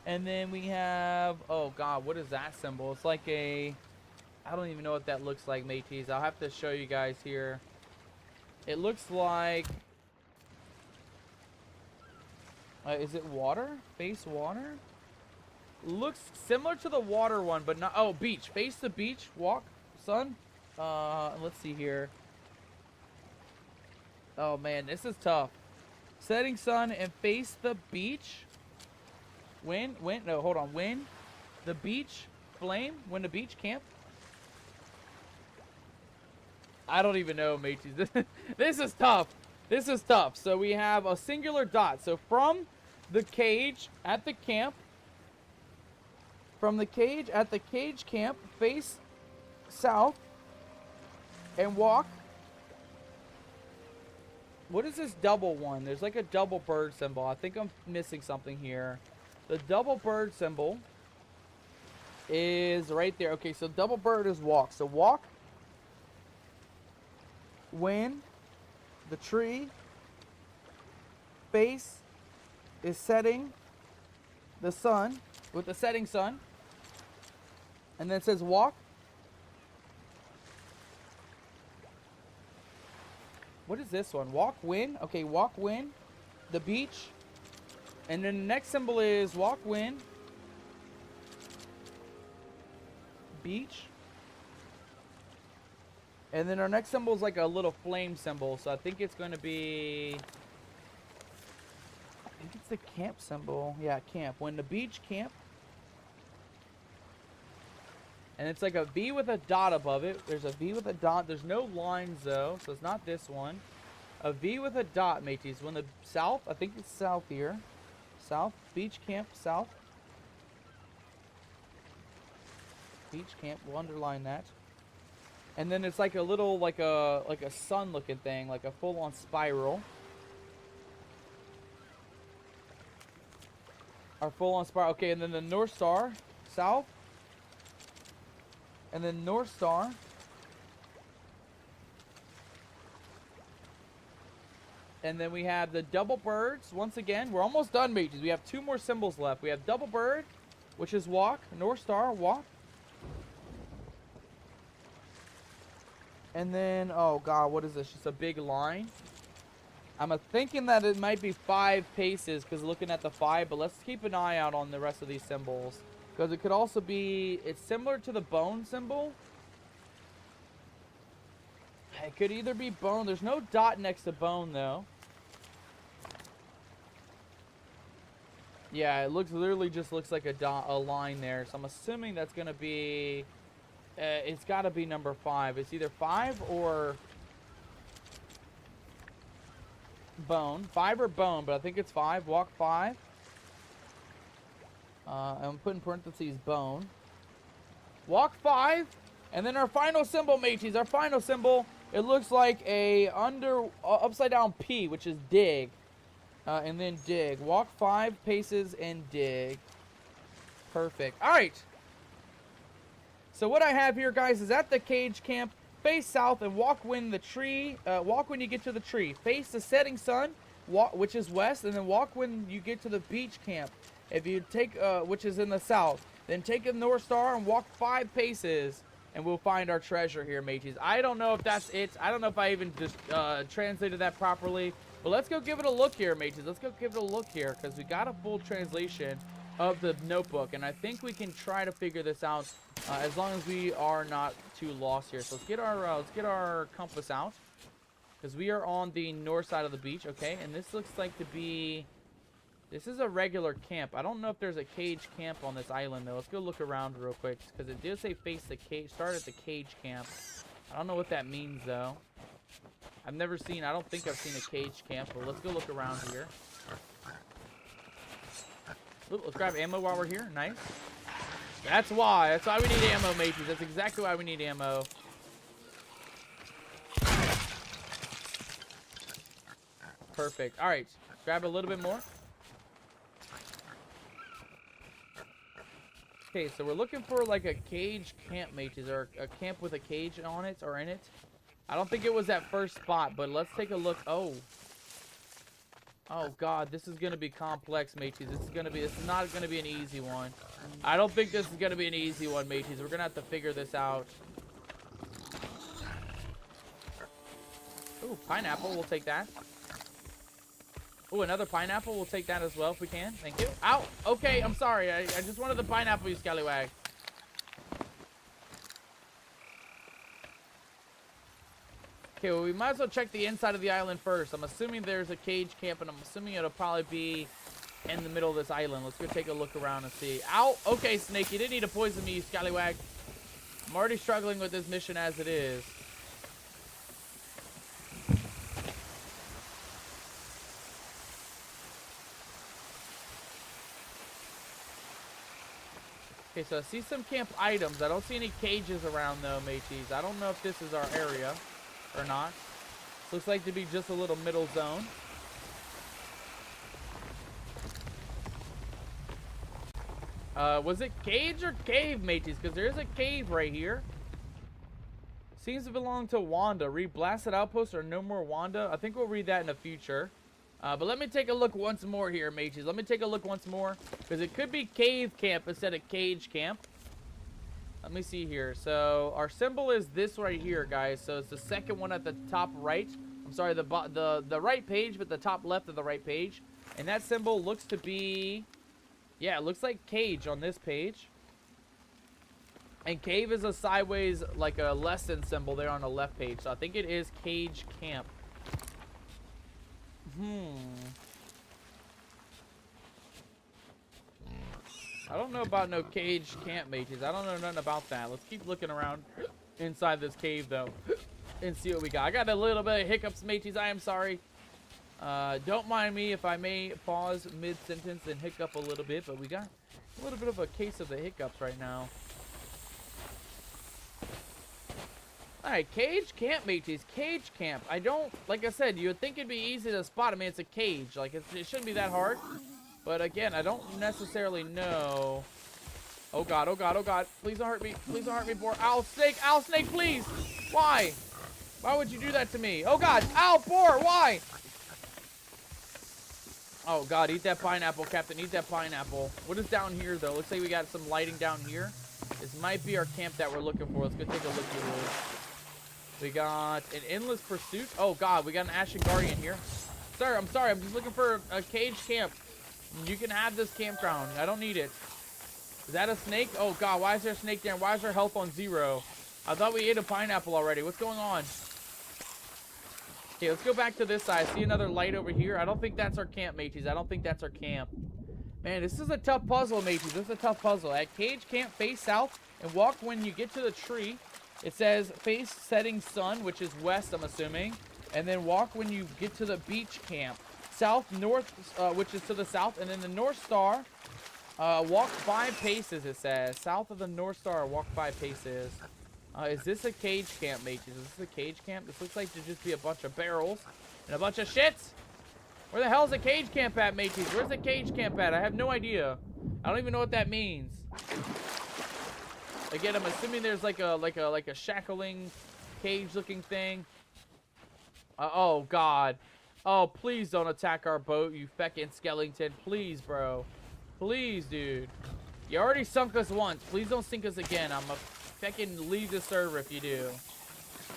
And then we have, oh god, what is that symbol? It's like a, I don't even know what that looks like, mateys. I'll have to show you guys here. It looks like, is it water? Face water? Looks similar to the water one, but not, oh, beach. Face the beach, walk, sun. Let's see here. Oh man, this is tough. Setting sun and face the beach. No, hold on. Win the beach flame. Win the beach camp. I don't even know, mateys. This is tough. This is tough. So we have a singular dot. So from the cage at the camp. From the cage at the cage camp, face south and walk. What is this double one? There's like a double bird symbol. I think I'm missing something here. The double bird symbol is right there. Okay, so double bird is walk. So walk, win, the tree, face is setting the sun with the setting sun. And then it says walk. What is this one? Walk, win. Okay, walk, win, the beach. And then the next symbol is walk, win, beach. And then our next symbol is like a little flame symbol. So I think it's going to be, I think it's the camp symbol. Yeah, camp. When the beach, camp. And it's like a V with a dot above it. There's a V with a dot. There's no lines though, so it's not this one. A V with a dot, mateys. When the south, I think it's south here. South, beach camp, south. Beach camp, we'll underline that. And then it's like a little, like a sun looking thing, like a full on spiral. Our full on spiral. Okay, and then the North Star, south. And then North Star. And then we have the double birds. Once again, we're almost done, mateys. We have two more symbols left. We have double bird, which is walk. North Star, walk. And then, oh god, what is this? Just a big line. I'm thinking that it might be 5 paces because looking at the 5, but let's keep an eye out on the rest of these symbols. Because it could also be, it's similar to the bone symbol. It could either be bone. There's no dot next to bone, though. Yeah, it literally just looks like a dot, a line there. So I'm assuming that's going to be, it's got to be number 5. It's either 5 or bone. 5 or bone, but I think it's 5. Walk 5. I'm putting parentheses bone. Walk 5. And then our final symbol, mateys. Our final symbol, it looks like a upside down P, which is dig. And then dig. Walk 5 paces and dig. Perfect. All right. So what I have here, guys, is at the cage camp. Face south and walk when the tree. Walk when you get to the tree. Face the setting sun, which is west, and then walk when you get to the beach camp. If you take, which is in the south, then take a North Star and walk 5 paces, and we'll find our treasure here, mateys. I don't know if that's it. I don't know if I even just translated that properly. But let's go give it a look here, mateys. Let's go give it a look here, because we got a full translation of the notebook, and I think we can try to figure this out as long as we are not too lost here. So let's get our compass out, because we are on the north side of the beach. Okay, and this looks like to be This is a regular camp. I don't know if there's a cage camp on this island, though. Let's go look around real quick, because it did say face the cage. Start at the cage camp. I don't know what that means, though. I don't think I've seen a cage camp, but let's go look around here. Ooh, let's grab ammo while we're here. Nice. That's why. That's why we need ammo, mateys. That's exactly why we need ammo. Perfect. All right. Grab a little bit more. Okay, so we're looking for like a cage camp, mateys, or a camp with a cage on it or in it. I don't think it was that first spot, but let's take a look. Oh. Oh god, this is gonna be complex, mateys. This is not gonna be an easy one. I don't think this is gonna be an easy one, mateys. We're gonna have to figure this out. Ooh, pineapple, we'll take that. Ooh, another pineapple, we'll take that as well if we can. Thank you. Ow! Okay, I'm sorry. I just wanted the pineapple, you scallywag. Okay, well, we might as well check the inside of the island first. I'm assuming there's a cage camp, and I'm assuming it'll probably be in the middle of this island. Let's go take a look around and see. Ow! Okay, Snake, you didn't need to poison me, you scallywag. I'm already struggling with this mission as it is. Okay, so I see some camp items. I don't see any cages around, though, mateys. I don't know if this is our area or not. Looks like to be just a little middle zone. Was it cage or cave, mateys? Because there is a cave right here. Seems to belong to Wanda. Read Blasted Outpost or No More Wanda. I think we'll read that in the future. But let me take a look once more here, mateys. Let me take a look once more. Because it could be cave camp instead of cage camp. Let me see here. So our symbol is this right here, guys. So it's the second one at the top right. I'm sorry, the right page, but the top left of the right page. And that symbol looks to be, yeah, it looks like cage on this page. And cave is a sideways, like a lesson symbol there on the left page. So I think it is cage camp. I don't know about no cage camp, mateys. I don't know nothing about that. Let's keep looking around inside this cave, though, and see what we got. I got a little bit of hiccups, mateys. I am sorry. Don't mind me if I may pause mid-sentence and hiccup a little bit, but we got a little bit of a case of the hiccups right now. Alright, cage camp, mateys. Cage camp. I don't, like I said, you would think it'd be easy to spot. I mean, it's a cage. Like, it shouldn't be that hard. But again, I don't necessarily know. Oh god, oh god, oh god. Please don't hurt me. Please don't hurt me, boar. Ow, snake. Ow, snake, please. Why? Why would you do that to me? Oh god. Ow, boar. Why? Oh god, eat that pineapple, Captain. Eat that pineapple. What is down here, though? Looks like we got some lighting down here. This might be our camp that we're looking for. Let's go take a look here. We got an endless pursuit. Oh god, we got an Ashen Guardian here. Sir, I'm sorry. I'm just looking for a cage camp. You can have this campground. I don't need it. Is that a snake? Oh god, why is there a snake there? Why is our health on 0? I thought we ate a pineapple already. What's going on? Okay, let's go back to this side. See another light over here? I don't think that's our camp, mateys. I don't think that's our camp. Man, this is a tough puzzle, mateys. This is a tough puzzle. At cage camp, face south and walk when you get to the tree. It says face setting sun, which is west, I'm assuming. And then walk when you get to the beach camp. South, north, which is to the south. And then the North Star, walk 5 paces, it says. South of the North Star, walk 5 paces. Is this a cage camp, mateys? Is this a cage camp? This looks like to just be a bunch of barrels and a bunch of shits. Where the hell is the cage camp at, mateys? Where's the cage camp at? I have no idea. I don't even know what that means. Again, I'm assuming there's like a shackling cage looking thing. Oh god. Oh, please don't attack our boat, you feckin' skeleton. Please, bro. Please, dude. You already sunk us once. Please don't sink us again. I'm a feckin' leave the server if you do.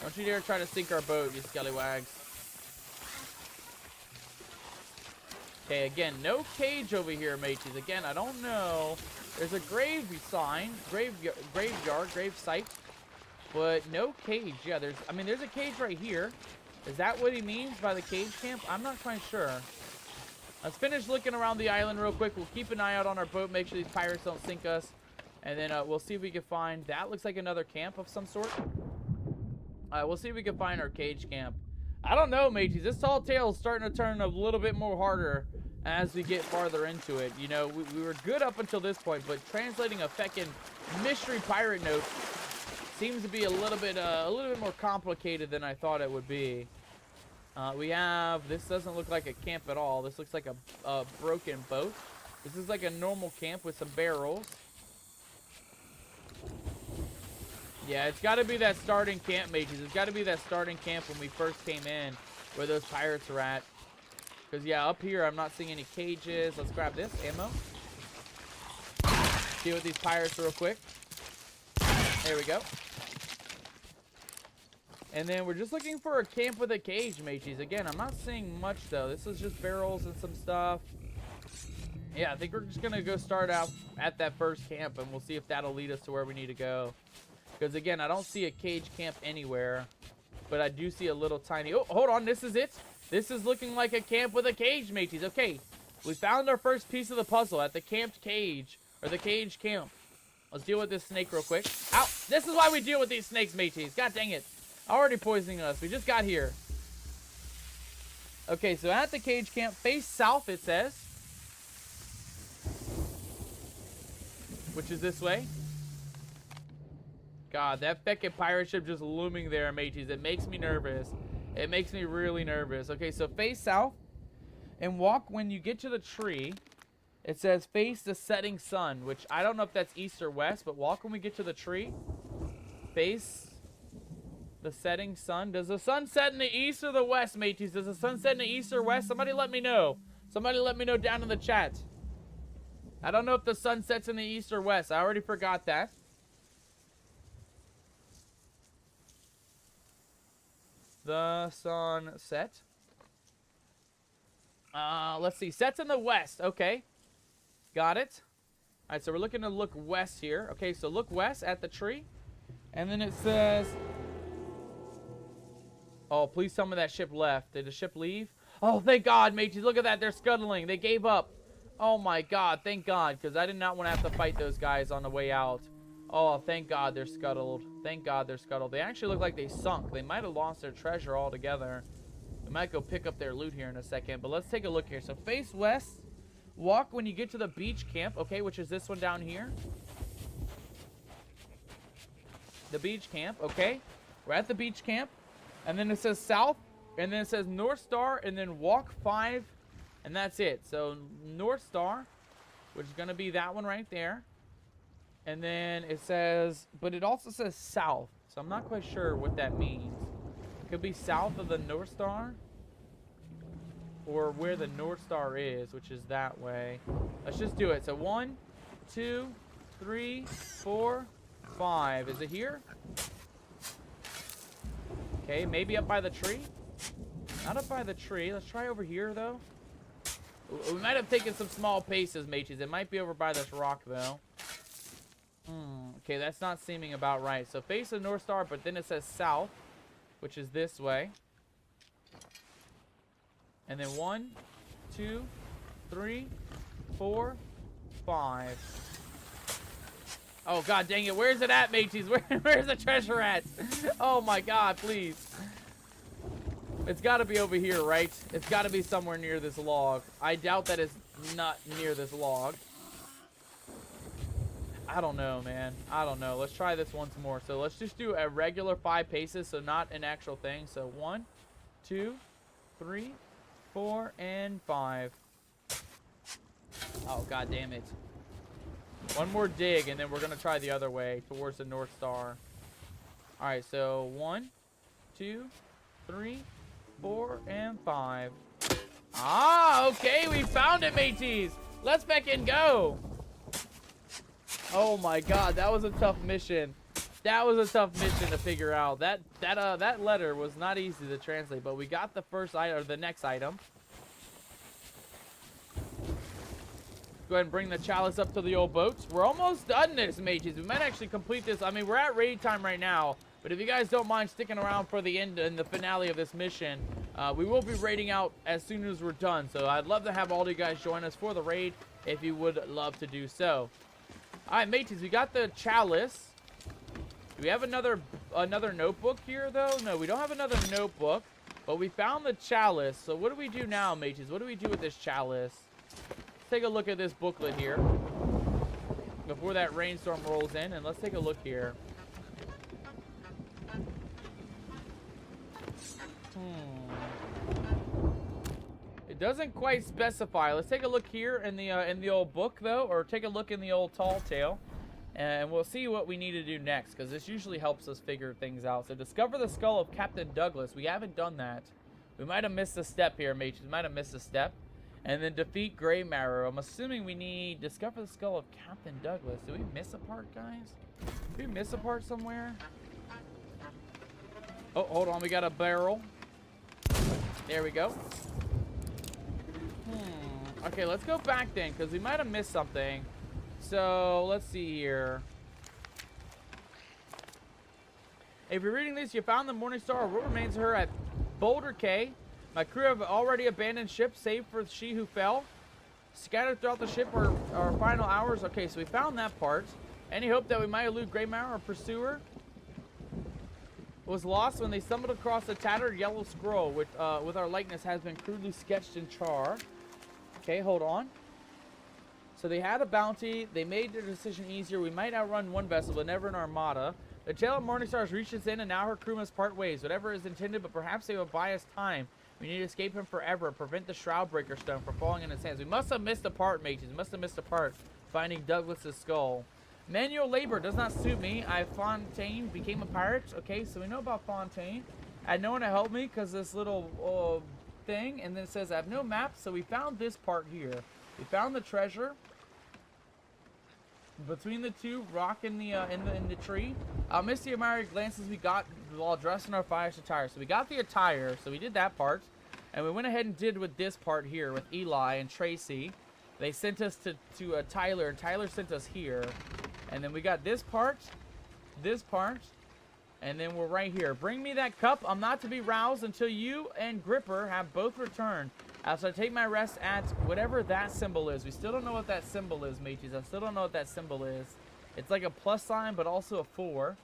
Don't you dare try to sink our boat, you scallywags. Okay, again, no cage over here, mateys. Again, I don't know. There's a grave sign, graveyard, grave site, but no cage. Yeah, there's a cage right here. Is that what he means by the cage camp? I'm not quite sure. Let's finish looking around the island real quick. We'll keep an eye out on our boat, make sure these pirates don't sink us. And then we'll see if we can find... That looks like another camp of some sort. We'll see if we can find our cage camp. I don't know, mateys. This tall tale is starting to turn a little bit more harder as we get farther into it. You know, we were good up until this point, but translating a feckin' mystery pirate note seems to be a little bit more complicated than I thought it would be. We have... This doesn't look like a camp at all. This looks like a broken boat. This is like a normal camp with some barrels. Yeah, it's got to be that starting camp, mateys. It's got to be that starting camp when we first came in, where those pirates are at. Because, yeah, up here, I'm not seeing any cages. Let's grab this ammo. Deal with these pirates real quick. There we go. And then we're just looking for a camp with a cage, mateys. Again, I'm not seeing much, though. This is just barrels and some stuff. Yeah, I think we're just going to go start out at that first camp, and we'll see if that'll lead us to where we need to go. Because, again, I don't see a cage camp anywhere. But I do see a little tiny... Oh, hold on. This is it. This is looking like a camp with a cage, mateys. Okay. We found our first piece of the puzzle at the camped cage. Or the cage camp. Let's deal with this snake real quick. Ow! This is why we deal with these snakes, mateys. God dang it. Already poisoning us. We just got here. Okay, so at the cage camp, face south, it says. Which is this way. God, that feckin' pirate ship just looming there, mateys. It makes me nervous. It makes me really nervous. Okay, so face south and walk when you get to the tree. It says face the setting sun, which I don't know if that's east or west, but walk when we get to the tree. Face the setting sun. Does the sun set in the east or the west, mateys? Does the sun set in the east or west? Somebody let me know. Somebody let me know down in the chat. I don't know if the sun sets in the east or west. I already forgot that. The sun set. Let's see. Sets in the west. Okay. Got it. All right, so we're looking to look west here. Okay, so look west at the tree. And then it says... Oh, please tell me that ship left. Did the ship leave? Oh, thank God, mateys. Look at that. They're scuttling. They gave up. Oh, my God. Thank God, because I did not want to have to fight those guys on the way out. Oh, thank God they're scuttled. Thank God they're scuttled. They actually look like they sunk. They might have lost their treasure altogether. We might go pick up their loot here in a second, but let's take a look here. So face west. Walk when you get to the beach camp, okay, which is this one down here. The beach camp, okay. We're at the beach camp. And then it says south. And then it says North Star. And then walk 5. And that's it. So North Star, which is going to be that one right there. And then it says, but it also says south. So I'm not quite sure what that means. It could be south of the North Star. Or where the North Star is, which is that way. Let's just do it. So 1, 2, 3, 4, 5. Is it here? Okay, maybe up by the tree. Not up by the tree. Let's try over here, though. We might have taken some small paces, mateys. It might be over by this rock, though. Okay, that's not seeming about right. So face the North Star, but then it says south, which is this way. And then 1, 2, 3, 4, 5. Oh, God dang it. Where's it at, mateys? Where's the treasure at? Oh, my God, please. It's got to be over here, right? It's got to be somewhere near this log. I doubt that it's not near this log. I don't know, man. I don't know. Let's try this once more. So let's just do a regular 5 paces, so not an actual thing. So 1, 2, 3, 4, and 5. Oh, God damn it. One more dig, and then we're going to try the other way towards the North Star. All right, so 1, 2, 3, 4, and 5. Ah, okay. We found it, mateys. Let's fucking go. Oh my God, that was a tough mission. That was a tough mission to figure out. That letter was not easy to translate, but we got the first item, or the next item. Go ahead and bring the chalice up to the old boats. We're almost done this, mages. We might actually complete this. I mean, we're at raid time right now, but if you guys don't mind sticking around for the end and the finale of this mission, We will be raiding out as soon as we're done, so I'd love to have all of you guys join us for the raid if you would love to do so. All right, mateys, we got the chalice. Do we have another notebook here, though? No, we don't have another notebook, but we found the chalice. So what do we do now, mateys? What do we do with this chalice? Let's take a look at this booklet here before that rainstorm rolls in, and let's take a look here. It doesn't quite specify. Let's take a look here in the old book, though, or take a look in the old tall tale, and we'll see what we need to do next, because this usually helps us figure things out. So discover the skull of Captain Douglas. We haven't done that. We might have missed a step here, mates. We might have missed a step. And then defeat Grey Marrow. I'm assuming we need discover the skull of Captain Douglas. Did we miss a part, guys? Did we miss a part somewhere? Oh, hold on. We got a barrel. There we go. Okay, let's go back then, because we might have missed something. So, let's see here. If you're reading this, you found the Morning Star. What remains of her at Boulder Cay? My crew have already abandoned ship, save for she who fell. Scattered throughout the ship are our final hours. Okay, so we found that part. Any hope that we might elude Grey Marrow or pursuer was lost when they stumbled across a tattered yellow scroll, which, with our likeness has been crudely sketched in char. Okay, hold on. So they had a bounty. They made their decision easier. We might outrun one vessel, but never an armada. The tale of Morningstar has reached its end, and now her crew must part ways. Whatever is intended, but perhaps they will buy us time. We need to escape him forever. Prevent the Shroudbreaker Stone from falling in his hands. We must have missed a part, mates. We must have missed a part. Finding Douglas's skull. Manual labor does not suit me. Fontaine became a pirate. Okay, so we know about Fontaine. I had no one to help me because this little thing. And then it says I have no map. So we found this part here. We found the treasure. Between the two, rock in the tree. I'll miss the admiring glances we got while dressed in our fire's attire. So we got the attire, so we did that part. And we went ahead and did with this part here with Eli and Tracy. They sent us to Tyler, and Tyler sent us here. And then we got this part, and then we're right here. Bring me that cup. I'm not to be roused until you and Gripper have both returned. As I take my rest at whatever that symbol is. We still don't know what that symbol is, mateys. I still don't know what that symbol is. It's like a plus sign, but also a 4.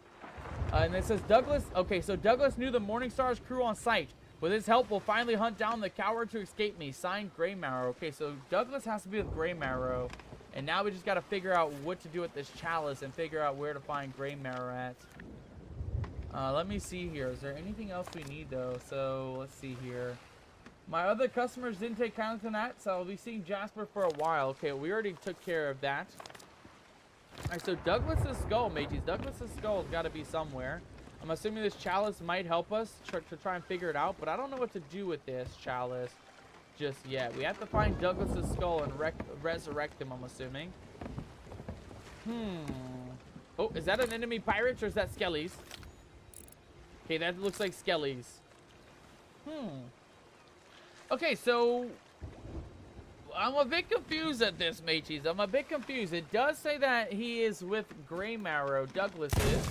And it says Douglas. Okay, so Douglas knew the Morningstar's crew on sight. With his help, we'll finally hunt down the coward to escape me. Signed, Grey Marrow. Okay, so Douglas has to be with Grey Marrow. And now we just got to figure out what to do with this chalice and figure out where to find Grey Marrow at. Let me see here. Is there anything else we need, though? So, let's see here. My other customers didn't take kindly to that, so I'll be seeing Jasper for a while. Okay, we already took care of that. Alright, so Douglas's skull, mateys. Douglas's skull has got to be somewhere. I'm assuming this chalice might help us to try and figure it out, but I don't know what to do with this chalice just yet. We have to find Douglas's skull and resurrect him, I'm assuming. Oh, is that an enemy pirate or is that Skellies? Okay, that looks like Skellies. Okay, so I'm a bit confused at this, mateys. I'm a bit confused. It does say that he is with Grey Marrow, Douglas is,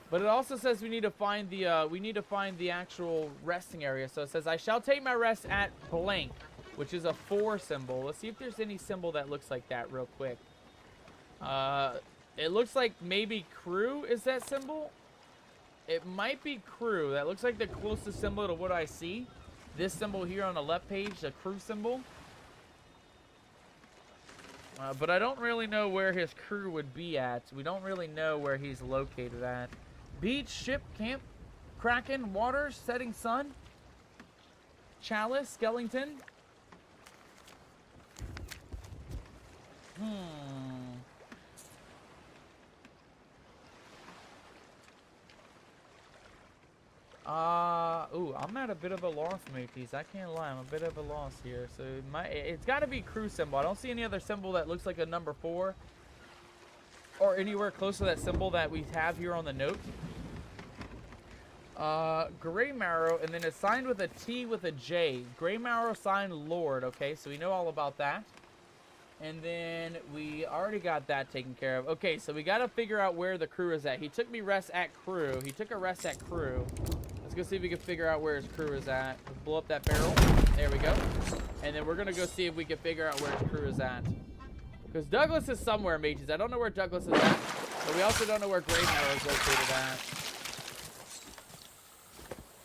but it also says we need to find the actual resting area. So it says I shall take my rest at blank, which is a 4 symbol. Let's see if there's any symbol that looks like that real quick. It looks like maybe crew is that symbol. It might be crew. That looks like the closest symbol to what I see. This symbol here on the left page, the crew symbol. But I don't really know where his crew would be at. We don't really know where he's located at. Beach, ship, camp, Kraken, water, setting sun, chalice, skeleton. Ooh, I'm at a bit of a loss, mateys. I can't lie, I'm a bit of a loss here. So it's got to be crew symbol. I don't see any other symbol that looks like a number 4 or anywhere close to that symbol that we have here on the note. Grey Marrow, and then it's signed with a T with a J. Grey Marrow signed Lord. Okay, so we know all about that. And then we already got that taken care of. Okay, so we got to figure out where the crew is at. He took me rest at crew. He took a rest at crew. Let's go see if we can figure out where his crew is at. Let's blow up that barrel. There we go. And then we're going to go see if we can figure out where his crew is at. Because Douglas is somewhere, mages. I don't know where Douglas is at. But we also don't know where Grey Marrow is located at.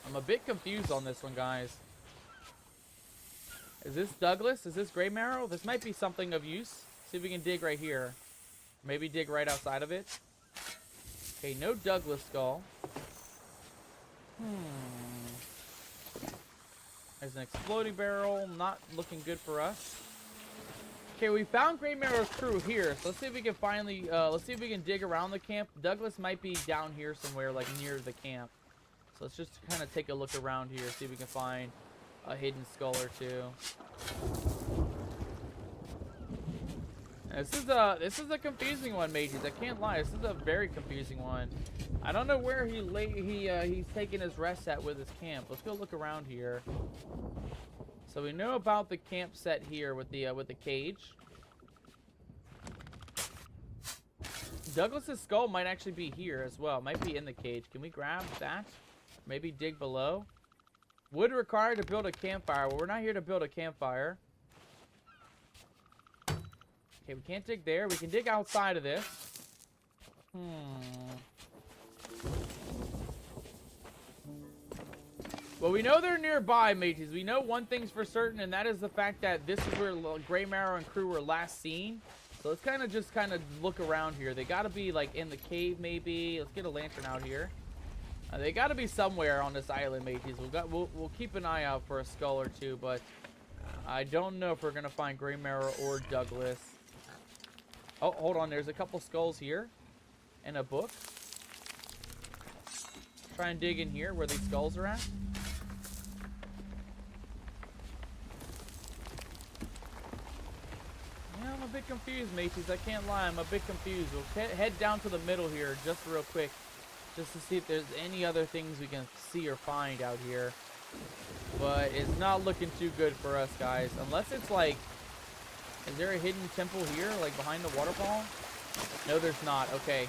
I'm a bit confused on this one, guys. Is this Douglas? Is this Grey Marrow? This might be something of use. See if we can dig right here. Maybe dig right outside of it. Okay, no Douglas skull. There's an exploding barrel. Not looking good for us. Okay, we found Grey Marrow's crew here. So let's see if we can finally, let's see if we can dig around the camp. Douglas might be down here somewhere, like near the camp. So let's just kind of take a look around here, see if we can find a hidden skull or two. And this is a confusing one, mages. I can't lie. This is a very confusing one. I don't know where he's taking his rest at with his camp. Let's go look around here. So we know about the camp set here with the cage. Douglas's skull might actually be here as well. Might be in the cage. Can we grab that? Maybe dig below. Wood required to build a campfire. Well, we're not here to build a campfire. Okay, we can't dig there. We can dig outside of this. Well, we know they're nearby, mages. We know one thing's for certain, and that is the fact that this is where Grey Marrow and crew were last seen. So let's kind of look around here. They gotta be like in the cave, maybe. Let's get a lantern out here. They gotta be somewhere on this island, mages. We'll keep an eye out for a skull or two, but I don't know if we're gonna find Grey Marrow or Douglas. Oh, hold on. There's a couple skulls here, and a book. Try and dig in here where these skulls are at. Yeah, I'm a bit confused, mates. I can't lie. I'm a bit confused. We'll head down to the middle here just real quick, just to see if there's any other things we can see or find out here. But it's not looking too good for us, guys. Unless it's like, is there a hidden temple here, like behind the waterfall? No, there's not. Okay.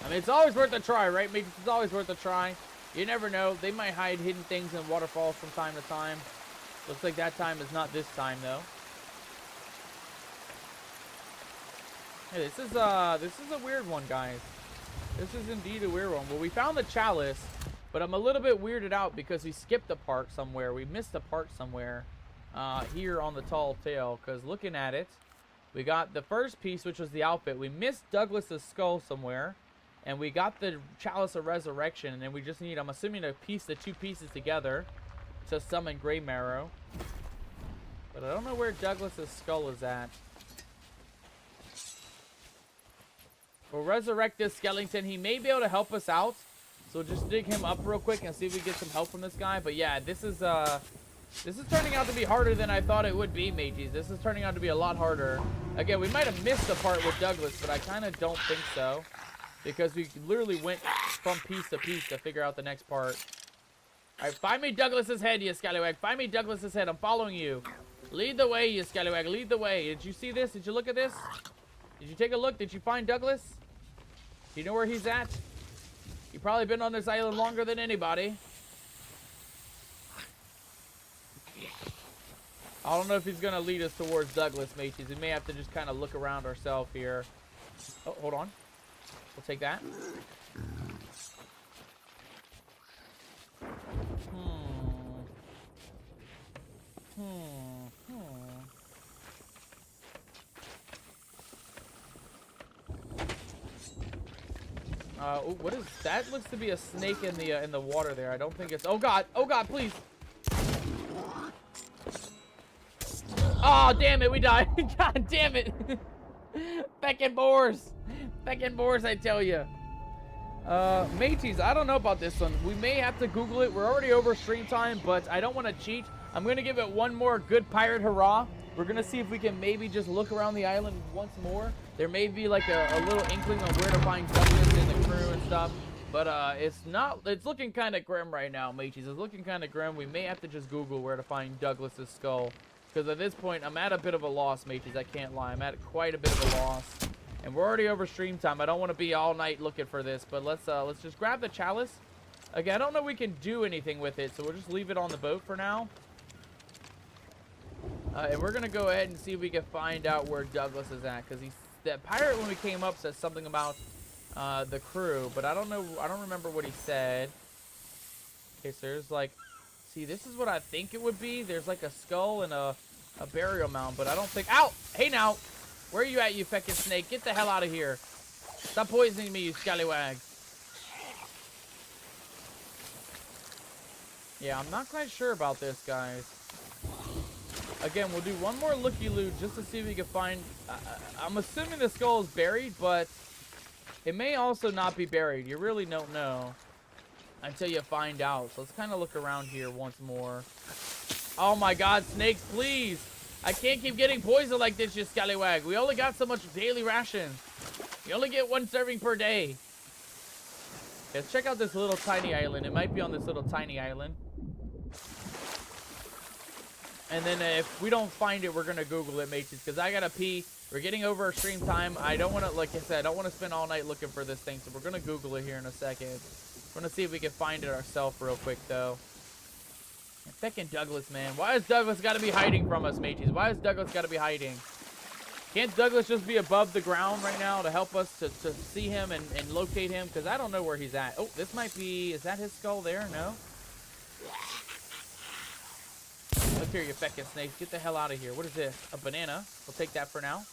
I mean, it's always worth a try, right, mates? It's always worth a try. You never know. They might hide hidden things in waterfalls from time to time. Looks like that time is not this time, though. Hey, this is a weird one, guys. This is indeed a weird one. Well, we found the chalice, but I'm a little bit weirded out because we skipped a part somewhere. We missed a part somewhere here on the tall tale, because looking at it, we got the first piece, which was the outfit. We missed Douglas's skull somewhere, and we got the chalice of resurrection, and then we just need, I'm assuming, to piece the two pieces together to summon Grey Marrow. But I don't know where Douglas's skull is at. We'll resurrect this skeleton. He may be able to help us out. So just dig him up real quick and see if we get some help from this guy. But yeah, this is turning out to be harder than I thought it would be, mages. This is turning out to be a lot harder. Again, we might have missed the part with Douglas, but I kind of don't think so. Because we literally went from piece to piece to figure out the next part. Alright, find me Douglas's head, you scallywag. Find me Douglas's head. I'm following you. Lead the way, you scallywag. Lead the way. Did you see this? Did you look at this? Did you take a look? Did you find Douglas? Do you know where he's at? You've probably been on this island longer than anybody. I don't know if he's going to lead us towards Douglas, mates. We may have to just kind of look around ourselves here. Oh, hold on. We'll take that. Oh, what is that? Looks to be a snake in the water there. I don't think it's. Oh god, please. Oh damn it, we died. God damn it. Feckin' boars, I tell you. Mateys, I don't know about this one. We may have to Google it. We're already over stream time, but I don't want to cheat. I'm gonna give it one more good pirate hurrah. We're gonna see if we can maybe just look around the island once more. There may be like a little inkling on where to find Douglas and the crew and stuff, but it's looking kind of grim right now, mates. It's looking kind of grim. We may have to just Google where to find Douglas's skull, because at this point I'm at a bit of a loss, mates. I can't lie. I'm at quite a bit of a loss, and we're already over stream time. I don't want to be all night looking for this, but let's just grab the chalice. Again, I don't know we can do anything with it, so we'll just leave it on the boat for now. And we're gonna go ahead and see if we can find out where Douglas is at, because that pirate when we came up said something about the crew, but I don't know. I don't remember what he said. Okay, so there's like, see, this is what I think it would be. There's like a skull and a burial mound, but I don't think. Ow! Hey now, where are you at, you feckin' snake? Get the hell out of here! Stop poisoning me, you scallywag. Yeah, I'm not quite sure about this, guys. Again, we'll do one more looky-loo just to see if we can find... I'm assuming the skull is buried, but it may also not be buried. You really don't know until you find out. So let's kind of look around here once more. Oh my god, snakes, please! I can't keep getting poisoned like this, you scallywag. We only got so much daily rations. You only get 1 serving per day. Let's check out this little tiny island. It might be on this little tiny island. And then if we don't find it, we're going to Google it, mateys, because I got to pee. We're getting over our stream time. I don't want to, like I said, I don't want to spend all night looking for this thing, so we're going to Google it here in a second. We're going to see if we can find it ourselves real quick, though. And feckin' Douglas, man. Why has Douglas got to be hiding from us, mateys? Why has Douglas got to be hiding? Can't Douglas just be above the ground right now to help us to see him and locate him? Because I don't know where he's at. Oh, this might be... Is that his skull there? No? Look here, you feckin' snakes. Get the hell out of here. What is this? A banana. We'll take that for now.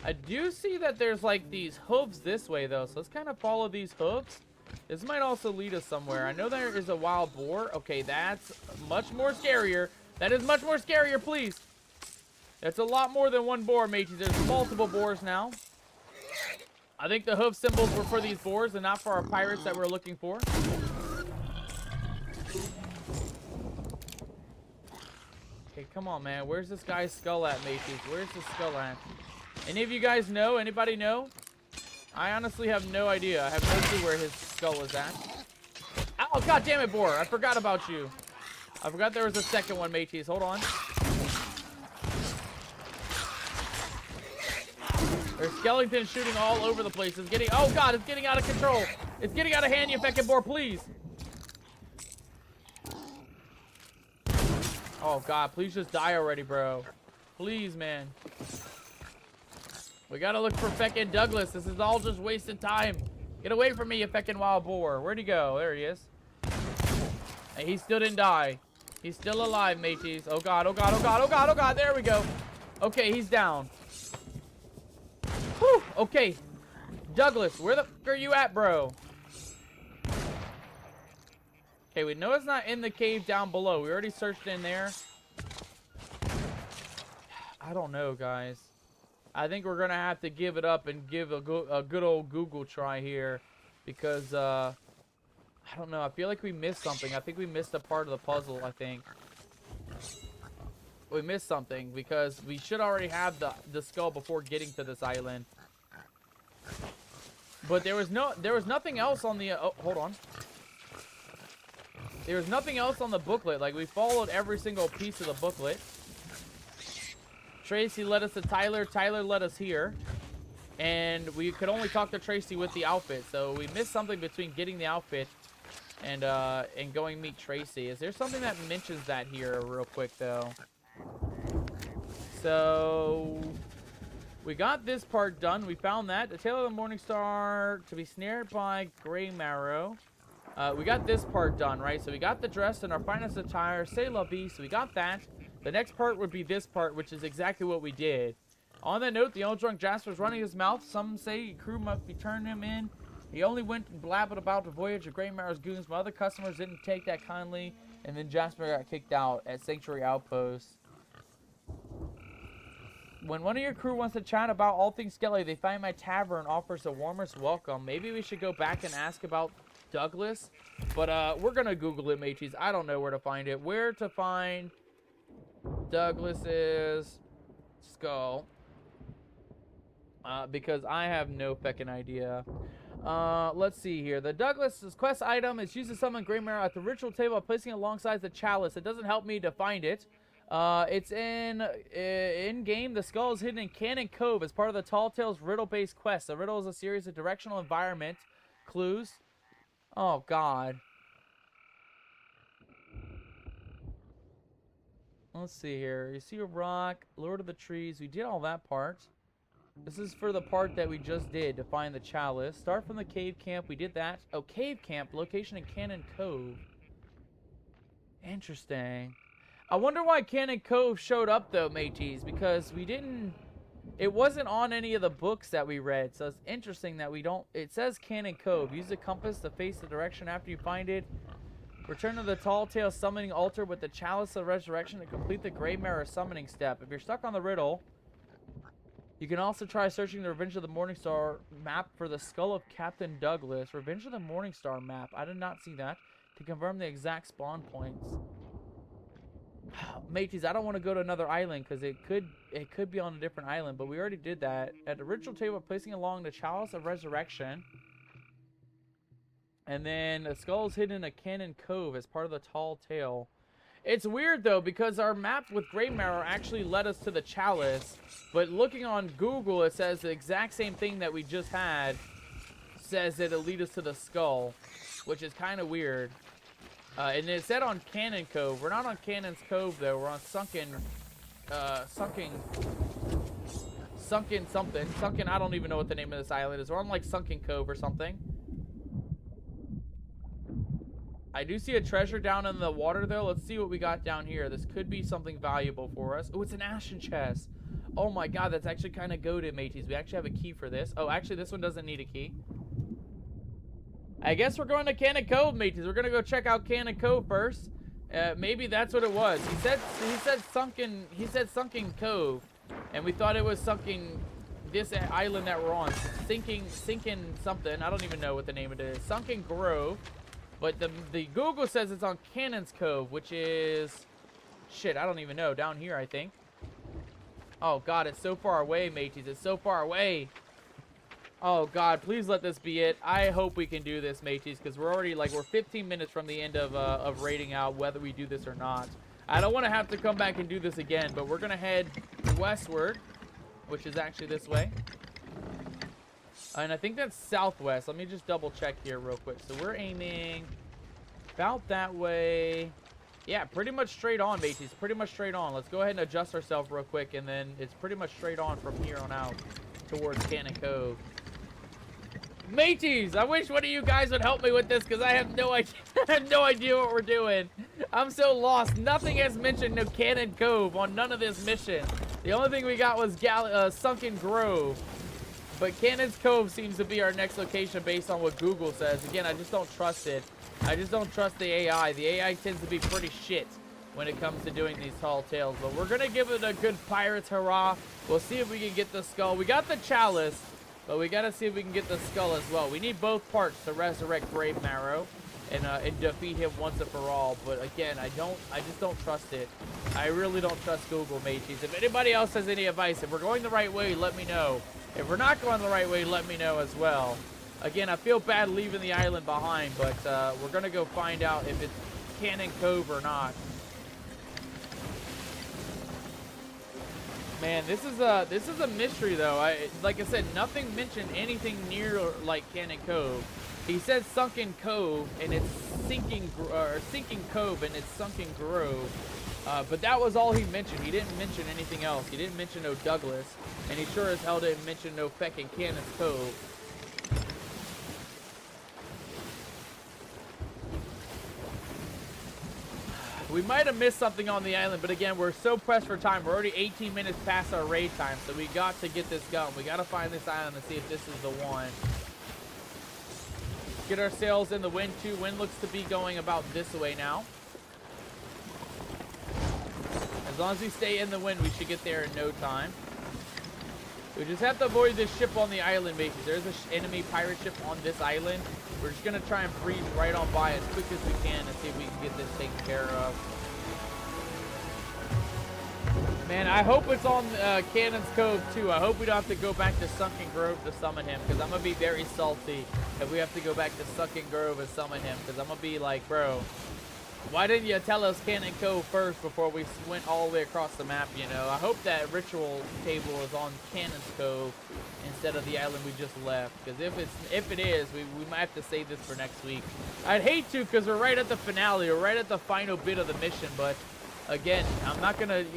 I do see that there's like these hooves this way, though. So let's kind of follow these hooves. This might also lead us somewhere. I know there is a wild boar. Okay, that's much more scarier. That is much more scarier, please. That's a lot more than one boar, mateys. There's multiple boars now. I think the hoof symbols were for these boars and not for our pirates that we're looking for. Okay, come on, man. Where's this guy's skull at, mateys? Where's the skull at? Any of you guys know? Anybody know? I honestly have no idea. I have no clue where his skull is at. Oh, god damn it, boar. I forgot about you. I forgot there was a second one, mateys. Hold on. There's skeletons shooting all over the place. It's getting... Oh, god, it's getting out of control. It's getting out of hand, you feckin' boar, please. Oh, god, please just die already, bro. Please, man. We gotta look for feckin' Douglas. This is all just wasted time. Get away from me, you feckin' wild boar. Where'd he go? There he is. Hey, he still didn't die. He's still alive, mateys. Oh god, oh god, oh god, oh god, oh god. There we go. Okay, he's down. Whew. Okay. Douglas, where the fuck are you at, bro? Okay, we know it's not in the cave down below. We already searched in there. I don't know, guys. I think we're going to have to give it up and give a good old Google try here. Because, I don't know. I feel like we missed something. I think we missed a part of the puzzle, I think. We missed something because we should already have the skull before getting to this island. But there was nothing else on the... oh, hold on. There was nothing else on the booklet. Like, we followed every single piece of the booklet. Tracy led us to Tyler. Tyler led us here. And we could only talk to Tracy with the outfit. So we missed something between getting the outfit and going meet Tracy. Is there something that mentions that here real quick, though? So we got this part done. We found that. The Tale of the Morning Star to be snared by Grey Marrow. We got this part done, right? So we got the dress and our finest attire. C'est la vie. So we got that. The next part would be this part, which is exactly what we did. On that note, the old drunk Jasper's running his mouth. Some say crew must be turning him in. He only went and blabbed about the voyage of Grey Marrow's goons. My other customers didn't take that kindly. And then Jasper got kicked out at Sanctuary Outpost. When one of your crew wants to chat about all things Skelly, they find my tavern and offers the warmest welcome. Maybe we should go back and ask about Douglas. But we're going to Google it, mateys. I don't know where to find it. Where to find Douglas's skull. Because I have no feckin' idea. Let's see here. The Douglas's quest item is used to summon Grey Marrow at the ritual table by placing it alongside the chalice. It doesn't help me to find it. It's in game. The skull is hidden in Cannon Cove as part of the Tall Tales riddle-based quest. The riddle is a series of directional environment clues. Oh God. Let's see here. You see a rock, Lord of the Trees. We did all that part. This is for the part that we just did to find the chalice. Start from the cave camp. We did that. Oh, cave camp. Location in Cannon Cove. Interesting. I wonder why Cannon Cove showed up, though, mateys. Because we didn't... It wasn't on any of the books that we read. So it's interesting that we don't... It says Cannon Cove. Use the compass to face the direction after you find it. Return to the Tall Tale summoning altar with the Chalice of Resurrection to complete the Grey Mirror summoning step. If you're stuck on the riddle, you can also try searching the Revenge of the Morningstar map for the Skull of Captain Douglas. Revenge of the Morningstar map. I did not see that. To confirm the exact spawn points. Mateys, I don't want to go to another island because it could be on a different island, but we already did that. At the ritual table, placing along the Chalice of Resurrection. And then the skull is hidden in a Cannon Cove as part of the Tall Tale. It's weird, though, because our map with Grey Mirror actually led us to the Chalice. But looking on Google, it says the exact same thing that we just had. Says that it'll lead us to the skull. Which is kind of weird. And it said on Cannon Cove. We're not on Cannon's Cove, though. We're on Sunken, I don't even know what the name of this island is. We're on, like, Sunken Cove or something. I do see a treasure down in the water, though. Let's see what we got down here. This could be something valuable for us. Oh, it's an ashen chest. Oh my God, that's actually kind of goated, mateys. We actually have a key for this. Oh, actually, this one doesn't need a key. I guess we're going to Cannon Cove, mateys. We're gonna go check out Cannon Cove first. Maybe that's what it was. He said sunken cove, and we thought it was sunken. This island that we're on, sinking something. I don't even know what the name of it is. Sunken Grove. But the Google says it's on Cannon's Cove, which is... Shit, I don't even know. Down here, I think. Oh, God, it's so far away, mateys. It's so far away. Oh, God, please let this be it. I hope we can do this, mateys, because we're already, like, we're 15 minutes from the end of rating out whether we do this or not. I don't want to have to come back and do this again, but we're going to head westward, which is actually this way. And I think that's southwest. Let me just double check here real quick. So we're aiming about that way. Yeah, pretty much straight on, mateys. Pretty much straight on. Let's go ahead and adjust ourselves real quick. And then it's pretty much straight on from here on out towards Cannon Cove. Mateys, I wish one of you guys would help me with this because I have no idea. I have no idea what we're doing. I'm so lost. Nothing has mentioned no Cannon Cove on none of this mission. The only thing we got was Sunken Grove. But Cannon's Cove seems to be our next location based on what Google says. Again, I just don't trust it. I just don't trust the AI. The AI tends to be pretty shit when it comes to doing these tall tales. But we're going to give it a good pirate's hurrah. We'll see if we can get the skull. We got the chalice, but we got to see if we can get the skull as well. We need both parts to resurrect Brave Marrow and defeat him once and for all. But again, I just don't trust it. I really don't trust Google, mateys. If anybody else has any advice, if we're going the right way, let me know. If we're not going the right way, let me know as well. Again, I feel bad leaving the island behind, but we're going to go find out if it's Cannon Cove or not. Man, this is a mystery, though. Like I said, nothing mentioned anything near like Cannon Cove. He said Sunken Cove, and it's sinking Cove, and it's Sunken Grove. But that was all he mentioned. He didn't mention anything else. He didn't mention no Douglas. And he sure as hell didn't mention no feckin' Cannon's Cove. We might have missed something on the island, but again, we're so pressed for time. We're already 18 minutes past our raid time, so we got to get this going. We got to find this island and see if this is the one. Get our sails in the wind, too. Wind looks to be going about this way now. As long as we stay in the wind, we should get there in no time. We just have to avoid this ship on the island, because there's an enemy pirate ship on this island. We're just going to try and breeze right on by as quick as we can and see if we can get this taken care of. Man, I hope it's on Cannon's Cove, too. I hope we don't have to go back to Sunken Grove to summon him, because I'm going to be very salty if we have to go back to Sunken Grove and summon him, because I'm going to be like, bro, Why didn't you tell us Cannon Cove first before we went all the way across the map, you know? I hope that ritual table is on Cannon's Cove instead of the island we just left. Because if it is, we might have to save this for next week. I'd hate to, because we're right at the finale. We're right at the final bit of the mission. But again,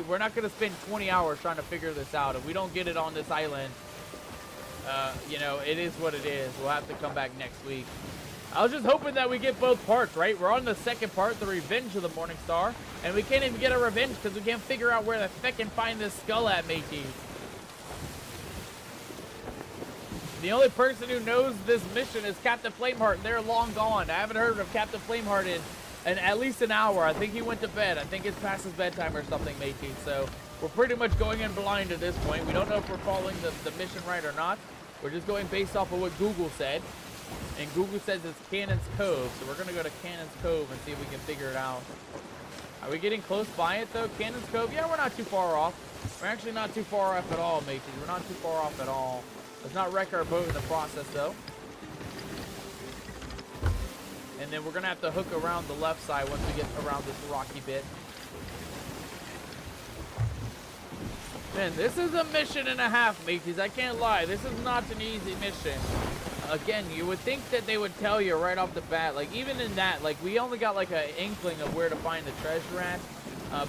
we're not gonna spend 20 hours trying to figure this out. If we don't get it on this island, you know, it is what it is. We'll have to come back next week. I was just hoping that we get both parts, right? We're on the second part, the Revenge of the Morning Star, and we can't even get a revenge because we can't figure out where the feck and find this skull at, matey. The only person who knows this mission is Captain Flameheart, and they're long gone. I haven't heard of Captain Flameheart in at least an hour. I think he went to bed. I think it's past his bedtime or something, matey. So we're pretty much going in blind at this point. We don't know if we're following the mission right or not. We're just going based off of what Google said. And Google says it's Cannon's Cove, so we're going to go to Cannon's Cove and see if we can figure it out. Are we getting close by it, though? Cannon's Cove? Yeah, we're not too far off. We're actually not too far off at all, matey. We're not too far off at all. Let's not wreck our boat in the process, though. And then we're going to have to hook around the left side once we get around this rocky bit. Man, this is a mission and a half, mateys. I can't lie. This is not an easy mission. Again, you would think that they would tell you right off the bat. Like, even in that, like, we only got, like, an inkling of where to find the treasure at.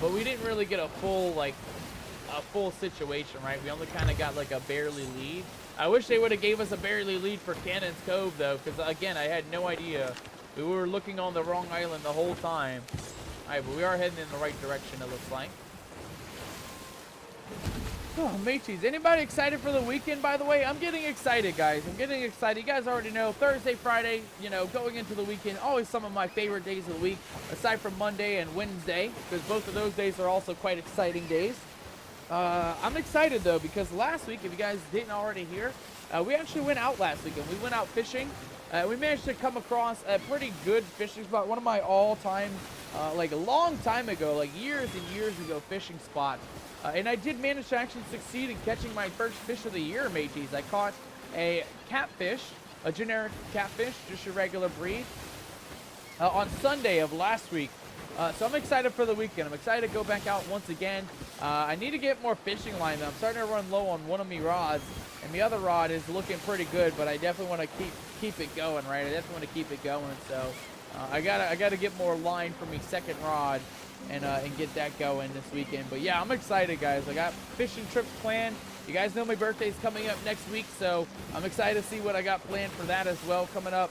But we didn't really get a full situation, right? We only kind of got, like, a barely lead. I wish they would have gave us a barely lead for Cannon's Cove, though. Because, again, I had no idea. We were looking on the wrong island the whole time. All right, but we are heading in the right direction, it looks like. Oh, mateys, anybody excited for the weekend, by the way? I'm getting excited, guys. I'm getting excited. You guys already know, Thursday, Friday, you know, going into the weekend, always some of my favorite days of the week, aside from Monday and Wednesday, because both of those days are also quite exciting days. I'm excited, though, because last week, if you guys didn't already hear, we actually went out last weekend. We went out fishing. We managed to come across a pretty good fishing spot, one of my all-time, like a long time ago, like years and years ago, fishing spot. And I did manage to actually succeed in catching my first fish of the year, mateys. I caught a catfish, a generic catfish, just a regular breed, on Sunday of last week. So I'm excited for the weekend. I'm excited to go back out once again. I need to get more fishing line, though. I'm starting to run low on one of my rods, and the other rod is looking pretty good, but I definitely want to keep it going, right? I definitely want to keep it going, so I gotta get more line for me second rod. And get that going this weekend. But yeah, I'm excited, guys. I got fishing trips planned. You guys know my birthday's coming up next week, so I'm excited to see what I got planned for that as well coming up.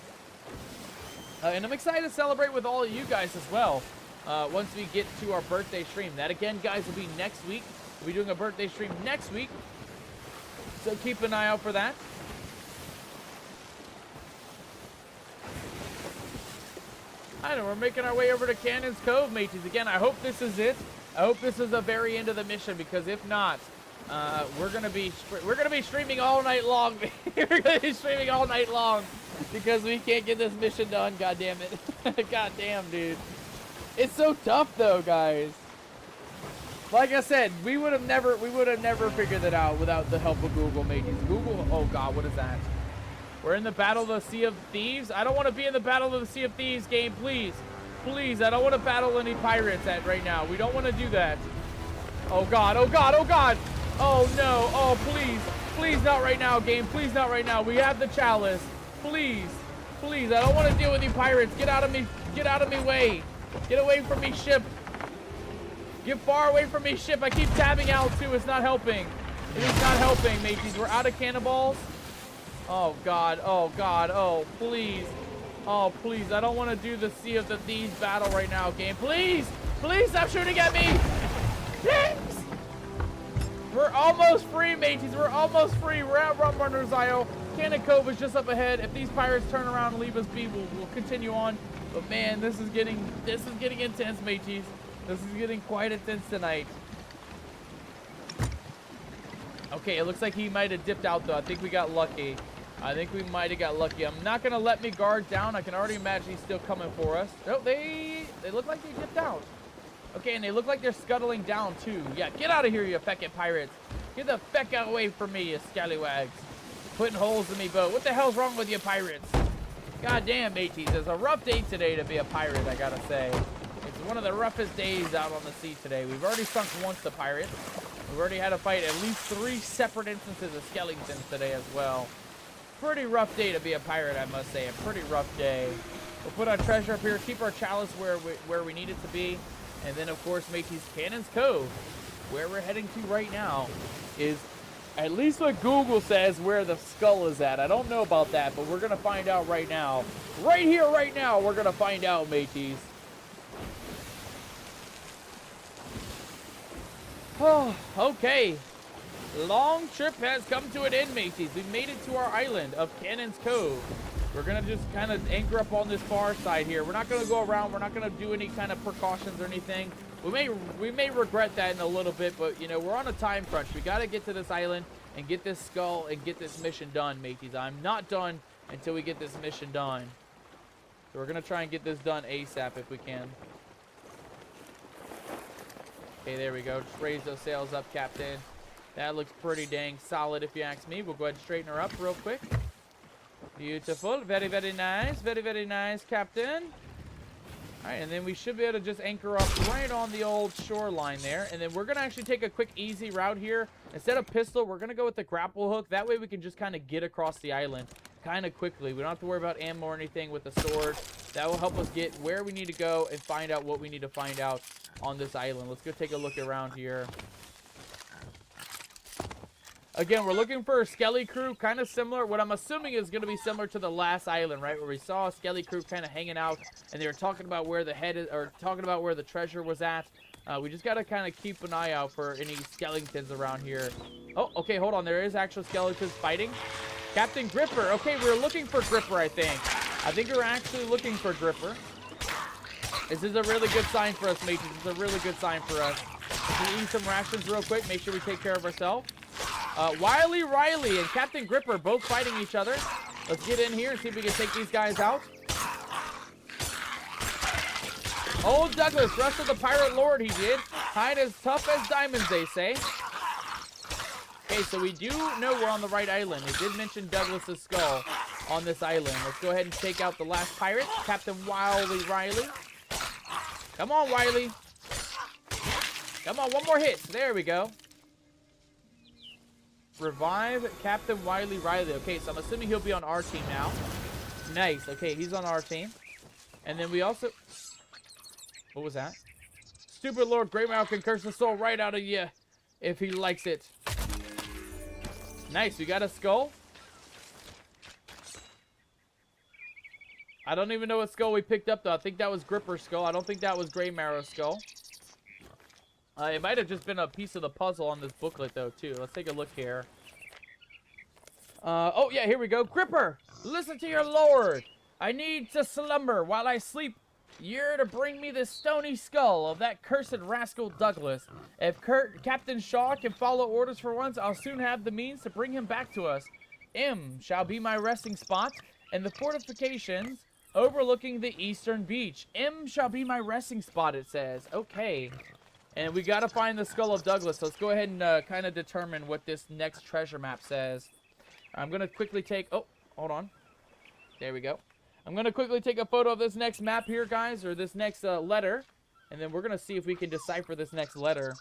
And I'm excited to celebrate with all of you guys as well once we get to our birthday stream. That, again, guys, will be next week. We'll be doing a birthday stream next week, so keep an eye out for that. I know, we're making our way over to Cannon's Cove, mateys. Again, I hope this is it. I hope this is the very end of the mission, because if not, we're gonna be streaming all night long. We're gonna be streaming all night long because we can't get this mission done. God damn it! God damn, dude. It's so tough, though, guys. Like I said, we would have never figured it out without the help of Google, mateys. Google. Oh God, what is that? We're in the Battle of the Sea of Thieves. I don't want to be in the Battle of the Sea of Thieves game, please. Please, I don't want to battle any pirates right now. We don't want to do that. Oh, God, oh, God, oh, God. Oh, no. Oh, please. Please, not right now, game. Please, not right now. We have the chalice. Please. Please, I don't want to deal with you pirates. Get out of me. Get out of me way. Get away from me, ship. Get far away from me, ship. I keep tabbing out, too. It's not helping. It is not helping, mateys. We're out of cannonballs. Oh, God. Oh, God. Oh, please. Oh, please. I don't want to do the Sea of the Thieves battle right now, game. Please. Please stop shooting at me. Please. We're almost free, mateys. We're almost free. We're at Rumrunner's Isle. Cannon Cove is just up ahead. If these pirates turn around and leave us be, we'll continue on. But, man, this is getting intense, mateys. This is getting quite intense tonight. Okay, it looks like he might have dipped out, though. I think we got lucky. I think we might have got lucky. I'm not going to let me guard down. I can already imagine he's still coming for us. Oh, they look like they dipped out. Okay, and they look like they're scuttling down, too. Yeah, get out of here, you feckin' pirates. Get the feck out away from me, you scallywags. Putting holes in me boat. What the hell's wrong with you pirates? God damn, mateys. It's a rough day today to be a pirate, I gotta say. It's one of the roughest days out on the sea today. We've already sunk once the pirate. We've already had to fight at least 3 separate instances of skeletons today as well. Pretty rough day to be a pirate, I must say. A pretty rough day. We'll put our treasure up here, keep our chalice where we need it to be, and then, of course, Matey's Cannon's Cove, where we're heading to right now, is at least what Google says where the skull is at. I don't know about that, but we're going to find out right now. Right here, right now, we're going to find out, mateys. Oh, okay. Long trip has come to an end, mateys. We've made it to our island of Cannon's Cove. We're going to just kind of anchor up on this far side here. We're not going to go around. We're not going to do any kind of precautions or anything. We may regret that in a little bit, but, you know, we're on a time crunch. We got to get to this island and get this skull and get this mission done, mateys. I'm not done until we get this mission done. So we're going to try and get this done ASAP if we can. Okay, there we go. Just raise those sails up, Captain. That looks pretty dang solid if you ask me. We'll go ahead and straighten her up real quick. Beautiful. Very, very nice. Very, very nice, Captain. All right, and then we should be able to just anchor up right on the old shoreline there. And then we're going to actually take a quick, easy route here. Instead of pistol, we're going to go with the grapple hook. That way we can just kind of get across the island kind of quickly. We don't have to worry about ammo or anything with the sword. That will help us get where we need to go and find out what we need to find out on this island. Let's go take a look around here. Again, we're looking for a Skelly crew, kind of similar. What I'm assuming is going to be similar to the last island, right? Where we saw a Skelly crew kind of hanging out, and they were talking about where the head is, or talking about where the treasure was at. We just got to kind of keep an eye out for any skeletons around here. Oh, okay, hold on. There is actual skeletons fighting. Captain Gripper. Okay, we're looking for Gripper, I think. I think we're actually looking for Gripper. This is a really good sign for us, mates. This is a really good sign for us. We'll eat some rations real quick. Make sure we take care of ourselves. Wily Riley and Captain Gripper both fighting each other. Let's get in here and see if we can take these guys out. Old Douglas, rest of the pirate lord, he did. Hide as tough as diamonds, they say. Okay, so we do know we're on the right island. It did mention Douglas's skull on this island. Let's go ahead and take out the last pirate, Captain Wily Riley. Come on, Wiley. Come on, one more hit. There we go. Revive Captain Wiley Riley. Okay, so I'm assuming he'll be on our team now. Nice. Okay, he's on our team. And then we also... What was that? Stupid Lord Greymouse can curse the soul right out of you if he likes it. Nice. We got a skull. I don't even know what skull we picked up, though. I think that was Gripper's skull. I don't think that was Greymarrow's skull. It might have just been a piece of the puzzle on this booklet, though, too. Let's take a look here. Oh, yeah, here we go. Gripper, listen to your lord. I need to slumber while I sleep. You're to bring me the stony skull of that cursed rascal Douglas. If Captain Shaw can follow orders for once, I'll soon have the means to bring him back to us. M shall be my resting spot, and the fortifications overlooking the eastern beach. M shall be my resting spot, it says. Okay. And we got to find the skull of Douglas. So let's go ahead and kind of determine what this next treasure map says. I'm going to quickly take... Oh, hold on. There we go. I'm going to quickly take a photo of this next map here, guys. Or this next letter. And then we're going to see if we can decipher this next letter.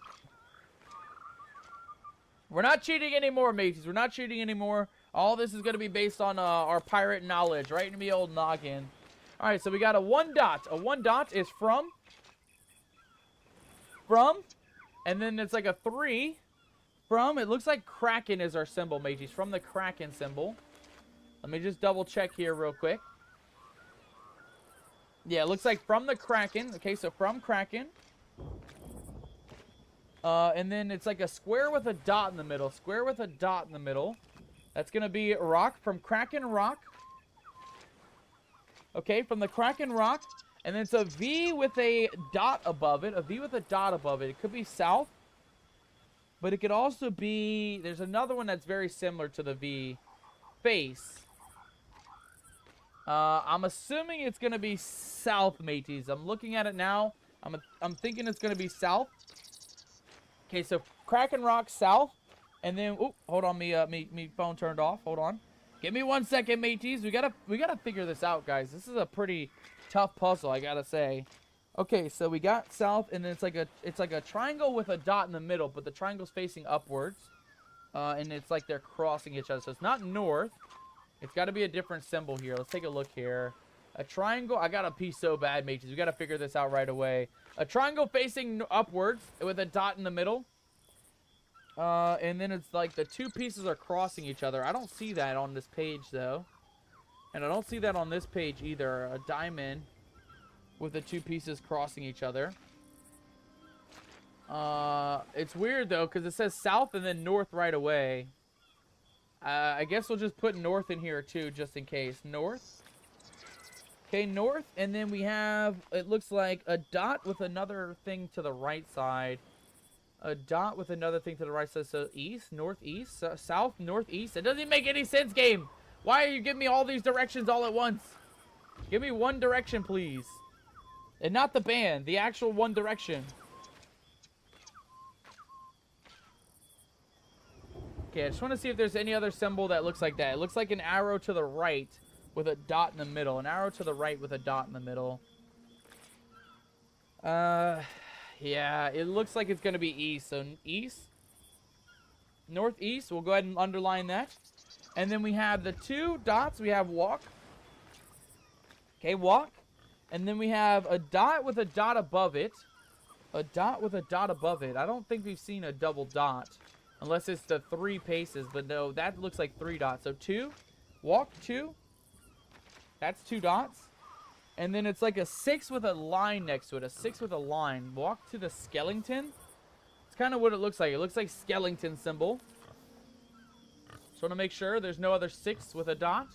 We're not cheating anymore, mateys. We're not cheating anymore. All this is going to be based on our pirate knowledge. Right in the old noggin. Alright, so we got a 1 dot. A 1 dot is from... And then it's like a 3 from. It looks like Kraken is our symbol, mateys. From the Kraken symbol. Let me just double check here real quick. Yeah, it looks like from the Kraken. Okay, so from Kraken. And then it's like a square with a dot in the middle. Square with a dot in the middle. That's going to be rock from Kraken Rock. Okay, from the Kraken Rock. And then it's a V with a dot above it. A V with a dot above it. It could be south. But it could also be... There's another one that's very similar to the V. Face. I'm assuming it's going to be south, mateys. I'm looking at it now. I'm thinking it's going to be south. Okay, so Kraken Rock south. And then... Oh, hold on. Me phone turned off. Hold on. Give me 1 second, mateys. We gotta figure this out, guys. This is a pretty... tough puzzle, I gotta say. Okay, so we got south, and then it's like a triangle with a dot in the middle, but the triangle's facing upwards, and it's like they're crossing each other. So it's not north. It's got to be a different symbol here. Let's take a look here. A triangle. I got to pee so bad, mages. We got to figure this out right away. A triangle facing upwards with a dot in the middle. And then it's like the two pieces are crossing each other. I don't see that on this page, though. And I don't see that on this page either. A diamond with the two pieces crossing each other. It's weird, though, because it says south and then north right away. I guess we'll just put north in here, too, just in case. North. Okay, north. And then we have, it looks like a dot with another thing to the right side. A dot with another thing to the right side. So east, northeast, south, northeast. It doesn't even make any sense, game. Why are you giving me all these directions all at once? Give me one direction, please. And not the band, the actual one direction. Okay, I just want to see if there's any other symbol that looks like that. It looks like an arrow to the right with a dot in the middle. An arrow to the right with a dot in the middle. Yeah, it looks like it's going to be east. So east, northeast, we'll go ahead and underline that. And then we have the two dots. We have walk. Okay, walk. And then we have a dot with a dot above it. A dot with a dot above it. I don't think we've seen a double dot. Unless it's the 3 paces. But no, that looks like 3 dots. So 2. Walk 2. That's 2 dots. And then it's like a 6 with a line next to it. A 6 with a line. Walk to the skeleton. It's kind of what it looks like. It looks like skeleton symbol. Just want to make sure there's no other 6 with a dot.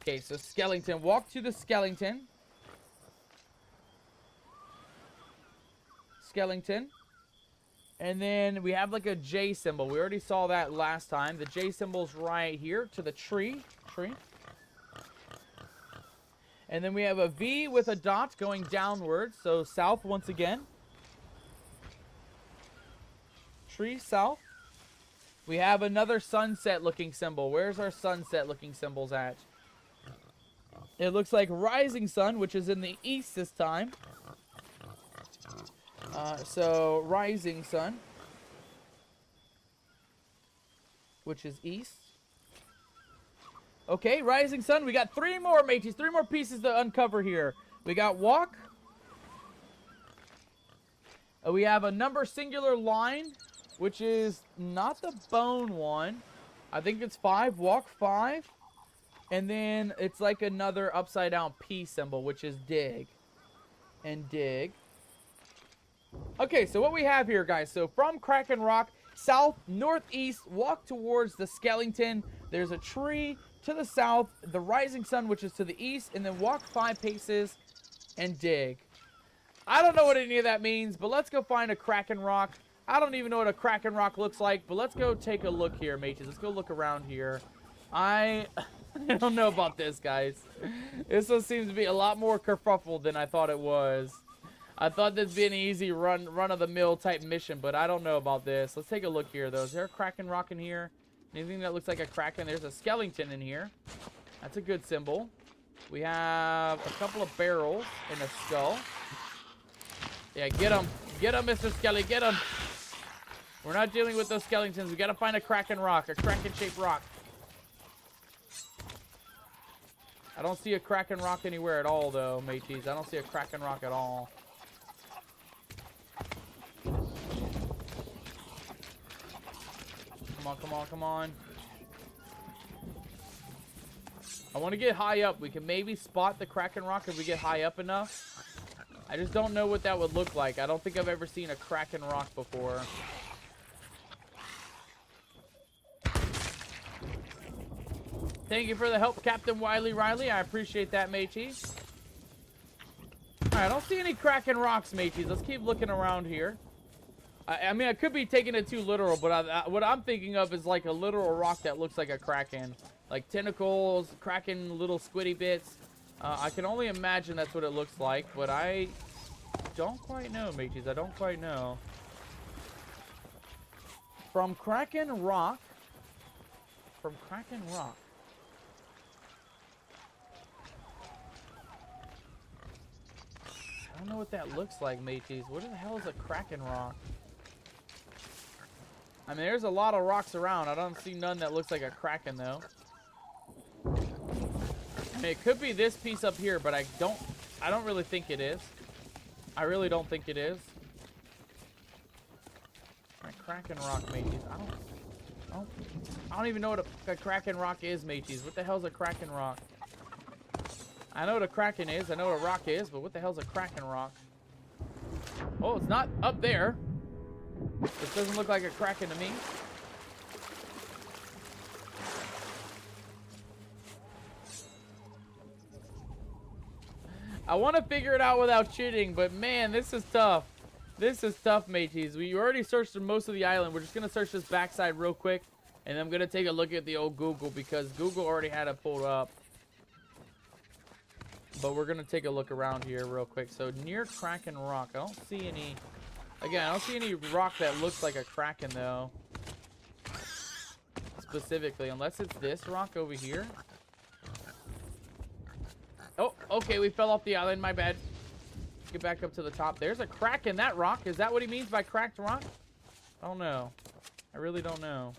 Okay, so skeleton. Walk to the skeleton. Skeleton. And then we have like a J symbol. We already saw that last time. The J symbol's right here to the tree. And then we have a V with a dot going downwards. So south once again. Tree south. We have another sunset looking symbol. Where's our sunset looking symbols at? It looks like rising sun, which is in the east this time. So rising sun, which is east. Okay, rising sun. We got 3 more, mateys. 3 more pieces to uncover here. We got walk. We have a number singular line, which is not the bone one. I think it's 5. Walk 5. And then it's like another upside down P symbol, which is dig. And dig. Okay, so what we have here, guys. So from Kraken Rock, south, northeast, walk towards the skeleton. There's a tree to the south, the rising sun, which is to the east, and then walk 5 paces and dig. I don't know what any of that means, but let's go find a Kraken Rock. I don't even know what a Kraken Rock looks like, but let's go take a look here, mates. Let's go look around here. I don't know about this, guys. This one seems to be a lot more kerfuffled than I thought it was. I thought this would be an easy run-of-the-mill type mission, but I don't know about this. Let's take a look here, though. Is there a Kraken Rock in here? Anything that looks like a Kraken? There's a skeleton in here. That's a good symbol. We have a couple of barrels and a skull. Yeah, get him. Get him, Mr. Skelly. Get him. We're not dealing with those skeletons. We got to find a Kraken Rock, a Kraken-shaped rock. I don't see a Kraken Rock anywhere at all, though, mateys. I don't see a Kraken Rock at all. Come on, come on, come on. I want to get high up. We can maybe spot the Kraken Rock if we get high up enough. I just don't know what that would look like. I don't think I've ever seen a Kraken Rock before. Thank you for the help, Captain Wiley Riley. I appreciate that, matey. Alright, I don't see any Kraken Rocks, mateys. Let's keep looking around here. I mean, I could be taking it too literal, but what I'm thinking of is like a literal rock that looks like a Kraken. Like tentacles, Kraken little squiddy bits. I can only imagine that's what it looks like, but I don't quite know, mateys. I don't quite know. From Kraken Rock. From Kraken Rock. I don't know what that looks like, mateys. What the hell is a Kraken rock? I mean, there's a lot of rocks around. I don't see none that looks like a Kraken, though. I mean, it could be this piece up here, but I don't really think it is. I really don't think it is. A Kraken rock, mateys. I don't even know what a Kraken rock is, mateys. What the hell's a Kraken rock? I know what a Kraken is. I know what a rock is, but what the hell's a Kraken rock? Oh, it's not up there. This doesn't look like a Kraken to me. I want to figure it out without cheating, but man, this is tough. This is tough, mateys. We already searched most of the island. We're just going to search this backside real quick, and I'm going to take a look at the old Google because Google already had it pulled up. But we're going to take a look around here real quick. So near Kraken Rock, I don't see any... Again, I don't see any rock that looks like a Kraken, though. Specifically, unless it's this rock over here. Oh, okay, we fell off the island. My bad. Let's get back up to the top. There's a crack in that rock. Is that what he means by cracked rock? I don't know. I really don't know.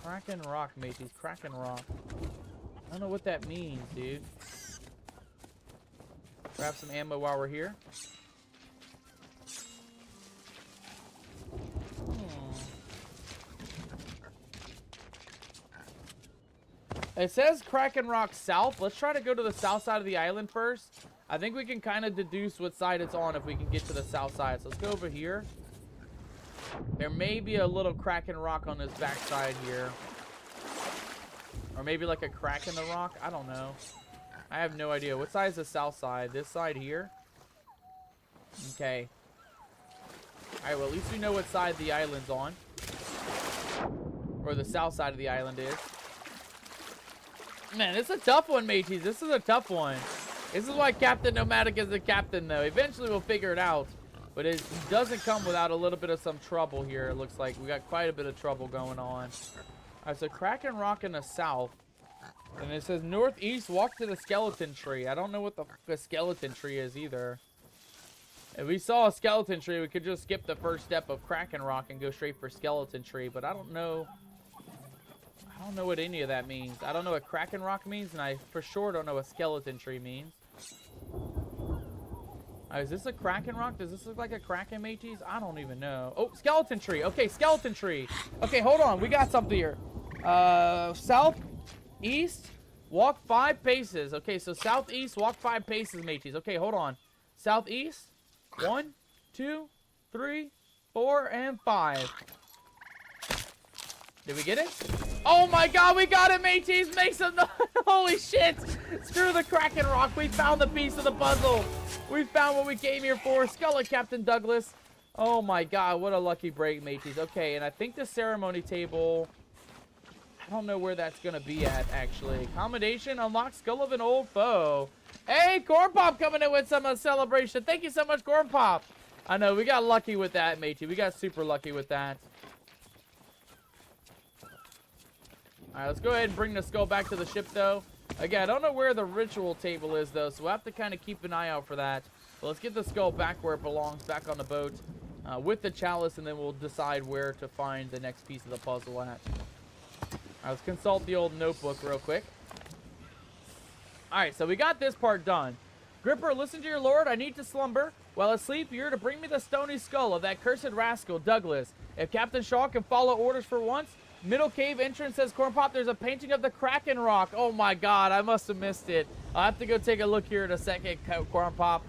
Kraken rock, mateys. Kraken rock. I don't know what that means, dude. Grab some ammo while we're here. It says Kraken Rock South. Let's try to go to the south side of the island first. I think we can kind of deduce what side it's on if we can get to the south side. So let's go over here. There may be a little Kraken Rock on this back side here. Or maybe like a crack in the rock. I don't know. I have no idea. What side is the south side? This side here? Okay. Alright, well at least we know what side the island's on. Or the south side of the island is. Man, this is a tough one, mateys. This is a tough one. This is why Captain Nomadic is the captain, though. Eventually, we'll figure it out. But it doesn't come without a little bit of some trouble here, it looks like. We got quite a bit of trouble going on. Alright, so Kraken Rock in the south. And it says northeast, walk to the skeleton tree. I don't know what the skeleton tree is either. If we saw a skeleton tree, we could just skip the first step of Kraken Rock and go straight for skeleton tree. But I don't know... I don't know what any of that means. I don't know what Kraken Rock means, and I for sure don't know what skeleton tree means. Is this a Kraken Rock? Does this look like a Kraken, mateys? I don't even know. Oh, skeleton tree. Okay, skeleton tree. Okay, hold on. We got something here. Southeast, walk 5 paces. Okay, so southeast, walk 5 paces, mateys. Okay, hold on. Southeast, 1, 2, 3, 4, and 5. Did we get it? Oh my god, we got it, mateys! Make some noise! Holy shit! Screw the Kraken Rock. We found the piece of the puzzle. We found what we came here for. Skull of Captain Douglas. Oh my god, what a lucky break, mateys. Okay, and I think the ceremony table... I don't know where that's going to be at, actually. Accommodation, unlock skull of an old foe. Hey, Corn Pop coming in with some celebration. Thank you so much, Corn Pop. I know, we got lucky with that, matey. We got super lucky with that. Alright, let's go ahead and bring the skull back to the ship, though. Again, I don't know where the ritual table is, though, so we'll have to kind of keep an eye out for that. But let's get the skull back where it belongs, back on the boat, with the chalice, and then we'll decide where to find the next piece of the puzzle at. Alright, let's consult the old notebook real quick. Alright, so we got this part done. Gripper, listen to your lord. I need to slumber. While asleep, you're to bring me the stony skull of that cursed rascal, Douglas. If Captain Shaw can follow orders for once... Middle cave entrance, says Corn Pop. There's a painting of the Kraken Rock. Oh my god, I must have missed it. I'll have to go take a look here in a second, Corn Pop.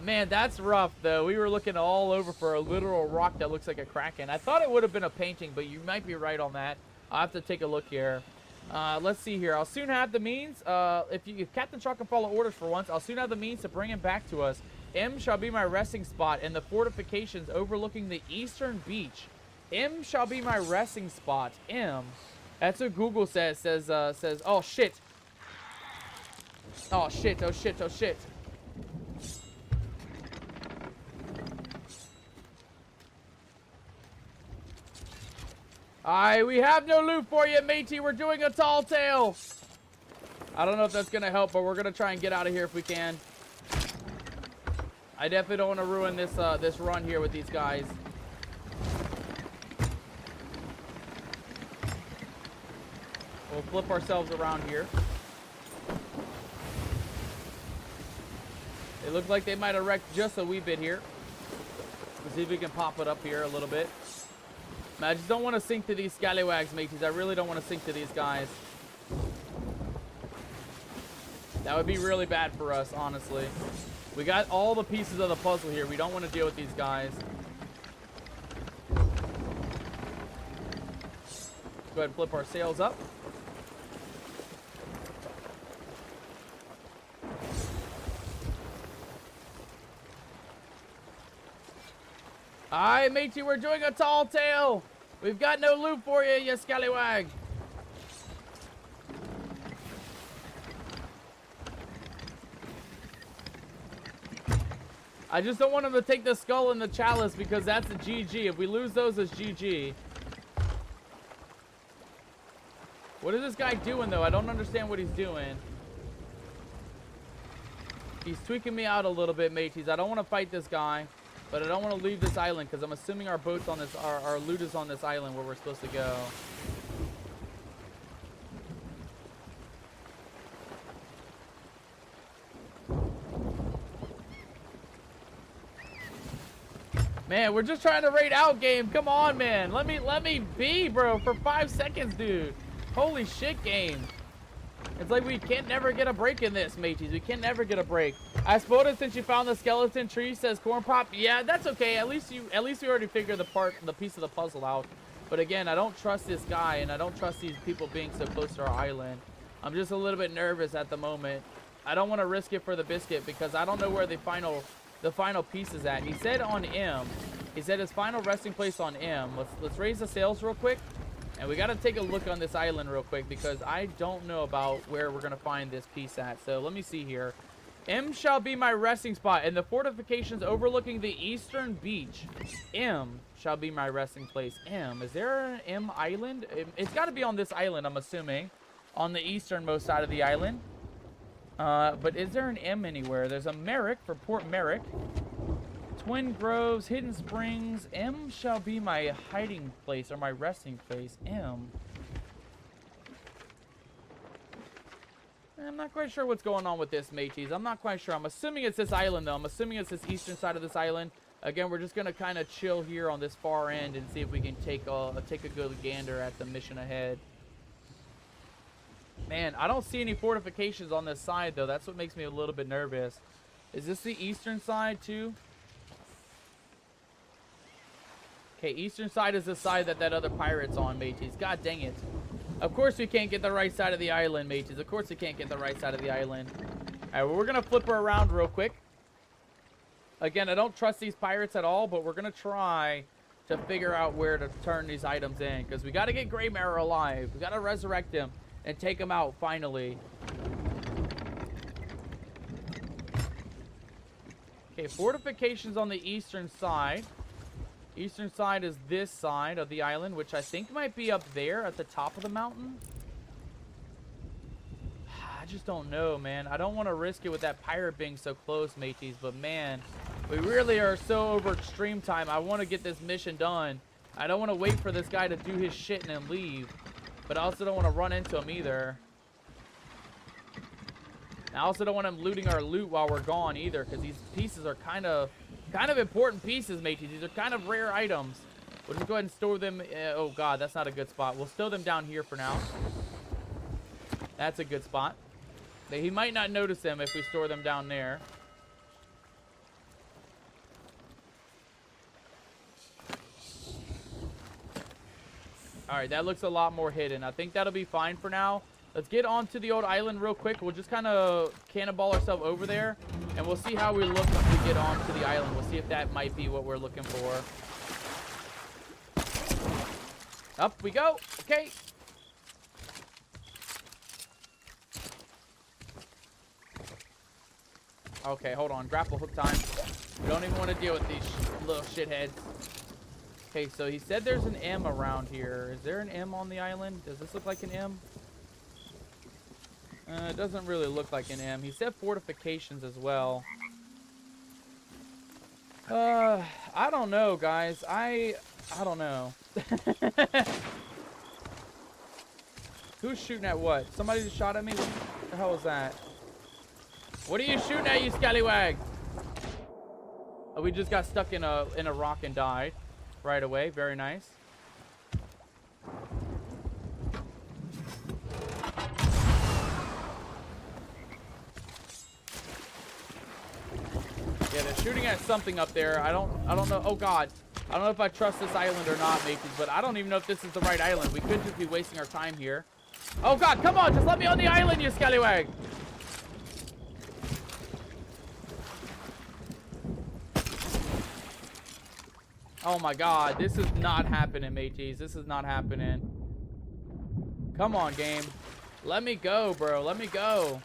Man, that's rough, though. We were looking all over for a literal rock that looks like a Kraken. I thought it would have been a painting, but you might be right on that. I'll have to take a look here. Let's see here. I'll soon have the means. If Captain Shaw can follow orders for once, I'll soon have the means to bring him back to us. M shall be my resting spot in the fortifications overlooking the eastern beach. M shall be my resting spot. M. That's what Google says. Says, oh shit. Oh shit, oh shit, oh shit. Alright, we have no loot for you, matey. We're doing a tall tale. I don't know if that's gonna help, but we're gonna try and get out of here if we can. I definitely don't want to ruin this this run here with these guys. We'll flip ourselves around here. It looks like they might have wrecked just a wee bit here. Let's see if we can pop it up here a little bit. Man, I just don't want to sink to these scallywags, mateys. I really don't want to sink to these guys. That would be really bad for us, honestly. We got all the pieces of the puzzle here. We don't want to deal with these guys. Go ahead and flip our sails up. Alright, matey, we're doing a tall tale. We've got no loot for you, you scallywag. I just don't want him to take the skull and the chalice because that's a GG. If we lose those, it's GG. What is this guy doing, though? I don't understand what he's doing. He's tweaking me out a little bit, mateys. I don't want to fight this guy, but I don't want to leave this island because I'm assuming our boat's on this, our loot is on this island where we're supposed to go. Man, we're just trying to raid out game. Come on, man. Let me be, bro, for 5 seconds, dude. Holy shit, game. It's like we can't never get a break in this, mateys. We can never get a break. I suppose since you found the skeleton tree, says Corn Pop. Yeah, that's okay. At least you already figured the piece of the puzzle out. But again, I don't trust this guy, and I don't trust these people being so close to our island. I'm just a little bit nervous at the moment. I don't want to risk it for the biscuit because I don't know where the final piece is at. He said on M. He said his final resting place on M. Let's raise the sails real quick. And we got to take a look on this island real quick because I don't know about where we're going to find this piece at. So let me see here. M shall be my resting spot and the fortifications overlooking the eastern beach. M shall be my resting place. M. Is there an M island? It's got to be on this island, I'm assuming. On the easternmost side of the island. But is there an M anywhere? There's a Merrick for Port Merrick. Twin Groves, Hidden Springs. M shall be my hiding place or my resting place. M. I'm not quite sure what's going on with this, mateys. I'm not quite sure. I'm assuming it's this island, though. I'm assuming it's this eastern side of this island. Again, we're just going to kind of chill here on this far end and see if we can take a good gander at the mission ahead. Man, I don't see any fortifications on this side, though. That's what makes me a little bit nervous. Is this the eastern side, too? Okay, eastern side is the side that other pirate's on, mateys. God dang it. Of course we can't get the right side of the island, mateys. Of course we can't get the right side of the island. Alright, well, we're going to flip her around real quick. Again, I don't trust these pirates at all, but we're going to try to figure out where to turn these items in. Because we got to get Greymare alive. We got to resurrect him and take him out, finally. Okay, fortifications on the eastern side. Eastern side is this side of the island, which I think might be up there at the top of the mountain. I just don't know, man. I don't want to risk it with that pirate being so close, mateys. But, man, we really are so over extreme time. I want to get this mission done. I don't want to wait for this guy to do his shit and then leave. But I also don't want to run into him either. I also don't want him looting our loot while we're gone either, because these pieces are kind of important pieces, mateys. These are kind of rare items. We'll just go ahead and store them. Oh, God, that's not a good spot. We'll store them down here for now. That's a good spot. He might not notice them if we store them down there. All right, that looks a lot more hidden. I think that'll be fine for now. Let's get onto the old island real quick. We'll just kind of cannonball ourselves over there, and we'll see how we look once we get onto the island. We'll see if that might be what we're looking for. Up we go. Okay. Okay, hold on. Grapple hook time. We don't even want to deal with these little shitheads. Okay, so he said there's an M around here. Is there an M on the island? Does this look like an M? It doesn't really look like an M. He said fortifications as well. I don't know, guys. I don't know. Who's shooting at what? Somebody just shot at me? What the hell was that? What are you shooting at, you scallywag? Oh, we just got stuck in a rock and died right away. Very nice. Yeah, they're shooting at something up there. I don't know. Oh god. I don't know if I trust this island or not, mateys, but I don't even know if this is the right island. We could just be wasting our time here. Oh god, come on, just let me on the island, you scallywag. Oh my god, this is not happening, mateys. This is not happening. Come on, game. Let me go, bro. Let me go.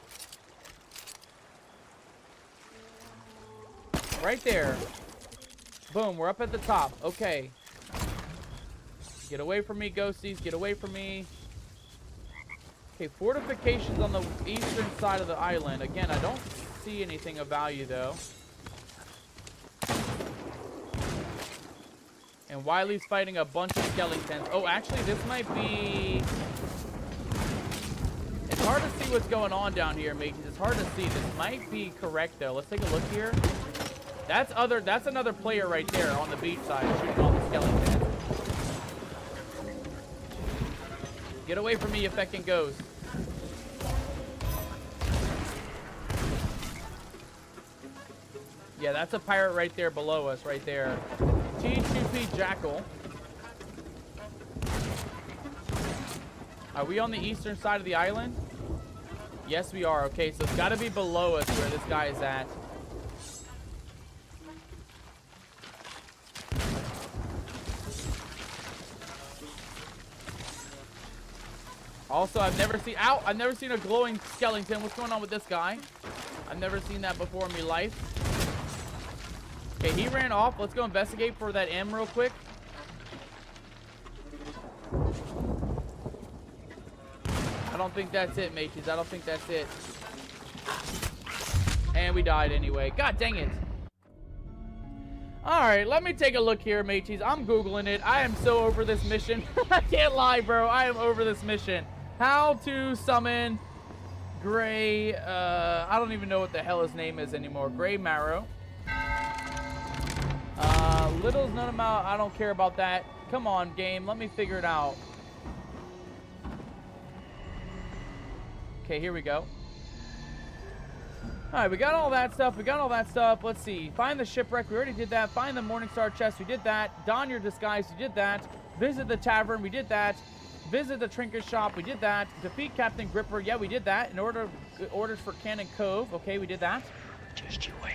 Right there. Boom, we're up at the top. Okay. Get away from me, ghosties. Get away from me. Okay, fortifications on the eastern side of the island. Again, I don't see anything of value, though. And Wiley's fighting a bunch of skeletons. Oh, actually, this might be... It's hard to see what's going on down here, mateys. It's hard to see. This might be correct, though. Let's take a look here. That's another player right there on the beach side shooting all the skeletons. Get away from me, you feckin' ghost. Yeah, that's a pirate right there below us, right there. T2P Jackal. Are we on the eastern side of the island? Yes, we are. Okay, so it's got to be below us where this guy is at. Also, I've never seen a glowing skeleton. What's going on with this guy? I've never seen that before in my life. Okay, he ran off. Let's go investigate for that M real quick. I don't think that's it, mateys. I don't think that's it. And we died anyway. God dang it. Alright, let me take a look here, mateys. I'm Googling it. I am so over this mission. I can't lie, bro. I am over this mission. How to summon Gray, I don't even know what the hell his name is anymore. Gray Marrow. Little's none amount. I don't care about that. Come on, game. Let me figure it out. Okay, here we go. Alright, we got all that stuff. We got all that stuff. Let's see. Find the shipwreck. We already did that. Find the Morningstar chest. We did that. Don your disguise. We did that. Visit the tavern. We did that. Visit the trinket shop. We did that. Defeat Captain Gripper. Yeah, we did that. In orders for Cannon Cove. Okay, we did that. Just you wait.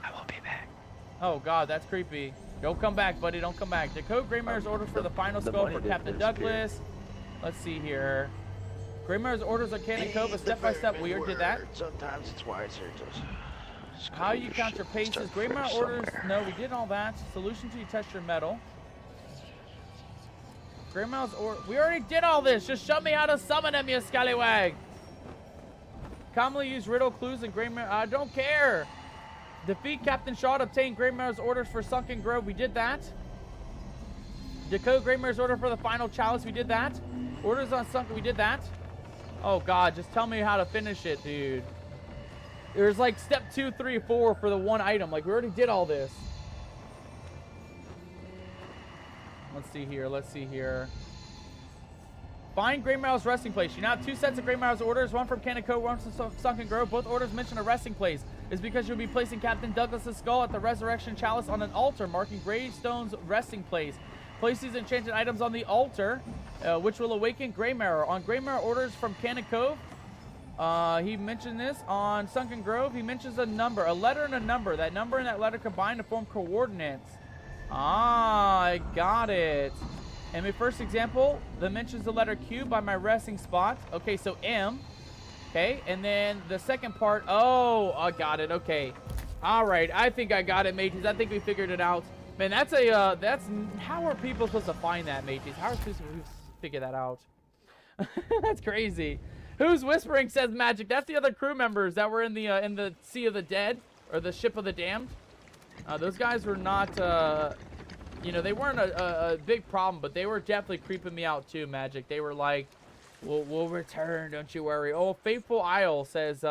I will be back. Oh, God, that's creepy. Don't come back, buddy. Don't come back. Decode Greymare's orders for the final skull for Captain Douglas. Let's see here. Greymare's orders on Cannon Cove. A step-by-step. We already did that. Sometimes it's wiser to... How you count your paces. Greymare orders. No, we did all that. Solution to test your metal. Greymare's order. We already did all this. Just show me how to summon him, you scallywag. Commonly use riddle clues and Greymare. I don't care. Defeat Captain Shaw to obtain Greymare's orders for Sunken Grove. We did that. Decode Greymare's order for the final chalice. We did that. Orders on Sunken. We did that. Oh, God. Just tell me how to finish it, dude. There's like step 2, 3, 4 for the one item. Like, we already did all this. Let's see here. Let's see here. Find Greymare's resting place. You now have 2 sets of Greymare's orders. One from Cannon Cove, one from Sunken Grove. Both orders mention a resting place. Is because you'll be placing Captain Douglas's skull at the Resurrection Chalice on an altar, marking Greystone's resting place. Place these enchanted items on the altar, which will awaken Greymare. On Greymare orders from Cannon Cove, he mentioned this. On Sunken Grove, he mentions a number, a letter and a number. That number and that letter combine to form coordinates. Ah, I got it. And my first example, that mentions the letter Q by my resting spot. Okay, so M. Okay, and then the second part, oh, I got it. Okay. All right, I think I got it, mateys. I think we figured it out. Man, that's how are people supposed to find that, mateys? How are people supposed to figure that out? That's crazy. Who's whispering, says Magic. That's the other crew members that were in the Sea of the Dead, or the Ship of the Damned. Those guys were not, you know, they weren't a big problem, but they were definitely creeping me out too, Magic. They were like, we'll return, don't you worry. Oh, Faithful Isle, says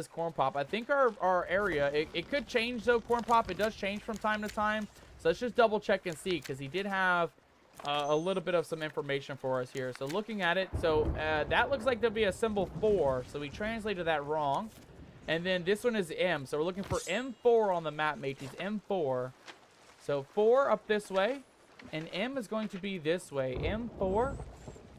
Corn Pop. I think our area, it could change though, Corn Pop. It does change from time to time. So let's just double check and see, because he did have a little bit of some information for us here. So looking at it, so that looks like there'll be a symbol 4. So we translated that wrong. And then this one is M. So we're looking for M4 on the map, mateys. M4. So 4 up this way. And M is going to be this way. M4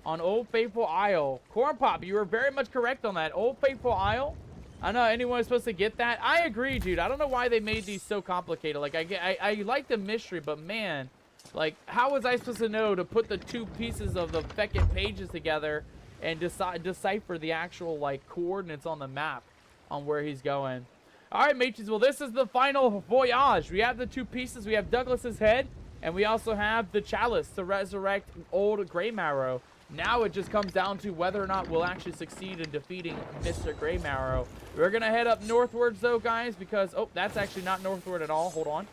on Old Faithful Isle. Corn Pop, you were very much correct on that. Old Faithful Isle. I don't know anyone is supposed to get that. I agree, dude. I don't know why they made these so complicated. Like, I like the mystery, but man, like, how was I supposed to know to put the 2 pieces of the feckin' pages together and decipher the actual, like, coordinates on the map on where he's going? All right, mateys. Well, this is the final voyage. We have the 2 pieces. We have Douglas's head, and we also have the chalice to resurrect old Grey Marrow. Now it just comes down to whether or not we'll actually succeed in defeating Mr. Grey Marrow. We're going to head up northwards, though, guys, because... Oh, that's actually not northward at all. Hold on.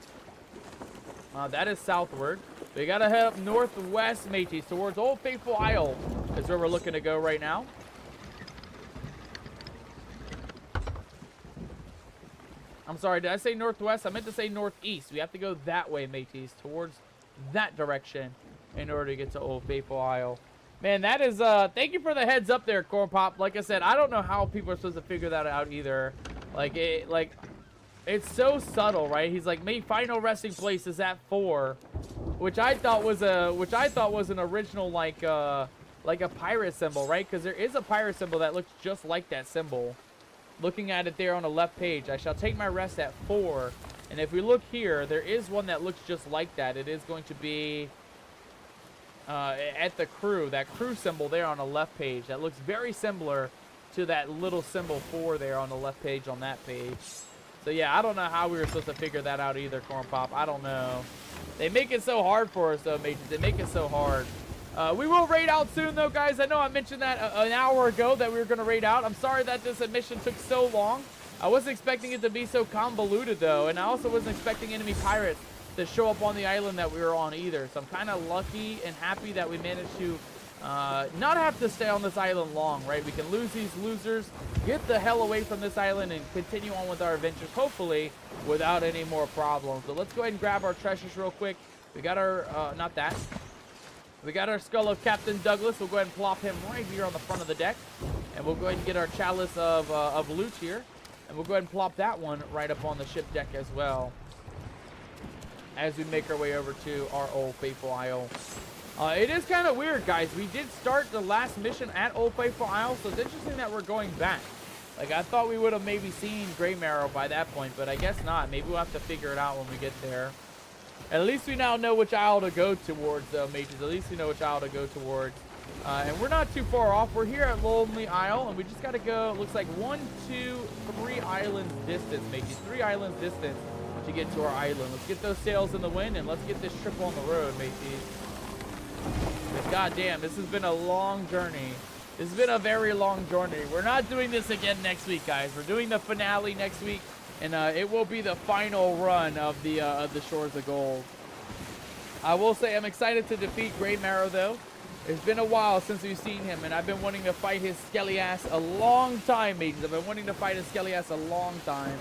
That is southward. We got to head up northwest, mateys, towards Old Faithful Isle. Is where we're looking to go right now. I'm sorry, did I say northwest? I meant to say northeast. We have to go that way, mateys, towards that direction in order to get to Old Faithful Isle. Man, that is, thank you for the heads up there, Corn Pop. Like I said, I don't know how people are supposed to figure that out either. It's so subtle, right? He's like, my final resting place is at 4, which I thought was an original, like a pirate symbol, right? Because there is a pirate symbol that looks just like that symbol. Looking at it there on the left page, I shall take my rest at 4. And if we look here, there is one that looks just like that. It is going to be... at the crew, that crew symbol there on the left page, that looks very similar to that little symbol 4 there on the left page on that page. So yeah, I don't know how we were supposed to figure that out either, Corn Pop. I don't know. They make it so hard for us though, mates. They make it so hard. We will raid out soon though, guys. I know I mentioned that an hour ago that we were going to raid out. I'm sorry that this mission took so long. I wasn't expecting it to be so convoluted though, and I also wasn't expecting enemy pirates to show up on the island that we were on either. So I'm kind of lucky and happy that we managed to not have to stay on this island long, right? We can lose these losers, get the hell away from this island, and continue on with our adventures, hopefully without any more problems. So let's go ahead and grab our treasures real quick. We got our, not that. We got our skull of Captain Douglas. We'll go ahead and plop him right here on the front of the deck. And we'll go ahead and get our chalice of loot here. And we'll go ahead and plop that one right up on the ship deck as well, as we make our way over to our Old Faithful Isle. It is kind of weird, guys. We did start the last mission at Old Faithful Isle, so it's interesting that we're going back. Like, I thought we would have maybe seen Grey Marrow by that point, but I guess not. Maybe we'll have to figure it out when we get there. At least we now know which isle to go towards, though, mages. At least we know which isle to go towards. And we're not too far off. We're here at Lonely Isle, and we just got to go, looks like 1, 2, 3 islands distance, mages. 3 islands distance to get to our island. Let's get those sails in the wind, and let's get this trip on the road, mateys. Because goddamn, this has been a long journey. This has been a very long journey. We're not doing this again next week, guys. We're doing the finale next week, and it will be the final run of the Shores of Gold. I will say I'm excited to defeat Grey Marrow, though. It's been a while since we've seen him, and I've been wanting to fight his skelly ass a long time, mates. I've been wanting to fight his skelly ass a long time.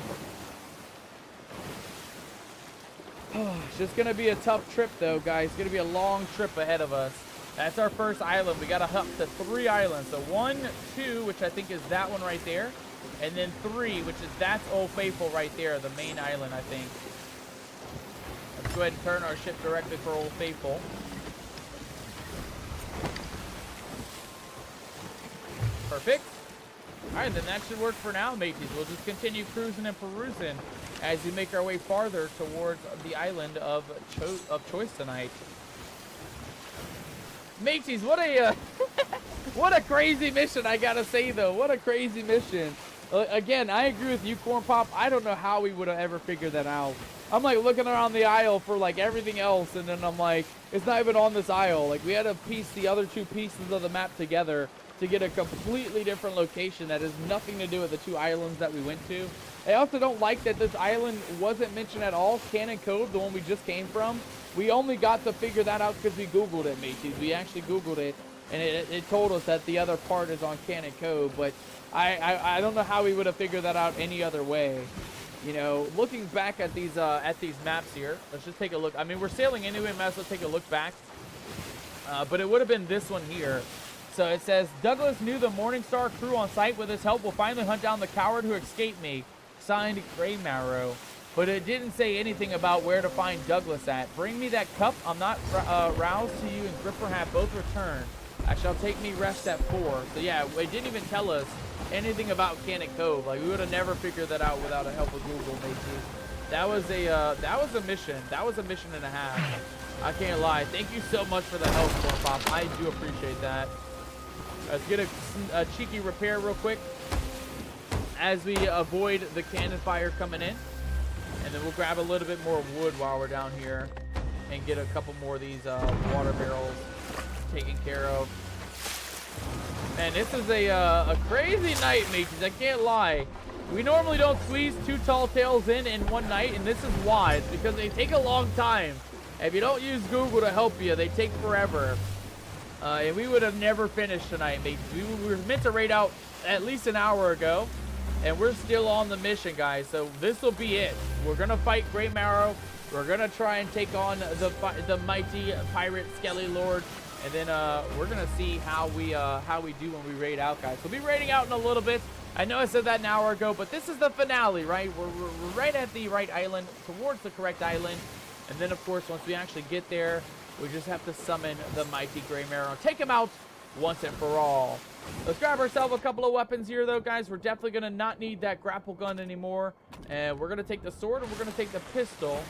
It's just going to be a tough trip, though, guys. It's going to be a long trip ahead of us. That's our first island. We got to hop to 3 islands. So 1, 2, which I think is that one right there. And then 3, which is that's Old Faithful right there, the main island, I think. Let's go ahead and turn our ship directly for Old Faithful. Perfect. All right, then that should work for now, mateys. We'll just continue cruising and perusing as we make our way farther towards the island of choice tonight. Mateys, what a what a crazy mission, I gotta say, though. What a crazy mission. Again, I agree with you, Corn Pop. I don't know how we would have ever figured that out. I'm like looking around the aisle for like everything else, and then I'm like, it's not even on this aisle. Like, we had to piece the other 2 pieces of the map together to get a completely different location that has nothing to do with the 2 islands that we went to. I also don't like that this island wasn't mentioned at all. Cannon Cove, the one we just came from. We only got to figure that out because we Googled it, mateys. We actually Googled it, and it told us that the other part is on Cannon Cove. But I don't know how we would have figured that out any other way. You know, looking back at these maps here, let's just take a look. I mean, we're sailing anyway, might as well take a look back. But it would have been this one here. So it says, Douglas knew the Morningstar crew on site. With his help, will finally hunt down the coward who escaped me. Signed, Grey Marrow. But it didn't say anything about where to find Douglas at. Bring me that cup. I'm not roused to you, and Gripper have both returned. I shall take me rest at 4. So yeah, it didn't even tell us anything about Cannon Cove. Like, we would have never figured that out without the help of Google, matey. That was a mission. That was a mission and a half. I can't lie. Thank you so much for the help, Corpop. I do appreciate that. Let's get a cheeky repair real quick as we avoid the cannon fire coming in. And then we'll grab a little bit more wood while we're down here and get a couple more of these water barrels taken care of. Man, this is a crazy night, mateys. I can't lie. We normally don't squeeze 2 tall tales in one night, and this is why. It's because they take a long time. If you don't use Google to help you, they take forever. And we would have never finished tonight, mateys. We were meant to raid out at least an hour ago. And we're still on the mission, guys. So this will be it. We're going to fight Grey Marrow. We're going to try and take on the mighty pirate Skelly Lord. And then we're going to see how we do when we raid out, guys. We'll be raiding out in a little bit. I know I said that an hour ago, but this is the finale, right? We're right at the right island, towards the correct island. And then, of course, once we actually get there, we just have to summon the mighty Grey Marrow. Take him out once and for all. Let's grab ourselves a couple of weapons here, though, guys. We're definitely going to not need that grapple gun anymore. And we're going to take the sword, and we're going to take the pistol.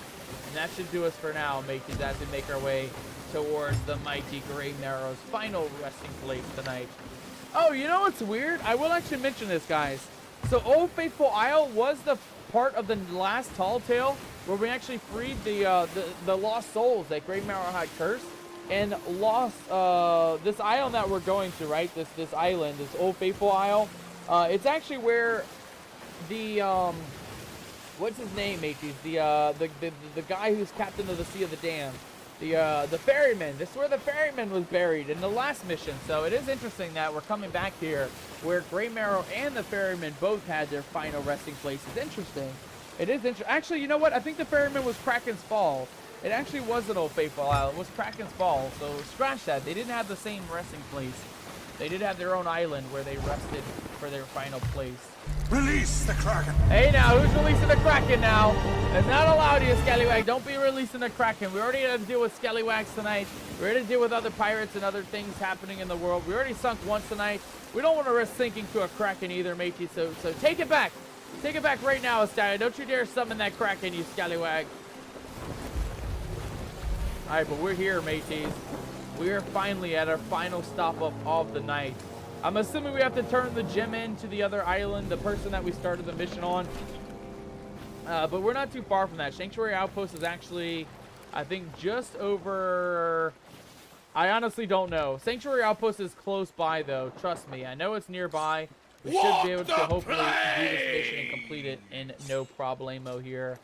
And that should do us for now, mateys, as we make our way towards the mighty Grey Marrow's final resting place tonight. Oh, you know what's weird? I will actually mention this, guys. So Old Faithful Isle was the part of the last Tall Tale where we actually freed the lost souls that Grey Marrow had cursed. And lost this island that we're going to, right? This island, this Old Faithful Isle. It's actually where the what's his name, mateys? The guy who's captain of the Sea of the Damned. The ferryman. This is where the ferryman was buried in the last mission. So it is interesting that we're coming back here where Grey Marrow and the ferryman both had their final resting place. It's interesting. It is interesting. Actually, you know what? I think the ferryman was Kraken's Fall. It actually wasn't Old Faithful Isle. It was Kraken's Fall. So scratch that. They didn't have the same resting place. They did have their own island where they rested for their final place. Release the Kraken! Hey now, who's releasing the Kraken now? It's not allowed here, Scallywag. Don't be releasing the Kraken. We already had to deal with Scallywags tonight. We already had to deal with other pirates and other things happening in the world. We already sunk once tonight. We don't want to risk sinking to a Kraken either, matey. So take it back. Take it back right now, Stallion. Don't you dare summon that Kraken, you Scallywag. Alright, but we're here, mateys. We are finally at our final stop of the night. I'm assuming we have to turn the gem in to the other island, the person that we started the mission on. But we're not too far from that. Sanctuary Outpost is actually, I think, just over... I honestly don't know. Sanctuary Outpost is close by, though. Trust me. I know it's nearby. We should be able to hopefully do this mission and complete it in no problemo here.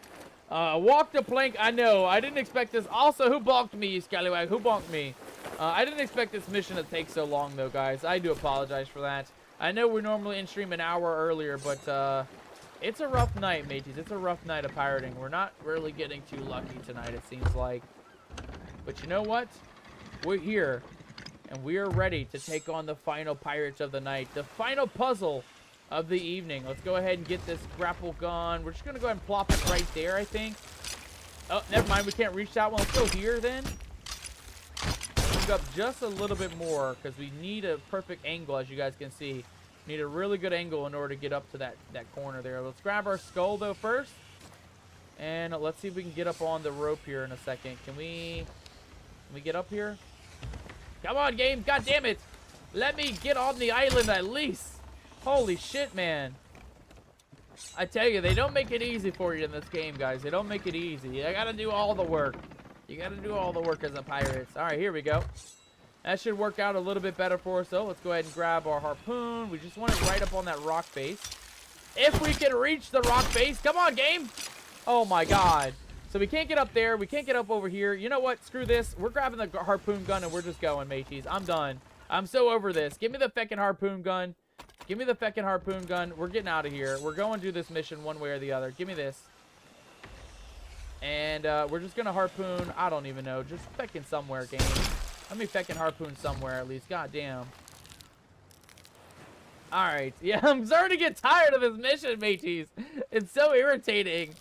Walk the plank. I know. I didn't expect this. Also, who bonked me, you Scallywag? Who bonked me? I didn't expect this mission to take so long, though, guys. I do apologize for that. I know we're normally in stream an hour earlier, but it's a rough night, mateys. It's a rough night of pirating. We're not really getting too lucky tonight, it seems like. But you know what? We're here, and we are ready to take on the final pirates of the night. The final puzzle of the evening. Let's go ahead and get this grapple gun. We're just going to go ahead and plop it right there, I think. Oh, never mind. We can't reach that one. Let's go here, then. Move up just a little bit more because we need a perfect angle, as you guys can see. We need a really good angle in order to get up to that corner there. Let's grab our skull, though, first. And let's see if we can get up on the rope here in a second. Can we get up here? Come on, game. God damn it. Let me get on the island at least. Holy shit, man. I tell you, they don't make it easy for you in this game, guys. They don't make it easy. You gotta do all the work. You gotta do all the work as a pirate. All right, here we go. That should work out a little bit better for us, though. Let's go ahead and grab our harpoon. We just want it right up on that rock face. if we can reach the rock base. Come on, game. Oh my god. So we can't get up there. We can't get up over here. You know what? Screw this. We're grabbing the harpoon gun and we're just going, mateys. I'm done. I'm so over this. Give me the feckin' harpoon gun. Give me the feckin' harpoon gun. We're getting out of here. We're going to do this mission one way or the other. Give me this. And we're just going to harpoon. I don't even know. Just feckin' somewhere, game. Let me feckin' harpoon somewhere at least. God damn. Alright. Yeah, I'm starting to get tired of this mission, mateys. It's so irritating.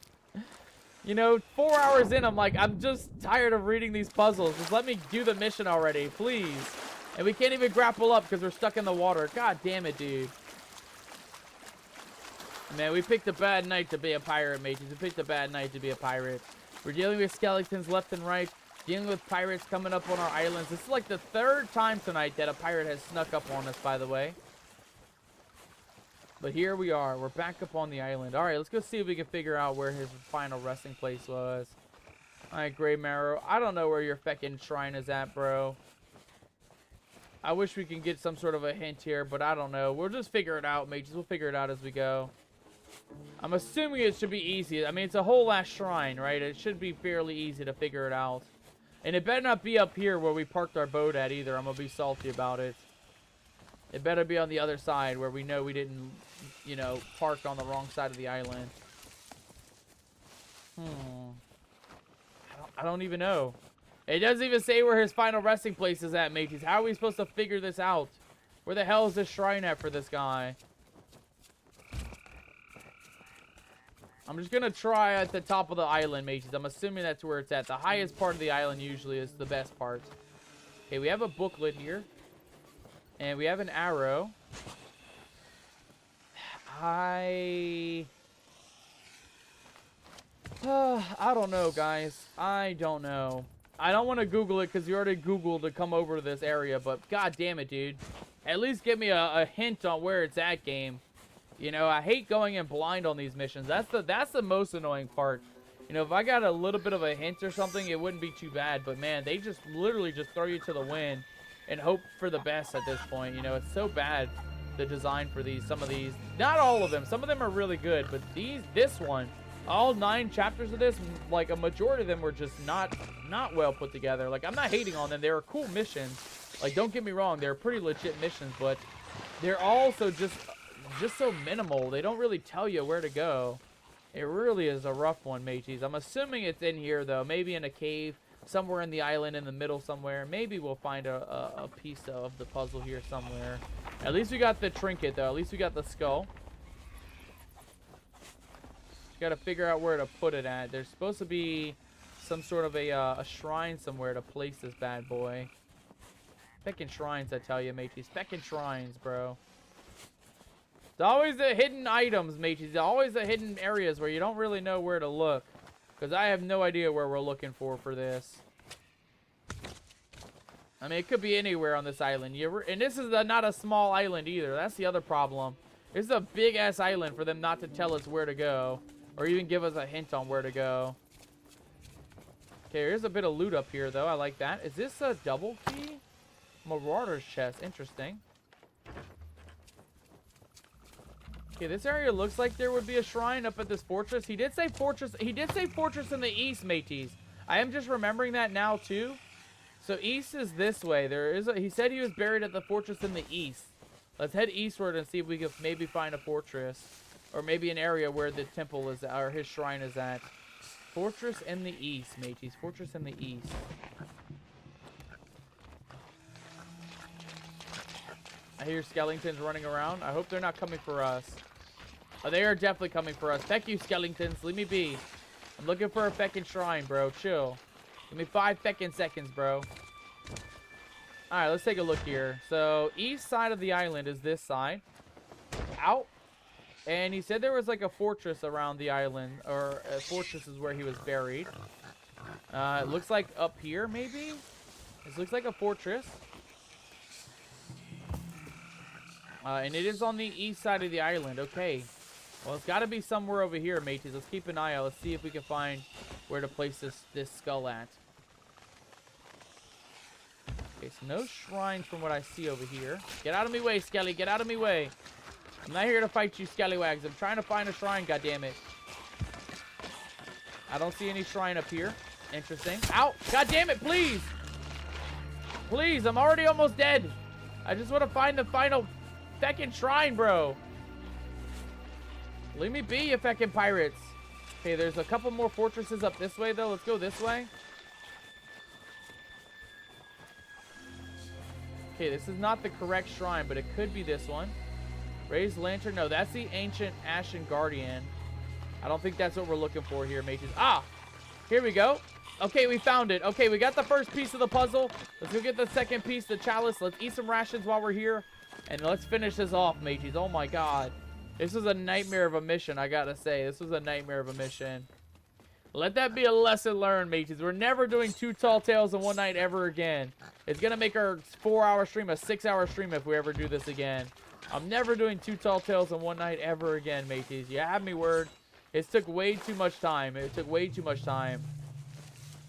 You know, 4 hours in, I'm like, I'm just tired of reading these puzzles. Just let me do the mission already, please. And we can't even grapple up because we're stuck in the water. God damn it, dude. Man, we picked a bad night to be a pirate, mateys. We picked a bad night to be a pirate. We're dealing with skeletons left and right. Dealing with pirates coming up on our islands. This is like the 3rd time tonight that a pirate has snuck up on us, by the way. But here we are. We're back up on the island. Alright, let's go see if we can figure out where his final resting place was. Alright, Grey Marrow. I don't know where your feckin' shrine is at, bro. I wish we can get some sort of a hint here, but I don't know. We'll just figure it out, mages. We'll figure it out as we go. I'm assuming it should be easy. I mean, it's a whole ass shrine, right? It should be fairly easy to figure it out. And it better not be up here where we parked our boat at either. I'm gonna be salty about it. It better be on the other side where we know we didn't, you know, park on the wrong side of the island. I don't even know. It doesn't even say where his final resting place is at, mateys. How are we supposed to figure this out? Where the hell is this shrine at for this guy? I'm just going to try at the top of the island, mateys. I'm assuming that's where it's at. The highest part of the island usually is the best part. Okay, we have a booklet here. And we have an arrow. I don't know, guys. I don't know. I don't want to Google it because you already Googled to come over to this area. But god damn it, dude. At least give me a hint on where it's at, game. You know, I hate going in blind on these missions. That's the most annoying part. You know, if I got a little bit of a hint or something, it wouldn't be too bad. But man, they just literally just throw you to the wind and hope for the best at this point. You know, it's so bad, the design for these. Some of these, not all of them. Some of them are really good, but this one, all 9 chapters of this, like a majority of them were just not well put together. Like, I'm not hating on them. They were cool missions. Like, don't get me wrong, they're pretty legit missions, but they're also just so minimal. They don't really tell you where to go. It really is a rough one, mateys. I'm assuming it's in here, though. Maybe in a cave. Somewhere in the island, in the middle somewhere. Maybe we'll find a piece of the puzzle here somewhere. At least we got the trinket, though. At least we got the skull. Got to figure out where to put it at. There's supposed to be some sort of a shrine somewhere to place this bad boy. Feckin' shrines, I tell you, mateys. Feckin' shrines, bro. It's always the hidden items, mateys. Always the hidden areas where you don't really know where to look. Because I have no idea where we're looking for this. I mean, it could be anywhere on this island. And this is not a small island either. That's the other problem. This is a big-ass island for them not to tell us where to go. Or even give us a hint on where to go. Okay, here's a bit of loot up here, though. I like that. Is this a double key? Marauder's chest. Interesting. Okay, this area looks like there would be a shrine up at this fortress. He did say fortress. He did say fortress in the east, mateys. I am just remembering that now, too. So east is this way. He said he was buried at the fortress in the east. Let's head eastward and see if we can maybe find a fortress. Or maybe an area where the temple is, or his shrine is at. Fortress in the east, mateys. Fortress in the east. I hear skeletons running around. I hope they're not coming for us. Oh, they are definitely coming for us. Thank you, skeletons. Leave me be. I'm looking for a feckin' shrine, bro. Chill. Give me 5 feckin' seconds, bro. Alright, let's take a look here. So, east side of the island is this side. Out. And he said there was like a fortress around the island. Or a fortress is where he was buried. It looks like up here, maybe? This looks like a fortress. And it is on the east side of the island. Okay. Well, it's got to be somewhere over here, mateys. Let's keep an eye out. Let's see if we can find where to place this skull at. Okay, so no shrines from what I see over here. Get out of me way, Skelly. Get out of me way. I'm not here to fight you scallywags. I'm trying to find a shrine, goddammit. I don't see any shrine up here. Interesting. Ow! God damn it, please! Please, I'm already almost dead. I just want to find the final feckin' shrine, bro. Leave me be, you feckin' pirates. Okay, there's a couple more fortresses up this way, though. Let's go this way. Okay, this is not the correct shrine, but it could be this one. Raised lantern. No, that's the ancient Ashen Guardian. I don't think that's what we're looking for here, mages. Ah! Here we go. Okay, we found it. Okay, we got the first piece of the puzzle. Let's go get the second piece, the chalice. Let's eat some rations while we're here. And let's finish this off, mages. Oh my god. This was a nightmare of a mission, I gotta say. This was a nightmare of a mission. Let that be a lesson learned, mages. We're never doing 2 tall tales in one night ever again. It's gonna make our 4-hour stream a 6-hour stream if we ever do this again. I'm never doing 2 tall tales in one night ever again, mates. You have me word. It took way too much time. It took way too much time.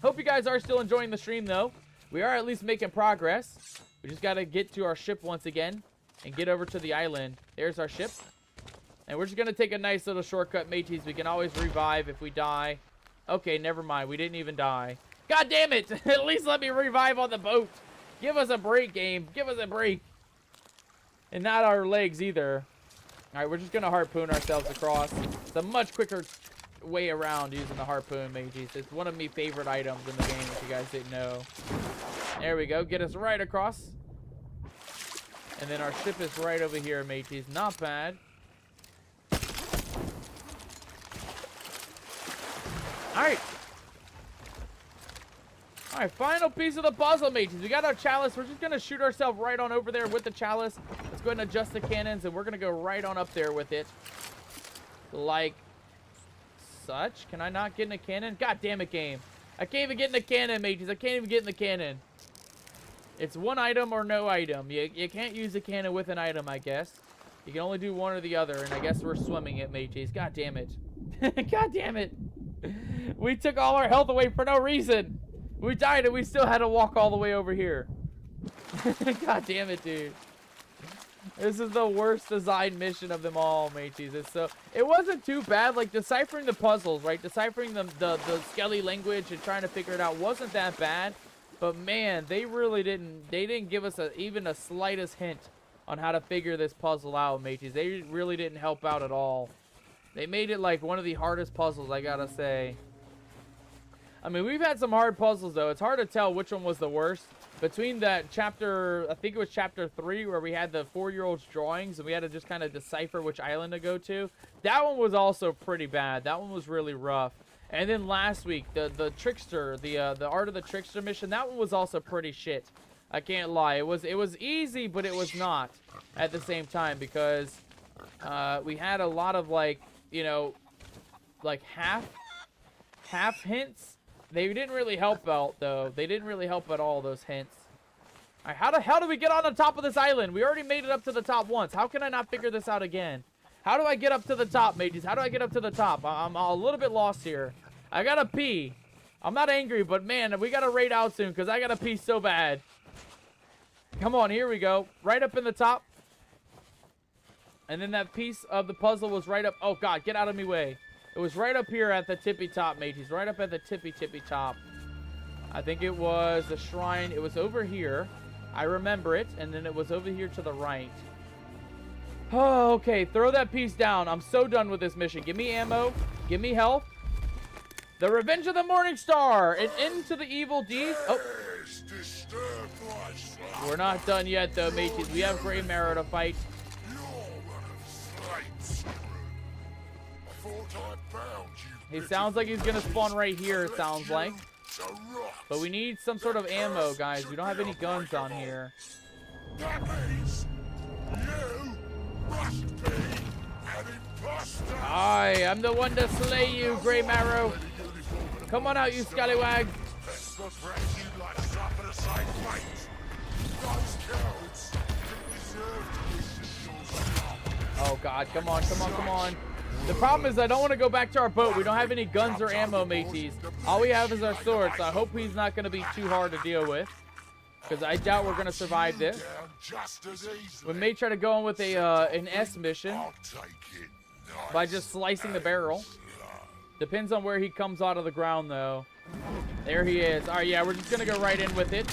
Hope you guys are still enjoying the stream, though. We are at least making progress. We just got to get to our ship once again and get over to the island. There's our ship. And we're just going to take a nice little shortcut, mateys. We can always revive if we die. Okay, never mind. We didn't even die. God damn it. At least let me revive on the boat. Give us a break, game. Give us a break. And not our legs either. All right, we're just going to harpoon ourselves across. It's a much quicker way around using the harpoon, mages. It's one of my favorite items in the game, if you guys didn't know. There we go. Get us right across. And then our ship is right over here, mages. Not bad. Alright. Alright, final piece of the puzzle, mages. We got our chalice. We're just going to shoot ourselves right on over there with the chalice. Let's go ahead and adjust the cannons, and we're going to go right on up there with it. Like such. Can I not get in a cannon? God damn it, game. I can't even get in the cannon, mages. I can't even get in the cannon. It's one item or no item. You can't use a cannon with an item, I guess. You can only do one or the other, and I guess we're swimming it, mages. God damn it. God damn it. We took all our health away for no reason. We died and we still had to walk all the way over here. God damn it, dude. This is the worst designed mission of them all, mates. It wasn't too bad. Like, deciphering the puzzles, right? Deciphering the Skelly language and trying to figure it out wasn't that bad. But, man, they really didn't... They didn't give us even a slightest hint on how to figure this puzzle out, mates. They really didn't help out at all. They made it, like, one of the hardest puzzles, I gotta say. I mean, we've had some hard puzzles, though. It's hard to tell which one was the worst. Between that chapter, I think it was chapter 3, where we had the 4-year-old's drawings, and we had to just kind of decipher which island to go to. That one was also pretty bad. That one was really rough. And then last week, the Trickster, the Art of the Trickster mission, that one was also pretty shit. I can't lie. It was easy, but it was not at the same time, because we had a lot of, like, you know, like half hints. They didn't really help out, though. They didn't really help at all, those hints. All right, how the hell do we get on the top of this island? We already made it up to the top once. How can I not figure this out again? How do I get up to the top, mages? How do I get up to the top? I'm a little bit lost here. I gotta pee. I'm not angry, but, man, we gotta raid out soon, because I gotta pee so bad. Come on, here we go. Right up in the top. And then that piece of the puzzle was right up. Oh, God, get out of me way. It was right up here at the tippy top, mates. Right up at the tippy top. I think it was the shrine. It was over here. I remember it. And then it was over here to the right. Oh, okay. Throw that piece down. I'm so done with this mission. Give me ammo. Give me health. The Revenge of the Morning Star. And into the evil deeds. Oh. We're not done yet, though, mates. We have Grey Marrow to fight. He sounds like he's gonna spawn right here, it sounds like. But we need some sort of ammo, guys. We don't have any guns on here. I'm the one to slay you, Grey Marrow. Come on out, you scallywag. Oh, God. Come on, come on, come on. The problem is I don't want to go back to our boat. We don't have any guns or ammo, mateys. All we have is our swords, so I hope he's not going to be too hard to deal with. because I doubt we're going to survive this. We may try to go in with an S mission by just slicing the barrel. Depends on where he comes out of the ground, though. There he is. All right, yeah, we're just going to go right in with it.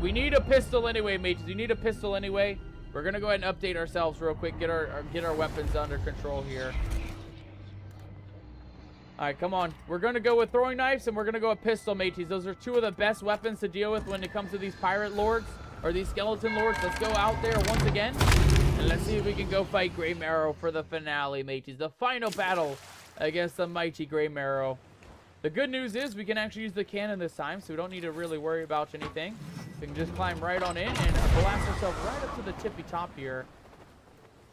We need a pistol anyway, mates. We need a pistol anyway. We're going to go ahead and update ourselves real quick. Get our weapons under control here. All right, come on. We're going to go with throwing knives, and we're going to go with pistol, mateys. Those are two of the best weapons to deal with when it comes to these pirate lords or these skeleton lords. Let's go out there once again, and let's see if we can go fight Grey Marrow for the finale, mateys. The final battle against the mighty Grey Marrow. The good news is we can actually use the cannon this time, so we don't need to really worry about anything. We can just climb right on in and blast ourselves right up to the tippy top here.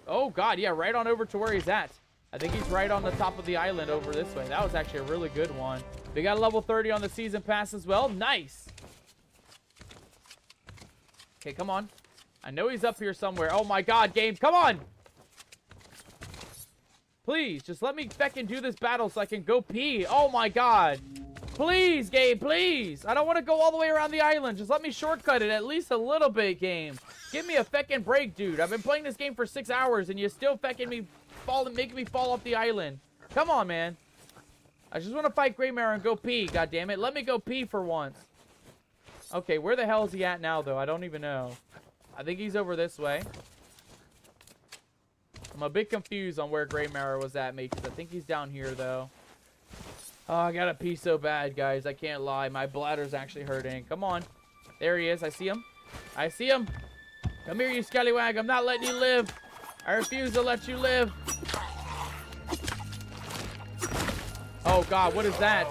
Oh, God, yeah, right on over to where he's at. I think he's right on the top of the island over this way. That was actually a really good one. We got a level 30 on the season pass as well. Nice. Okay, come on. I know he's up here somewhere. Oh, my God, game. Come on. Please, just let me feckin' do this battle so I can go pee. Oh, my God. Please, game, please. I don't want to go all the way around the island. Just let me shortcut it at least a little bit, game. Give me a feckin' break, dude. I've been playing this game for 6 hours, and you still feckin' me making me fall off the island. Come on, man. I just want to fight Grey Marrow and go pee, goddammit. Let me go pee for once. Okay, where the hell is he at now, though? I don't even know. I think he's over this way. I'm a bit confused on where Grey Marrow was at, mate, because I think he's down here, though. Oh, I gotta pee so bad, guys. I can't lie. My bladder's actually hurting. Come on. There he is. I see him. I see him. Come here, you scallywag. I'm not letting you live. I refuse to let you live. Oh, God. What is that?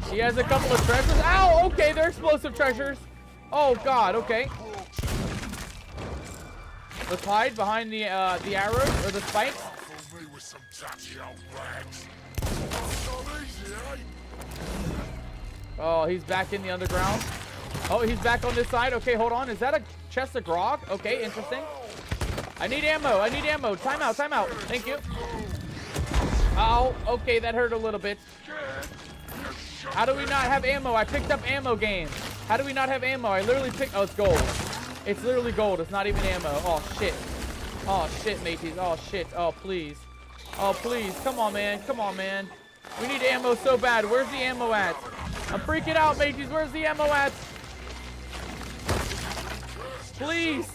He has a couple of treasures. Ow! Okay, they're explosive treasures. Oh, God. Okay. Let's hide behind the arrows or the spikes. Oh, he's back in the underground. Oh, he's back on this side. Okay, hold on. Is that a chest of grog? Okay, interesting. I need ammo. I need ammo. Time out. Time out. Thank you. Oh, okay. That hurt a little bit. How do we not have ammo? I picked up ammo, game. How do we not have ammo? I literally picked... Oh, it's gold. It's literally gold. It's not even ammo. Oh, shit. Oh, shit, mateys. Oh, shit. Oh, please. Oh, please. Come on, man. Come on, man. We need ammo so bad. Where's the ammo at? I'm freaking out, mateys. Where's the ammo at? Please.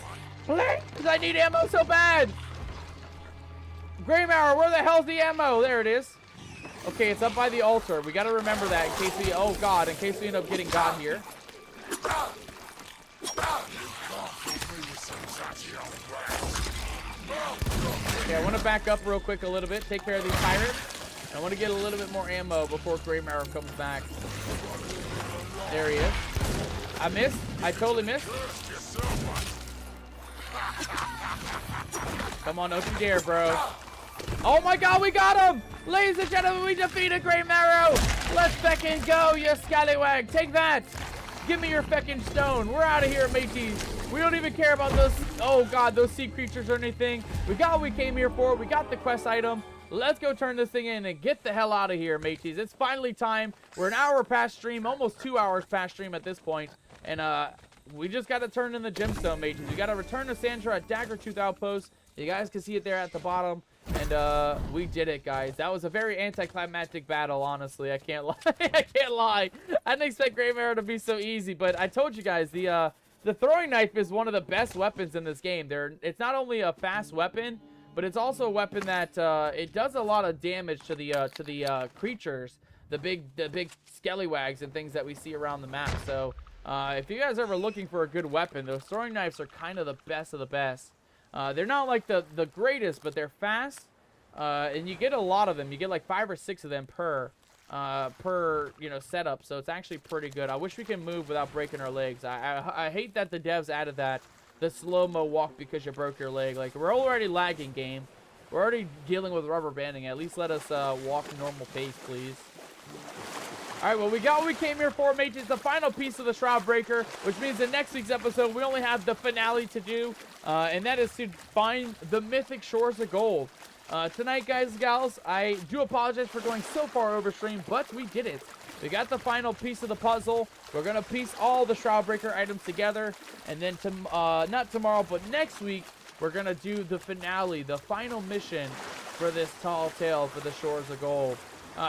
Please. I need ammo so bad. Grey Marrow, where the hell's the ammo? There it is. Okay, it's up by the altar. We got to remember that in case we... Oh, God. In case we end up getting got here. Okay, I want to back up real quick a little bit. Take care of these pirates. I want to get a little bit more ammo before Grey Marrow comes back. There he is. I missed. I totally missed. Come on, don't you dare, bro. Oh my God, we got him! Ladies and gentlemen, we defeated Grey Marrow! Let's feckin' go, you scallywag! Take that! Give me your feckin' stone. We're out of here, mateys. We don't even care about those, oh God, those sea creatures or anything. We got what we came here for. We got the quest item. Let's go turn this thing in and get the hell out of here, mateys. It's finally time. We're an hour past stream, almost 2 hours past stream at this point. And we just got to turn in the gemstone, mateys. We got to return to Sandra at Daggertooth Outpost. You guys can see it there at the bottom. And we did it, guys. That was a very anticlimactic battle, honestly. I can't lie. I can't lie. I didn't expect Grey Marrow to be so easy, but I told you guys, the throwing knife is one of the best weapons in this game. It's not only a fast weapon, but it's also a weapon that it does a lot of damage to the creatures, the big skellywags and things that we see around the map. So if you guys are ever looking for a good weapon, those throwing knives are kind of the best of the best. They're not like the greatest, but they're fast, and you get a lot of them. You get like 5 or 6 of them per setup, so it's actually pretty good. I wish we can move without breaking our legs. I hate that the devs added that, the slow-mo walk because you broke your leg. Like, we're already lagging, game. We're already dealing with rubber banding. At least let us walk normal pace, please. Alright, well, we got what we came here for, mates. It's the final piece of the Shroud Breaker, which means in next week's episode, we only have the finale to do, and that is to find the mythic shores of gold. Tonight, guys and gals, I do apologize for going so far over stream, but we did it. We got the final piece of the puzzle. We're going to piece all the Shroudbreaker items together. And then, not tomorrow, but next week, we're going to do the finale, the final mission for this tall tale for the Shores of Gold.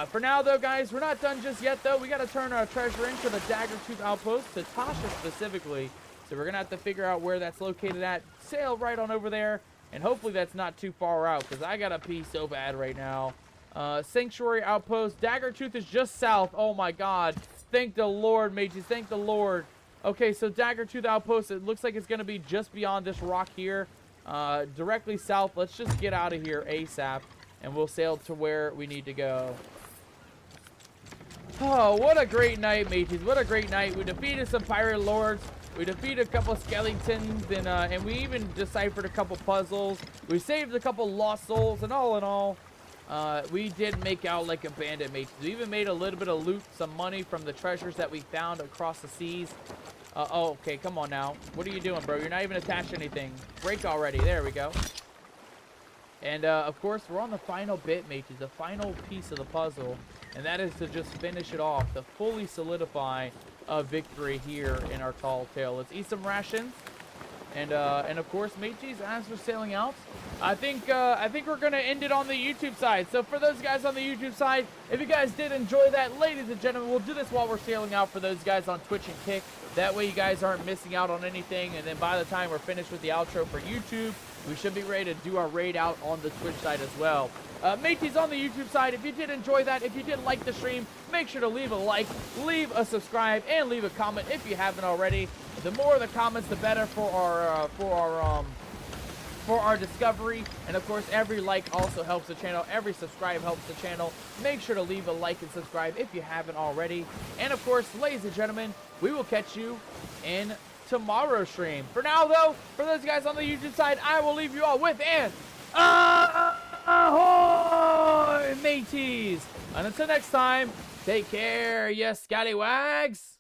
For now, though, guys, we're not done just yet, though. We got to turn our treasure into the Daggertooth Outpost, to Tasha specifically. So we're going to have to figure out where that's located at. Sail right on over there. And hopefully that's not too far out, because I got to pee so bad right now. Sanctuary Outpost. Daggertooth is just south. Oh, my God. Thank the Lord, mages. Thank the Lord. Okay, so Daggertooth Outpost, it looks like it's going to be just beyond this rock here. Directly south. Let's just get out of here ASAP, and we'll sail to where we need to go. Oh, what a great night, mages. What a great night. We defeated some pirate lords. We defeated a couple skeletons, and we even deciphered a couple puzzles. We saved a couple lost souls, and all in all, we did make out like a bandit, mages. We even made a little bit of loot, some money from the treasures that we found across the seas. Oh, okay, come on now. What are you doing, bro? You're not even attached to anything. Break already. There we go. And, of course, we're on the final bit, mages, the final piece of the puzzle, and that is to just finish it off, to fully solidify a victory here in our tall tale. Let's eat some rations, and of course, mages, as we're sailing out, I think we're gonna end it on the YouTube side. So for those guys on the YouTube side, if you guys did enjoy that, ladies and gentlemen, we'll do this while we're sailing out for those guys on Twitch and Kick. That way you guys aren't missing out on anything, and then by the time we're finished with the outro for YouTube, we should be ready to do our raid out on the Twitch side as well. Mateys, on the YouTube side, if you did enjoy that, if you did like the stream, make sure to leave a like, leave a subscribe, and leave a comment if you haven't already. The more the comments, the better for our discovery. And of course, every like also helps the channel. Every subscribe helps the channel. Make sure to leave a like and subscribe if you haven't already. And of course, ladies and gentlemen, we will catch you in tomorrow's stream. For now, though, for those guys on the YouTube side, I will leave you all with an ahoy, mateys! And until next time, take care, you scallywags!